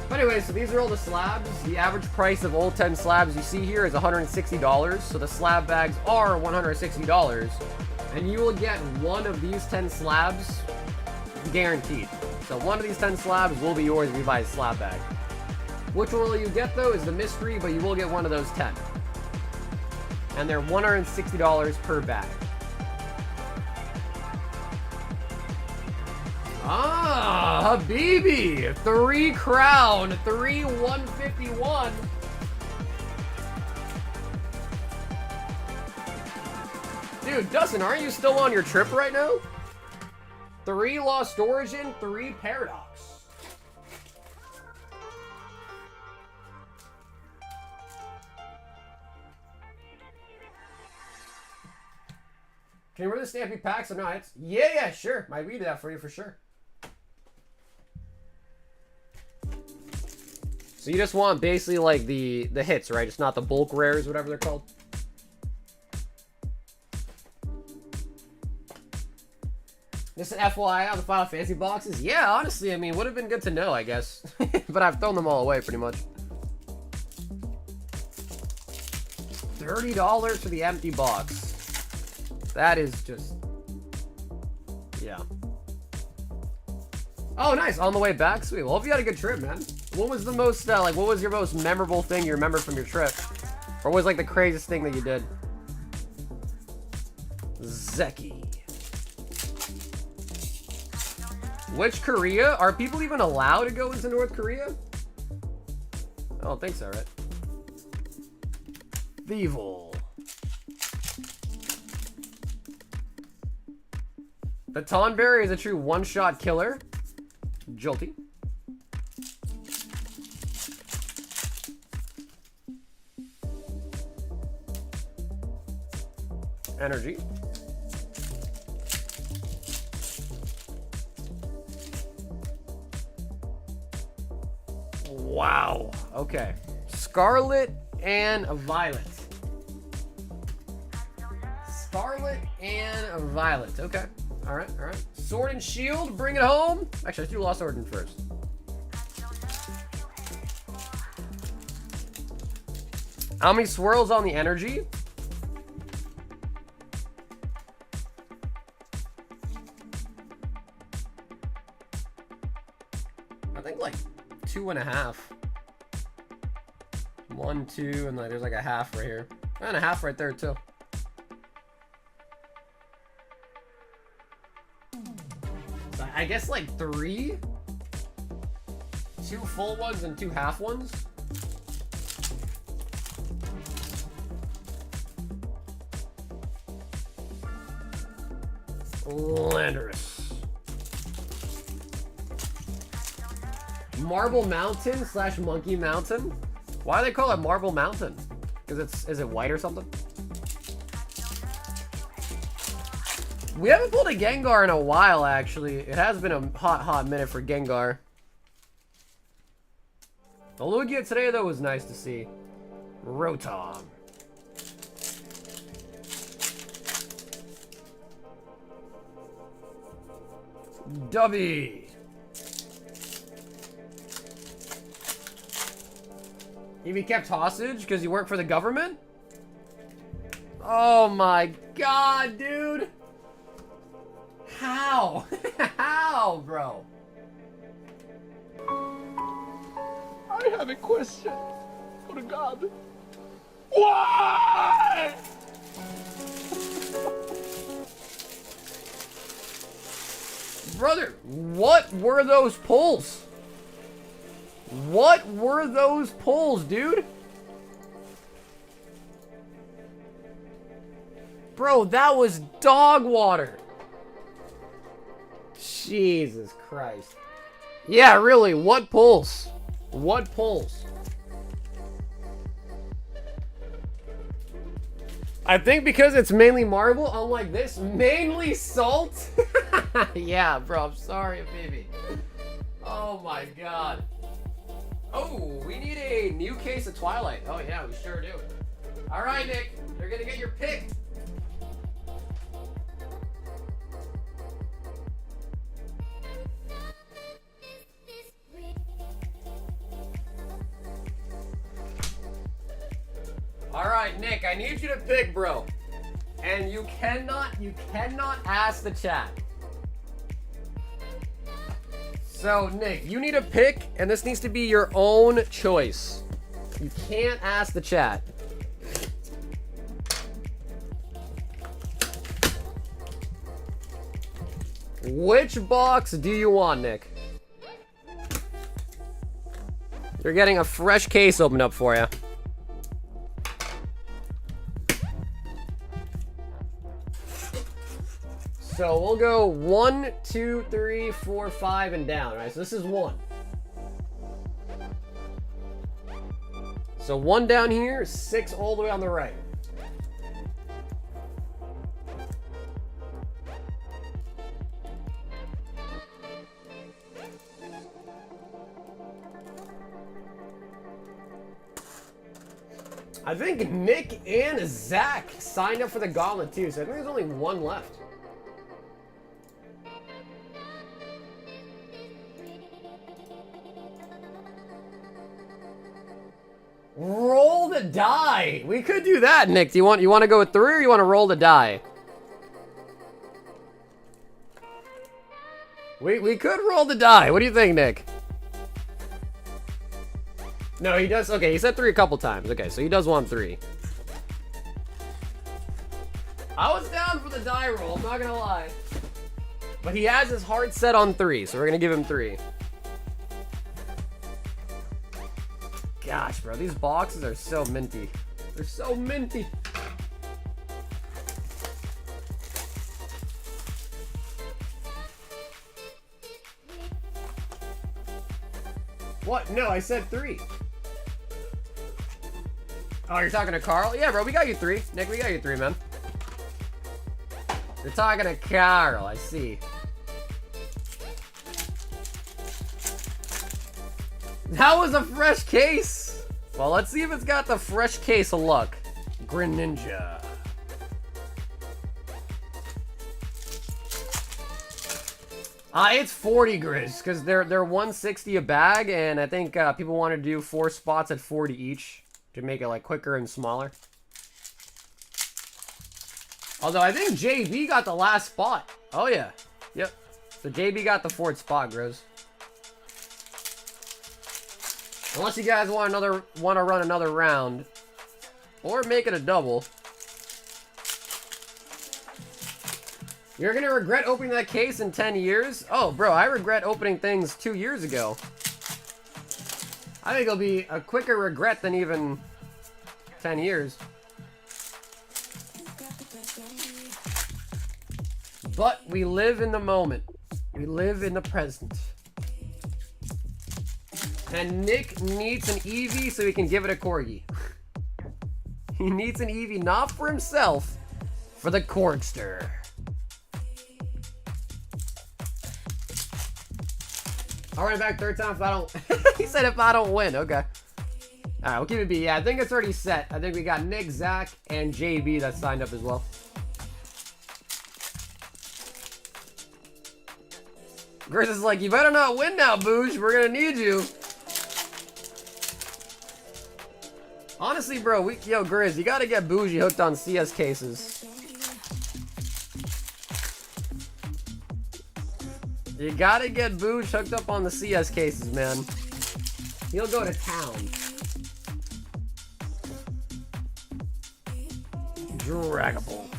But anyway, so these are all the slabs. The average price of all 10 slabs you see here is $160. So the slab bags are $160. And you will get one of these 10 slabs guaranteed. So one of these 10 slabs will be yours if you buy a slab bag. Which one will you get though is the mystery, but you will get one of those 10. And they're $160 per bag. Ah, Habibi, 3 crown, 3 151. Dude, Dustin, aren't you still on your trip right now? 3 Lost Origin, 3 Paradox. Can you read the Stampede packs or not? Yeah, sure. Might read that for you for sure. So you just want basically like the hits, right? It's not the bulk rares, whatever they're called. Just an FYI on the Final Fantasy boxes. Yeah, honestly, I mean, would have been good to know, I guess. But I've thrown them all away pretty much. $30 for the empty box. That is just... yeah. Oh, nice. On the way back? Sweet. Well, hope you had a good trip, man. What was the most, what was your most memorable thing you remember from your trip? Or what was, like, the craziest thing that you did? Zeki. Which Korea? Are people even allowed to go into North Korea? I don't think so, right? Evil. The Tonberry is a true one-shot killer. Jolty. Energy. Wow. Okay. Scarlet and a Violet. Scarlet and a Violet. Okay. All right. All right. Sword and Shield. Bring it home. Actually, let's do Lost Origin first. How many swirls on the energy? I think like 2.5. 1, 2, and like there's like a half right here. And a half right there too. So I guess like 3. 2 full ones and 2 half ones. Landorus. Marble Mountain / Monkey Mountain. Why do they call it Marble Mountain? Because is it white or something? We haven't pulled a Gengar in a while, actually. It has been a hot minute for Gengar. The Lugia today, though, was nice to see. Rotom. Dubby. He be kept hostage because he worked for the government? Oh my god, dude. How? How, bro? I have a question for God. Why? Brother, what were those pulls? What were those pulls, dude? Bro, that was dog water. Jesus Christ. Yeah, really, what pulls? What pulls? I think because it's mainly marble, unlike this, mainly salt. Yeah, bro, I'm sorry, baby. Oh my god. Oh, we need a new case of Twilight. Oh yeah, we sure do. All right, Nick, you're gonna get your pick. All right, Nick, I need you to pick, bro. And you cannot ask the chat. So, Nick, you need a pick, and this needs to be your own choice. You can't ask the chat. Which box do you want, Nick? You're getting a fresh case opened up for you. So we'll go 1, 2, 3, 4, 5, and down. All right, so this is 1. So 1 down here, 6 all the way on the right. I think Nick and Zach signed up for the gauntlet too, so I think there's only 1 left. Roll the die. We could do that, Nick. Do you want to go with 3 or you want to roll the die? We could roll the die. What do you think, Nick? No, he does. Okay, he said 3 a couple times. Okay, so he does want 3. I was down for the die roll, I'm not gonna lie. But he has his heart set on 3, so we're gonna give him 3. Gosh, bro, these boxes are so minty. They're so minty. What? No, I said 3. Oh, you're talking to Carl? Yeah, bro, we got you 3. Nick, we got you 3, man. You're talking to Carl, I see. That was a fresh case. Well, let's see if it's got the fresh case of luck. Greninja. It's 40 Grizz, because they're 160 a bag, and I think people want to do 4 spots at 40 each to make it like quicker and smaller. Although I think JB got the last spot. Oh yeah, yep. So JB got the 4th spot, Grizz. Unless you guys want to run another round, or make it a double. You're gonna regret opening that case in 10 years? Oh, bro, I regret opening things 2 years ago. I think it'll be a quicker regret than even 10 years. But we live in the moment. We live in the present. And Nick needs an Eevee so he can give it a Corgi. He needs an Eevee not for himself, for the Corgster. I'll run it back 3rd time if I don't... He said if I don't win, okay. Alright, we'll keep it B. Yeah, I think it's already set. I think we got Nick, Zach, and JB that signed up as well. Grizz is like, you better not win now, Booge. We're gonna need you. Honestly, bro, yo, Grizz, you gotta get Bougie hooked on CS cases. You gotta get Booge hooked up on the CS cases, man. He'll go to town. Dragabolts.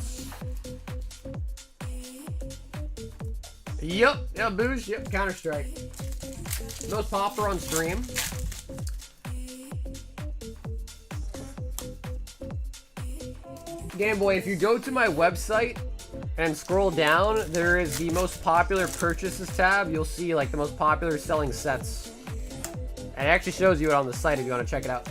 Yep, yeah, Booge, yep, Counter-Strike. Most popular on stream. Game Boy, if you go to my website and scroll down, there is the most popular purchases tab. You'll see like the most popular selling sets. And it actually shows you it on the site if you want to check it out.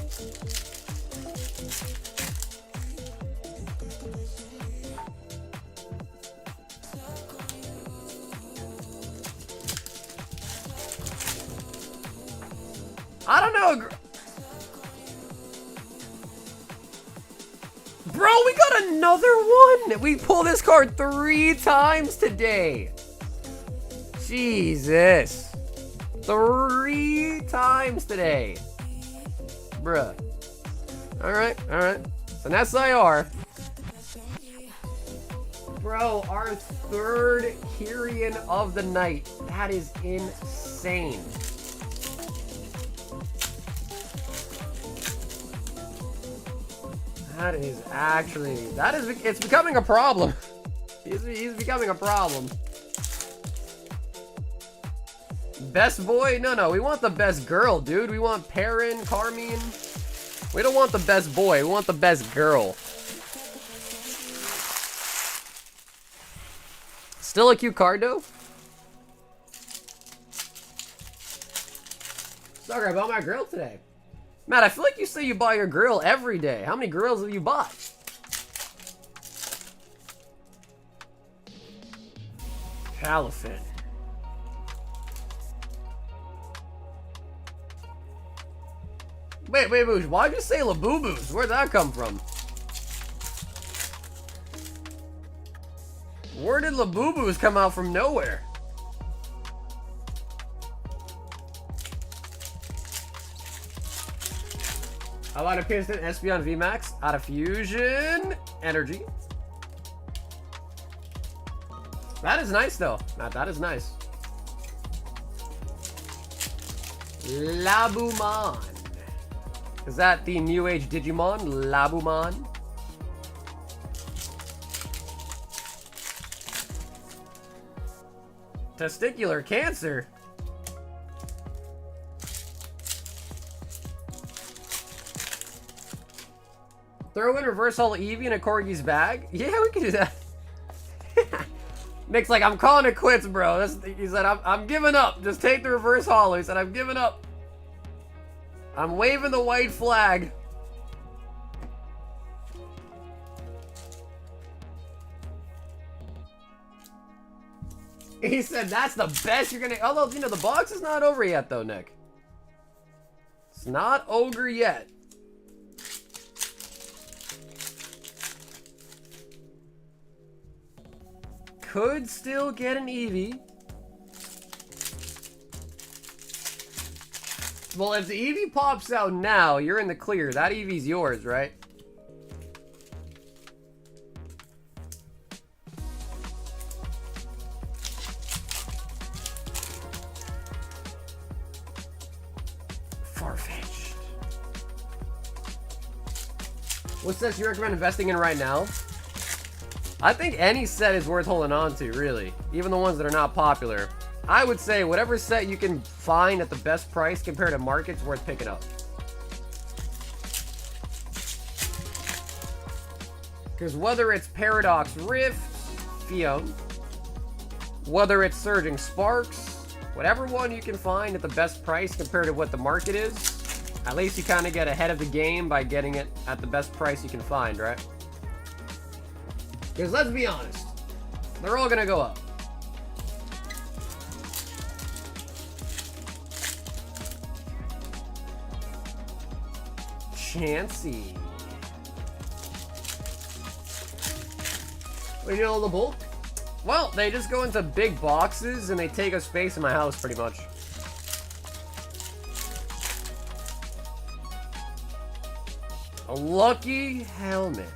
I don't know. Bro, we got another one! We pulled this card 3 times today. Jesus. 3 times today. Bruh. Alright, alright. It's an SIR. Bro, our 3rd Kyrian of the night. That is insane. That is actually, it's becoming a problem. He's becoming a problem. Best boy? No, we want the best girl, dude. We want Perrin, Carmine. We don't want the best boy, we want the best girl. Still a cute card, though? Sorry about my grill today. Matt, I feel like you say you buy your grill every day. How many grills have you bought? Caliphate. Wait, Boosh, why'd you say Labubu's? Where'd that come from? Where did Labubu's come out from nowhere? I want a Piston SP on VMAX out of Fusion Energy. That is nice though. Matt, that is nice. Labumon. Is that the new age Digimon? Labumon. Testicular cancer? Throw in reverse holo Eevee in a Corgi's bag? Yeah, we can do that. Nick's like, I'm calling it quits, bro. He said, I'm giving up. Just take the reverse holo. He said, I'm giving up. I'm waving the white flag. He said, that's the best you're gonna... Although, you know, the box is not over yet, though, Nick. It's not over yet. Could still get an Eevee. Well, if the Eevee pops out now, you're in the clear. That Eevee's yours, right? Far-fetched. What sets you recommend investing in right now? I think any set is worth holding on to, really. Even the ones that are not popular. I would say whatever set you can find at the best price compared to market's worth picking up. Because whether it's Paradox Rift, whether it's Surging Sparks, whatever one you can find at the best price compared to what the market is, at least you kind of get ahead of the game by getting it at the best price you can find, right? Because let's be honest, they're all gonna go up. Chansey. What, you know the bulk? Well, they just go into big boxes and they take up space in my house pretty much. A lucky helmet.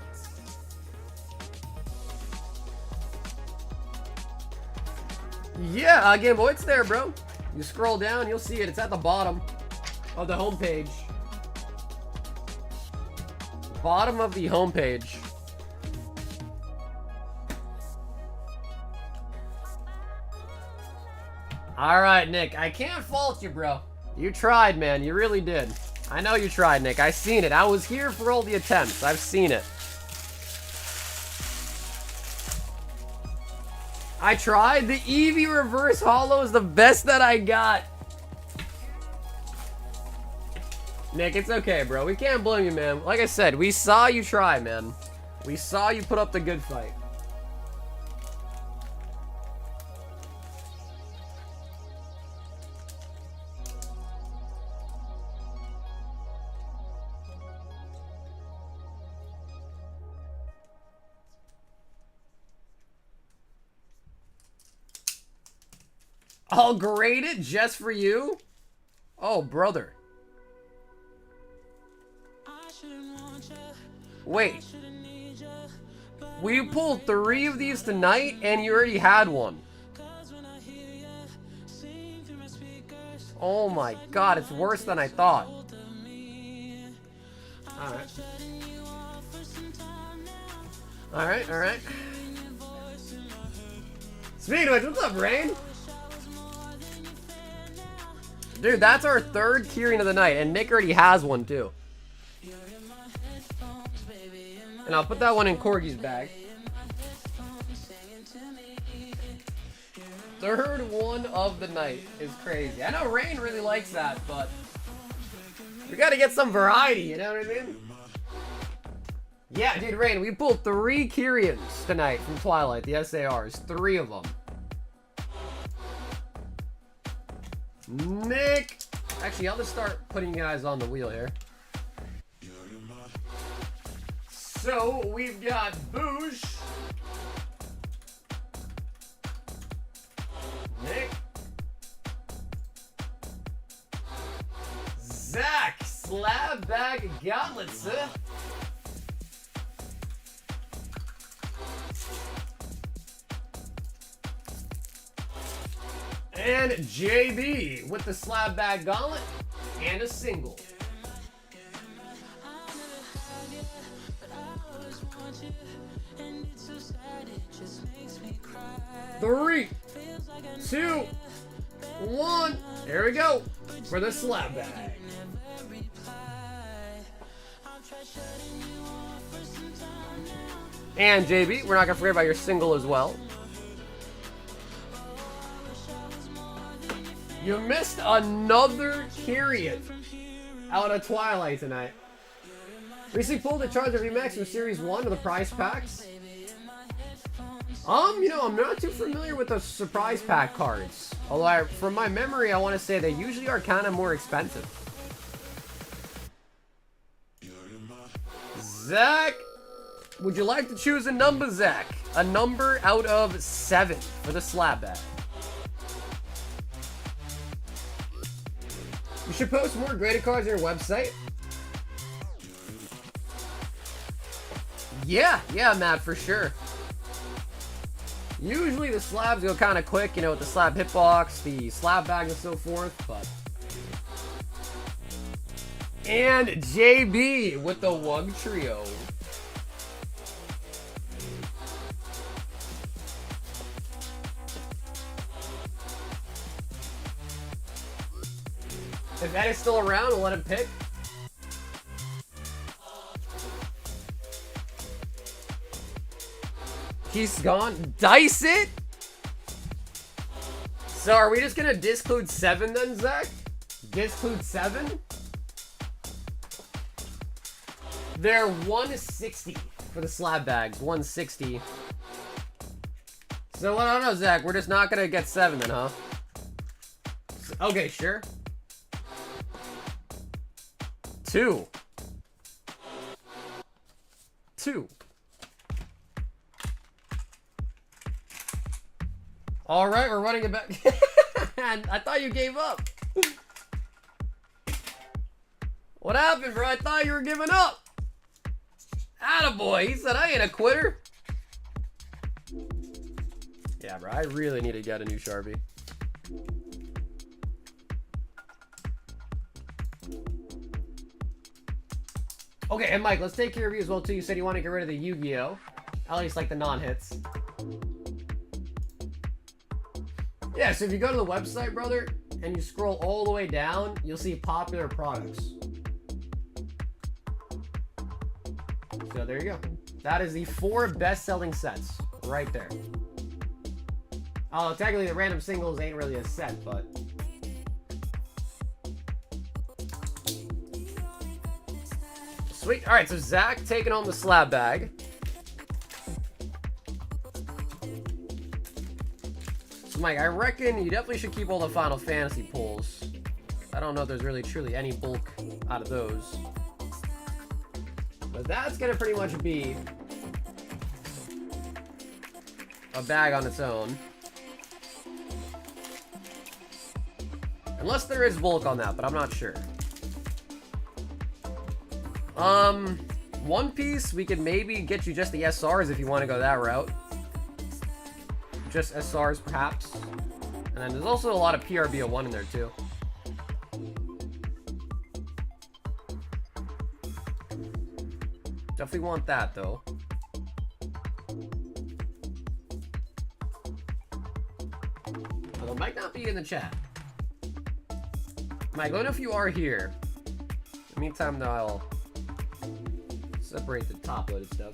Yeah, Game Boy, it's there, bro. You scroll down, you'll see it. It's at the bottom of the homepage. Bottom of the homepage. Alright, Nick. I can't fault you, bro. You tried, man. You really did. I know you tried, Nick. I seen it. I was here for all the attempts. I've seen it. I tried. The Eevee reverse holo is the best that I got. Nick, it's okay, bro. We can't blame you, man. Like I said, we saw you try, man. We saw you put up the good fight. I'll grade it just for you? Oh, brother. Wait. We pulled 3 of these tonight and you already had one. Oh my god, it's worse than I thought. Alright. Alright. Speaking of which, what's up, Rain? Dude, that's our 3rd keyring of the night, and Nick already has one, too. And I'll put that one in Corgi's bag. 3rd one of the night is crazy. I know Rain really likes that, but we gotta get some variety, you know what I mean? Yeah, dude, Rain, we pulled 3 Kyrians tonight from Twilight, the SARs. 3 of them. Nick! Actually, I'll just start putting you guys on the wheel here. So, we've got Boosh. Nick. Zach! Slab bag gauntlets, huh? And JB with the slab bag gauntlet and a single. Three, 2, 1. There we go for the slab bag. And JB, we're not gonna forget about your single as well. You missed another period out of Twilight tonight. Recently pulled the Charge of VMAX from Series 1 of the prize packs. You know, I'm not too familiar with the surprise pack cards. Although, from my memory, I want to say they usually are kind of more expensive. Zach, would you like to choose a number, Zach? A number out of 7 for the slab bag. You should post more graded cards on your website. Yeah, Matt, for sure. Usually the slabs go kind of quick, you know, with the slab hitbox, the slab bag, and so forth, but... And JB with the Wug Trio. If Ed is still around, we'll let him pick. He's gone. Dice it? So are we just gonna disclude 7 then, Zach? Disclude 7? They're 160 for the slab bags. 160. So I don't know, Zach. We're just not gonna get 7 then, huh? Okay, sure. 2. 2. All right, we're running it back. I thought you gave up. What happened, bro? I thought you were giving up. Attaboy. He said, I ain't a quitter. Yeah, bro. I really need to get a new Sharpie. Okay, and Mike, let's take your review as well, too. You said you want to get rid of the Yu-Gi-Oh! At least, like, the non-hits. Yeah, so if you go to the website, brother, and you scroll all the way down, you'll see popular products. So there you go. That is the 4 best-selling sets right there. Oh, technically the random singles ain't really a set, but... Sweet. All right, so Zach taking home the slab bag. So Mike, I reckon you definitely should keep all the Final Fantasy pulls. I don't know if there's really truly any bulk out of those. But that's gonna pretty much be a bag on its own. Unless there is bulk on that, but I'm not sure. One Piece, we could maybe get you just the SRs if you want to go that route. Just SRs, perhaps. And then there's also a lot of PRBO1 in there, too. Definitely want that, though. Although it might not be in the chat. Mike, let me know if you are here. In the meantime, though, I'll separate the top-loaded stuff.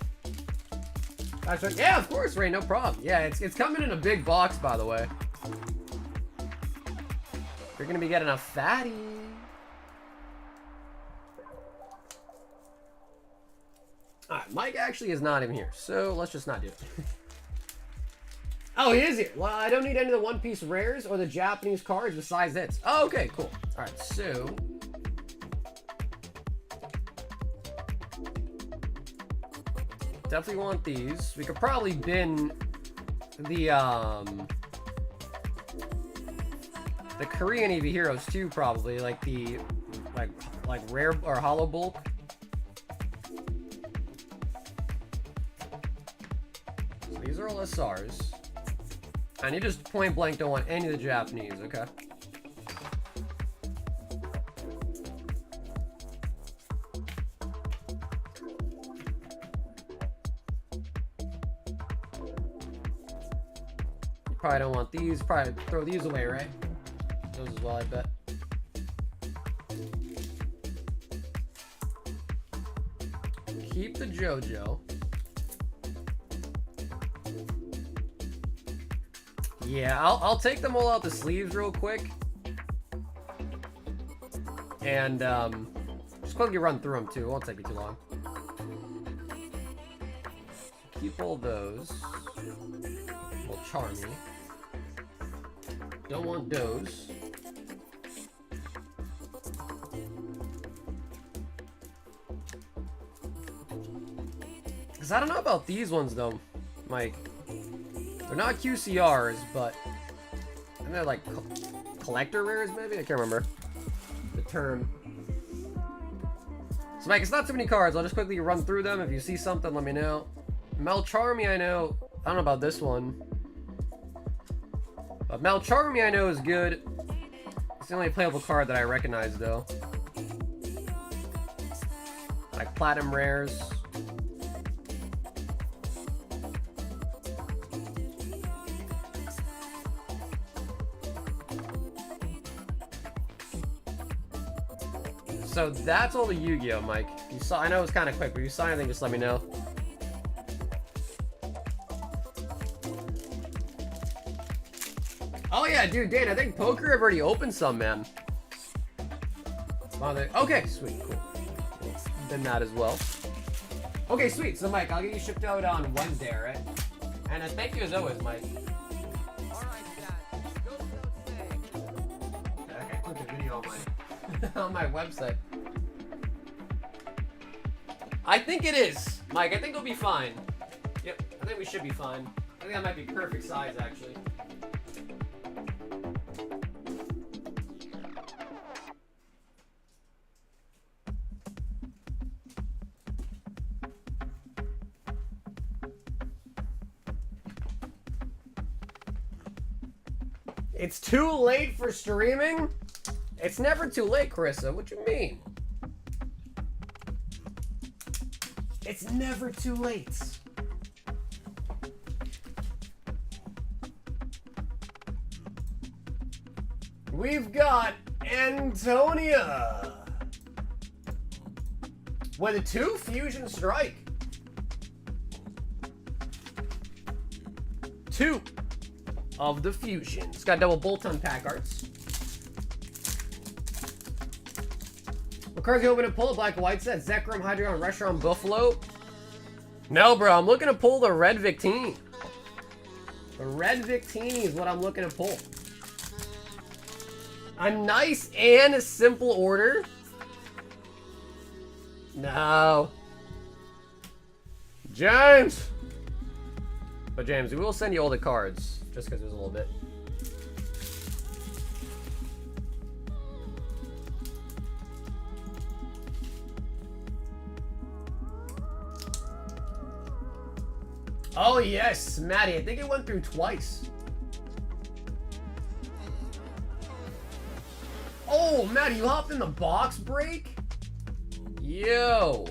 Yeah, of course, Ray, no problem. Yeah, it's coming in a big box, by the way. You're gonna be getting a fatty. Alright, Mike actually is not even here, so let's just not do it. Oh, he is here. Well, I don't need any of the One Piece rares or the Japanese cards besides this. Oh, okay, cool. Alright, so... definitely want these. We could probably bin the Korean EV Heroes too, probably. Like the like rare or hollow bulk. So these are all SRs. And you just point blank don't want any of the Japanese, okay? Probably don't want these. Probably throw these away, right? Those as well, I bet. Keep the JoJo. Yeah, I'll take them all out the sleeves real quick. And just quickly run through them too. It won't take me too long. Keep all those. Will charm me. Don't want those. Because I don't know about these ones though, Mike. They're not QCRs, but and they're like collector rares maybe? I can't remember the term. So Mike, it's not too many cards. I'll just quickly run through them. If you see something, let me know. Melcharmy, I know. I don't know about this one. But Melcharmy, I know, is good. It's the only playable card that I recognize, though. Like Platinum Rares. So that's all the Yu-Gi-Oh, Mike. You saw, I know it was kind of quick, but if you saw anything, just let me know. Oh yeah, dude, Dane, I think poker have already opened some, man. Wow, okay, sweet, cool. Then that as well. Okay, sweet. So, Mike, I'll get you shipped out on Wednesday, all right? And thank you as always, Mike. All right, guys. Go without saying. Okay, I clicked a video on on my website. I think it is, Mike. I think it'll be fine. Yep, I think we should be fine. I think that might be perfect size, actually. It's too late for streaming? It's never too late, Carissa. What you mean? It's never too late. We've got Antonia with a 2 Fusion Strike. 2 of the Fusion. It's got double bolt-on pack arts. What cards you hoping to pull? Black and white set, Zekrom, Hydreigon, Reshiram, Buffalo. No, bro, I'm looking to pull the Red Victini. The Red Victini is what I'm looking to pull. A nice and simple order. No. James! But James, we will send you all the cards, just because there's a little bit. Oh yes, Maddie, I think it went through twice. Oh, Maddie, you hopped in the box break? Yo.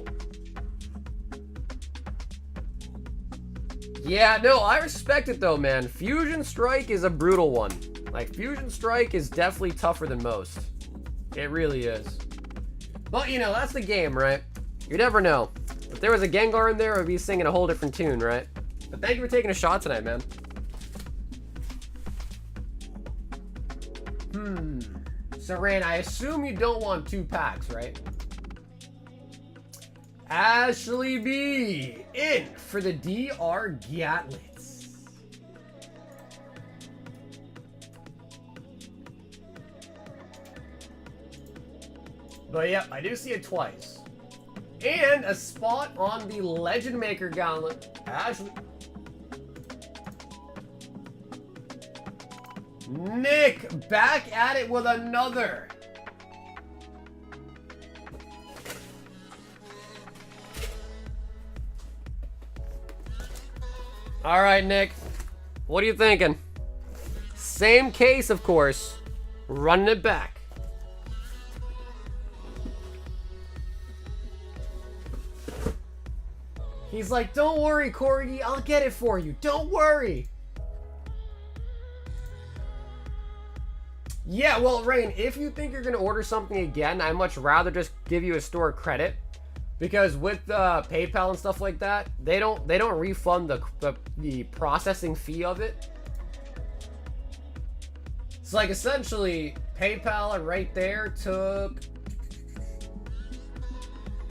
Yeah, no, I respect it though, man. Fusion Strike is a brutal one. Like, Fusion Strike is definitely tougher than most. It really is. But, you know, that's the game, right? You never know. If there was a Gengar in there, it would be singing a whole different tune, right? But thank you for taking a shot tonight, man. So, Rain, I assume you don't want 2 packs, right? Ashley B in for the DR Gatlets. But yep, I do see it twice. And a spot on the Legend Maker Gauntlet. Ashley. Nick back at it with another. All right, Nick. What are you thinking? Same case, of course. Running it back. He's like, don't worry, Corgi. I'll get it for you. Don't worry. Yeah, well, Rain, if you think you're gonna order something again, I'd much rather just give you a store credit, because with PayPal and stuff like that, they don't refund the processing fee of it. So like essentially, PayPal right there took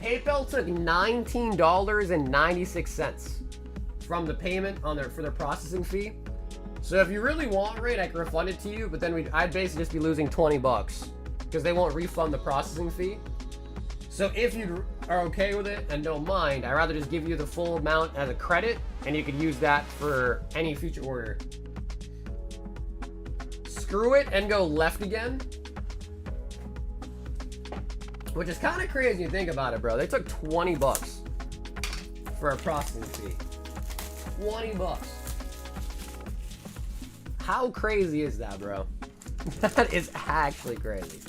$19.96 from the payment on for their processing fee. So if you really want, Raid, I can refund it to you, but then I'd basically just be losing 20 bucks because they won't refund the processing fee. So if you are okay with it and don't mind, I'd rather just give you the full amount as a credit, and you could use that for any future order. Screw it and go left again. Which is kind of crazy to think about it, bro. They took 20 bucks for a processing fee. 20 bucks. How crazy is that, bro? That is actually crazy.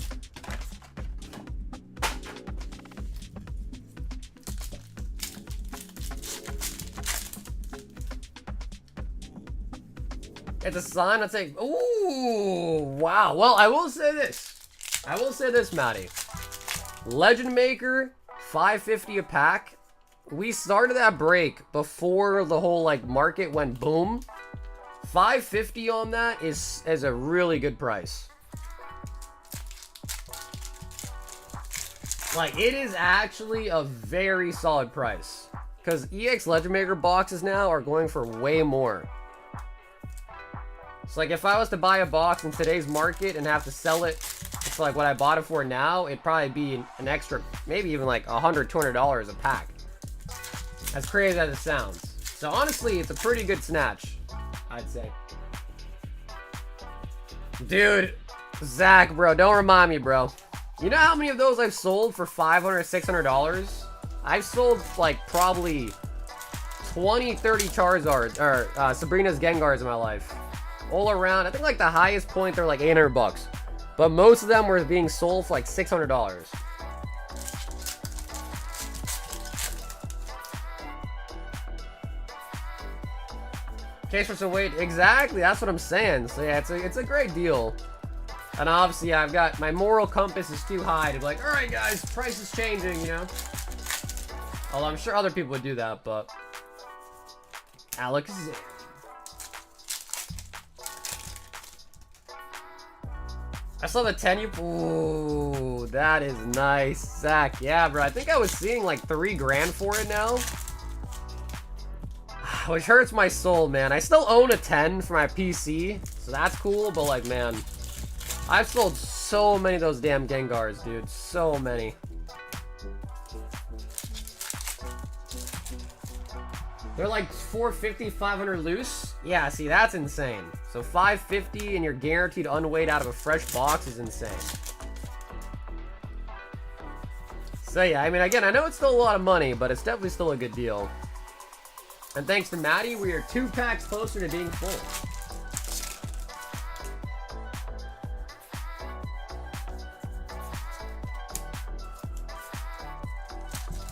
It's a sign that's like, ooh, wow. Well, I will say this. Matty. Legend Maker, $5.50 a pack. We started that break before the whole like market went boom. $5.50 on that is a really good price. Like, it is actually a very solid price, because EX Legend Maker boxes now are going for way more. So like, if I was to buy a box in today's market and have to sell it for like what I bought it for now, it'd probably be an extra, maybe even like $100, $200 a pack. As crazy as it sounds. So honestly, it's a pretty good snatch, I'd say. Dude, Zach, bro, don't remind me, bro. You know how many of those I've sold for $500, $600? I've sold like probably 20, 30 Charizards, or Sabrina's Gengars in my life. All around, I think like the highest point, they're like 800 bucks. But most of them were being sold for like $600. Case for some weight, exactly, that's what I'm saying. So yeah, it's a great deal. And obviously, I've got, my moral compass is too high to be like, alright guys, price is changing, you know? Although I'm sure other people would do that, but... Alex... I saw the 10 you... Ooh, that is nice, Zach. Yeah, bro, I think I was seeing like 3 grand for it now. Which hurts my soul, man. I still own a 10 for my PC, so that's cool, but like, man, I've sold so many of those damn Gengars, dude. So many. They're like 450, 500 loose. Yeah, see, that's insane. So 550 and you're guaranteed unweighed out of a fresh box is insane. So yeah, I mean, again, I know it's still a lot of money, but it's definitely still a good deal. And thanks to Maddie, we are 2 packs closer to being full.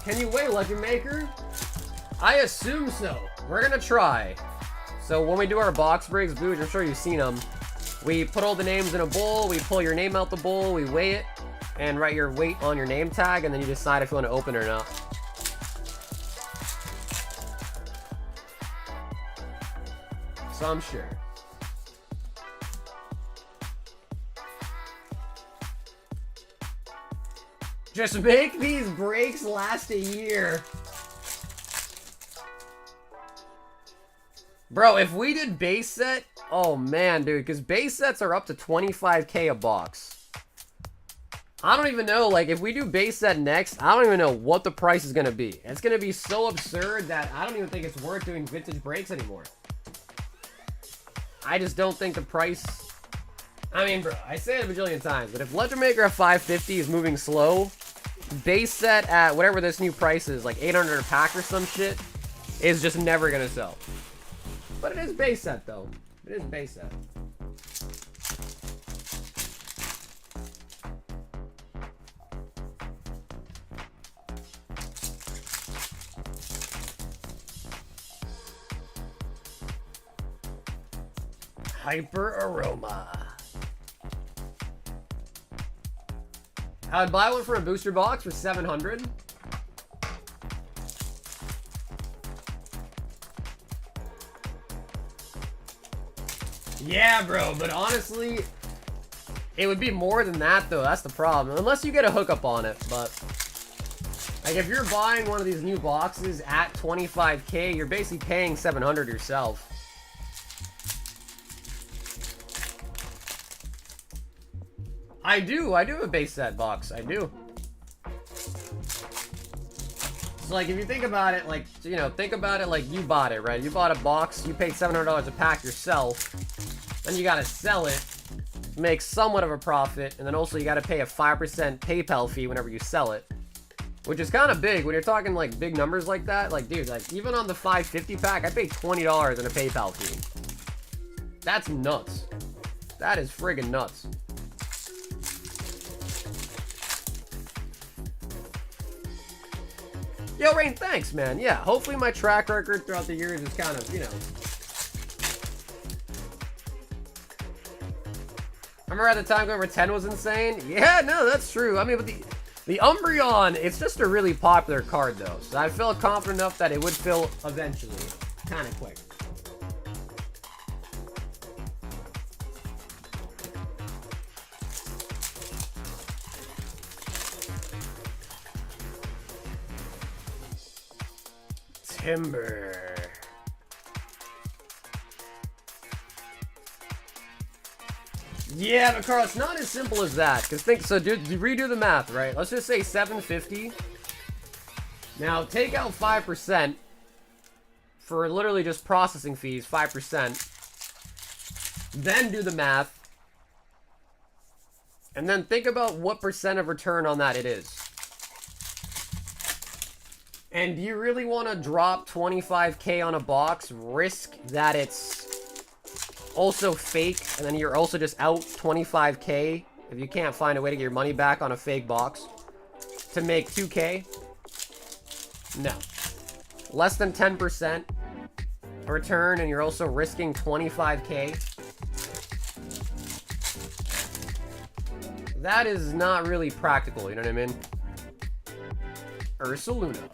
Can you weigh Legend Maker? I assume so. We're gonna try. So when we do our box breaks, Booge, I'm sure you've seen them. We put all the names in a bowl, we pull your name out the bowl, we weigh it, and write your weight on your name tag, and then you decide if you want to open it or not. So I'm sure. Just make these breaks last a year. Bro, if we did base set, oh man, dude, because base sets are up to 25k a box. I don't even know, like, if we do base set next, I don't even know what the price is going to be. It's going to be so absurd that I don't even think it's worth doing vintage breaks anymore. I just don't think the price... I mean, bro, I say it a bajillion times, but if Legend Maker at 550 is moving slow, base set at whatever this new price is, like 800 a pack or some shit, is just never going to sell. But it is base set, though. It is base set. Hyper Aroma. I would buy one for a booster box for 700. Yeah, bro, but honestly, it would be more than that, though. That's the problem. Unless you get a hookup on it, but... Like, if you're buying one of these new boxes at 25K, you're basically paying 700 yourself. I do have a base set box. I do. So, like, if you think about it, like, you know, think about it like you bought it, right? You bought a box, you paid $700 a pack yourself, then you gotta sell it, make somewhat of a profit, and then also you gotta pay a 5% PayPal fee whenever you sell it. Which is kind of big when you're talking, like, big numbers like that. Like, dude, like, even on the 550 pack, I paid $20 in a PayPal fee. That's nuts. That is friggin' nuts. Yo, Rain, thanks, man. Yeah, hopefully my track record throughout the years is kind of, you know... Remember at the time whenever 10 was insane? Yeah, no, that's true. I mean, but the Umbreon, it's just a really popular card, though. So I felt confident enough that it would fill eventually. Kind of quick. Timber. Yeah, but Carl, it's not as simple as that. Cause think so, dude. Redo the math, right? Let's just say 750. Now take out 5% for literally just processing fees. 5%. Then do the math, and then think about what percent of return on that it is. And do you really want to drop 25K on a box, risk that it's also fake, and then you're also just out 25K if you can't find a way to get your money back on a fake box to make 2K? No. Less than 10% return, and you're also risking 25K? That is not really practical, you know what I mean? Ursaluna.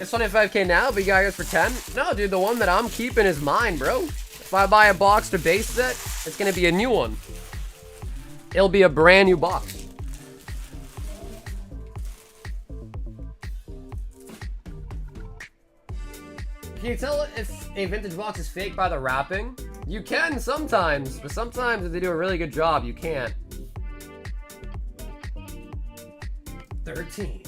It's 25K now, but you got yours for 10? No, dude, the one that I'm keeping is mine, bro. If I buy a box to base set, it's gonna be a new one. It'll be a brand new box. Can you tell if a vintage box is fake by the wrapping? You can sometimes, but sometimes if they do a really good job, you can't. 13.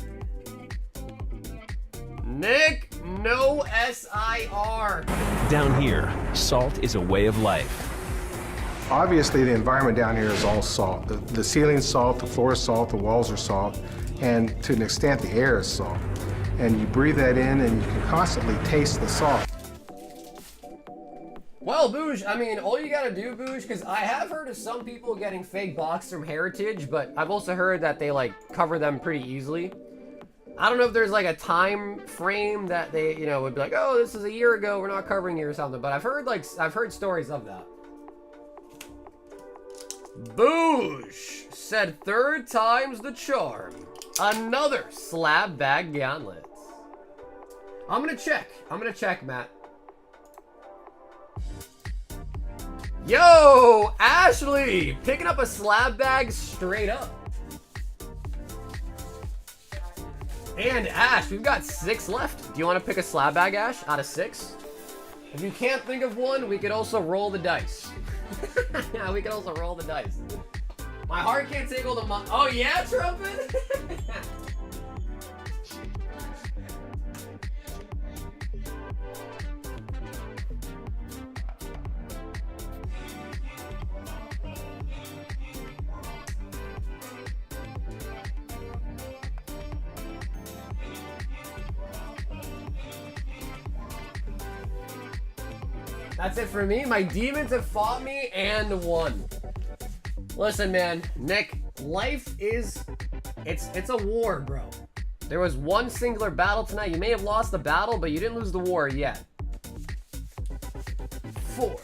Nick, no SIR. Down here, salt is a way of life. Obviously, the environment down here is all salt. The ceiling's salt, the floor is salt, the walls are salt, and to an extent, the air is salt. And you breathe that in, and you can constantly taste the salt. Well, Boosh, I mean, all you gotta do, Boosh, because I have heard of some people getting fake boxes from Heritage, but I've also heard that they, like, cover them pretty easily. I don't know if there's, like, a time frame that they, you know, would be like, oh, this is a year ago, we're not covering you or something, but I've heard stories of that. Boosh said 3rd time's the charm. Another slab bag gauntlet. I'm gonna check, Matt. Yo, Ashley, picking up a slab bag straight up. And Ash, we've got 6 left. Do you want to pick a slab bag, Ash, out of 6? If you can't think of one, we could also roll the dice. Yeah, we could also roll the dice. My heart can't take all the oh yeah, Trumpet? That's it for me. My demons have fought me and won. Listen, man, Nick, life is, it's a war, bro. There was one singular battle tonight. You may have lost the battle, but you didn't lose the war yet. 4.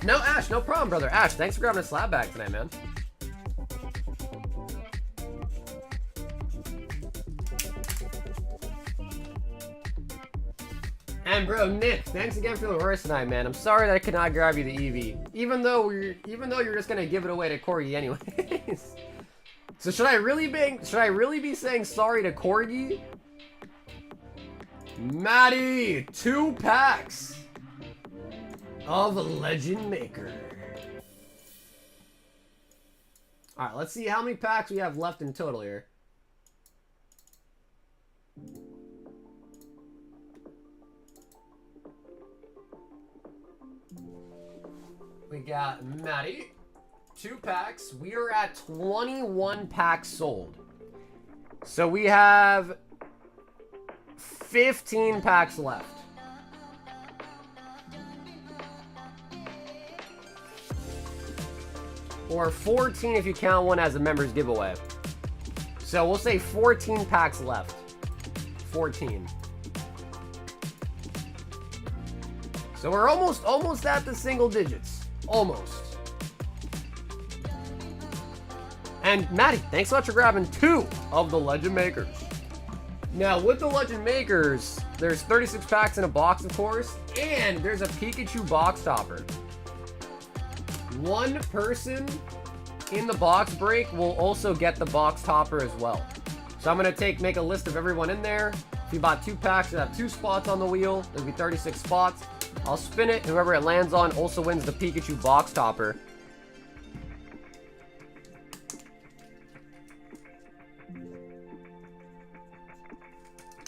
No, Ash, no problem, brother. Ash, thanks for grabbing a slab bag tonight, man. And bro, Nick, thanks again for the horse tonight, man. I'm sorry that I could not grab you the EV, even though you're just gonna give it away to Corgi anyways. So should I really be saying sorry to Corgi? Maddie, 2 packs of Legend Maker. All right, let's see how many packs we have left in total here. We got Maddie, 2 packs. We are at 21 packs sold. So we have 15 packs left. Or 14 if you count one as a members giveaway. So we'll say 14 packs left. 14. So we're almost at the single digits. Almost. And Maddie, thanks so much for grabbing 2 of the Legend Makers. Now, with the Legend Makers, there's 36 packs in a box, of course, and there's a Pikachu box topper. One person in the box break will also get the box topper as well. So I'm going to make a list of everyone in there. If you bought 2 packs, you have 2 spots on the wheel. There'll be 36 spots. I'll spin it. Whoever it lands on also wins the Pikachu box topper.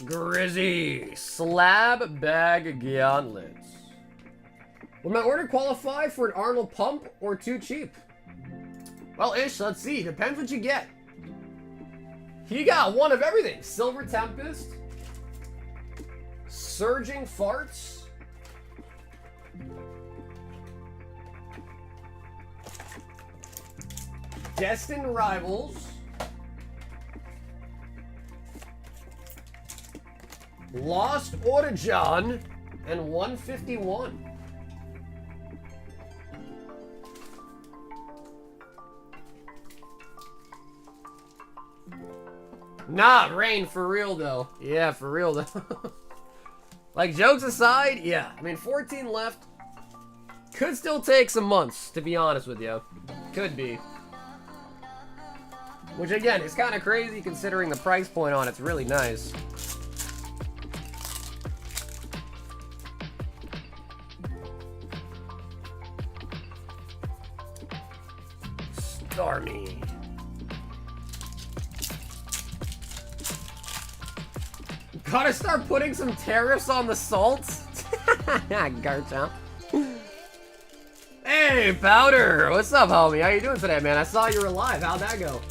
Grizzy slab bag gauntlets. Will my order qualify for an Arnold pump or too cheap? Well, Ish, let's see. Depends what you get. He got one of everything. Silver Tempest, Surging Farts, Destined Rivals, Lost Origin, and 151. Nah, Rain, for real though. Yeah, for real though. Like, jokes aside, yeah. I mean, 14 left. Could still take some months, to be honest with you. Could be. Which, again, is kind of crazy considering the price point on it's really nice. Stormy. Gotta start putting some tariffs on the salts. Garchomp. Hey, Powder! What's up, homie? How you doing today, man? I saw you were live. How'd that go?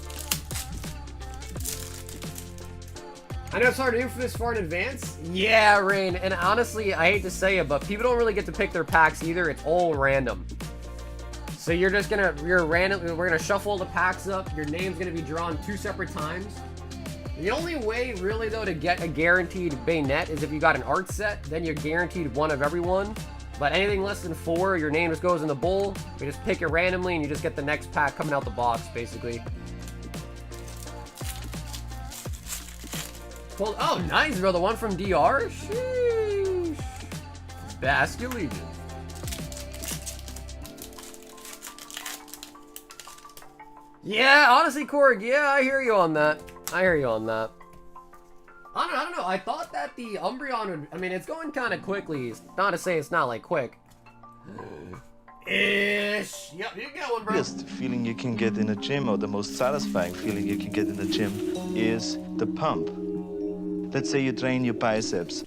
I know it's hard to do for this far in advance. Yeah, Rain. And honestly, I hate to say it, but people don't really get to pick their packs either. It's all random. So you're just gonna, we're gonna shuffle the packs up. Your name's gonna be drawn 2 separate times. The only way, really, though, to get a guaranteed Bayonet is if you got an art set, then you're guaranteed one of everyone. But anything less than 4, your name just goes in the bowl. You just pick it randomly, and you just get the next pack coming out the box, basically. Cool. Oh, nice, bro. The one from DR? Sheesh. Basket Legion. Yeah, honestly, Korg, yeah, I hear you on that. I hear you on that. I don't know. I thought that the Umbreon would... I mean, it's going kind of quickly. Not to say it's not, like, quick. Ish. Yep, you get one, bro. The biggest feeling you can get in a gym, or the most satisfying feeling you can get in a gym, is the pump. Let's say you train your biceps.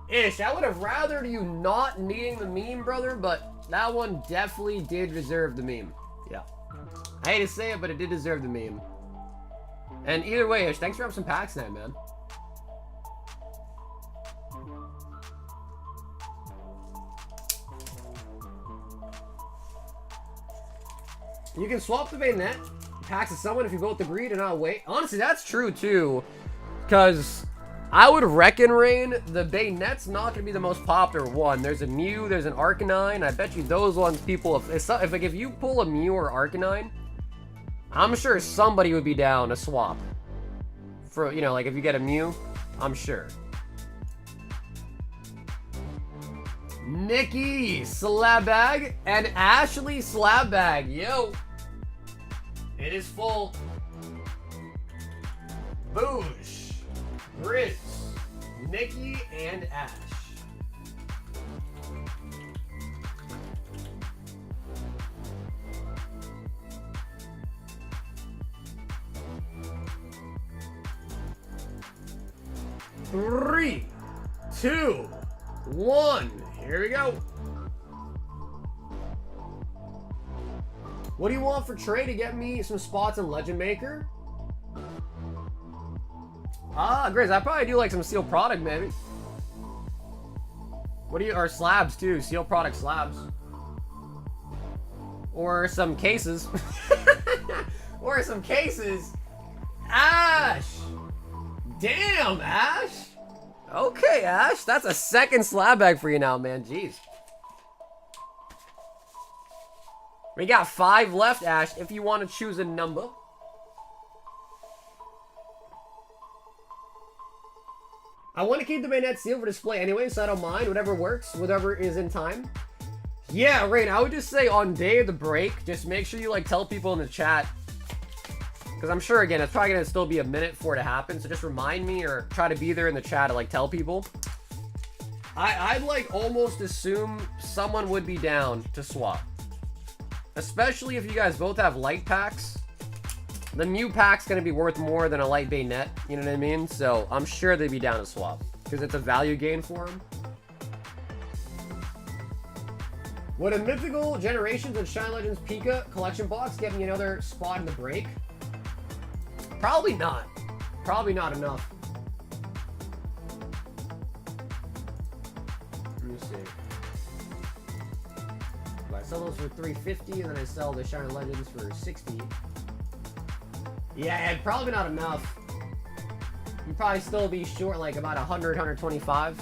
Ish, I would have rathered you not needing the meme, brother, but that one definitely did deserve the meme. Yeah. I hate to say it, but it did deserve the meme. And either way, Ish, thanks for having some packs tonight, man. You can swap the bayonet packs with someone if you vote the greed and not wait. Honestly, that's true too. Because I would reckon, Rain, the bayonet's not going to be the most popular one. There's a Mew, there's an Arcanine. I bet you those ones people, if you pull a Mew or Arcanine, I'm sure somebody would be down to swap. For, you know, like if you get a Mew, I'm sure. Nikki, Slab Bag, and Ashley Slab Bag. Yo. It is full. Boosh, Grizz, Nikki, and Ash. Three, two, one. Here we go. What do you want for Trey to get me some spots in Legend Maker? Grizz, I'd probably do like some sealed product, maybe. What do you, or slabs too, sealed product slabs. Or some cases. Or some cases. Ash! Damn, Ash! Okay, Ash, that's a second slab bag for you now, man, jeez. We got 5 left, Ash, if you want to choose a number. I want to keep the bayonet sealed for display anyway, so I don't mind. Whatever works, whatever is in time. Yeah, Rain, I would just say on day of the break, just make sure you like tell people in the chat. Because I'm sure, again, it's probably going to still be a minute for it to happen. So just remind me or try to be there in the chat to like tell people. I'd like almost assume someone would be down to swap. Especially if you guys both have light packs. The Mew pack's going to be worth more than a light bayonet. You know what I mean? So I'm sure they'd be down to swap. Because it's a value gain for them. Would a Mythical Generations and Shine Legends Pika collection box get me another spot in the break? Probably not. Probably not enough. Let me see. If I sell those for $350 and then I sell the Shine Legends for $60. Yeah, probably not enough. You'd probably still be short like about 100, 125.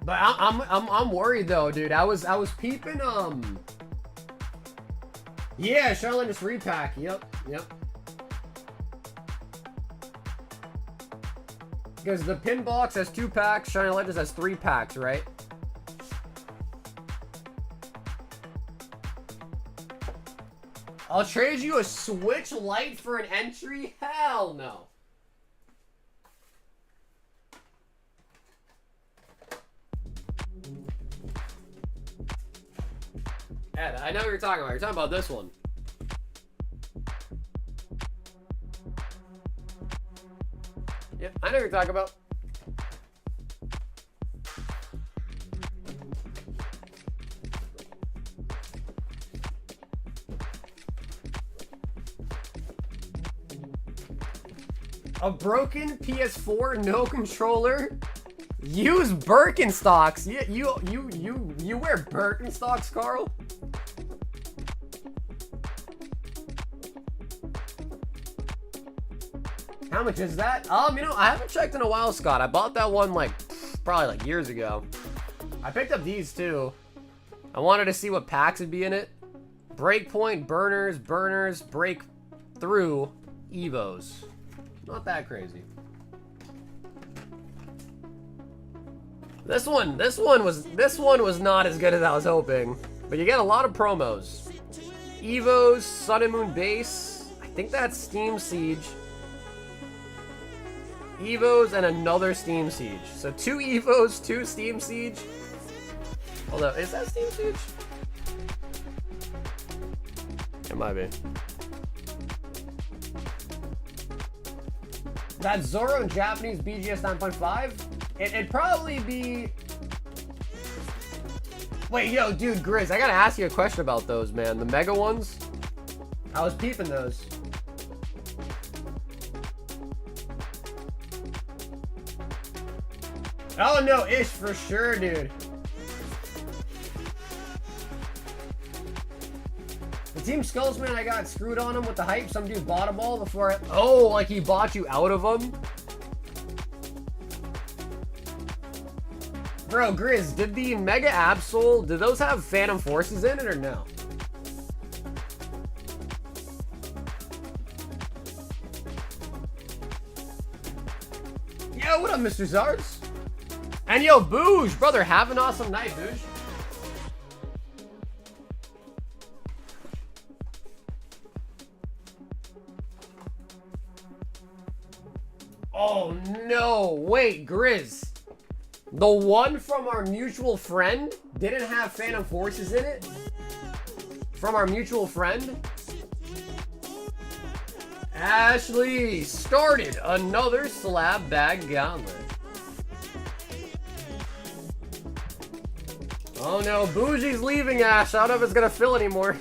But I'm worried though, dude. I was peeping yeah, Charlotte just repack. Yep. Because the pin box has 2 packs, Shiny Legends has 3 packs, right? I'll trade you a Switch Lite for an entry? Hell no. Ed, I know what you're talking about. You're talking about this one. Yep, I know what you're talking about. A broken PS4, no controller. Use Birkenstocks. Yeah, you wear Birkenstocks, Carl? How much is that? You know, I haven't checked in a while, Scott. I bought that one like probably like years ago. I picked up these too. I wanted to see what packs would be in it. Breakpoint, burners, breakthrough, Evos. Not that crazy. This one was not as good as I was hoping. But you get a lot of promos. Evos, Sun and Moon Base. I think that's Steam Siege. Evos and another Steam Siege. So 2 Evos, 2 Steam Siege. Although, is that Steam Siege? It might be. That Zoro in Japanese BGS 9.5? It'd probably be... Wait, yo, dude, Grizz, I gotta ask you a question about those, man. The mega ones? I was peeping those. Oh no, Ish for sure, dude. The Team Skullsman, I got screwed on him with the hype. Some dude bought them all before I... Oh, like he bought you out of them? Bro, Grizz, did the Mega Absol, did those have Phantom Forces in it or no? Yo, what up, Mr. Zards? And yo, Booge, brother, have an awesome night, Booge. Oh no, wait, Grizz. The one from our mutual friend didn't have Phantom Forces in it? From our mutual friend? Ashley started another slab bag gauntlet. Oh no, Bougie's leaving, Ash. I don't know if it's gonna fill anymore.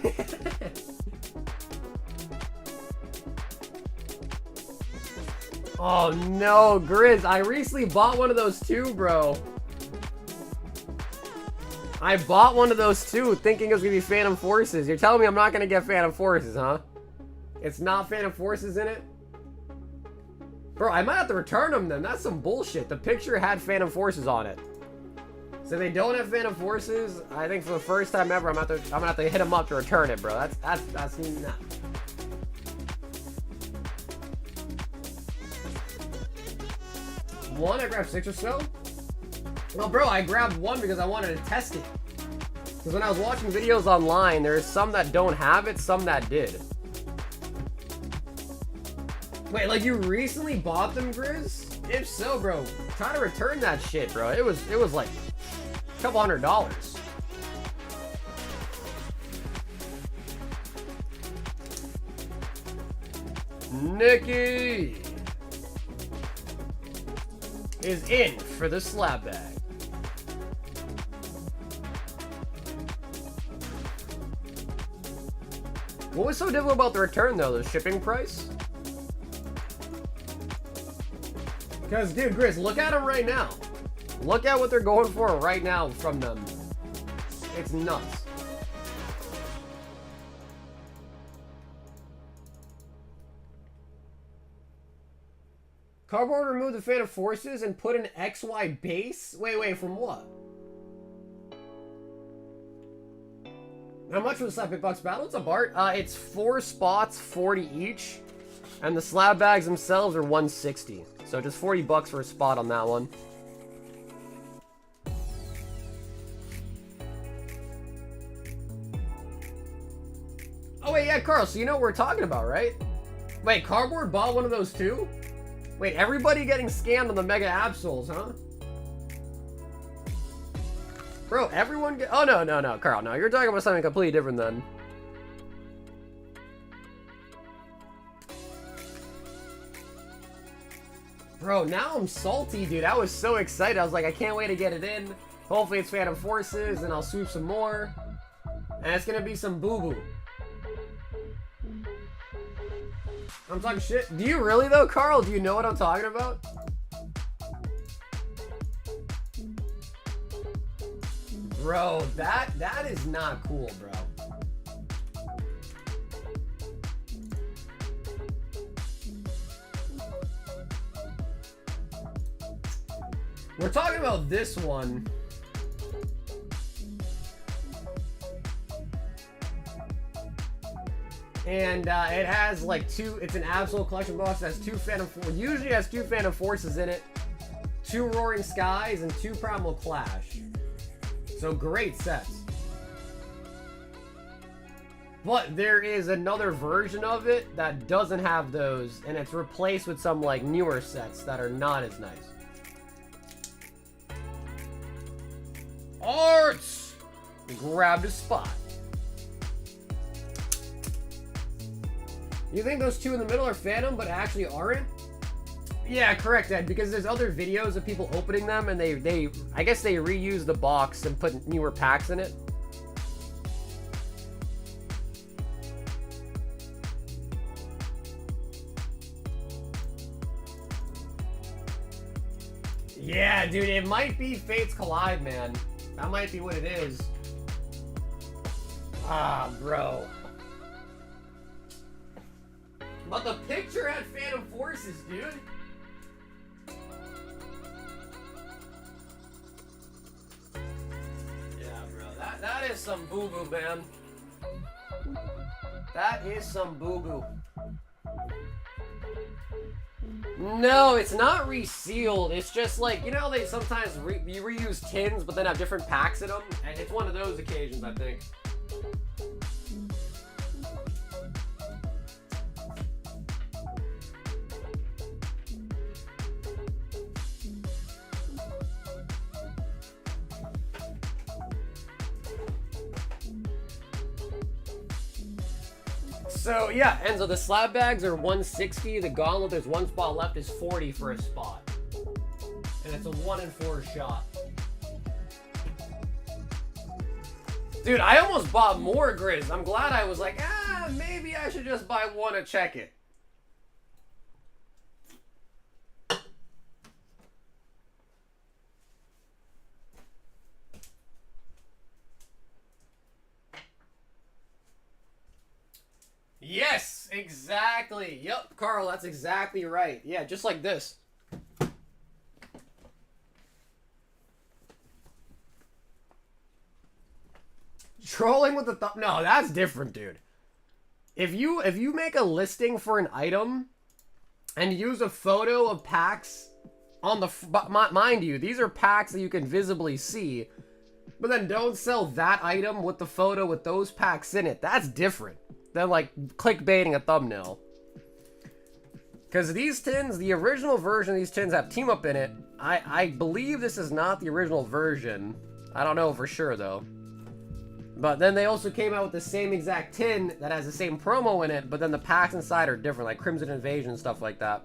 Oh no, Grizz, I recently bought one of those too, bro. I bought one of those too, thinking it was gonna be Phantom Forces. You're telling me I'm not gonna get Phantom Forces, huh? It's not Phantom Forces in it? Bro, I might have to return them then. That's some bullshit. The picture had Phantom Forces on it. So they don't have Phantom Forces. I think for the first time ever, I'm gonna have to hit them up to return it, bro. That's nah. One, I grabbed 6 or so. Well, bro, I grabbed one because I wanted to test it. Because when I was watching videos online, there's some that don't have it, some that did. Wait, like you recently bought them, Grizz? If so, bro, try to return that shit, bro. It was like a couple $100. Nikki is in for the slab bag. What was so difficult about the return though? The shipping price? Because, dude, Grizz, look at them right now. Look at what they're going for right now from them. It's nuts. Cardboard removed the Phantom Forces and put an XY base? Wait, from what? How much was that Big Bucks battle? It's a Bart. It's 4 spots, 40 each. And the slab bags themselves are 160. So just 40 bucks for a spot on that one. Oh wait, yeah, Carl, so you know what we're talking about, right? Wait, Cardboard bought one of those too? Wait, everybody getting scammed on the Mega Absols, huh? Bro, everyone get... Oh, no, Carl, no. You're talking about something completely different then. Bro, now I'm salty, dude. I was so excited. I was like, I can't wait to get it in. Hopefully it's Phantom Forces, and I'll swoop some more. And it's gonna be some boo-boo. I'm talking shit. Do you really, though, Carl? Do you know what I'm talking about? Bro, that is not cool, bro. We're talking about this one. And it has like it's an absolute collection box that has 2 Phantom Forces. Usually has 2 Phantom Forces in it, 2 Roaring Skies, and 2 Primal Clash. So great sets. But there is another version of it that doesn't have those, and it's replaced with some like newer sets that are not as nice. Arts! Grabbed a spot. You think those 2 in the middle are Phantom, but actually aren't? Yeah, correct, Ed, because there's other videos of people opening them, and they I guess they reuse the box and put newer packs in it. Yeah, dude, it might be Fates Collide, man. That might be what it is. Ah, bro. But the picture had Phantom Forces, dude. Yeah, bro. That is some boo-boo, man. That is some boo-boo. No, it's not resealed. It's just like, you know, they sometimes you reuse tins, but then have different packs in them, and it's one of those occasions, I think. So yeah, Enzo, the slab bags are 160. The gauntlet, there's one spot left, is 40 for a spot. And it's a 1 in 4 shot. Dude, I almost bought more Grizz. I'm glad I was like, maybe I should just buy one to check it. Yes, exactly. Yep, Carl, that's exactly right. Yeah, just like this. Trolling with the thumb. No, that's different, dude. If you make a listing for an item and use a photo of packs on the mind you, these are packs that you can visibly see, but then don't sell that item with the photo with those packs in it. That's different than like clickbaiting a thumbnail. Because these tins, the original version of these tins have team up in it. I believe this is not the original version. I don't know for sure though. But then they also came out with the same exact tin that has the same promo in it, but then the packs inside are different, like Crimson Invasion, stuff like that.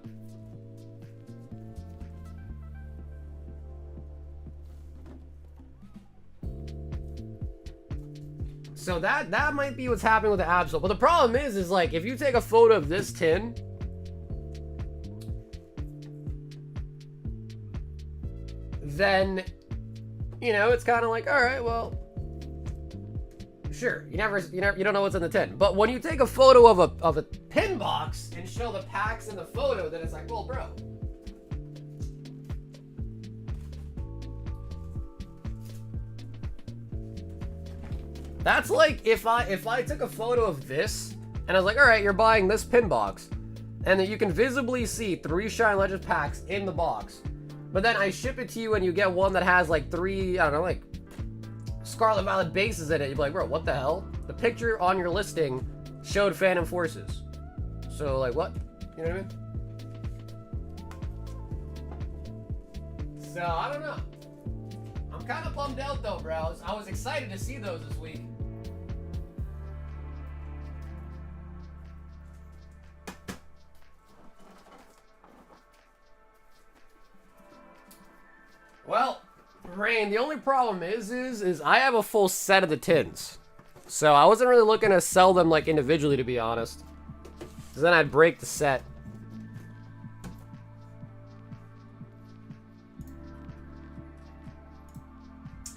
So that might be what's happening with the Absol. But the problem is like, if you take a photo of this tin, then, you know, it's kind of like, all right, well, sure, you don't know what's in the tin. But when you take a photo of a pin box and show the packs in the photo, then it's like, well, bro. That's like if I took a photo of this and I was like, all right, you're buying this pin box, and that you can visibly see 3 Shine Legends packs in the box, but then I ship it to you and you get one that has like 3, I don't know, like Scarlet Violet bases in it. You'd be like, bro, what the hell? The picture on your listing showed Phantom Forces. So like, what? You know what I mean? So I don't know. I'm kind of bummed out though, bro. I was excited to see those this week. Well, Rain, the only problem is I have a full set of the tins. So I wasn't really looking to sell them like individually, to be honest. Because then I'd break the set.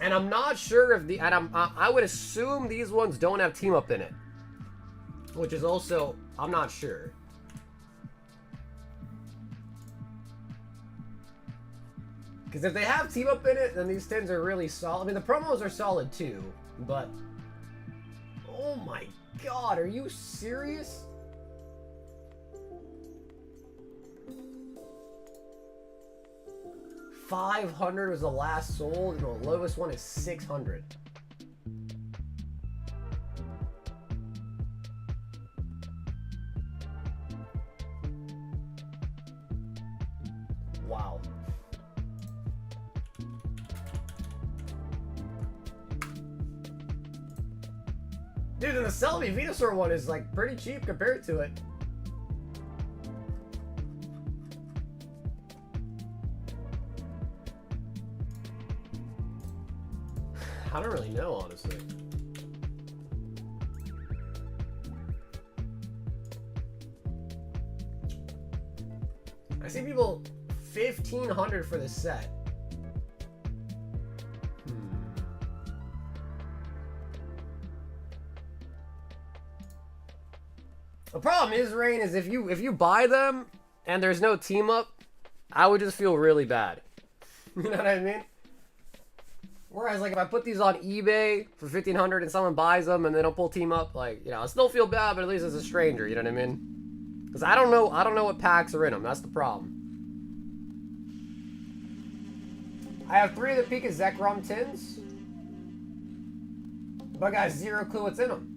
And I'm not sure if I would assume these ones don't have team up in it. Which is also, I'm not sure. Because if they have team up in it, then these tins are really solid. I mean, the promos are solid too, but... Oh my god, are you serious? $500 was the last sold, and the lowest one is $600. Wow. Dude, and the Selby Venusaur one is like pretty cheap compared to it. I don't really know, honestly. I see people $1,500 for this set. The problem is, Rain, is if you buy them and there's no team up, I would just feel really bad. You know what I mean? Whereas, like, if I put these on eBay for $1,500 and someone buys them and they don't pull team up, like, you know, I still feel bad, but at least it's a stranger. You know what I mean? Because I don't know what packs are in them. That's the problem. I have 3 of the Pika Zekrom tins, but I got 0 clue what's in them.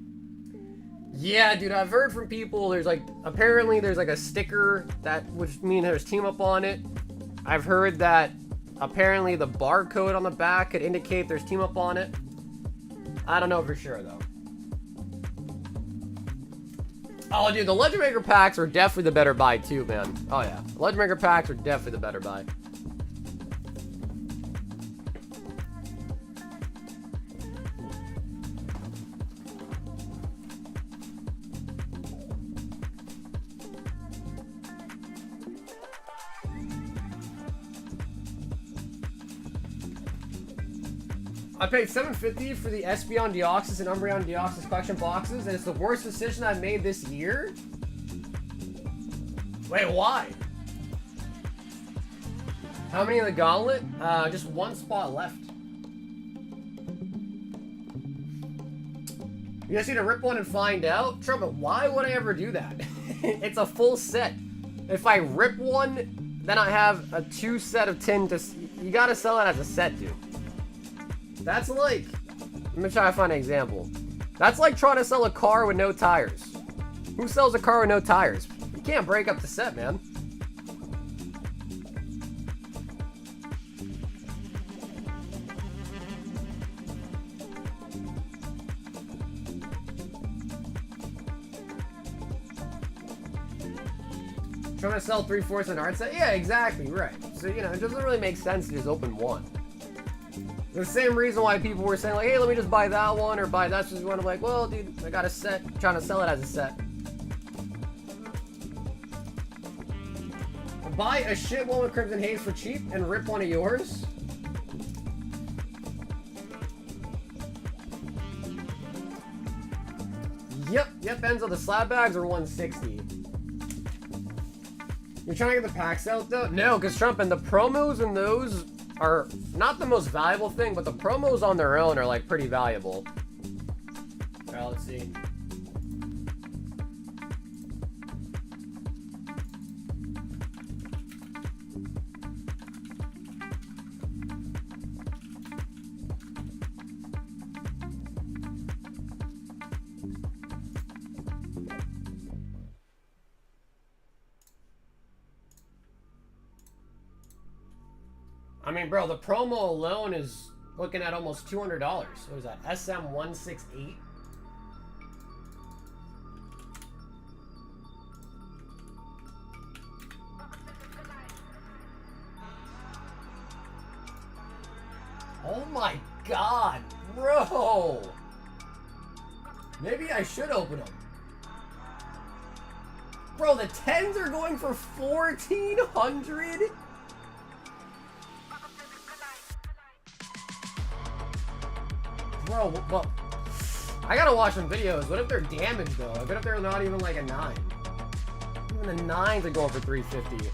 Yeah, dude, I've heard from people, there's like, apparently there's like a sticker that, which means there's team up on it. I've heard that apparently the barcode on the back could indicate there's team up on it. I don't know for sure though. Oh, dude, the Legend Maker packs are definitely the better buy too, man. Oh yeah, Legend Maker packs are definitely the better buy. I paid $7.50 for the Espeon Deoxys and Umbreon Deoxys collection boxes, and it's the worst decision I've made this year? Wait, why? How many in the gauntlet? Just 1 spot left. You guys need to rip one and find out? Trumpet, why would I ever do that? It's a full set. If I rip one, then I have a 2 set of tin to... You gotta sell it as a set, dude. That's like, let me try to find an example. That's like trying to sell a car with no tires. Who sells a car with no tires? You can't break up the set, man. Trying to sell 3/4 an art set? Yeah, exactly, right. So, you know, it doesn't really make sense to just open one. The same reason why people were saying, like, hey, let me just buy that one or buy that one. I'm like, well, dude, I got a set. I'm trying to sell it as a set. Buy a shit one with Crimson Haze for cheap and rip one of yours? Yep, Enzo, the slab bags are 160. You're trying to get the packs out, though? No, because Trump, and the promos in those are not the most valuable thing, but the promos on their own are like pretty valuable. Alright, let's see. I mean, bro, the promo alone is looking at almost $200. What is that? SM168? Oh my god, bro! Maybe I should open them. Bro, the 10s are going for $1,400? Bro, well, I gotta watch some videos. What if they're damaged though? I bet if they're not even like a 9. Even the 9s are going for $350.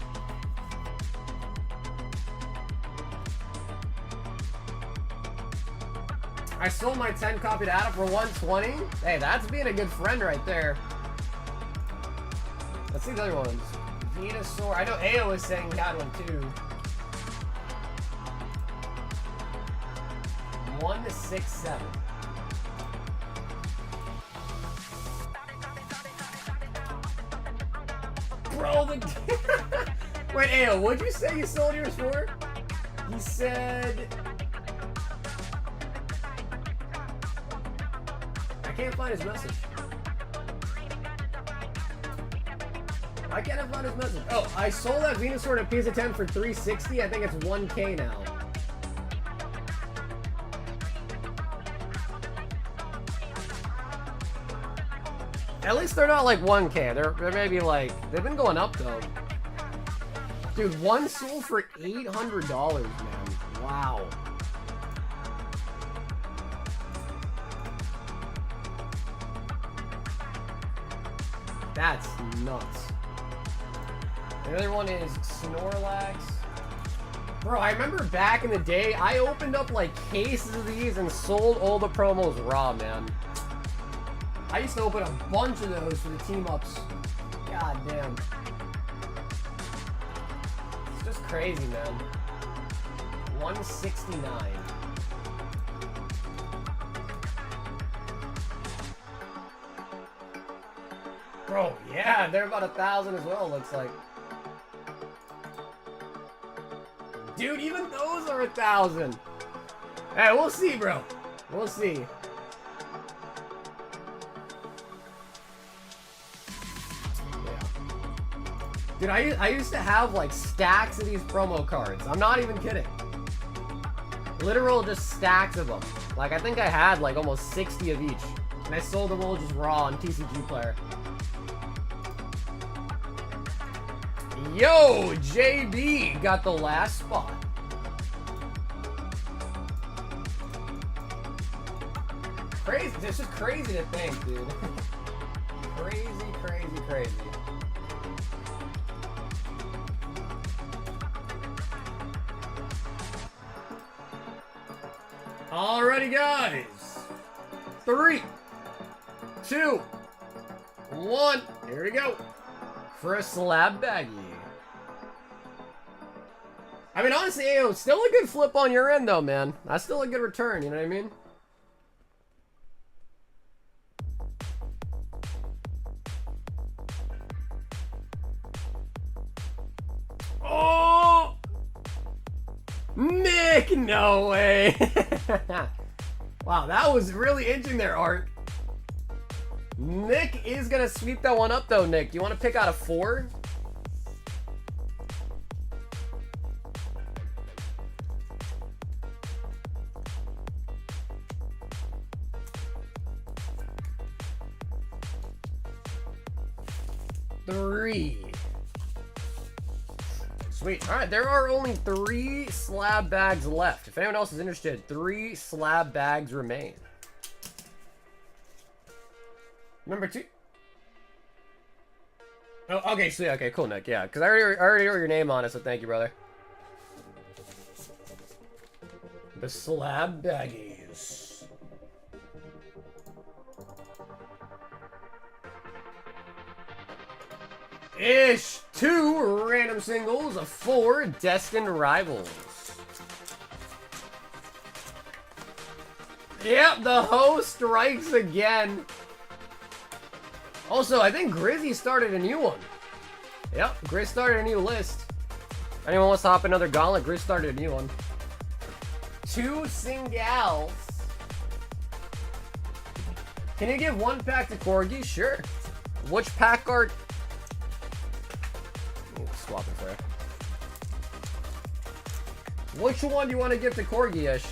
I sold my 10 copy to Adam for $120. Hey, that's being a good friend right there. Let's see the other ones. Venusaur. I know AO was saying he had one too. 167. Bro, the wait, Ayo, what'd you say you sold yours for? He said I can't find his message. I can't find his message. Oh, I sold that Venusaur to Pizza 10 for $360. I think it's 1K now. At least they're not like 1K. They're maybe like, they've been going up though. Dude, one sold for $800, man. Wow. That's nuts. The other one is Snorlax. Bro, I remember back in the day, I opened up like cases of these and sold all the promos raw, man. I used to open a bunch of those for the team ups. God damn. It's just crazy, man. 169. Bro, yeah, they're about 1,000 as well, looks like. Dude, even those are 1,000. Hey, we'll see, bro. We'll see. Dude, I used to have like stacks of these promo cards. I'm not even kidding. Literal just stacks of them. Like I think I had like almost 60 of each. And I sold them all just raw on TCG Player. Yo, JB got the last spot. Crazy, this is crazy to think, dude. Crazy, crazy, crazy. Alrighty, guys. 3, 2, 1. Here we go. For a slab baggie. I mean, honestly, Ayo, still a good flip on your end, though, man. That's still a good return, you know what I mean? Oh! Nick, no way. Wow, that was really inching there, Art. Nick is gonna sweep that one up, though, Nick. Do you want to pick out a 4? Sweet. All right, there are only 3 slab bags left. If anyone else is interested, 3 slab bags remain. Number 2. Oh, okay, sweet. Okay, cool, Nick. Yeah, because I already wrote your name on it, so thank you, brother. The slab baggies. Ish, 2 random singles, 4 Destined Rivals. Yep, the host strikes again. Also, I think Grizzy started a new one. Yep, Grizz started a new list. Anyone wants to hop another gauntlet, Grizz started a new one. 2 singles. Can you give 1 pack to Corgi? Sure. Which pack art? Swap it for you. Which one do you want to give to Corgi-ish?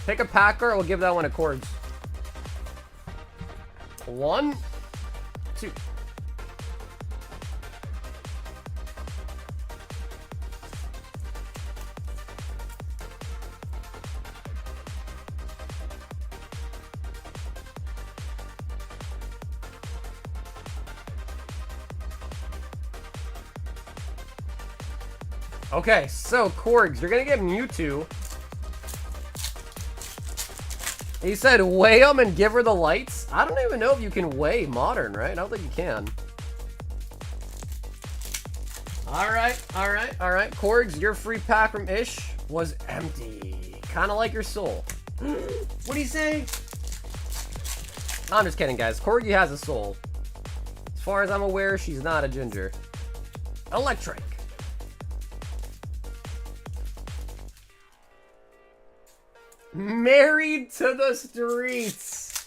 Pick a packer, we'll give that one to Corgs. 1, 2. Okay, so Korgs, you're gonna get Mewtwo. He said weigh them and give her the lights. I don't even know if you can weigh modern, right? I don't think you can. Alright. Korgs, your free pack from Ish was empty. Kinda like your soul. What'd he say? I'm just kidding, guys. Corgi has a soul. As far as I'm aware, she's not a ginger. Electric. Married to the streets.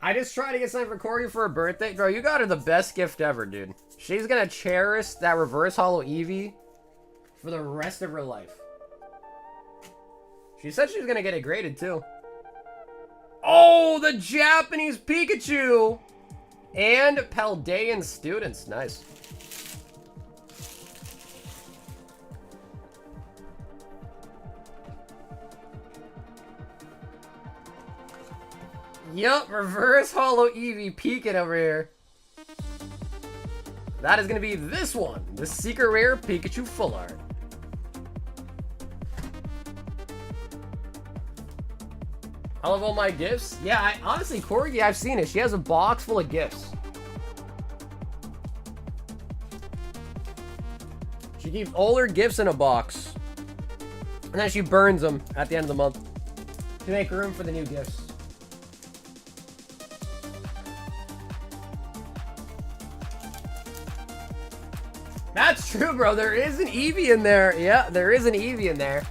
I just tried to get something for Corgi for her birthday. Bro, you got her the best gift ever, dude. She's gonna cherish that reverse holo Eevee for the rest of her life. She said she was gonna get it graded, too. Oh, the Japanese Pikachu! And Paldean students. Nice. Yup, reverse holo Eevee peeking over here. That is going to be this one, the secret rare Pikachu full art. I love all my gifts. Yeah, honestly, Corgi, I've seen it. She has a box full of gifts. She keeps all her gifts in a box. And then she burns them at the end of the month to make room for the new gifts. That's true, bro. There is an Eevee in there. Yeah, there is an Eevee in there.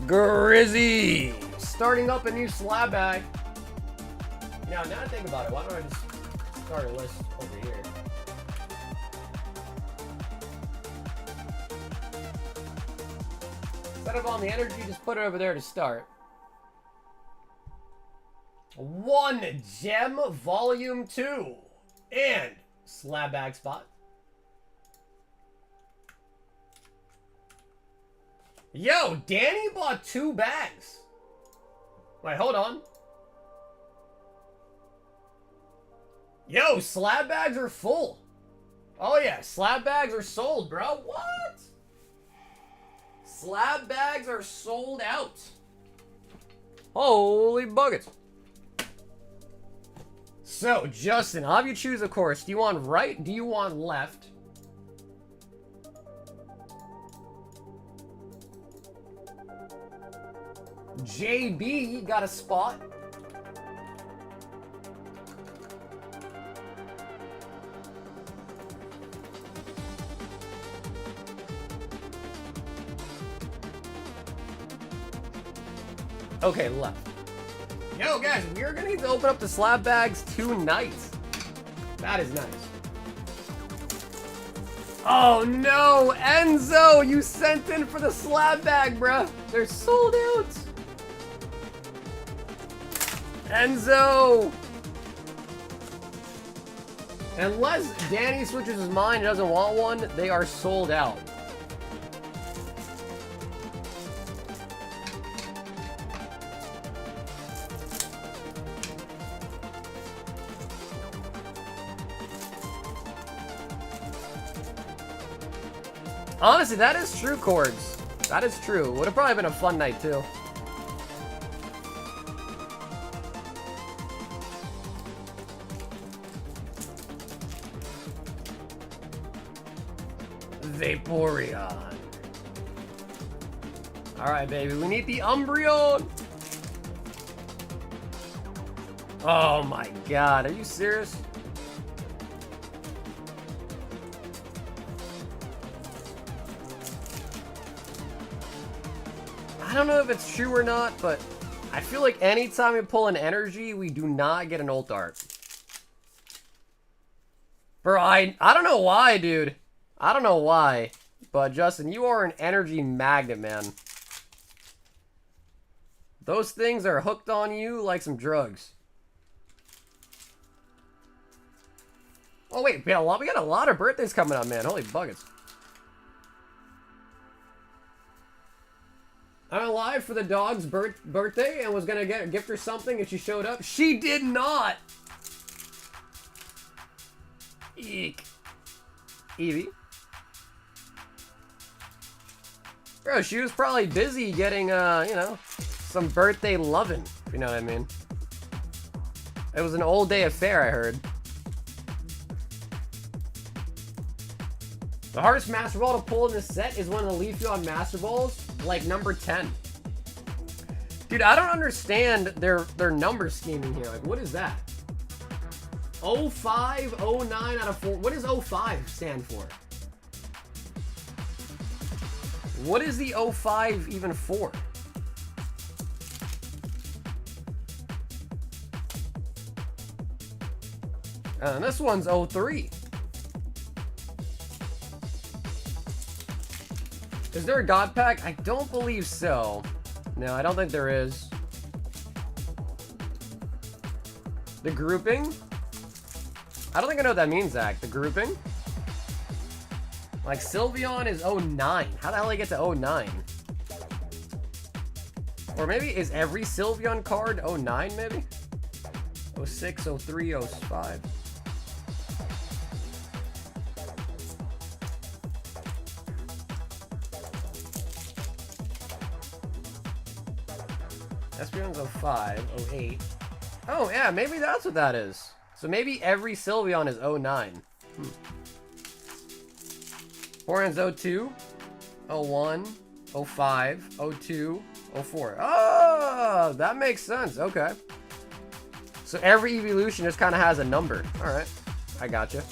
Grizzy! Starting up a new slab bag. Now I think about it, why don't I just start a list over here? Instead of on the energy, just put it over there to start. 1 gem volume 2 and slab bag spot. Yo, Danny bought 2 bags. Wait, hold on. Yo, slab bags are full. Oh yeah, slab bags are sold, bro. What? Slab bags are sold out. Holy buckets. So, Justin, I'll have you choose a course. Do you want right? Do you want left? JB got a spot. Okay, left. Yo, guys, we're gonna need to open up the slab bags tonight. That is nice. Oh no, Enzo, you sent in for the slab bag, bruh. They're sold out. Enzo! Unless Danny switches his mind and doesn't want one, they are sold out. Honestly, that is true, Cords. That is true. Would have probably been a fun night, too. Vaporeon. Alright, baby. We need the Umbreon. Oh my god. Are you serious? I don't know if it's true or not, but I feel like anytime we pull an energy, we do not get an ult art. Bro, I don't know why, dude. I don't know why. But Justin, you are an energy magnet, man. Those things are hooked on you like some drugs. Oh wait, we got a lot of birthdays coming up, man. Holy buckets. I went live for the dog's birthday and was gonna gift her something and she showed up. She did not! Eek. Eevee. Bro, she was probably busy getting, you know, some birthday loving, if you know what I mean. It was an all day affair, I heard. The hardest Master Ball to pull in this set is one of the Leafeon Master Balls, like number 10. Dude, I don't understand their number scheming here. Like, what is that? 05, 09 out of 4. What does 05 stand for? What is the 05 even for? And this one's 03. Is there a God Pack? I don't believe so. No, I don't think there is. The grouping? I don't think I know what that means, Zach. The grouping? Like, Sylveon is 09. How the hell did I get to 09? Or maybe is every Sylveon card 09 maybe? 06, 03, 05. Espeon's 05, 08. Oh yeah, maybe that's what that is. So maybe every Sylveon is 09. Horn's 02, 01, 05, 02, 04. Oh, that makes sense. Okay. So every evolution just kind of has a number. All right. I gotcha.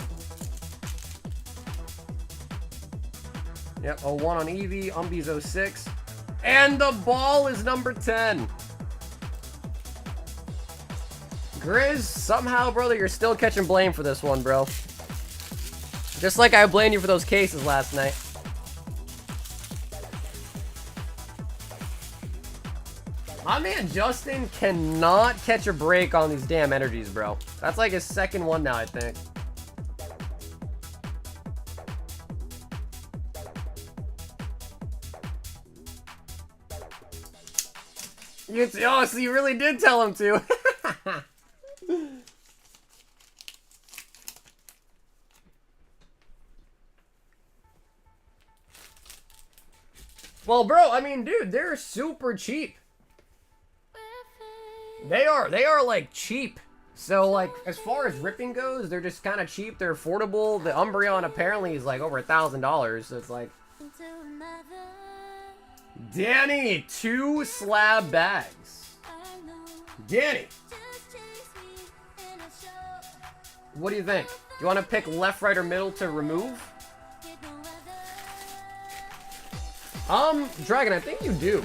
Yep, 01 on Eevee, Umbree's 06. And the ball is number 10. Grizz, somehow, brother, you're still catching blame for this one, bro. Just like I blamed you for those cases last night. My man Justin cannot catch a break on these damn energies, bro. That's like his second one now, I think. Oh, so you really did tell him to. Well, bro, I mean, dude, they're super cheap. They are like cheap. So like, as far as ripping goes, they're just kind of cheap. They're affordable. The Umbreon apparently is like over $1,000. So it's like, Danny, 2 slab bags. Danny, what do you think? You want to pick left, right, or middle to remove? Dragon, I think you do.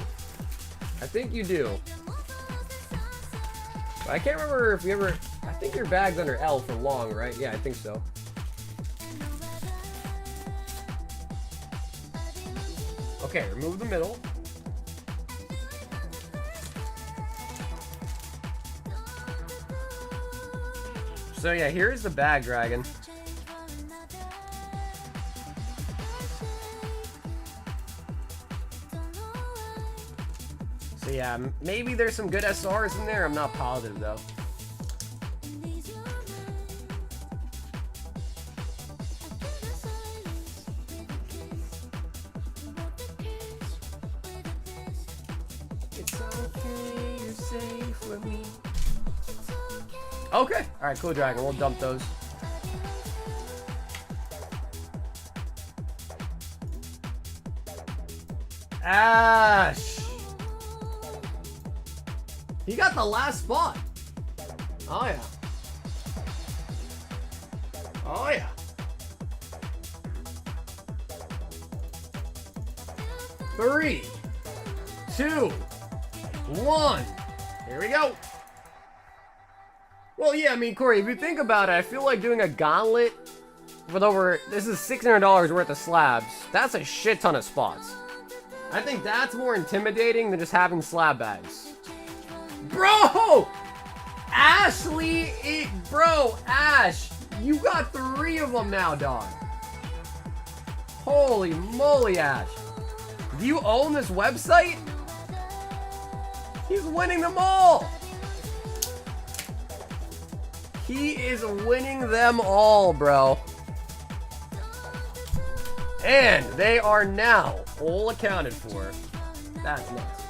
I think you do. I can't remember if you ever... I think your bag's under L for long, right? Yeah, I think so. Okay, remove the middle. So yeah, here's the bag, Dragon. So yeah, maybe there's some good SRs in there. I'm not positive though. It's okay, you're safe with me. Okay, all right, cool, Dragon. We'll dump those. Ash. He got the last spot. Oh, yeah. Oh, yeah. Three, 2, 1. Here we go. Well, yeah, I mean, Corey, if you think about it, I feel like doing a gauntlet with over... This is $600 worth of slabs. That's a shit ton of spots. I think that's more intimidating than just having slab bags. Bro! Ashley, bro, Ash, you got 3 of them now, dog. Holy moly, Ash. Do you own this website? He's winning them all. He is winning them all, bro. And they are now all accounted for. That's nuts.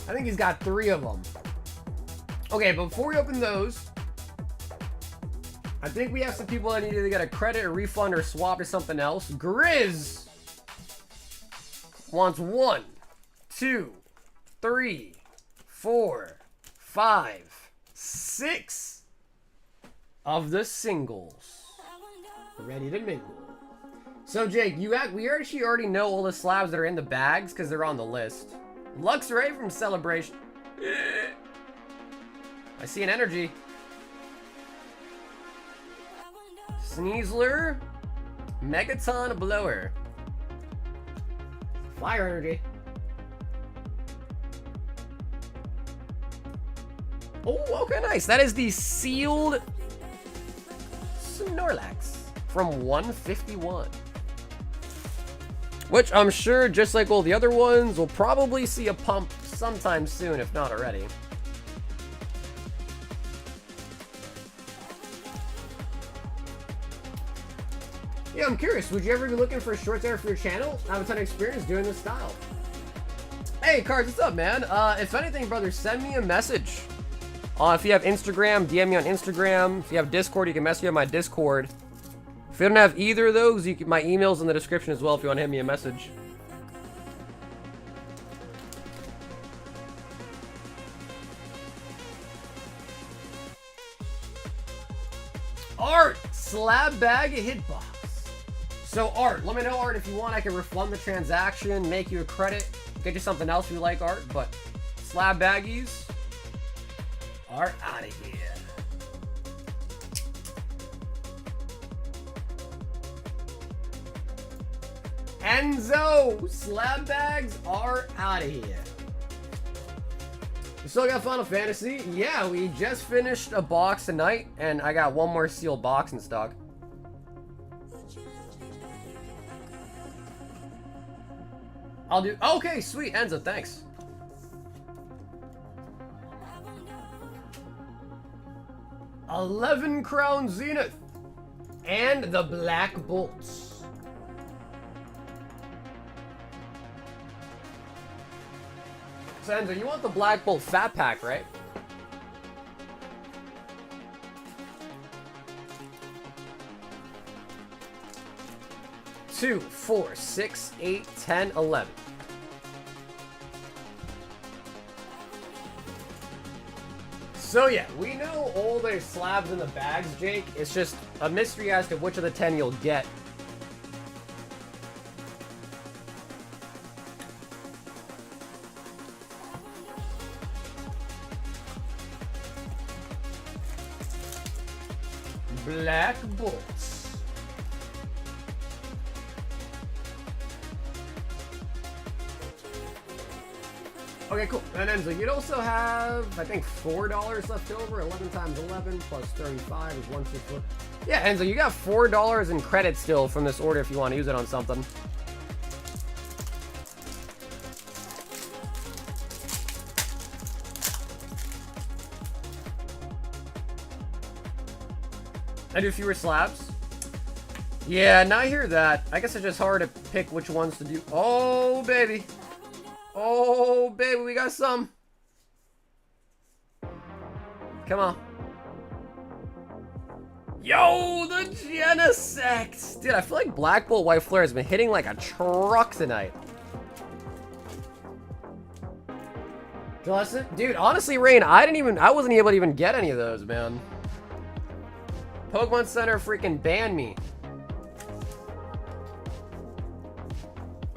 I think he's got 3 of them. Okay, but before we open those, I think we have some people that need to get a credit, a refund, or swap to something else. Grizz wants 1, 2, 3, 4, 5, 6 of the singles. Ready to mingle. So Jake, we actually already know all the slabs that are in the bags because they're on the list. Luxray from Celebration. I see an energy. Sneasler. Megaton Blower. Fire energy. Oh, okay, nice. That is the sealed Snorlax from 151. Which I'm sure, just like all the other ones, we'll probably see a pump sometime soon, if not already. Yeah, I'm curious, would you ever be looking for a short hair for your channel? I have a ton of experience doing this style. Hey, Cards, what's up, man? If anything, brother, send me a message. If you have Instagram, DM me on Instagram. If you have Discord, you can message me on my Discord. If you don't have either of those, my email's in the description as well if you want to hit me a message. Art! Slab bag a hitbox. So, Art, let me know, Art, if you want, I can refund the transaction, make you a credit, get you something else if you like, Art, but slab baggies are out of here. Enzo, slab bags are out of here. You still got Final Fantasy? Yeah, we just finished a box tonight, and I got one more sealed box in stock. I'll do. Okay, sweet, Enzo, thanks. $11 Crown Zenith and the Black Bolts. So, Enzo, you want the Black Bolt Fat Pack, right? Two, 4, 6, 8, 10, 11. So yeah, we know all the slabs in the bags, Jake. It's just a mystery as to which of the 10 you'll get. Black Bolts. Okay, cool. And then so you'd also have, I think, $4 left over. 11 times 11 plus 35 is 164. Yeah, Enzo, you got $4 in credit still from this order if you want to use it on something. I do fewer slabs. Yeah, now I hear that. I guess it's just hard to pick which ones to do. Oh, baby. Oh, baby, we got some. Come on. Yo, the Genesect. Dude, I feel like Black Bolt White Flare has been hitting like a truck tonight. Dude, honestly, Rain, I wasn't able to even get any of those, man. Pokemon Center freaking banned me.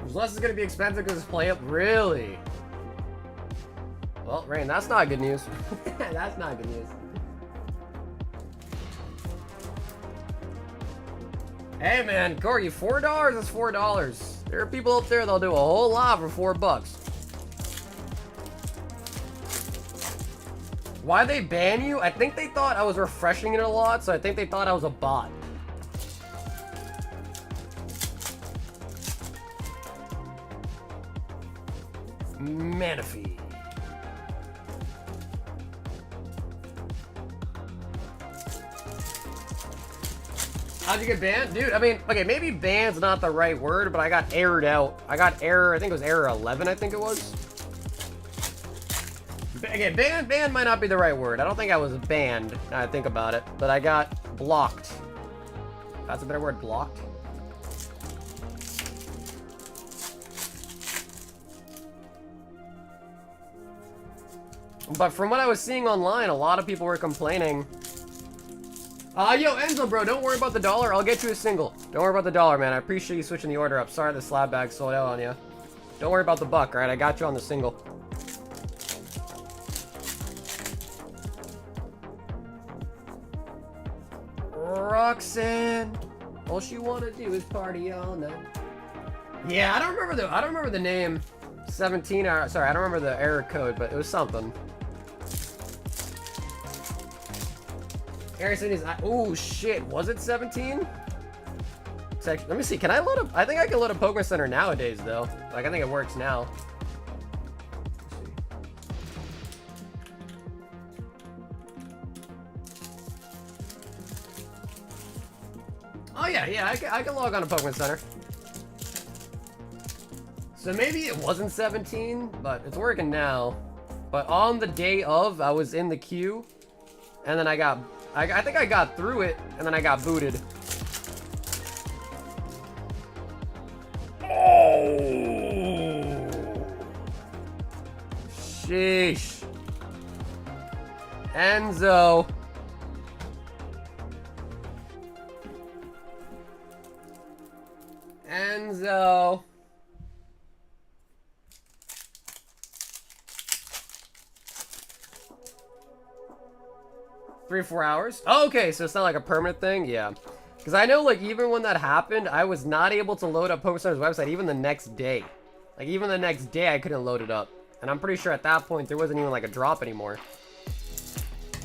Less is gonna be expensive because it's play up. Really? Well, Rain, that's not good news. That's not good news. Hey man, Corgi, $4 is $4. There are people out there that'll do a whole lot for $4. Why they ban you? I think they thought I was refreshing it a lot, so I think they thought I was a bot. Manaphy. How'd you get banned? Dude, I mean, okay, maybe banned's not the right word, but I got errored out. I got error, I think it was error 11, I think it was. Okay, banned might not be the right word. I don't think I was banned, now I think about it, but I got blocked. That's a better word, blocked. But from what I was seeing online, a lot of people were complaining. Yo, Enzo, bro, don't worry about the dollar. I'll get you a single. Don't worry about the dollar, man. I appreciate you switching the order up. Sorry the slab bag sold out on you. Don't worry about the buck, alright? I got you on the single. Roxanne. All she wanna do is party all night. Yeah, I don't remember the name. 17, sorry, I don't remember the error code, but it was something. Harrison is, oh shit, was it 17? section. Let me see. Can I load up? I think I can load a Pokemon Center nowadays, though. Like, I think it works now. Let's see. Oh, yeah. I can log on to Pokemon Center. So maybe it wasn't 17, but it's working now. But on the day of, I was in the queue, and then I think I got through it, and then I got booted. Oh! Sheesh. Enzo. Enzo. 3 or 4 hours? Oh, okay, so it's not like a permanent thing? Yeah. Because I know, like, even when that happened, I was not able to load up PokeStar's website even the next day. Like, even the next day, I couldn't load it up. And I'm pretty sure at that point, there wasn't even, like, a drop anymore.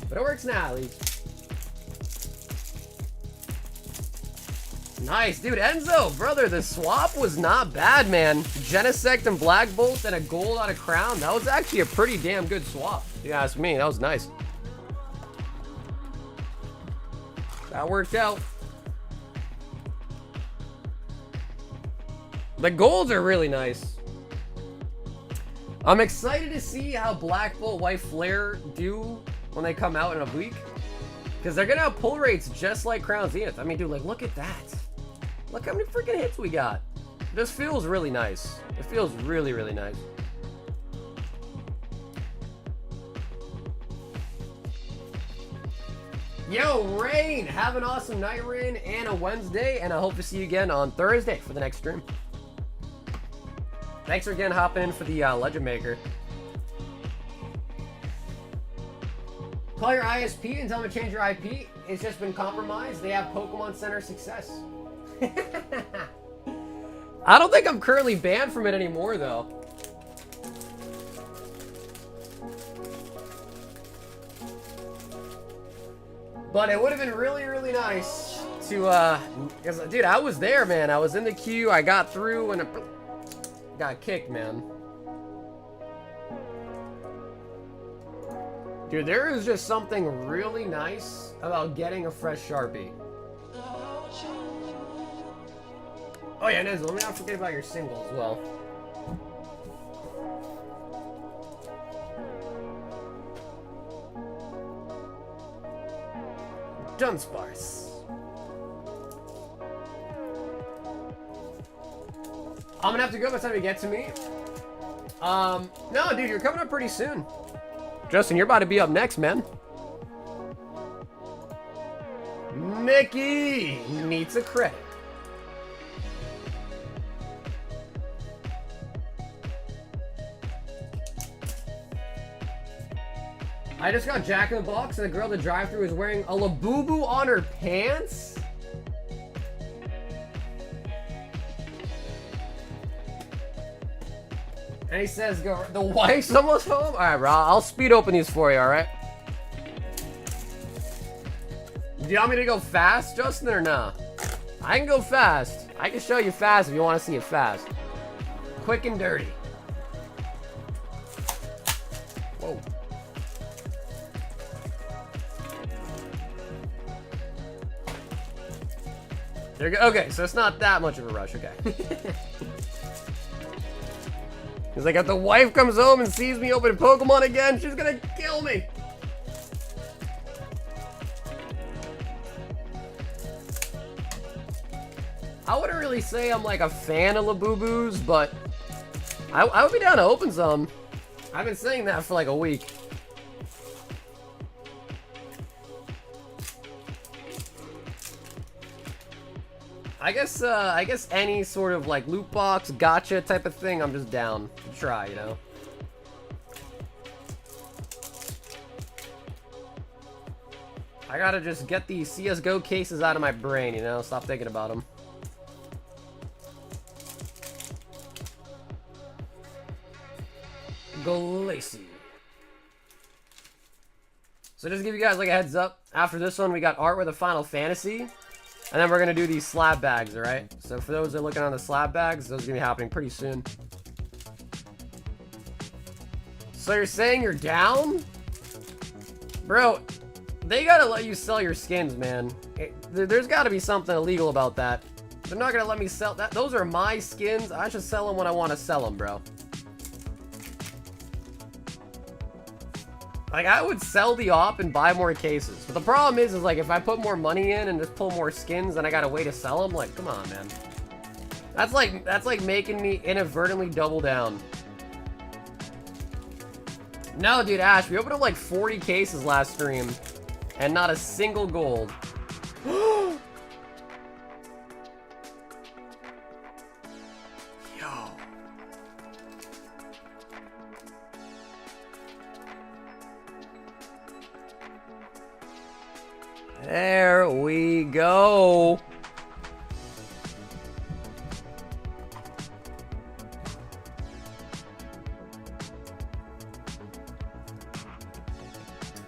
But it works now, at least. Nice, dude. Enzo, brother, the swap was not bad, man. Genesect and Black Bolt and a gold on a crown. That was actually a pretty damn good swap, if you ask me. That was nice. That worked out. The golds are really nice. I'm excited to see how Black Bolt, White Flare do when they come out in a week. Because they're going to have pull rates just like Crown Zenith. I mean, dude, like, look at that. Look how many freaking hits we got. This feels really nice. It feels really, really nice. Yo, Rain! Have an awesome night, Rain, and a Wednesday, and I hope to see you again on Thursday for the next stream. Thanks for again hopping in for the Legend Maker. Call your ISP and tell them to change your IP. It's just been compromised. They have Pokemon Center success. I don't think I'm currently banned from it anymore, though. But it would have been really, really nice to, because, dude, I was there, man. I was in the queue. I got through and got kicked, man. Dude, there is just something really nice about getting a fresh Sharpie. Oh yeah, Nezzo, let me not forget about your single as well. Dunsparce. I'm gonna have to go by the time you get to me. No, dude, you're coming up pretty soon. Justin, you're about to be up next, man. Mickey needs a credit. I just got Jack in the Box and the girl at the drive-thru is wearing a Labubu on her pants? And he says, "Go. The wife's almost home?" Alright, bro. I'll speed open these for you, alright? Do you want me to go fast, Justin, or nah? I can go fast. I can show you fast if you want to see it fast. Quick and dirty. Whoa. There you go. Okay, so it's not that much of a rush, okay. He's like, if the wife comes home and sees me open Pokemon again, she's gonna kill me. I wouldn't really say I'm like a fan of Labubus, but I would be down to open some. I've been saying that for like a week. I guess any sort of like loot box, gotcha type of thing, I'm just down to try, you know? I gotta just get these CSGO cases out of my brain, you know? Stop thinking about them. Glacy. So just to give you guys like a heads up, after this one we got Art with a Final Fantasy. And then we're gonna do these slab bags, alright? So for those that are looking on the slab bags, those are gonna be happening pretty soon. So you're saying you're down? Bro, they gotta let you sell your skins, man. There's gotta be something illegal about that. They're not gonna let me sell that. Those are my skins. I should sell them when I want to sell them, bro. Like, I would sell the op and buy more cases. But the problem is like, if I put more money in and just pull more skins, then I gotta wait to sell them. Like, come on, man. That's like making me inadvertently double down. No, dude, Ash, we opened up like 40 cases last stream. And not a single gold. Yo. There we go.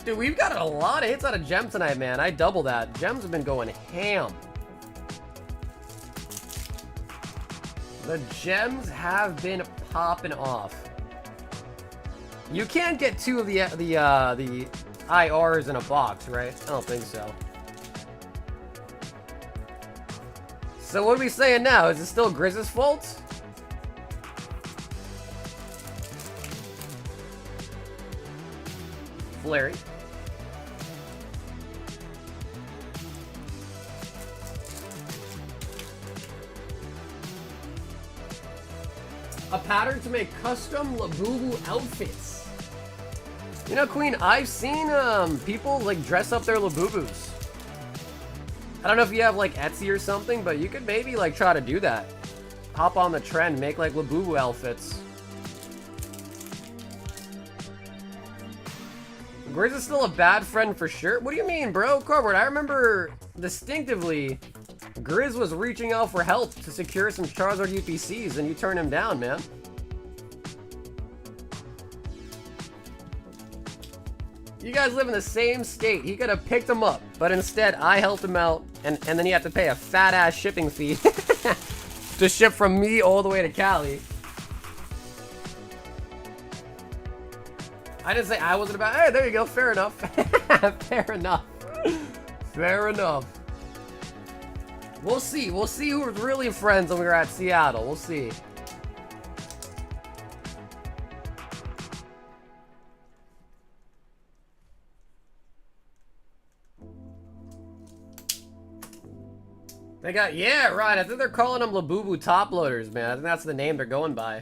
Dude, we've got a lot of hits out of Gem tonight, man. I double that. Gems have been going ham. The gems have been popping off. You can't get two of the IRs in a box, right? I don't think so. So what are we saying now? Is it still Grizz's fault? Flurry. A pattern to make custom Labubu outfits. You know, Queen, I've seen people like dress up their Labubus. I don't know if you have like Etsy or something, but you could maybe like try to do that. Hop on the trend, make like Labubu outfits. Grizz is still a bad friend for sure. What do you mean, bro? Cardboard, I remember distinctively Grizz was reaching out for help to secure some Charizard UPCs and you turned him down, man. You guys live in the same state. He could have picked him up, but instead I helped him out and then you have to pay a fat ass shipping fee to ship from me all the way to Cali. I didn't say I wasn't about. Hey, there you go. Fair enough. Fair enough. Fair enough. We'll see. We'll see who was really friends when we were at Seattle. We'll see. They got, yeah, right. I think they're calling them Labubu top loaders, man. I think that's the name they're going by.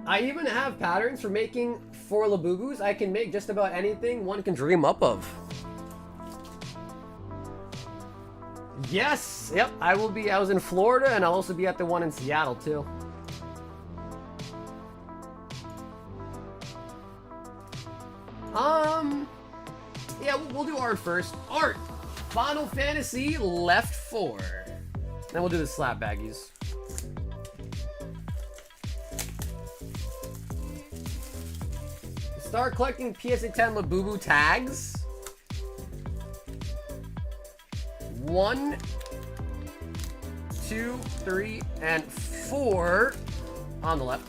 I even have patterns for making 4 Labubus. I can make just about anything one can dream up of. Yes, yep, I was in Florida and I'll also be at the one in Seattle too. Yeah, we'll do art first. Art! Final Fantasy left 4. Then we'll do the slap baggies. Start collecting PSA 10 Labubu tags. 1, 2, 3, and 4 on the left.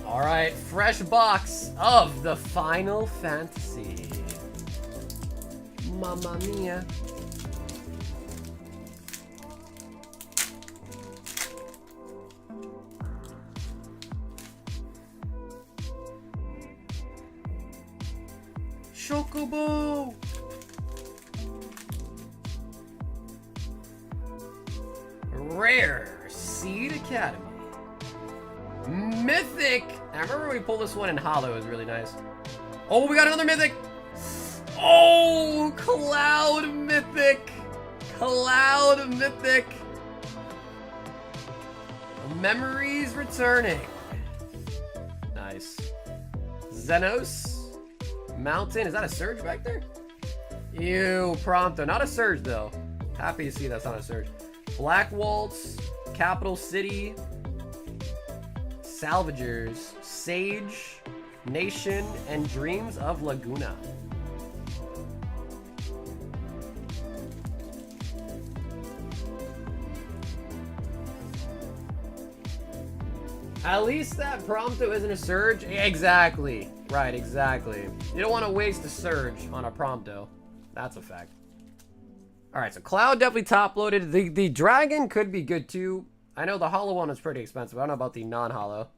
All right, fresh box of the Final Fantasy. Mamma mia. Chocobo! Rare Seed Academy. Mythic! I remember we pulled this one in Holo, it was really nice. Oh, we got another Mythic! Oh, Cloud Mythic! Cloud Mythic! Memories returning. Nice. Xenos. Mountain. Is that a Surge back there? Ew, Prompto. Not a Surge, though. Happy to see that's not a Surge. Black Waltz. Capital City. Salvagers, Sage, Nation, and Dreams of Laguna. At least that Prompto isn't a Surge. Exactly. Right, exactly. You don't want to waste a Surge on a Prompto. That's a fact. Alright, so Cloud definitely top-loaded. The Dragon could be good too. I know the Holo one is pretty expensive. I don't know about the non-Holo.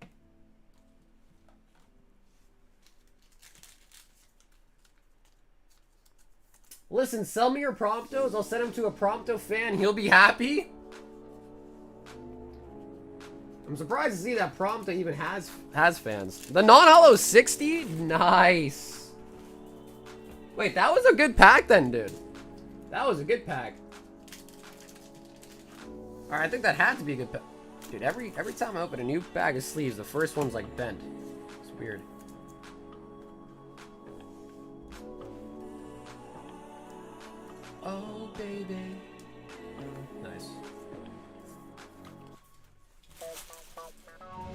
Listen, sell me your Promptos. I'll send him to a Prompto fan. He'll be happy. I'm surprised to see that Prompto even has fans. The non-Holo 60? Nice. Wait, that was a good pack then, dude. That was a good pack. Alright, I think that had to be a good pack. Dude, every time I open a new bag of sleeves, the first one's like bent. It's weird. Oh, baby. Nice.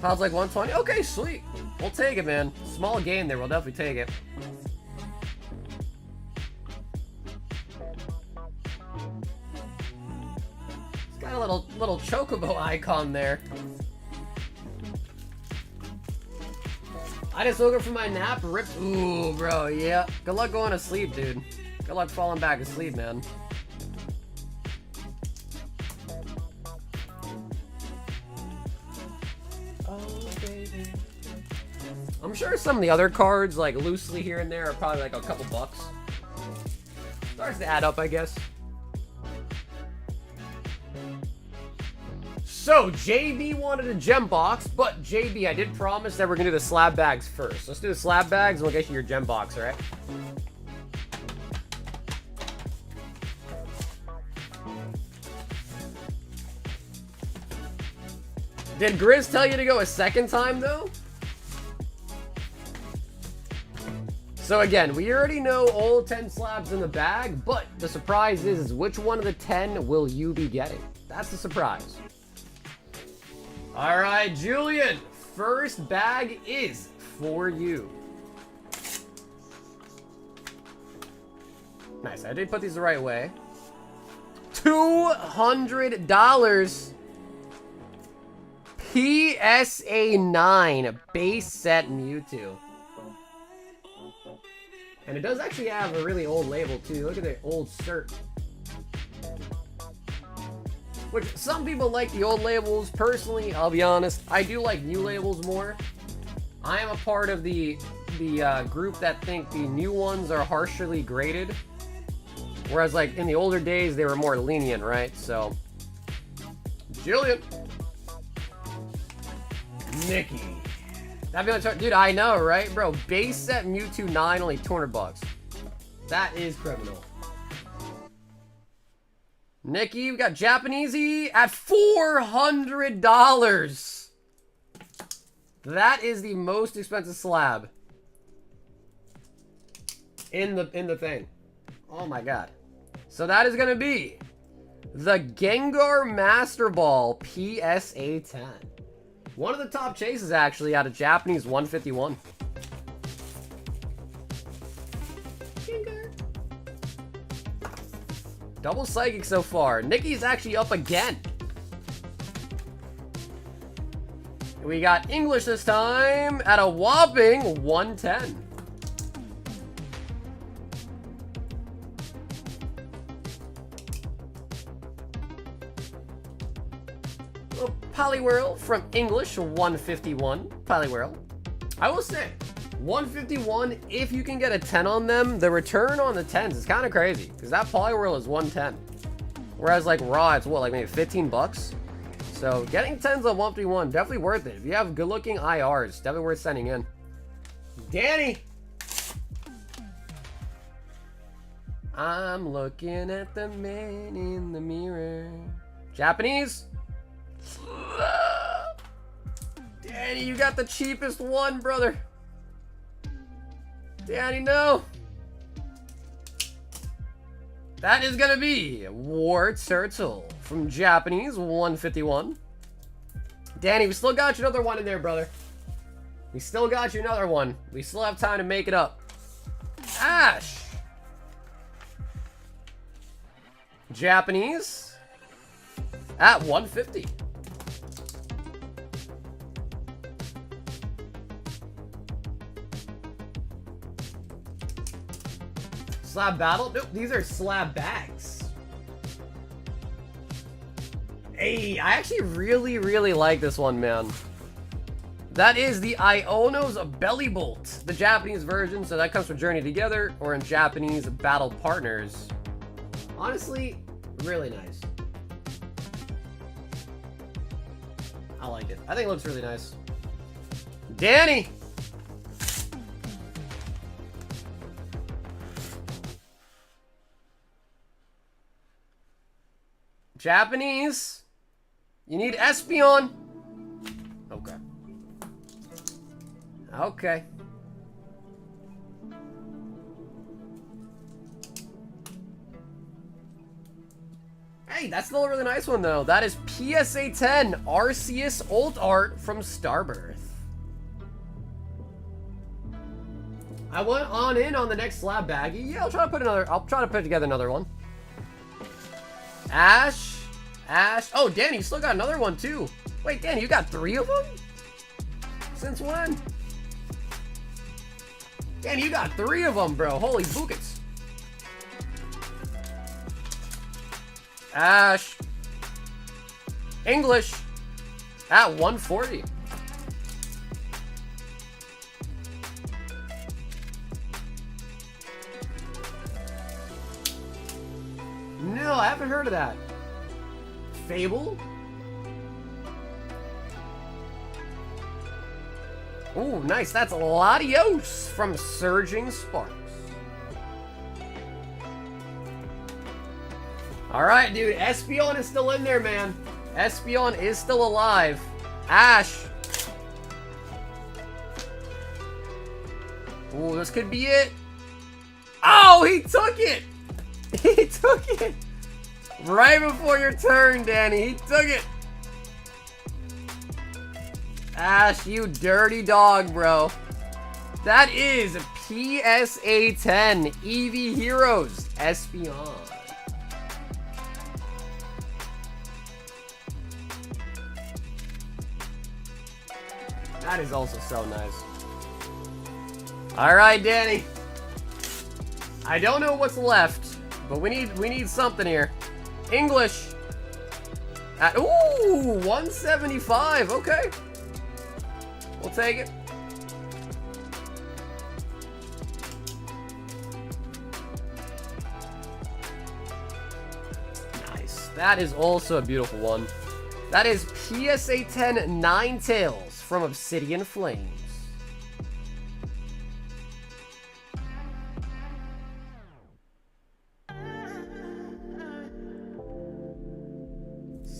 Sounds like 120. Okay, sweet. We'll take it, man. Small game there. We'll definitely take it. It's got a little chocobo icon there. I just woke up from my nap. Rip. Ooh, bro. Yeah. Good luck going to sleep, dude. Good luck falling back asleep, man. Oh, baby. I'm sure some of the other cards, like loosely here and there, are probably like a couple bucks. Starts to add up, I guess. So, JB wanted a gem box, but JB, I did promise that we're gonna do the slab bags first. Let's do the slab bags and we'll get you your gem box, alright? Did Grizz tell you to go a second time, though? So again, we already know all 10 slabs in the bag, but the surprise is which one of the 10 will you be getting? That's the surprise. All right, Julian, first bag is for you. Nice, I did put these the right way. $200. PSA 9 base set Mewtwo. And it does actually have a really old label too. Look at the old cert. Which some people like the old labels. Personally, I'll be honest, I do like new labels more. I am a part of the group that think the new ones are harshly graded. Whereas like in the older days, they were more lenient, right? So, Julian. Nikki. That'd be like, dude, I know, right? Bro, base set Mewtwo 9, only 200 bucks. That is criminal. Nikki, we got Japanesey at $400. That is the most expensive slab in the thing. Oh my god. So that is gonna be the Gengar Master Ball PSA 10. One of the top chases, actually, out of Japanese 151. Double Psychic so far. Nikki's actually up again. We got English this time at a whopping 110. Poliwhirl from English, 151. Poliwhirl. I will say, 151, if you can get a 10 on them, the return on the 10s is kind of crazy. Because that Poliwhirl is 110. Whereas like raw, it's what, like maybe 15 bucks? So getting 10s on 151, definitely worth it. If you have good looking IRs, definitely worth sending in. Danny! I'm looking at the man in the mirror. Japanese? Danny, you got the cheapest one, brother. Danny, no. That is gonna be War Turtle from Japanese, 151. Danny, we still got you another one in there, brother. We still got you another one. We still have time to make it up. Ash. Japanese. At 150. Slab battle? Nope, these are slab bags. Hey, I actually really like this one, man. That is the Iono's Belly Bolt, the Japanese version, so that comes from Journey Together, or in Japanese, Battle Partners. Honestly, really nice. I like it. I think it looks really nice. Danny! Japanese. You need Espeon. Okay. Okay. Hey, that's still a really nice one, though. That is PSA 10 Arceus Ult Art from Starbirth. I went on in on the next slab baggie. Yeah, I'll try to put together another one. Ash. Oh, Danny, you still got another one, too. Wait, Danny, you got 3 of them? Since when? Danny, you got 3 of them, bro. Holy buckets. Ash. English. At 140. No, I haven't heard of that. Fable? Ooh, nice. That's Latios from Surging Sparks. Alright, dude. Espeon is still in there, man. Espeon is still alive. Ash. Ooh, this could be it. Oh, he took it! He took it! Right before your turn, Danny. He took it. Ash, you dirty dog, bro. That is PSA 10 EV Heroes Espeon. That is also so nice. Alright, Danny. I don't know what's left, but we need something here. English. At, ooh, 175. Okay. We'll take it. Nice. That is also a beautiful one. That is PSA 10 Ninetales from Obsidian Flames.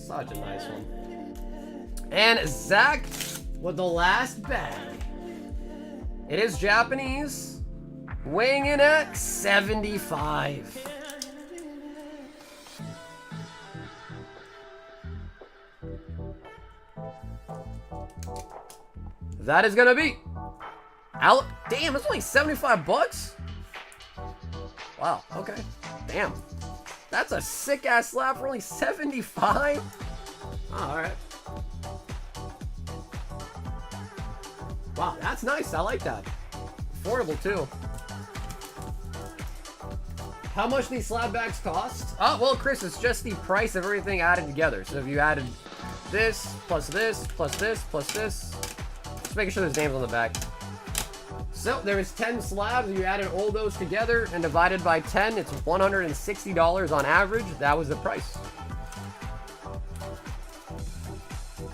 Such a nice one. And Zach with the last bag. It is Japanese, weighing in at 75. That is gonna be damn, it's only 75 bucks. Wow, okay. Damn. That's a sick ass slab for only 75. Oh, alright. Wow, that's nice. I like that. Affordable too. How much these slab bags cost? Oh, well, Chris, it's just the price of everything added together. So if you added this, plus this, plus this, plus this. Just making sure there's names on the back. So there is 10 slabs. You added all those together and divided by 10. It's $160 on average. That was the price.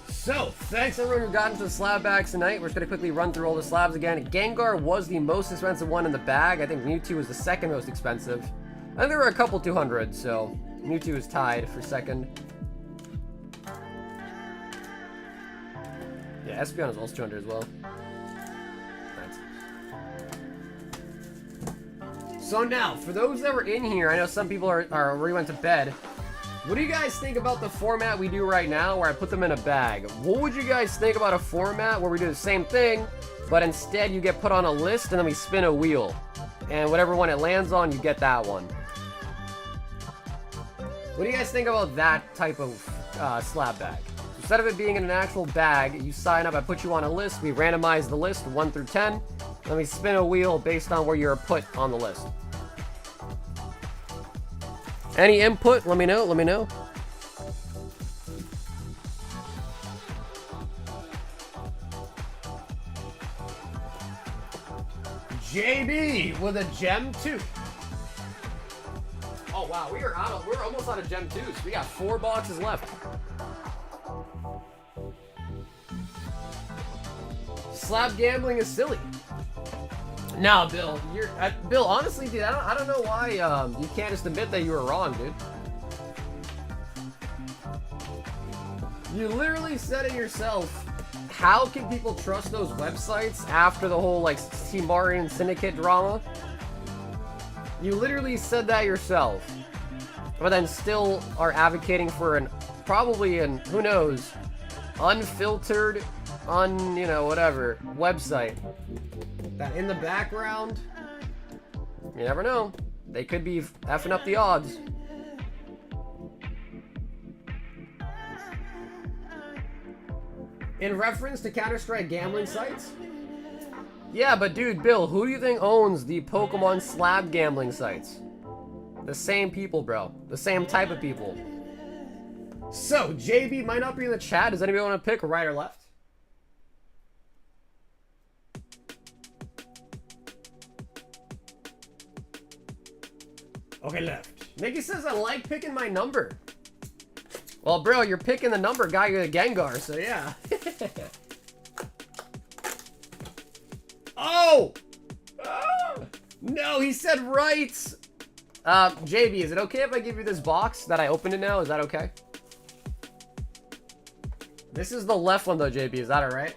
So, thanks everyone who got into the slab bags tonight. We're just going to quickly run through all the slabs again. Gengar was the most expensive one in the bag. I think Mewtwo was the second most expensive. And there were a couple 200, so Mewtwo is tied for second. Yeah, Espeon is also 200 as well. So now, for those that were in here, I know some people are already went to bed. What do you guys think about the format we do right now where I put them in a bag? What would you guys think about a format where we do the same thing, but instead you get put on a list and then we spin a wheel? And whatever one it lands on, you get that one. What do you guys think about that type of slab bag? Instead of it being in an actual bag, you sign up, I put you on a list, we randomize the list 1 through 10, then we spin a wheel based on where you're put on the list. Any input? Let me know, let me know. JB with a gem 2. Oh wow, we're almost out of gem 2s. We got 4 boxes left. Slab gambling is silly. Nah, Bill, Bill. Honestly, dude, I don't know why you can't just admit that you were wrong, dude. You literally said it yourself. How can people trust those websites after the whole like T. Martin Syndicate drama? You literally said that yourself, but then still are advocating for probably who knows, unfiltered, you know, whatever website. That in the background, you never know. They could be effing up the odds. In reference to Counter-Strike gambling sites? Yeah, but dude, Bill, who do you think owns the Pokemon slab gambling sites? The same people, bro. The same type of people. So, JB might not be in the chat. Does anybody want to pick right or left? Okay, left. Nikki says I like picking my number. Well, bro, you're picking the number guy with a Gengar, so yeah. Oh! Oh! No, he said right! JB, is it okay if I give you this box that I opened it now? Is that okay? This is the left one though, JB. Is that alright?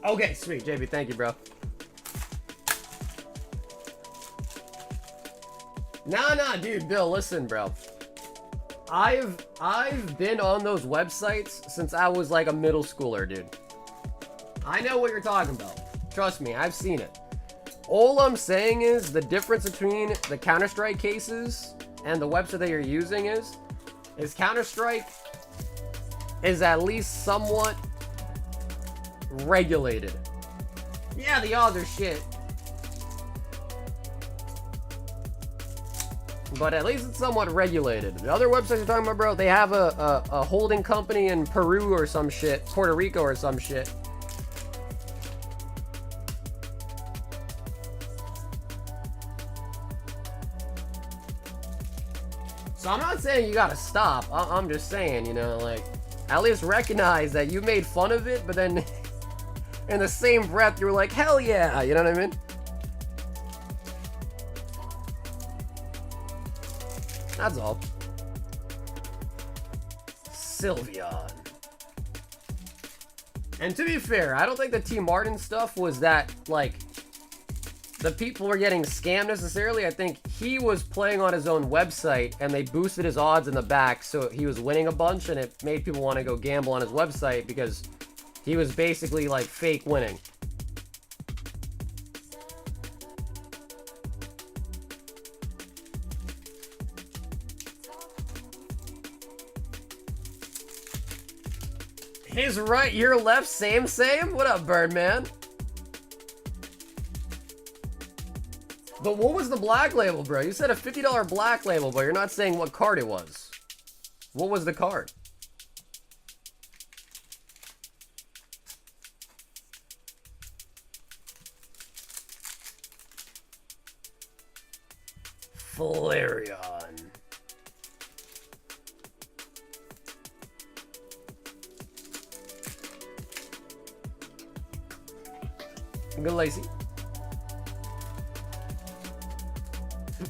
Okay, sweet, JB. Thank you, bro. Nah, dude, Bill, listen, bro. I've been on those websites since I was like a middle schooler, dude. I know what you're talking about. Trust me, I've seen it. All I'm saying is the difference between the Counter-Strike cases and the website that you're using is Counter-Strike is at least somewhat regulated. Yeah, the odds are shit. But at least it's somewhat regulated. The other websites you're talking about, bro, they have a holding company in Peru or some shit, Puerto Rico or some shit. So I'm not saying you gotta stop. I'm just saying, you know, like, at least recognize that you made fun of it, but then in the same breath, you were like, hell yeah, you know what I mean? That's all. Sylveon. And to be fair, I don't think the T. Martin stuff was that, like, the people were getting scammed necessarily. I think he was playing on his own website, and they boosted his odds in the back, so he was winning a bunch, and it made people want to go gamble on his website because he was basically, like, fake winning. His right, your left, same? What up, Birdman? But what was the black label, bro? You said a $50 black label, but you're not saying what card it was. What was the card? Flareon. Good, Lacey.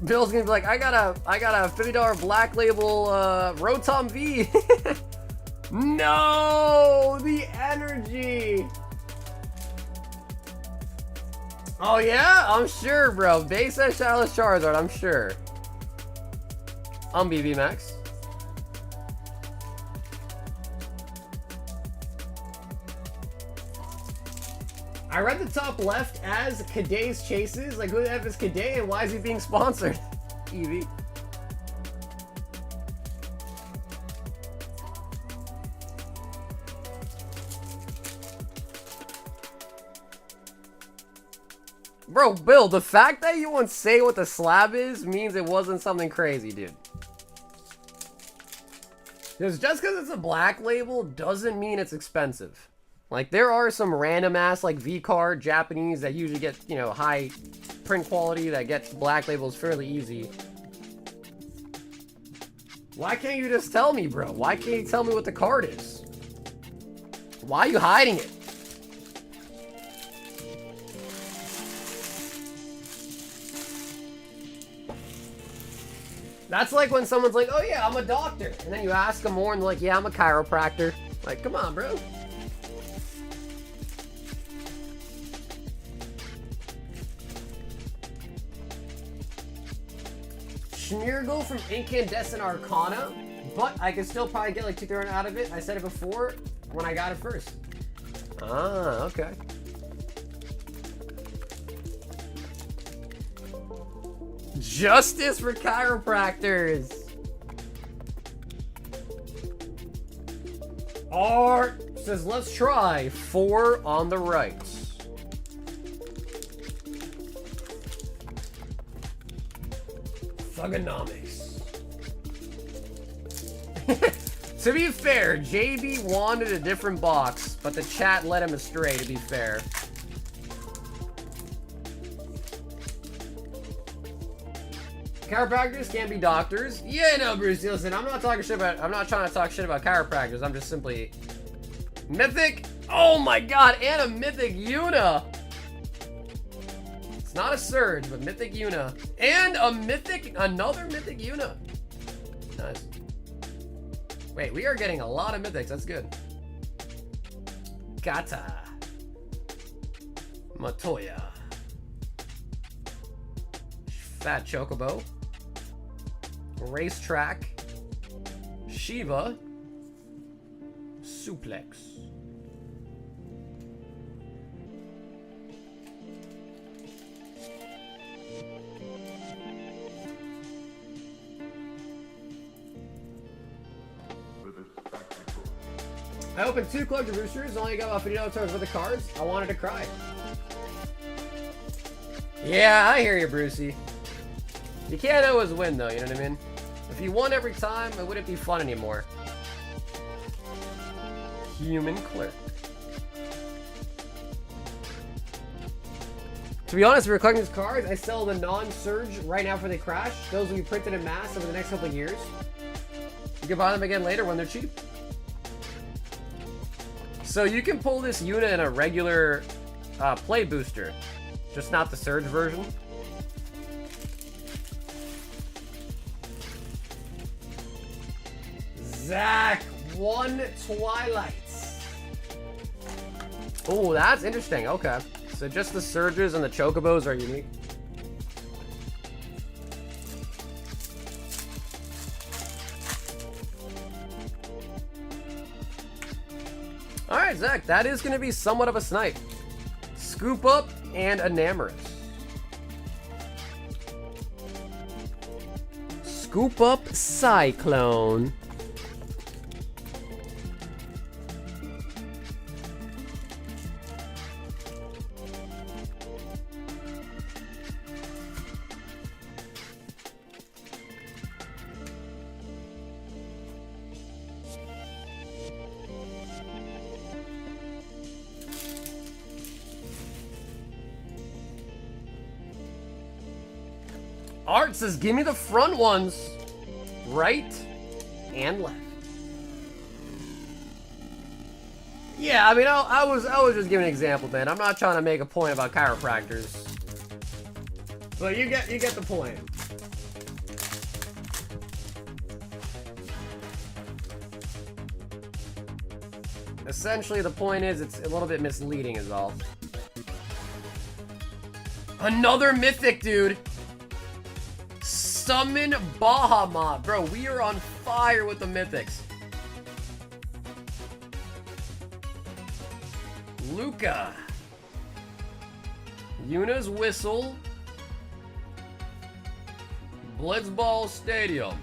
Bill's gonna be like, I got a $50 black label Rotom V. No! The energy! Oh yeah? I'm sure, bro. Base S Shadowless Charizard, I'm sure. I'm BB Max. I read the top left as Kaday's Chases. Like, who the F is Kaday and why is he being sponsored? Eevee. Bro, Bill, the fact that you won't say what the slab is means it wasn't something crazy, dude. Because just because it's a black label doesn't mean it's expensive. Like, there are some random ass, like, V-card Japanese that usually get, you know, high print quality that gets black labels fairly easy. Why can't you just tell me, bro? Why can't you tell me what the card is? Why are you hiding it? That's like when someone's like, oh yeah, I'm a doctor. And then you ask them more and they're like, yeah, I'm a chiropractor. Like, come on, bro. Schmeargle from Incandescent Arcana, but I can still probably get like 2-3 out of it. I said it before when I got it first. Ah, okay. Justice for chiropractors. Art says, let's try 4 on the right. Thugonomics. To be fair, JB wanted a different box, but the chat led him astray, to be fair. Chiropractors can't be doctors. Yeah, no, Bruce, listen, I'm not trying to talk shit about chiropractors. I'm just simply mythic. Oh my god, and a mythic Yuna. It's not a Surge, but mythic Yuna. And another mythic Yuna. Nice. Wait, we are getting a lot of mythics. That's good. Gata. Matoya. Fat Chocobo. Racetrack. Shiva. Suplex. I opened 2 Club Roosters, only got about $50 worth of the cards. I wanted to cry. Yeah, I hear you, Brucey. You can't always win, though, you know what I mean? If you won every time, it wouldn't be fun anymore. Human Clerk. To be honest, if you're collecting these cards, I sell the non-Surge right now before they crash. Those will be printed in mass over the next couple of years. You can buy them again later when they're cheap. So you can pull this Yuna in a regular play booster, just not the Surge version. Zach, 1 Twilights. Oh, that's interesting. Okay. So just the Surges and the Chocobos are unique. Alright, Zach, that is going to be somewhat of a snipe. Scoop Up and Enamorous. Scoop Up Cyclone. Art says, give me the front ones. Right and left. Yeah, I mean, I was just giving an example, man. I'm not trying to make a point about chiropractors. But you get the point. Essentially, the point is it's a little bit misleading is all. Another mythic, dude. Summon Bahamut. Bro, we are on fire with the mythics. Luca. Yuna's Whistle. Blitzball Stadium.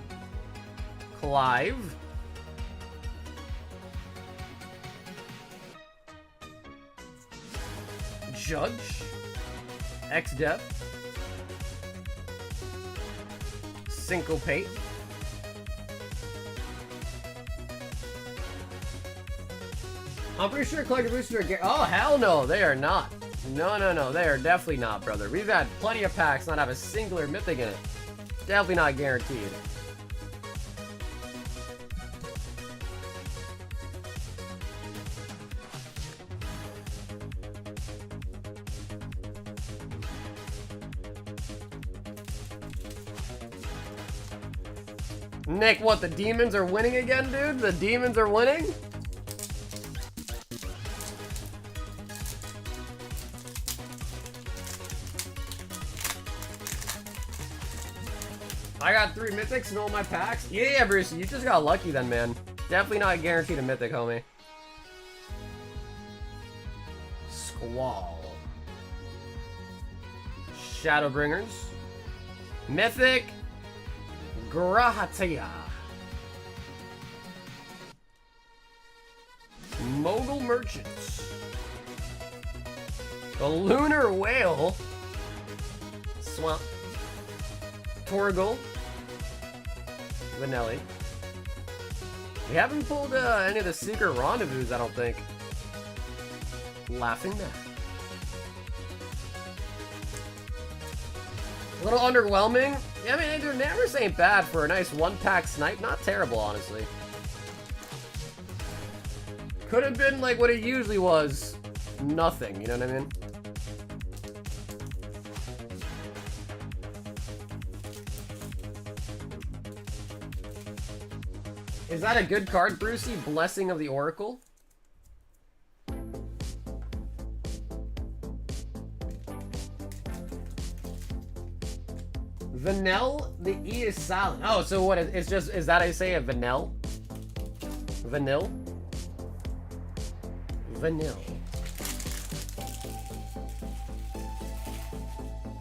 Clive. Judge. X-Dep. Syncopate. I'm pretty sure Collector Booster are oh, hell no, they are not. No, they are definitely not, brother. We've had plenty of packs not have a singular mythic in it. Definitely not guaranteed. Nick, what, the demons are winning again, dude? The demons are winning? I got 3 mythics in all my packs? Yeah, Bruce, you just got lucky then, man. Definitely not guaranteed a mythic, homie. Squall. Shadowbringers. Mythic. Grahatia. Mogul Merchants. The Lunar Whale. Swamp. Torgal. Vanelli. We haven't pulled any of the Secret Rendezvous, I don't think. Laughing Man. A little underwhelming. Yeah, I mean, Andrew Nammers ain't bad for a nice 1-pack snipe. Not terrible, honestly. Could have been like what it usually was. Nothing, you know what I mean? Is that a good card, Brucey? Blessing of the Oracle? Vanille, the E is silent. Oh, so what? It's just, is that how you say it? Vanille? Vanille? Vanille.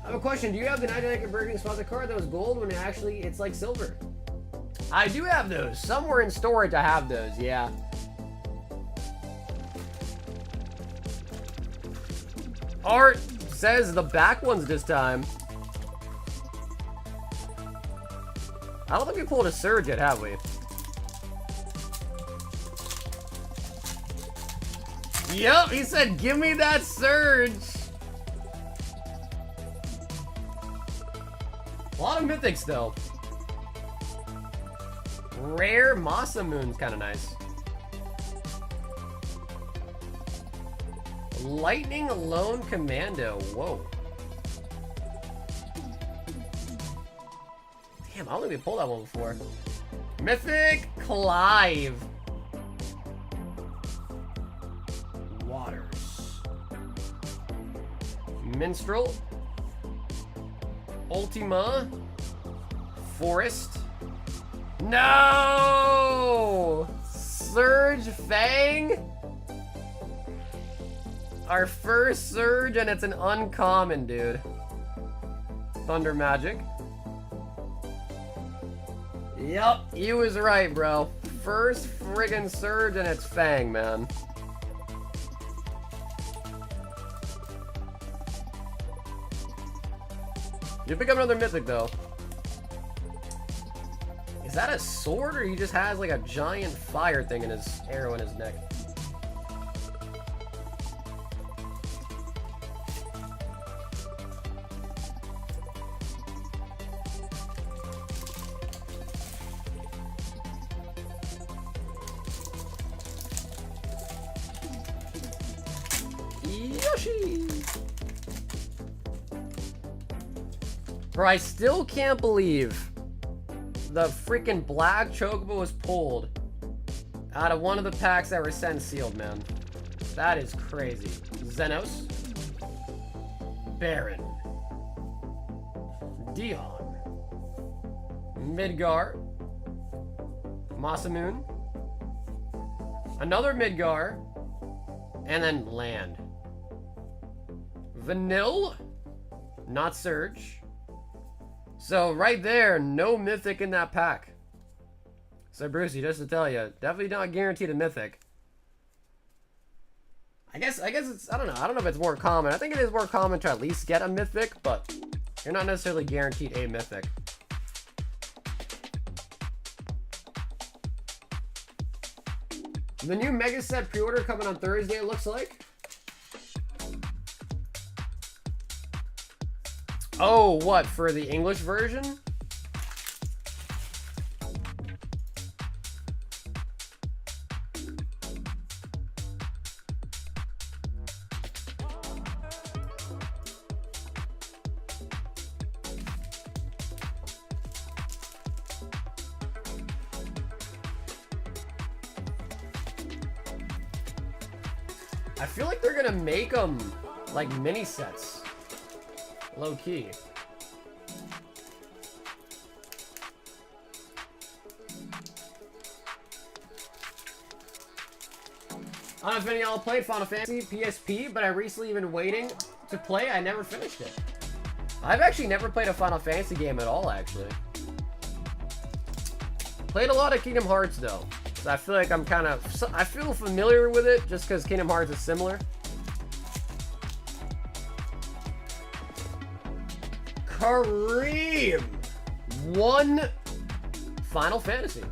I have a question. Do you have the 99 converting sponsor card that was gold when actually it's like silver? I do have those. Somewhere in storage I have those, yeah. Art says the back ones this time. I don't think we pulled a surge yet, have we? Yep, he said, give me that surge. A lot of mythics, though. Rare Masamoon's kind of nice. Lightning Alone Commando. Whoa. Damn, I don't think we pulled that one before. Mythic Clive. Waters. Minstrel. Ultima. Forest. No! Surge Fang? Our first Surge, and it's an uncommon, dude. Thunder Magic. Yup, you was right, bro. First friggin' Surge, and it's Fang, man. You pick up another mythic, though. Is that a sword, or he just has like a giant fire thing in his arrow in his neck? Yoshi! Bro, I still can't believe the freaking black chocobo was pulled out of one of the packs that were sent sealed, man. That is crazy. Xenos. Baron. Dion. Midgar. Masamune. Another Midgar. And then land. Vanille. Not Surge. So right there, no mythic in that pack. So Brucey, just to tell you, definitely not guaranteed a mythic. I guess it's, I don't know if it's more common. I think it is more common to at least get a mythic, but you're not necessarily guaranteed a mythic. The new Mega Set pre-order coming on Thursday, it looks like. Oh, what, for the English version? I feel like they're gonna make them like mini sets. Low key. I don't know if any of y'all played Final Fantasy PSP, but I recently been waiting to play. I never finished it. I've actually never played a Final Fantasy game at all, actually. Played a lot of Kingdom Hearts, though. So I feel like I feel familiar with it just because Kingdom Hearts is similar. Kareem! One Final Fantasy.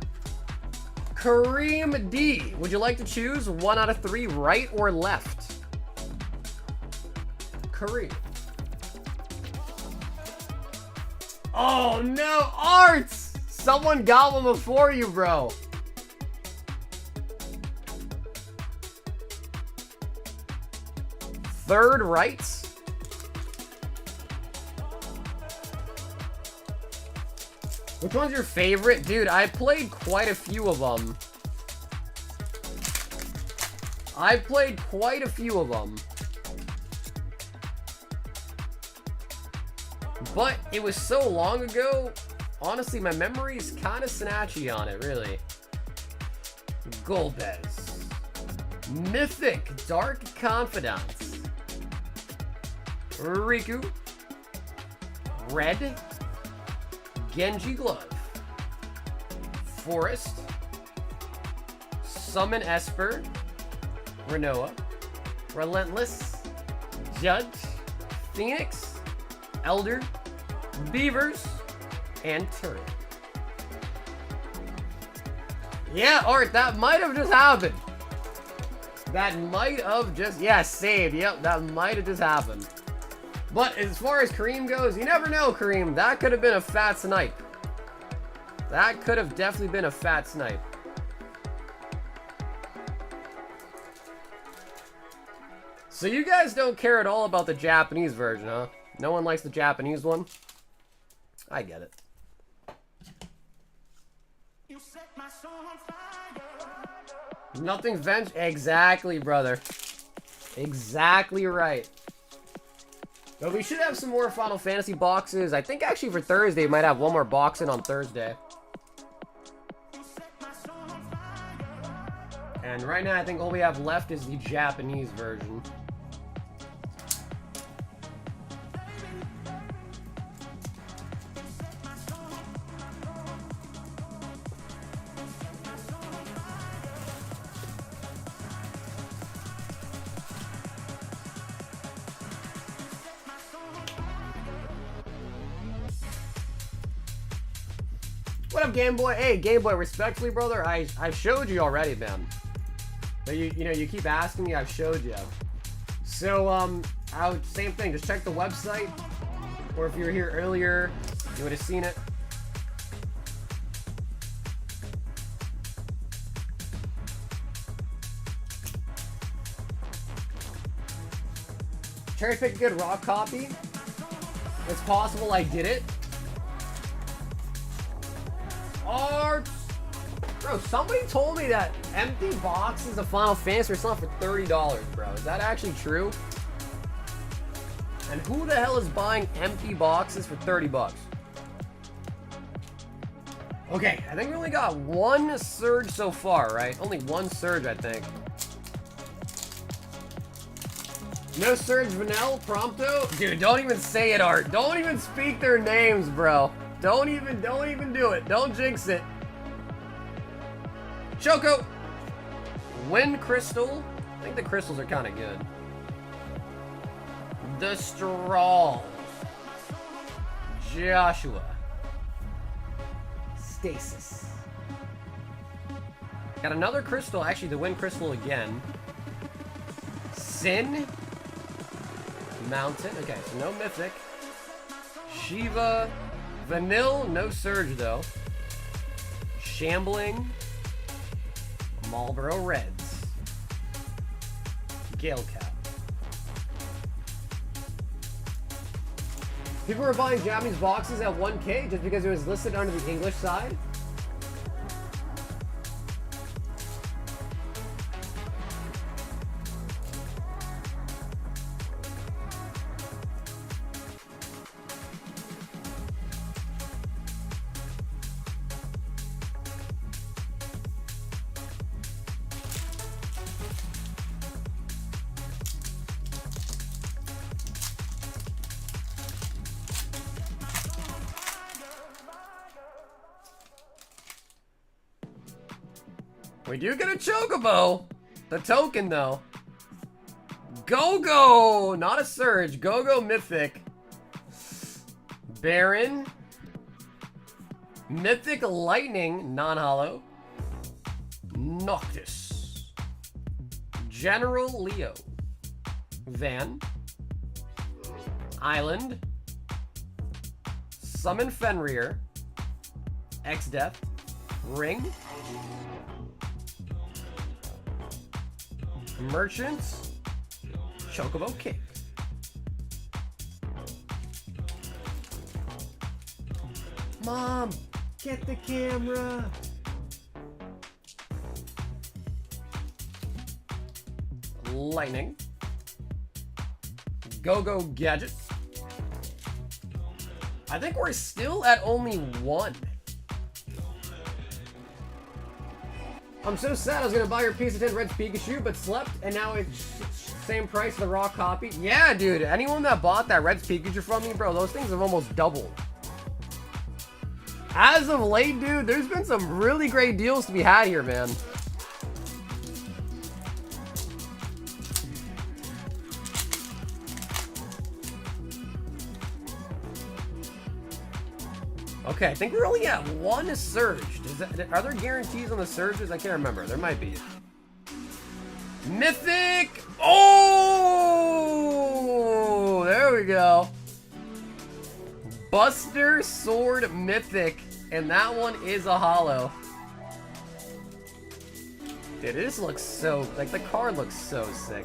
Kareem D. Would you like to choose 1 out of 3, right or left? Kareem. Oh no, Arts! Someone got one before you, bro. Third rights. Which one's your favorite? Dude, I played quite a few of them. But it was so long ago, honestly, my memory's kind of snatchy on it, really. Golbez. Mythic Dark Confidants. Riku. Red. Genji Glove. Forest. Summon Esper. Renoa. Relentless. Judge. Phoenix. Elder. Beavers. And Turret. Yeah, Art, that might have just happened. That might have just, yeah, saved. Yep, that might have just happened. But as far as Kareem goes, you never know, Kareem. That could have been a fat snipe. That could have definitely been a fat snipe. So you guys don't care at all about the Japanese version, huh? No one likes the Japanese one? I get it. Nothing venge. Exactly, brother. Exactly right. But we should have some more Final Fantasy boxes. I think actually for Thursday, we might have one more box in on Thursday. And right now, I think all we have left is the Japanese version. What up, Game Boy? Hey, Game Boy, respectfully, brother, I showed you already, man. But you know, you keep asking me, I've showed you. So, same thing, just check the website. Or if you were here earlier, you would have seen it. Cherry pick a good raw copy. It's possible I did it. Art! Bro, somebody told me that empty boxes of Final Fantasy are selling for $30, bro. Is that actually true? And who the hell is buying empty boxes for 30 bucks? Okay, I think we only got one surge so far, right? Only one surge, I think. No surge, Vanel, Prompto? Dude, don't even say it, Art. Don't even speak their names, bro. Don't even do it. Don't jinx it. Choco! Wind Crystal. I think the crystals are kind of good. The Straw. Joshua. Stasis. Got another crystal, actually the Wind Crystal again. Sin. Mountain. Okay, so no Mythic. Shiva. Vanille, no Surge though. Shambling. Marlboro Reds. Gale Cap. People were buying Japanese boxes at 1K just because it was listed under the English side. We do get a Chocobo. The token, though. Go-Go! Not a Surge. Go-Go Mythic. Baron. Mythic Lightning, non-hollow. Noctis. General Leo. Van. Island. Summon Fenrir. X-Death. Ring. Merchants. Chocobo Kick. Mom, get the camera. Lightning. Go-Go Gadget. I think we're still at only one. I'm so sad I was gonna buy your piece of 10 Red's Pikachu, but slept, and now it's same price as the raw copy. Yeah, dude, anyone that bought that Red's Pikachu from me, bro, those things have almost doubled. As of late, dude, there's been some really great deals to be had here, man. Okay, I think we're only at one surge. Are there guarantees on the surges? I can't remember. There might be. Mythic! Oh! There we go. Buster Sword Mythic. And that one is a holo. Dude, this looks so... Like, the card looks so sick.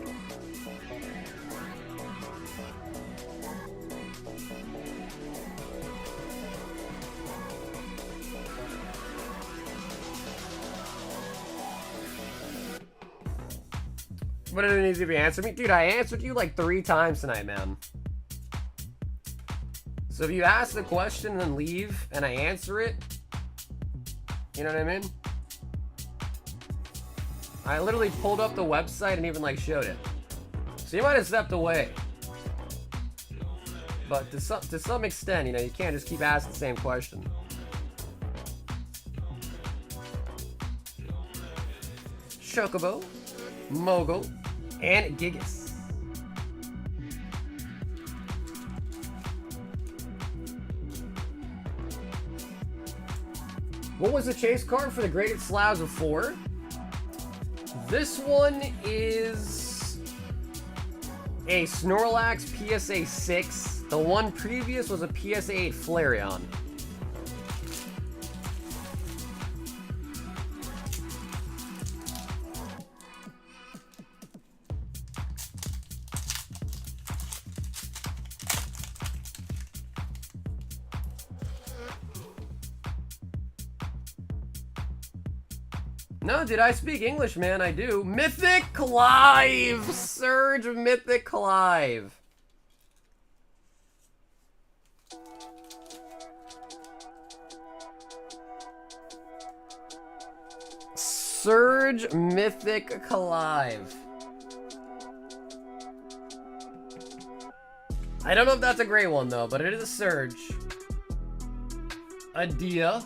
But it needs to be answered me. Dude, I answered you like 3 times tonight, man. So if you ask the question and then leave and I answer it, you know what I mean? I literally pulled up the website and even like showed it. So you might have stepped away. But to some extent, you know, you can't just keep asking the same question. Chocobo, Mogul, and Gigas. What was the chase card for the graded slabs of 4? This one is a Snorlax PSA 6. The one previous was a PSA 8 Flareon. No, dude, I speak English, man. I do. Mythic Clive! Surge Mythic Clive. Surge Mythic Clive. I don't know if that's a great one, though, but it is a Surge. Adia.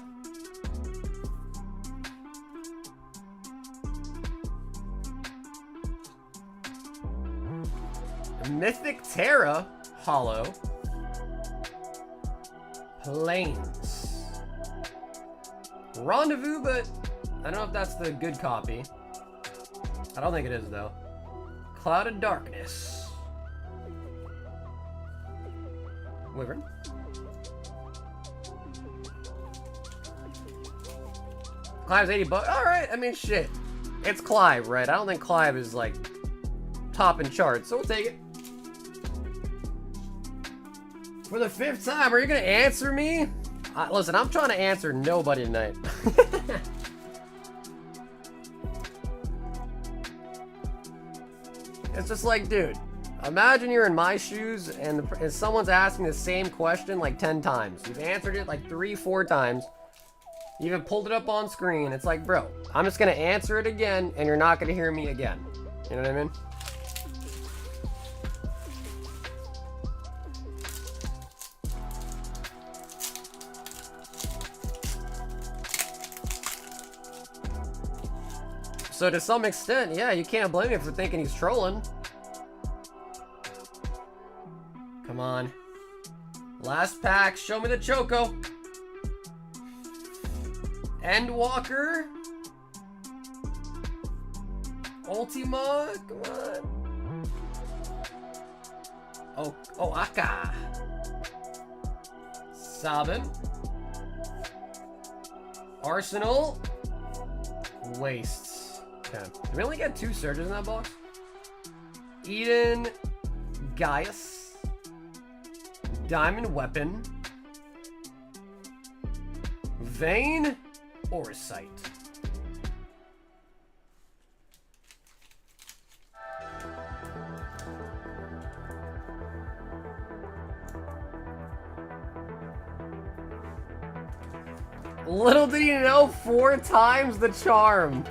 Mythic Terra, Hollow. Plains. Rendezvous, but I don't know if that's the good copy. I don't think it is, though. Cloud of Darkness. Wyvern. Clive's 80 bucks. Alright, I mean, shit. It's Clive, right? I don't think Clive is, like, top in charts, so we'll take it. For the 5th time, are you gonna answer me? Listen, I'm trying to answer nobody tonight. It's just like, dude, imagine you're in my shoes and someone's asking the same question like 10 times. You've answered it like 3-4 times. You even pulled it up on screen. It's like, bro, I'm just gonna answer it again and you're not gonna hear me again. You know what I mean? So to some extent, yeah, you can't blame him for thinking he's trolling. Come on. Last pack, show me the Choco. Endwalker. Ultima, come on. Oh, Aka. Sabin. Arsenal. Wastes. Okay. Did we only get 2 surges in that box? Eden, Gaius, Diamond Weapon, Vayne, Orsight. Little did you know, 4 times the charm.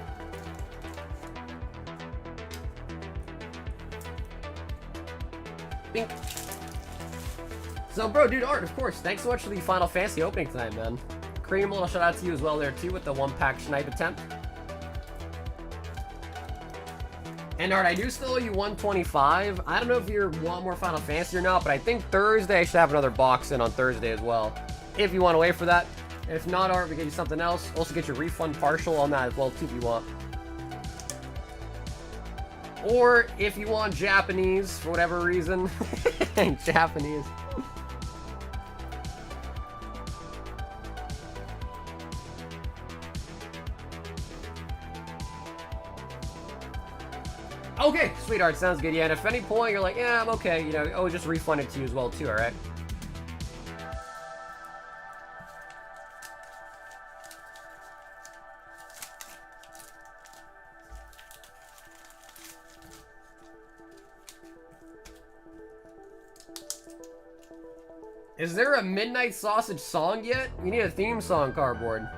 Bink. So, bro, dude, Art, of course, thanks so much for the Final Fantasy opening tonight, man. Cream, a little shout out to you as well there, too, with the 1-pack snipe attempt. And, Art, I do still owe you 125. I don't know if you want more Final Fantasy or not, but I think Thursday I should have another box in on Thursday as well, if you want to wait for that. If not, Art, we get you something else. Also get your refund partial on that as well, too, if you want. Or if you want Japanese, for whatever reason. Japanese. Okay, sweetheart, sounds good. Yeah, and if at any point you're like, yeah, I'm okay, you know, just refund it to you as well, too, alright? Is there a Midnight Sausage song yet? We need a theme song cardboard.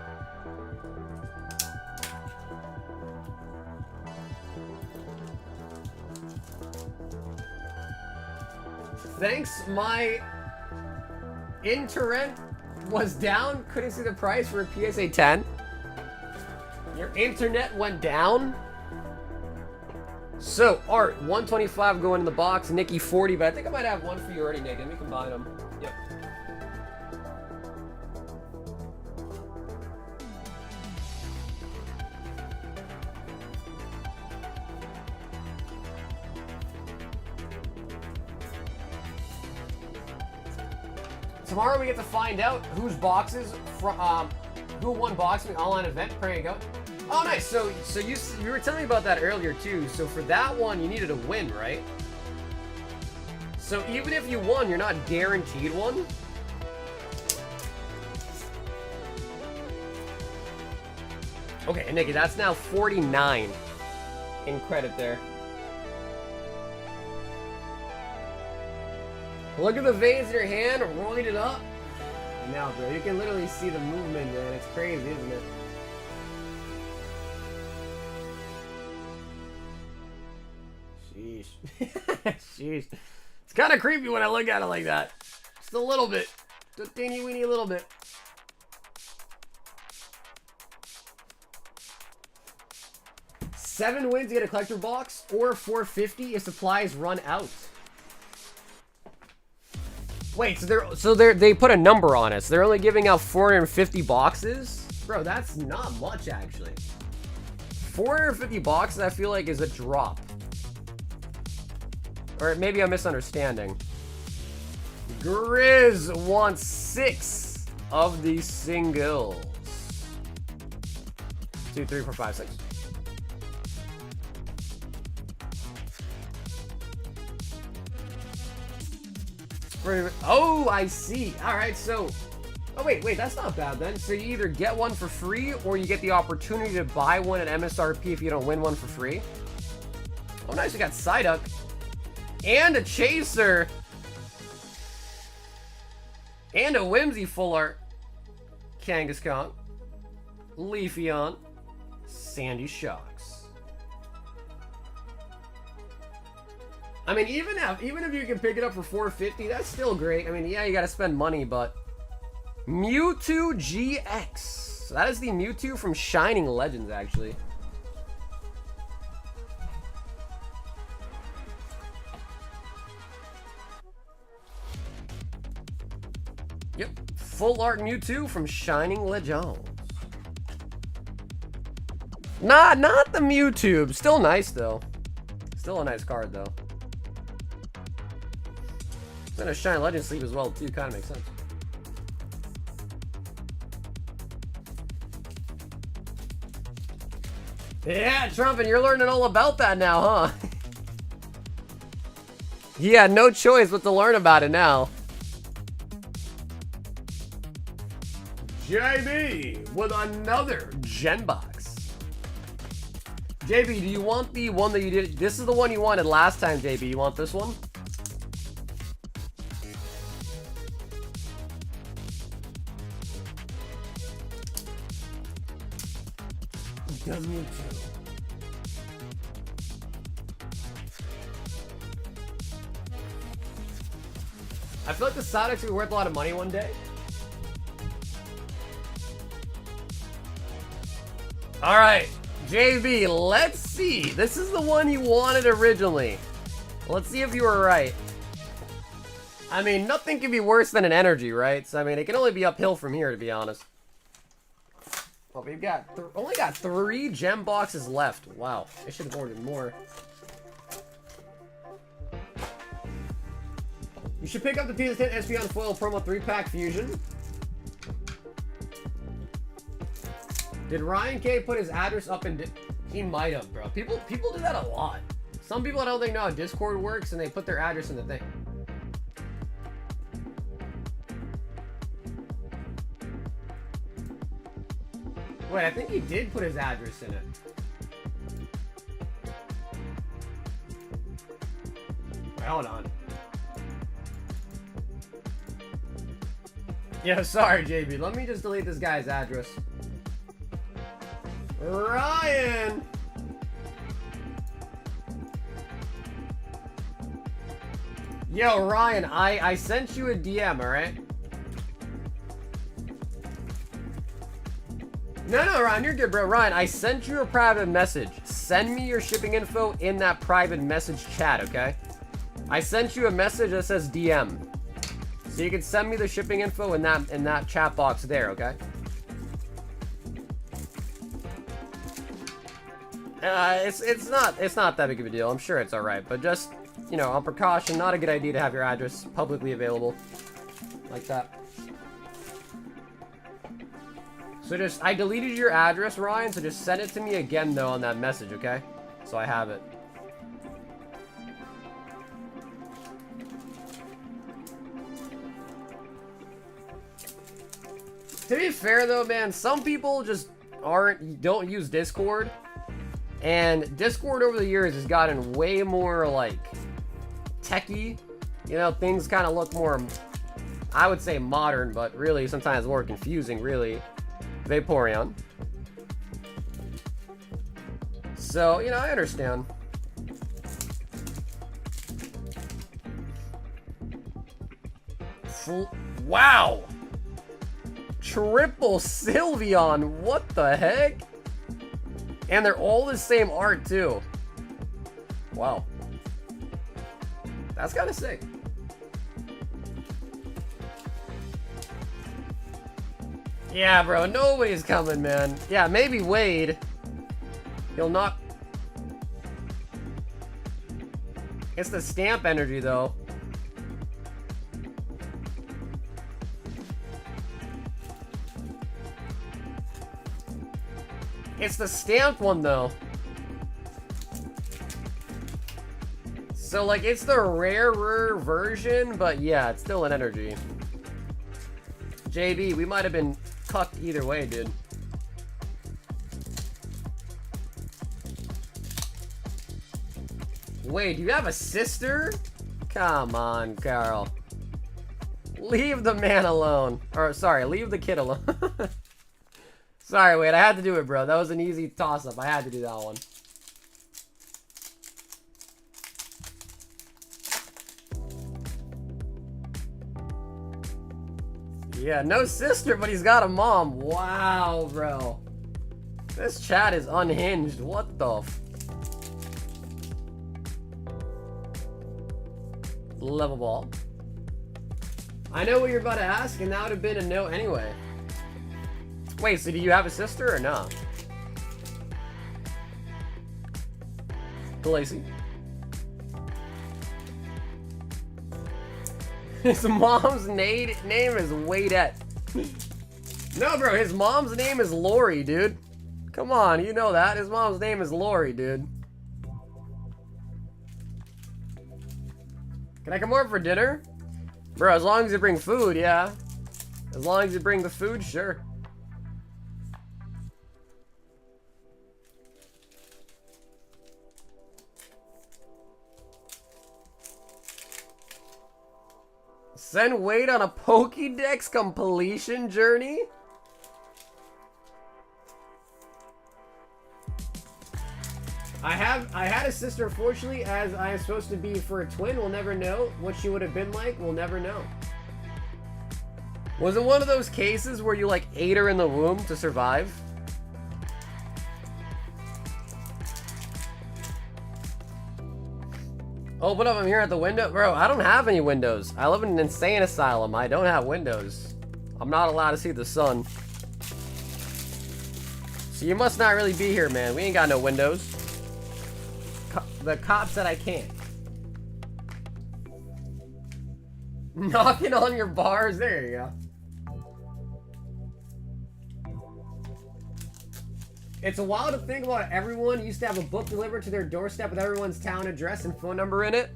Thanks, my internet was down. Couldn't see the price for a PSA 10. Your internet went down? So, Art, 125 going in the box. Nikki, 40, but I think I might have one for you already, Nick. Let me combine them. Yep. Tomorrow we get to find out whose boxes from who won boxing online event. There you go. Oh, nice. So you were telling me about that earlier too. So for that one, you needed a win, right? So even if you won, you're not guaranteed one. Okay, Nikki, that's now 49 in credit there. Look at the veins in your hand, roided up. And now, bro, you can literally see the movement, man. It's crazy, isn't it? Sheesh. Sheesh. It's kind of creepy when I look at it like that. Just a little bit. Just a teeny weeny little bit. Seven wins to get a collector box, or 450 if supplies run out. Wait, so they put a number on it. So they're only giving out 450 boxes? Bro, that's not much actually. 450 boxes I feel like is a drop. Or maybe I'm misunderstanding. Grizz wants 6 of these singles. 2, 3, 4, 5, 6. Oh, I see. All right, so... Oh, wait, that's not bad then. So you either get one for free or you get the opportunity to buy one at MSRP if you don't win one for free. Oh, nice. We got Psyduck. And a Chaser. And a Whimsy full art. Kangaskhan. Leafeon. Sandy Shocks. I mean, even if you can pick it up for 450, that's still great. I mean, yeah, you gotta spend money, but... Mewtwo GX. So that is the Mewtwo from Shining Legends, actually. Yep. Full art Mewtwo from Shining Legends. Nah, not the Mewtwo. Still nice, though. Still a nice card, though. Then a Shining Legends sleeve as well, too. Kind of makes sense. Yeah, Trumpin', you're learning all about that now, huh? Yeah, no choice but to learn about it now. JB with another Gen Box. JB, do you want the one that you did? This is the one you wanted last time, JB. You want this one? Does me too. I feel like the Sonics will be worth a lot of money one day. Alright, JB, let's see. This is the one you wanted originally. Let's see if you were right. I mean, nothing can be worse than an energy, right? So, I mean, it can only be uphill from here, to be honest. Well, we've got only got 3 gem boxes left. Wow, I should have ordered more. You should pick up the PS10 SP on Foil Promo 3-pack Fusion. Did Ryan K put his address up in... He might have, bro. People do that a lot. Some people I don't think know how Discord works, and they put their address in the thing. Wait, I think he did put his address in it. Wait, hold on. Yeah, sorry, JB. Let me just delete this guy's address. Ryan! Yo, Ryan, I sent you a DM, alright? No, Ryan, you're good, bro. Ryan, I sent you a private message. Send me your shipping info in that private message chat, okay? I sent you a message that says DM. So you can send me the shipping info in that chat box there, okay? It's not that big of a deal. I'm sure it's alright, but just, you know, on precaution, not a good idea to have your address publicly available like that. So just, I deleted your address, Ryan, so just send it to me again, though, on that message, okay? So I have it. To be fair, though, man, some people just don't use Discord. And Discord over the years has gotten way more, like, techie. You know, things kind of look more, I would say, modern, but really sometimes more confusing, really. Vaporeon. So, you know, I understand. Wow! Triple Sylveon, what the heck? And they're all the same art, too. Wow. That's kind of sick. Yeah, bro, nobody's coming, man. Yeah, maybe Wade. He'll not... It's the stamp energy, though. It's the stamped one, though. So, like, it's the rarer version, but yeah, it's still an energy. JB, we might have been cucked either way, dude. Wait, do you have a sister? Come on, Carl. Leave the man alone. Or, sorry, leave the kid alone. Sorry, wait, I had to do it, bro. That was an easy toss-up. I had to do that one. Yeah, no sister, but he's got a mom. Wow, bro. This chat is unhinged. What the f... Level ball. I know what you're about to ask, and that would have been a no anyway. Wait, so do you have a sister or no? Lacey. His mom's name is Waydette. No, bro, his mom's name is Lori, dude. Come on, you know that. His mom's name is Lori, dude. Can I come over for dinner? Bro, as long as you bring food, yeah. As long as you bring the food, sure. Send Wade on a Pokédex completion journey? I had a sister, unfortunately, as I am supposed to be for a twin. We'll never know what she would have been like. We'll never know. Was it one of those cases where you, like, ate her in the womb to survive? Open up, I'm here at the window. Bro, I don't have any windows. I live in an insane asylum. I don't have windows. I'm not allowed to see the sun. So you must not really be here, man. We ain't got no windows. The cop said I can't. Knocking on your bars. There you go. It's a while to think about everyone used to have a book delivered to their doorstep with everyone's town address and phone number in it.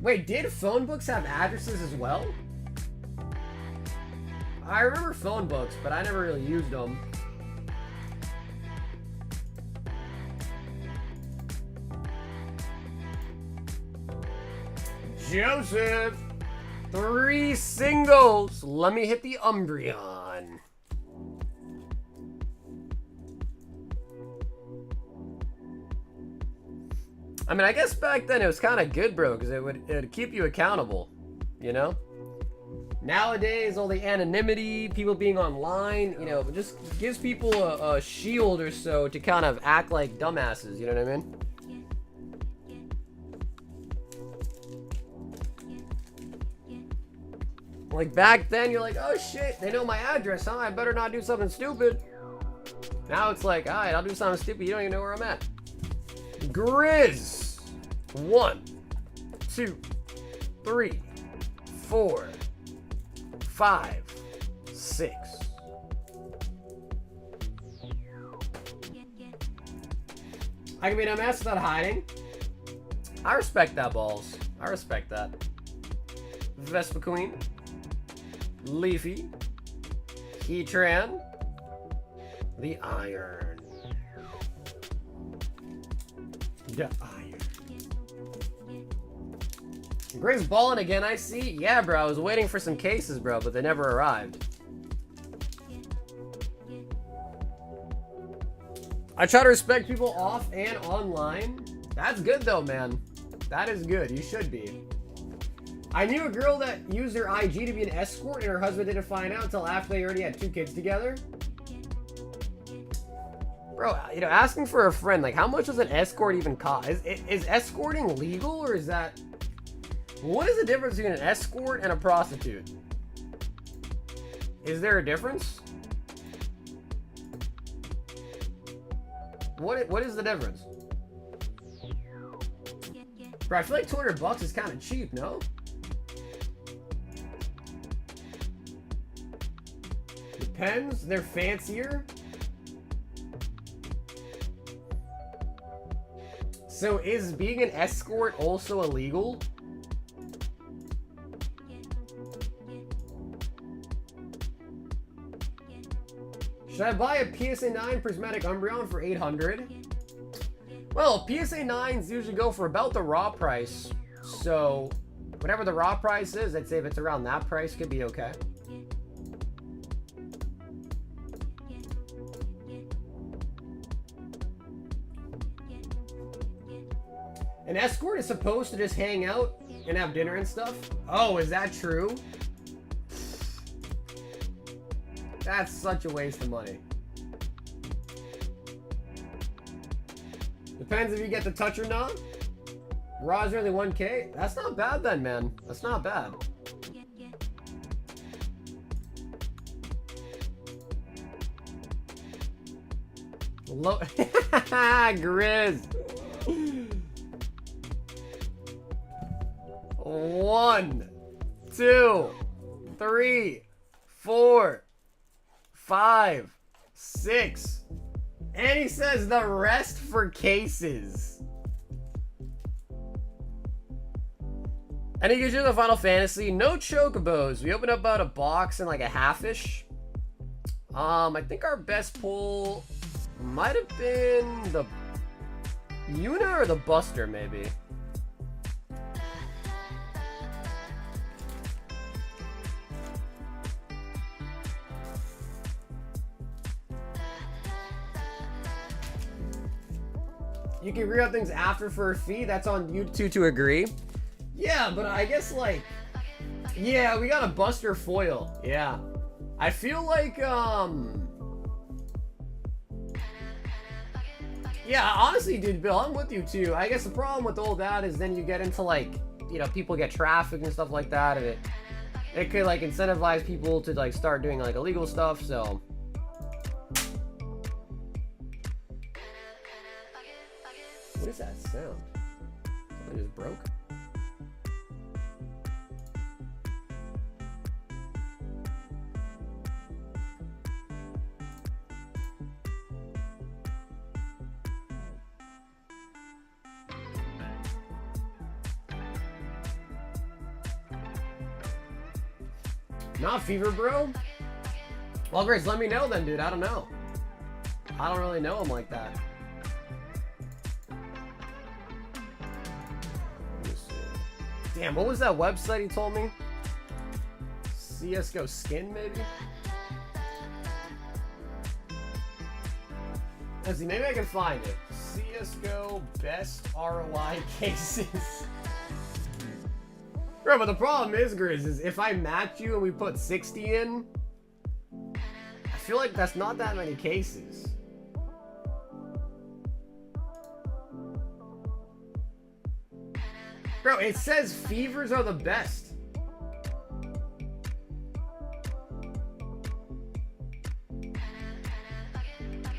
Wait, did phone books have addresses as well? I remember phone books, but I never really used them. Joseph! 3 singles! Let me hit the Umbreon. I mean, I guess back then it was kind of good, bro, because it would keep you accountable, you know? Nowadays, all the anonymity, people being online, you know, it just gives people a shield or so to kind of act like dumbasses, you know what I mean? Like back then, you're like, oh shit, they know my address, huh? I better not do something stupid. Now it's like, alright, I'll do something stupid, you don't even know where I'm at. Grizz. 1, 2, 3, 4, 5, 6. I can be an MS without hiding. I respect that, balls. I respect that. Vespa Queen. Leafy. Heatran. The iron. The iron. Gray's balling again, I see. Yeah, bro, I was waiting for some cases, bro, but they never arrived. I try to respect people off and online. That's good, though, man. That is good. You should be. I knew a girl that used her IG to be an escort, and her husband didn't find out until after they already had 2 kids together. Bro, you know, asking for a friend, like, how much does an escort even cost? Is escorting legal, or is that... What is the difference between an escort and a prostitute? Is there a difference? What is the difference? Bro, I feel like 200 bucks is kind of cheap, no? Depends. They're fancier. So is being an escort also illegal? Should I buy a PSA 9 Prismatic Umbreon for 800? Well, PSA 9s usually go for about the raw price. So, whatever the raw price is, I'd say if it's around that price, could be okay. An escort is supposed to just hang out and have dinner and stuff? Oh, is that true? That's such a waste of money. Depends if you get the touch or not. Raw's nearly 1K. That's not bad then, man. That's not bad. Low Grizz. 1, 2, 3, 4, 5, 6. And he says the rest for cases. And he gives you the Final Fantasy. No chocobos. We opened up about a box and like a half-ish. I think our best pull might have been the Yuna or the Buster, maybe. You can re-up things after for a fee. That's on you two to agree. Yeah, but I guess like... Yeah, we got a Buster foil. Yeah. I feel like, yeah, honestly, dude, Bill, I'm with you too. I guess the problem with all that is then you get into like, you know, people get trafficked and stuff like that, and it could like incentivize people to like start doing like illegal stuff, so... What is that sound? Something just broke. Not Fever, bro? Well, Grace, let me know then, dude. I don't know. I don't really know him like that. Damn, what was that website he told me? CSGO Skin, maybe? Let's see, maybe I can find it. CSGO Best ROI Cases. Bro, but the problem is, Grizz, is if I match you and we put 60 in, I feel like that's not that many cases. Bro, it says Fevers are the best.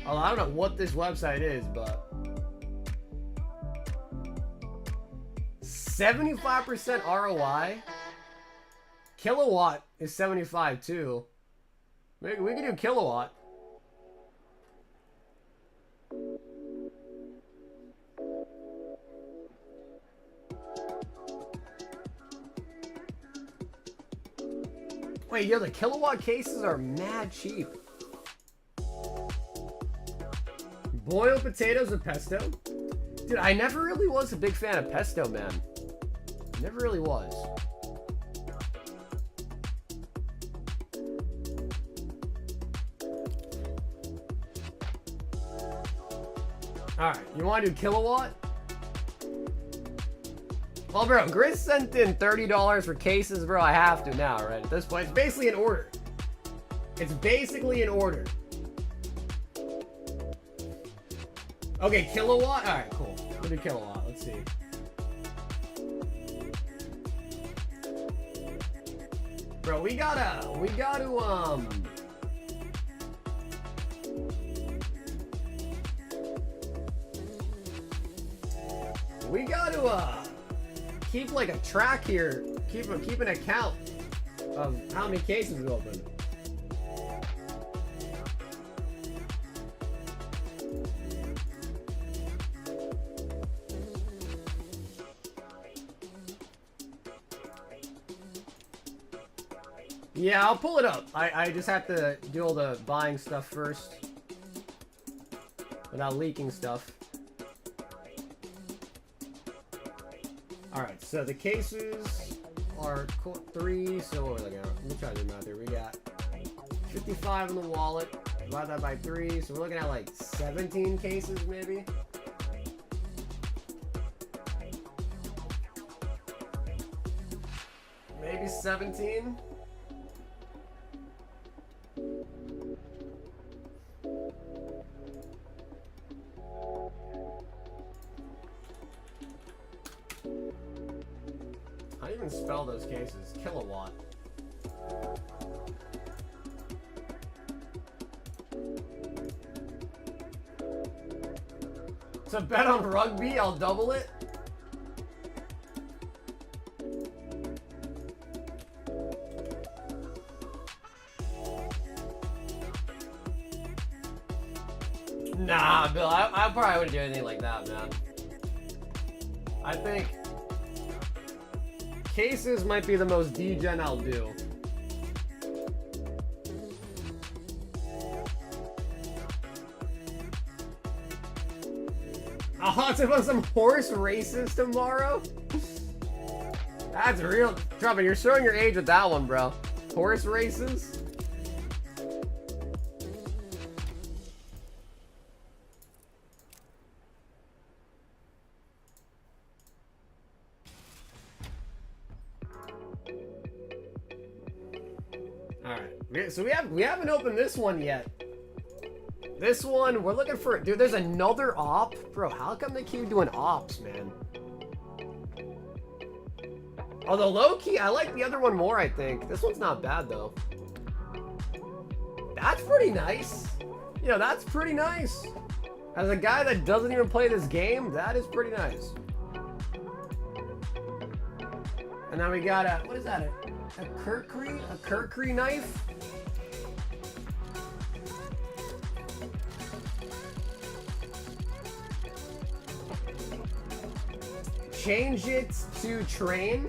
Oh, I don't know what this website is, but 75% ROI. Kilowatt is 75 too. Maybe we can do kilowatt. Wait, yo, the kilowatt cases are mad cheap. Boiled potatoes with pesto? Dude, I never really was a big fan of pesto, man. Never really was. Alright, you want to do kilowatt? Well, bro, Grizz sent in $30 for cases, bro. I have to now, right? At this point, it's basically an order. It's basically an order. Okay, kilowatt? Alright, cool. We'll do kilowatt. Let's see. Bro, we gotta, we got to keep like a track here, keep an account of how many cases we open. Yeah, I'll pull it up. I just have to do all the buying stuff first without leaking stuff. Alright, so the cases are 3, so what are we looking at? Let me try to do math here. We got 55 in the wallet, divide that by 3, so we're looking at like 17 cases maybe. Maybe 17? How do you even spell those cases? Kilowatt. So bet on rugby, I'll double it. Nah, Bill, I probably wouldn't do anything like that, man. I think cases might be the most degen I'll do. Oh, it's about some horse races tomorrow? That's real. Trumpet, you're showing your age with that one, bro. Horse races? Alright, so we haven't opened this one yet. This one, we're looking for, dude, there's another op? Bro, how come they keep doing ops, man? Although low-key, I like the other one more, I think. This one's not bad, though. That's pretty nice. You know, that's pretty nice. As a guy that doesn't even play this game, that is pretty nice. And then we got a, what is that? A Kirkry knife? Change it to train.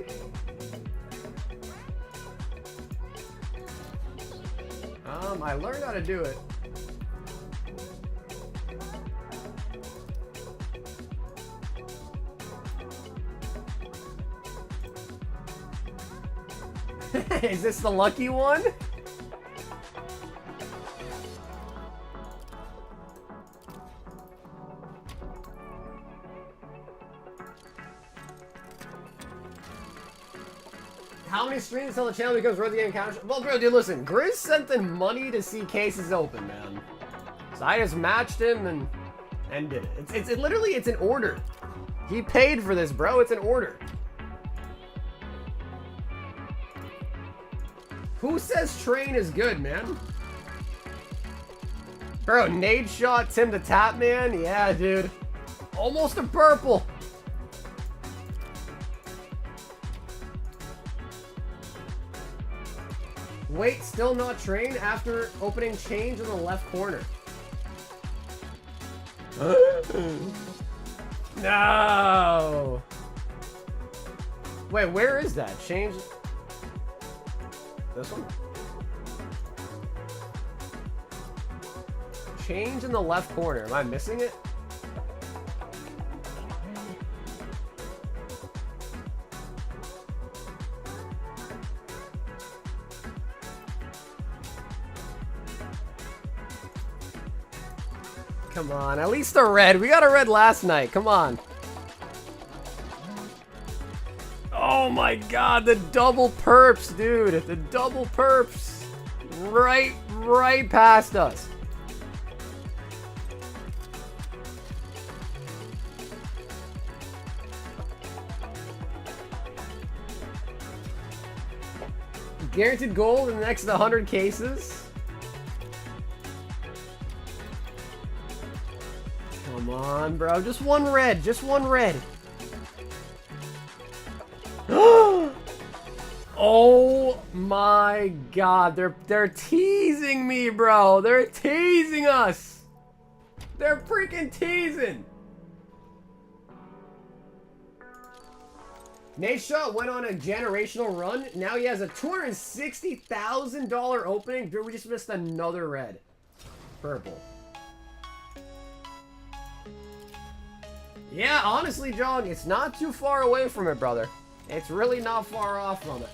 I learned how to do it. Is this the lucky one? How many streams until the channel becomes worth the game counter? Well, bro, dude, listen. Grizz sent in money to see cases open, man. So I just matched him and did it. It's literally, it's an order. He paid for this, bro. It's an order. Who says train is good, man? Bro, nade shot Tim the Tap Man? Yeah, dude. Almost a purple. Wait, still not train after opening change in the left corner. No. Wait, where is that? Change. This one? Change in the left corner. Am I missing it? Come on, at least a red. We got a red last night. Come on. Oh my god, the double perps, dude. The double perps. Right past us. Guaranteed gold in the next 100 cases. Come on, bro. Just one red. Just one red. Oh my god. They're teasing me, bro. They're teasing us. They're freaking teasing. Nate Shaw went on a generational run. Now he has a $260,000 opening. Dude, we just missed another red. Purple. Yeah, honestly, John, it's not too far away from it, brother. It's really not far off from it.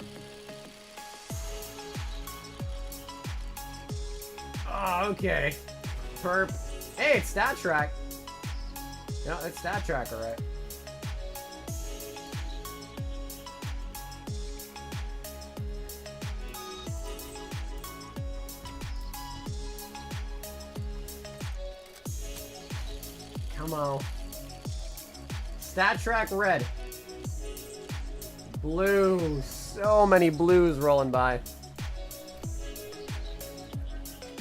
Oh, okay. Perp. Hey, it's Stat Track. No, it's Stat Track, alright. Come on. Stat Track red. Blue. So many blues rolling by.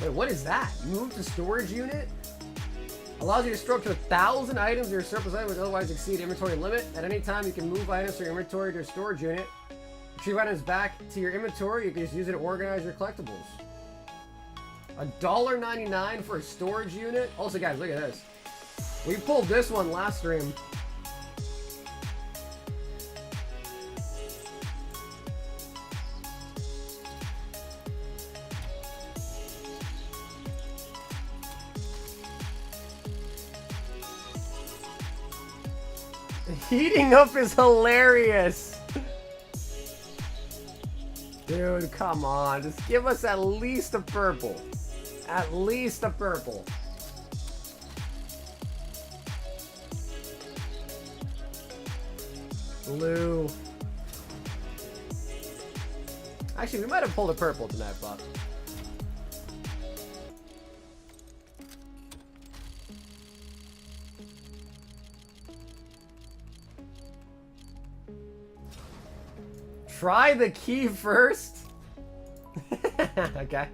Wait, what is that? Move to storage unit? Allows you to store up to 1,000 items in your surplus item which otherwise exceed inventory limit. At any time, you can move items from your inventory to your storage unit. Retrieve items back to your inventory. You can just use it to organize your collectibles. $1.99 for a storage unit. Also, guys, look at this. We pulled this one last stream. Heating up is hilarious. Dude, come on. Just give us at least a purple. At least a purple. Blue. Actually, we might have pulled a purple tonight, Buck. Try the key first. Okay.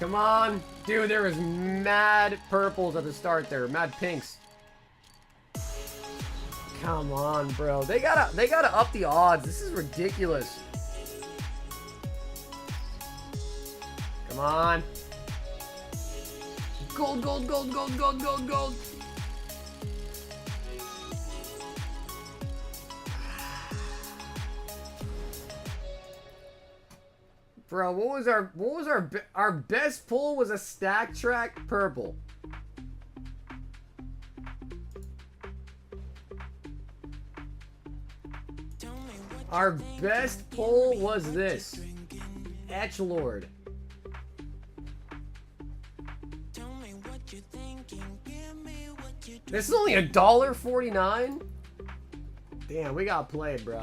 Come on. Dude, there was mad purples at the start there. Mad pinks. Come on, bro. They gotta up the odds. This is ridiculous. Come on. Gold, gold, gold, gold, gold, gold, gold. Bro, what was our best pull was a Stack Track purple. Our best pull was this. Etchlord. This is only $1.49? Damn, we got played, bro.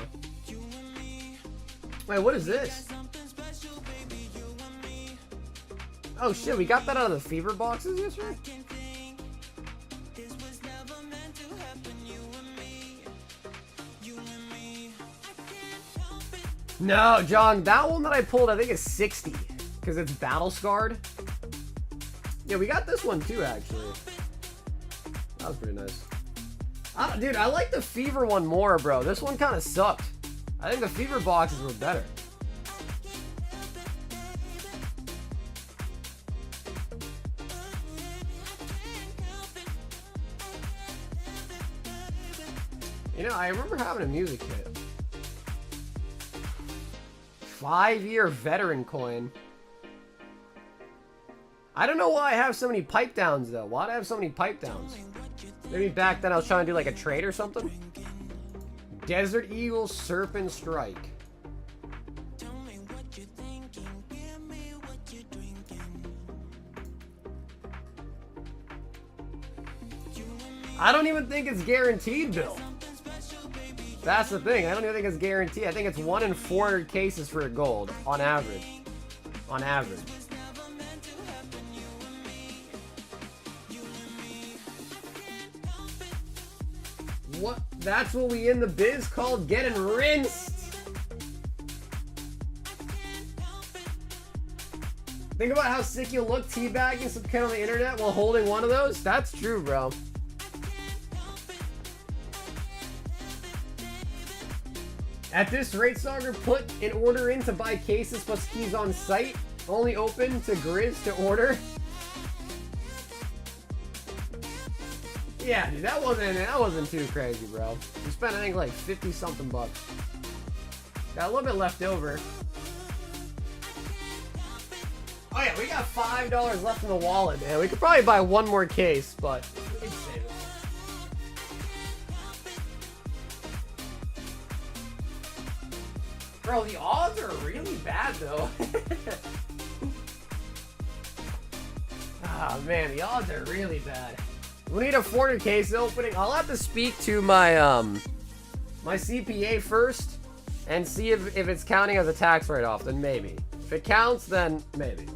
Wait, what is this? Oh shit, we got that out of the fever boxes yesterday? No, John, that one that I pulled I think is 60. Because it's battle scarred. Yeah, we got this one too, actually. That was pretty nice. Dude, I like the fever one more, bro. This one kind of sucked. I think the fever boxes were better. You know, I remember having a music kit. 5-year veteran coin. I don't know why I have so many pipe downs, though. Why do I have so many pipe downs? Maybe back then I was trying to do like a trade or something? Desert Eagle Serpent Strike. I don't even think it's guaranteed, Bill. That's the thing. I don't even think it's guaranteed. I think it's 1 in 400 cases for a gold, on average. On average. What? That's what we in the biz called getting rinsed. Think about how sick you'll look teabagging some kid on the internet while holding one of those. That's true, bro. At this rate, Sagar, put an order in to buy cases plus keys on site. Only open to Grizz to order. Yeah, dude, that wasn't too crazy, bro. We spent, I think, like 50 something bucks. Got a little bit left over. Oh yeah, we got $5 left in the wallet, man. We could probably buy one more case, but we can save it. Bro, the odds are really bad, though. Ah, man, the odds are really bad. We need a 400 case opening. I'll have to speak to my my CPA first and see if it's counting as a tax write-off. Then maybe. If it counts, then maybe.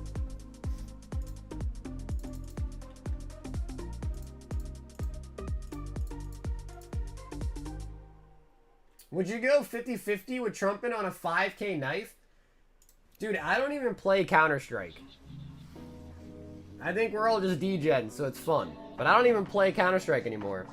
Would you go 50-50 with Trumpin on a 5K knife? Dude, I don't even play Counter-Strike. I think we're all just degens, so it's fun. But I don't even play Counter-Strike anymore.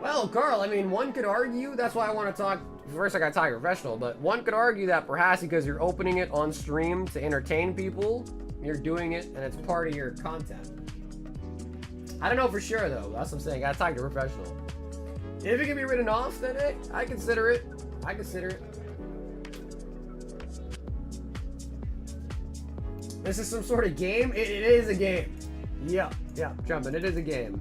Well, Carl, I mean, one could argue, that's why I want to talk, first I gotta talk professional, but one could argue that perhaps because you're opening it on stream to entertain people, you're doing it and it's part of your content. I don't know for sure though, that's what I'm saying, I gotta talk to a professional. If it can be written off, then hey, I consider it. I consider it. This is some sort of game? It is a game. Yeah, jumping, it is a game.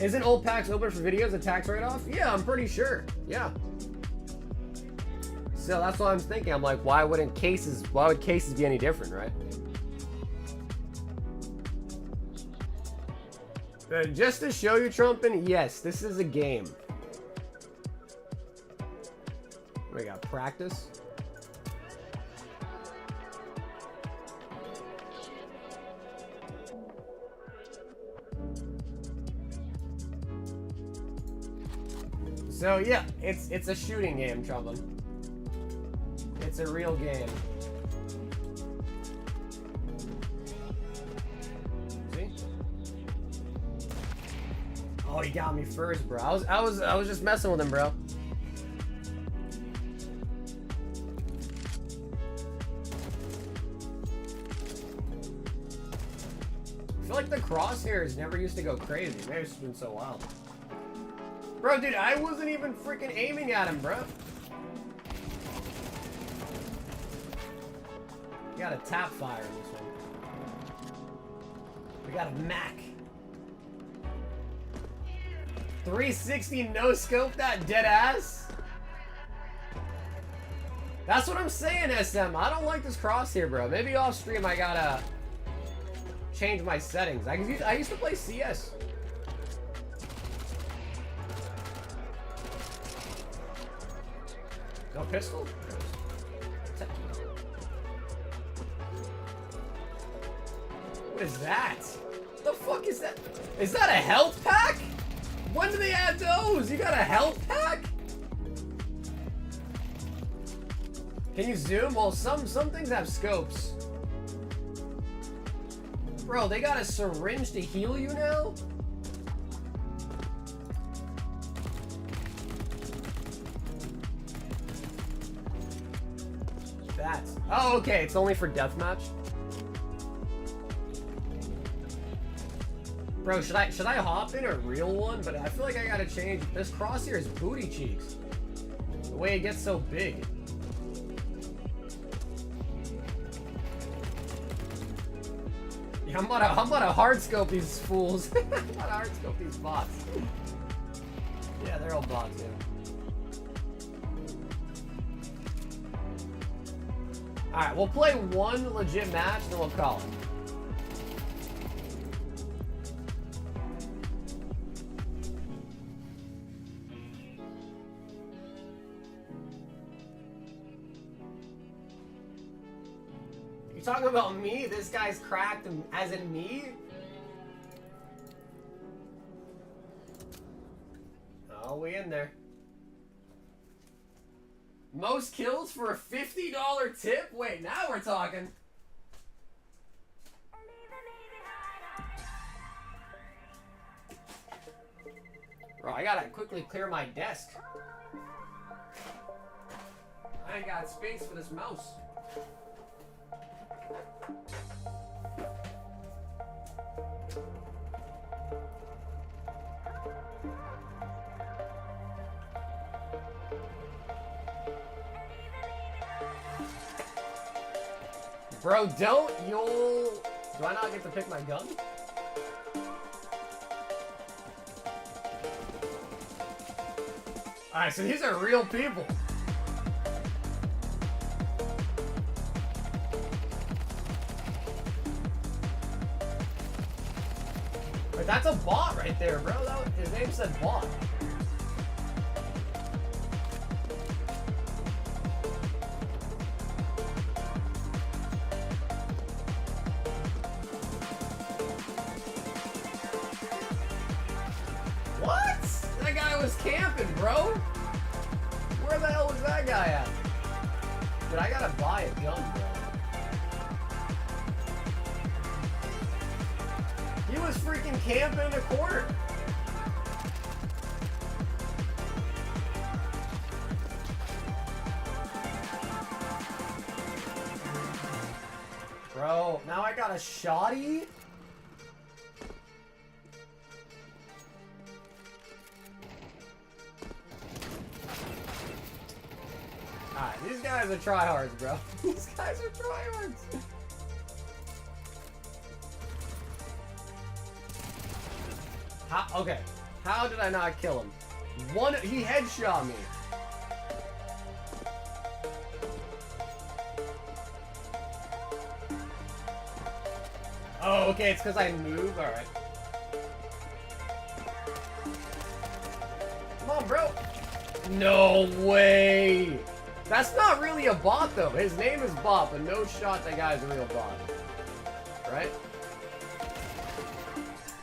Isn't old packs open for videos a tax write-off? Yeah, I'm pretty sure. Yeah. So that's what I'm thinking. I'm like, why would cases be any different, right? Just to show you, Trumpin, yes, this is a game. We got practice. So yeah, it's a shooting game, Trumpin. It's a real game. See? Oh, he got me first, bro. I was just messing with him, bro. I feel like the crosshairs never used to go crazy. Maybe it's been so wild. Bro, dude, I wasn't even freaking aiming at him, bro. We got a tap fire in this one. We got a Mac. 360 no scope that dead ass. That's what I'm saying, SM. I don't like this crosshair, bro. Maybe off stream I gotta change my settings. I used to play CS. No pistol? What is that? What the fuck is that? Is that a health pack? When do they add those? You got a health pack? Can you zoom? Well, some things have scopes. Bro, they got a syringe to heal you now? Oh, okay, it's only for deathmatch. Bro, should I hop in a real one? But I feel like I gotta change. This crosshair is booty cheeks. The way it gets so big. Yeah, I'm about to hard scope these fools. I'm about to hard scope these bots. Yeah, they're all bots, yeah. Alright, we'll play one legit match, then we'll call it. You talking about me? This guy's cracked as in me? Oh, we in there. Most kills for a $50 tip? Wait, now we're talking. Bro, I gotta quickly clear my desk. I ain't got space for this mouse. Bro, you'll... Do I not get to pick my gun? Alright, so these are real people. Wait, that's a bot right there, bro. His name said bot. What? That guy was camping, bro. Where the hell was that guy at? Dude, I gotta buy a gun, bro. He was freaking camping in a corner. Bro, now I got a shotty? Alright, these guys are tryhards, bro. These guys are tryhards. Okay, how did I not kill him? He headshot me. Oh, okay, it's because I move? Alright. Come on, bro. No way. That's not really a bot, though. His name is Bot, but no shot that guy's a real bot. Right?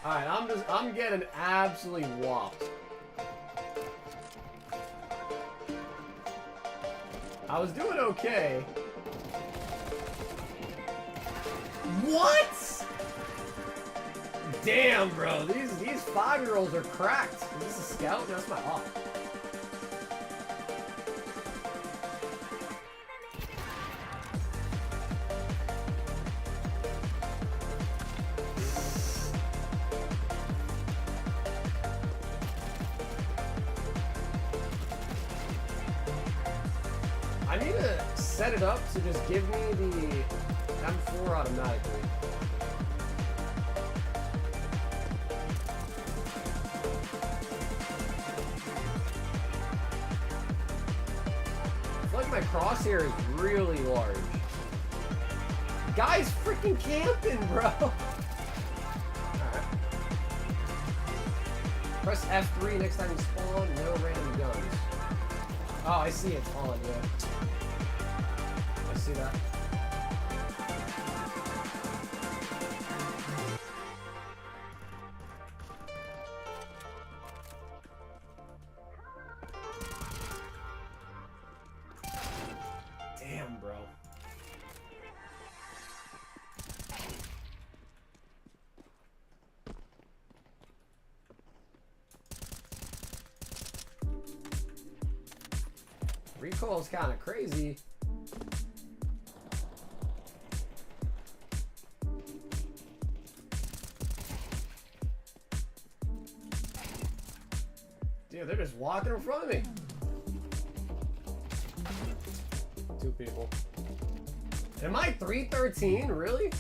Alright, I'm getting absolutely whopped. I was doing okay. What? Damn, bro. These 5-year-olds are cracked. Is this a scout? No, that's my off. I need to set it up to just give me the M4 automatically. I feel like my crosshair is really large. Guy's freaking camping, bro! Alright. Press F3 next time you spawn, no random guns. Oh, I see it's on, yeah. I see that. Damn, bro. Recoil's kind of crazy. just walking in front of me. 2 people. Am I 313? Really?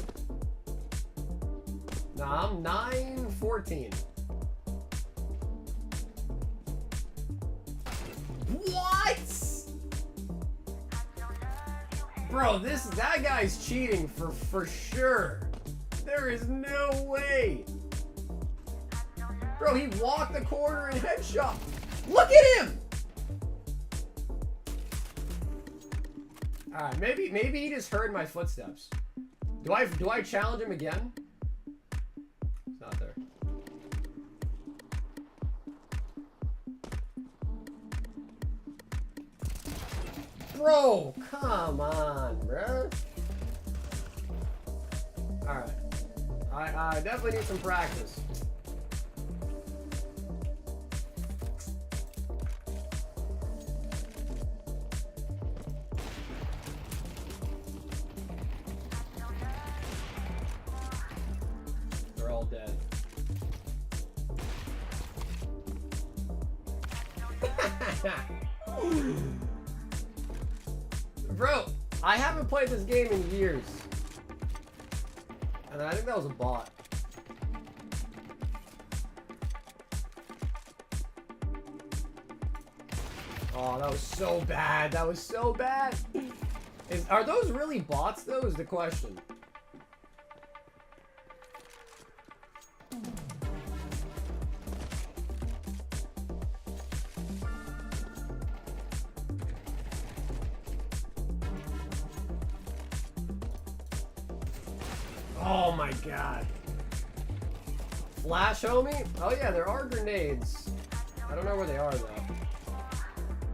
Nah, I'm 914. What? Bro, that guy's cheating for sure. There is no way. Bro, he walked the corner and headshot. Look at him! Alright, maybe he just heard my footsteps. Do I challenge him again? It's not there. Bro, come on, bro. Alright. I definitely need some practice. They're all dead. Bro, I haven't played this game in years. And I think that was a bot. Oh, that was so bad. That was so bad. Are those really bots, though, is the question. Oh my god. Flash, homie? Oh yeah, there are grenades. I don't know where they are, though.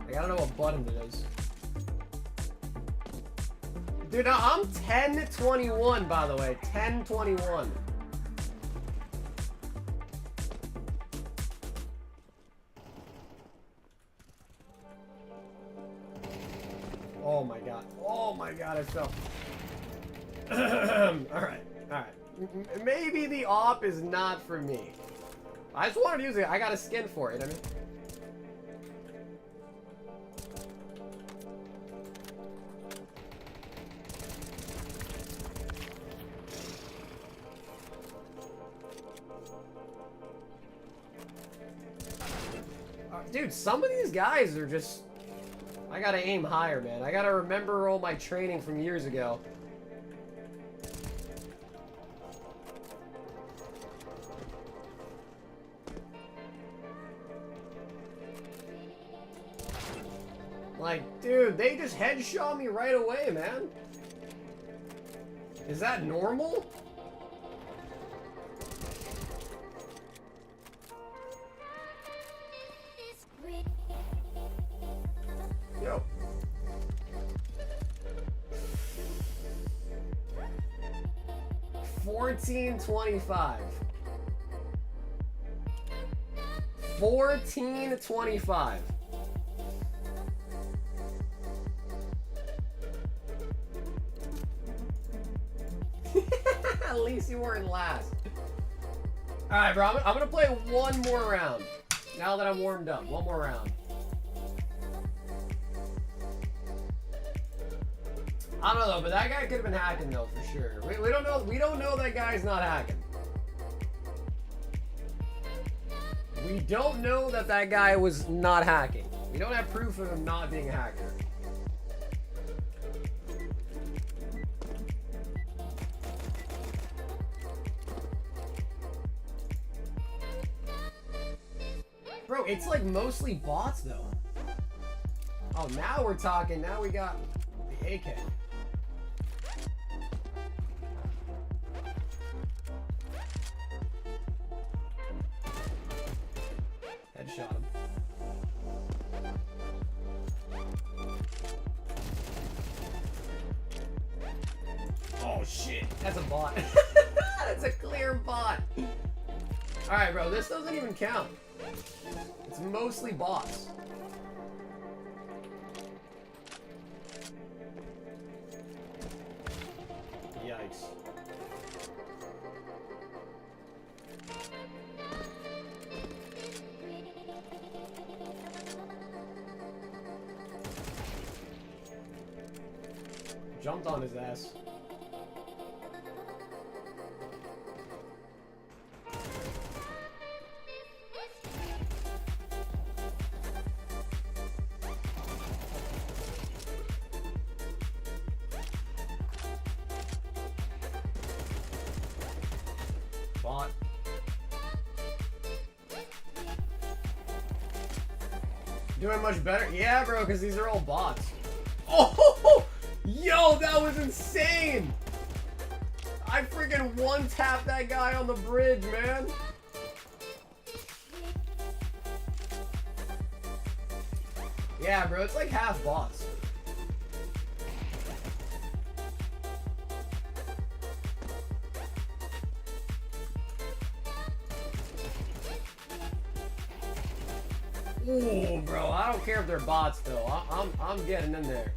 Like, I don't know what button it is. Dude, no, I'm 10-21, by the way. 10-21. Oh my god. Oh my god, I fell. Alright. Alright. Maybe the op is not for me. I just wanted to use it. I got a skin for it. I mean. Dude, some of these guys are just... I gotta aim higher, man. I gotta remember all my training from years ago. Like, dude, they just headshot me right away, man. Is that normal? Yo. $14.25. $14.25. At least you weren't last. Alright, bro, I'm gonna play one more round. Now that I'm warmed up, one more round. I don't know, but that guy could have been hacking though, for sure. We don't know. We don't know that guy's not hacking. We don't know that that guy was not hacking. We don't have proof of him not being a hacker. Bro, it's like mostly bots though. Oh, now we're talking. Now we got the AK. Headshot him. Oh shit, that's a bot. That's a clear bot. Alright, bro, this doesn't even count. It's mostly bots. Yikes. Jumped on his ass. Bot. Doing much better? Yeah, bro, because these are all bots. Oh! Yo, that was insane! I freaking one-tapped that guy on the bridge, man. Yeah, bro, it's like half bots. Ooh, bro, I don't care if they're bots though. I'm getting in there.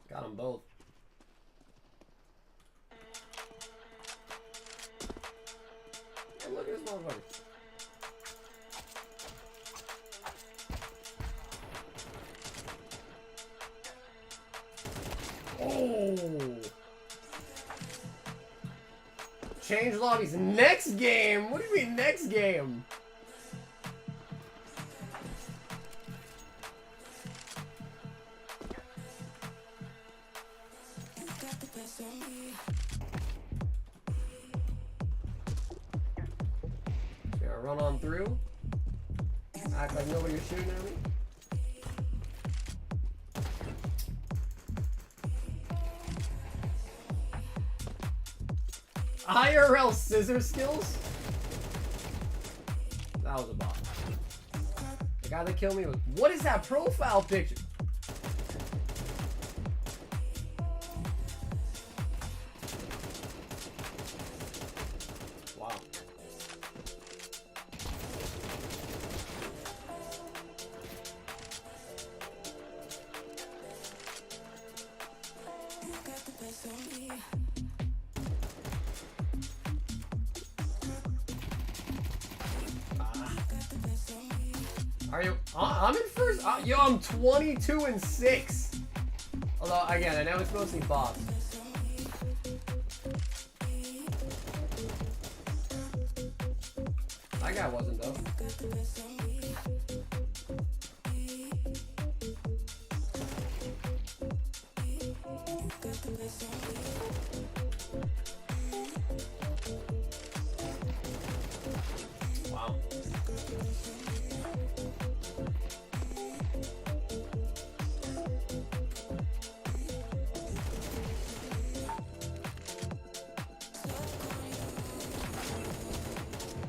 Got them both. Hey, look at this motherfucker. Oh! Change lobbies. Next game? What do you mean next game? Gonna run on through. Act like nobody's shooting at me. IRL scissor skills? That was a bot. The guy that killed me was... What is that profile picture? Wow. Are you? I'm in first. Yo, I'm 22-6. Although, again, I know it's mostly bots. That guy wasn't, though. Wow.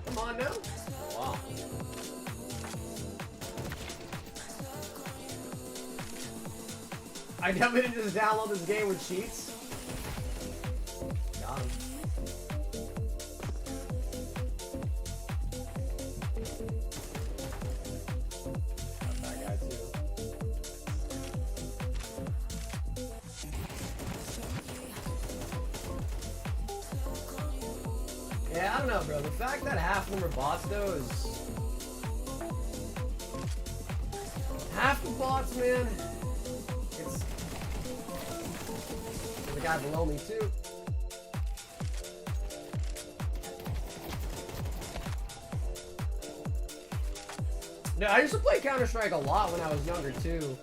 Come on now. Wow. I definitely didn't just download this game with cheats. Got him. Got that guy too. Yeah, I don't know, bro. The fact that half of them are bots, though, is... Half the bots, man. It's... There's a guy below me, too. Yeah, I used to play Counter-Strike a lot when I was younger, too.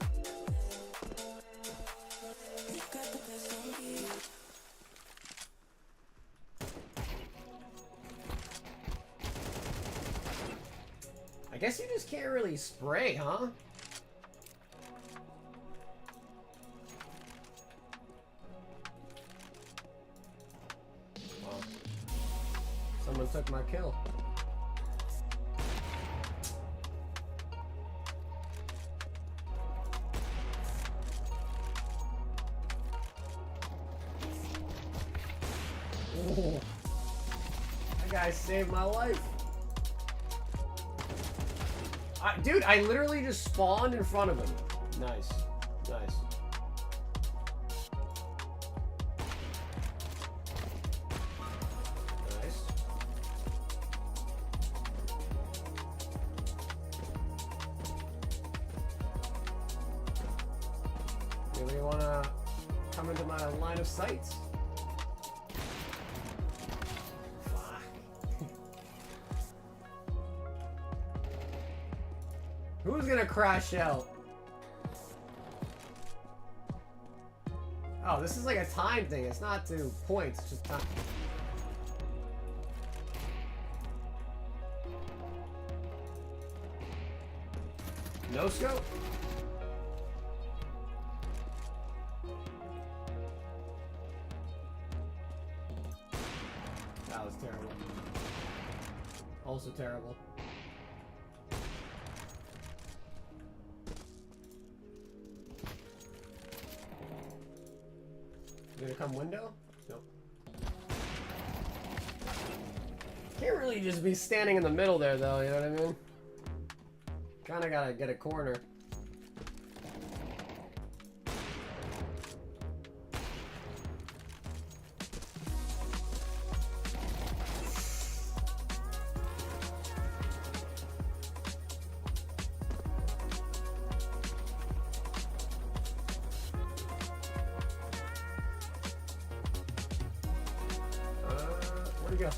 I guess you just can't really spray, huh? Well, someone took my kill. Ooh. That guy saved my life. Dude, I literally just spawned in front of him. Nice. Nice. Really wanna come into my line of sight? Fuck. Who's gonna crash out? Oh, this is like a time thing. It's not to points, it's just time. No scope? That was terrible. Also terrible. You gonna come window? Nope. Can't really just be standing in the middle there though, you know what I mean? Kinda gotta get a corner. Where'd he go?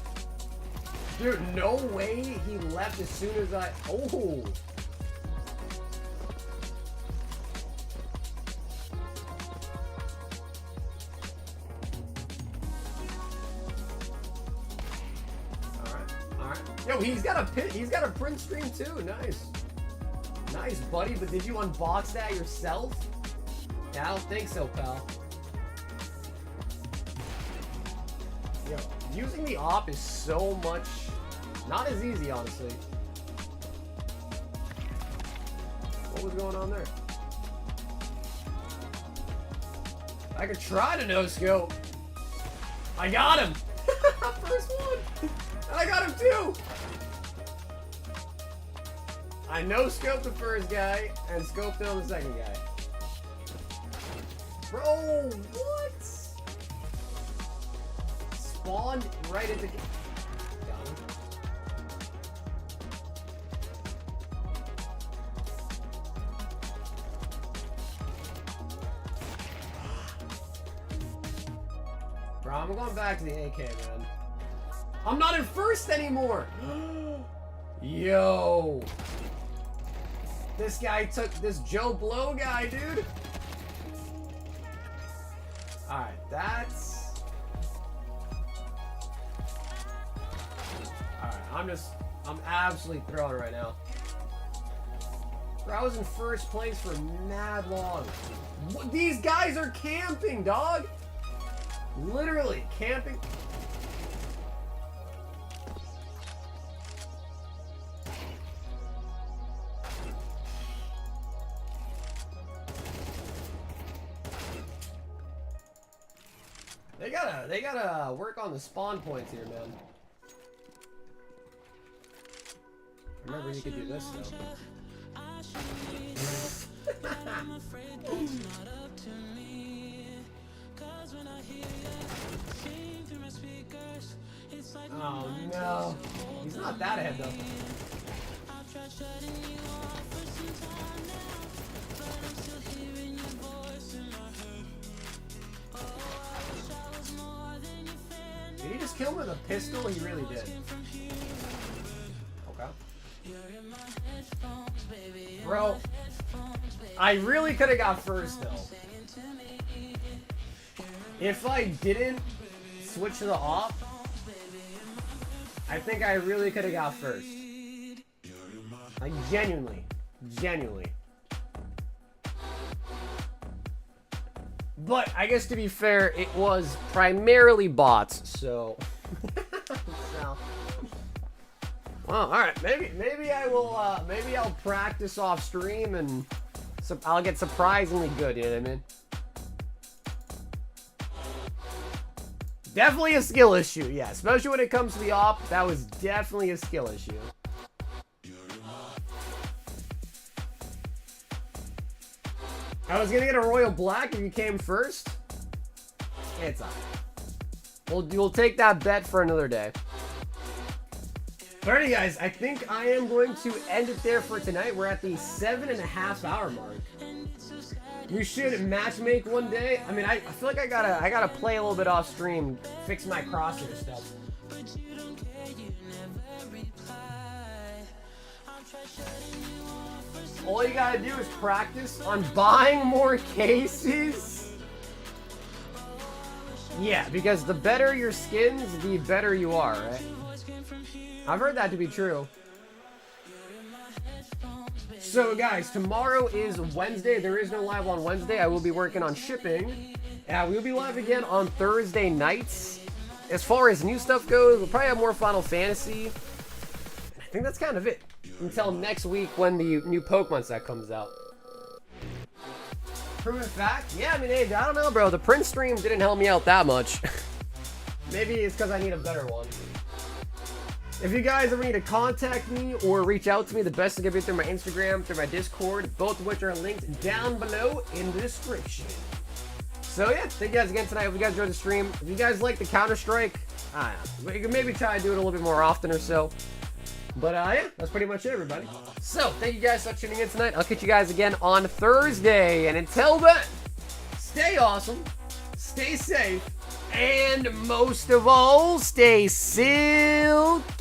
Dude, no way he left as soon as I... Oh! Yo, he's got a print screen too. Nice. Nice, buddy. But did you unbox that yourself? Yeah, I don't think so, pal. Yo, using the op is so much not as easy, honestly. What was going on there? I could try to no scope. I got him. First one. And I got him too. I no-scoped the first guy and scoped in on the second guy. Bro, what? Spawned right into... Got him. Bro, I'm going back to the AK, man. I'm not in first anymore! Yo! This guy took this Joe Blow guy, dude. Alright, that's... Alright, I'm absolutely thrown right now. Bro, I was in first place for mad long. What, these guys are camping, dog! Literally, camping. They gotta work on the spawn points here, man. Remember, you could do this though. Oh no, he's not that ahead though. Did he just kill him with a pistol? He really did. Okay. Bro, I really could have got first though. If I didn't switch to the op, I think I really could have got first. Like genuinely. But I guess to be fair, it was primarily bots, so. So. Well, all right. Maybe I will. Maybe I'll practice off stream and I'll get surprisingly good. You know what I mean? Definitely a skill issue. Yeah, especially when it comes to the op. That was definitely a skill issue. I was gonna get a royal black if you came first. It's alright. We'll take that bet for another day. Alrighty, guys, I think I am going to end it there for tonight. We're at the 7.5 hour mark. We should matchmake one day. I mean, I feel like I gotta play a little bit off stream, fix my crosshair stuff. All you gotta do is practice on buying more cases. Yeah, because the better your skins, the better you are, right? I've heard that to be true. So guys, tomorrow is Wednesday. There is no live on Wednesday. I will be working on shipping. We'll be live again on Thursday nights. As far as new stuff goes, we'll probably have more Final Fantasy. I think that's kind of it. Until next week when the new Pokemon set comes out. Proven fact? Yeah, I mean, hey, I don't know, bro. The print stream didn't help me out that much. Maybe it's because I need a better one. If you guys ever need to contact me or reach out to me, the best is going to be through my Instagram, through my Discord, both of which are linked down below in the description. So yeah, thank you guys again tonight. Hope you guys enjoyed the stream. If you guys like the Counter-Strike, I don't know, you can maybe try to do it a little bit more often or so. But yeah, that's pretty much it, everybody. So, thank you guys for tuning in tonight. I'll catch you guys again on Thursday. And until then, stay awesome, stay safe, and most of all, stay silky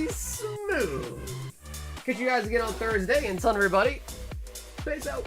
smooth. Catch you guys again on Thursday. Until then, everybody, peace out.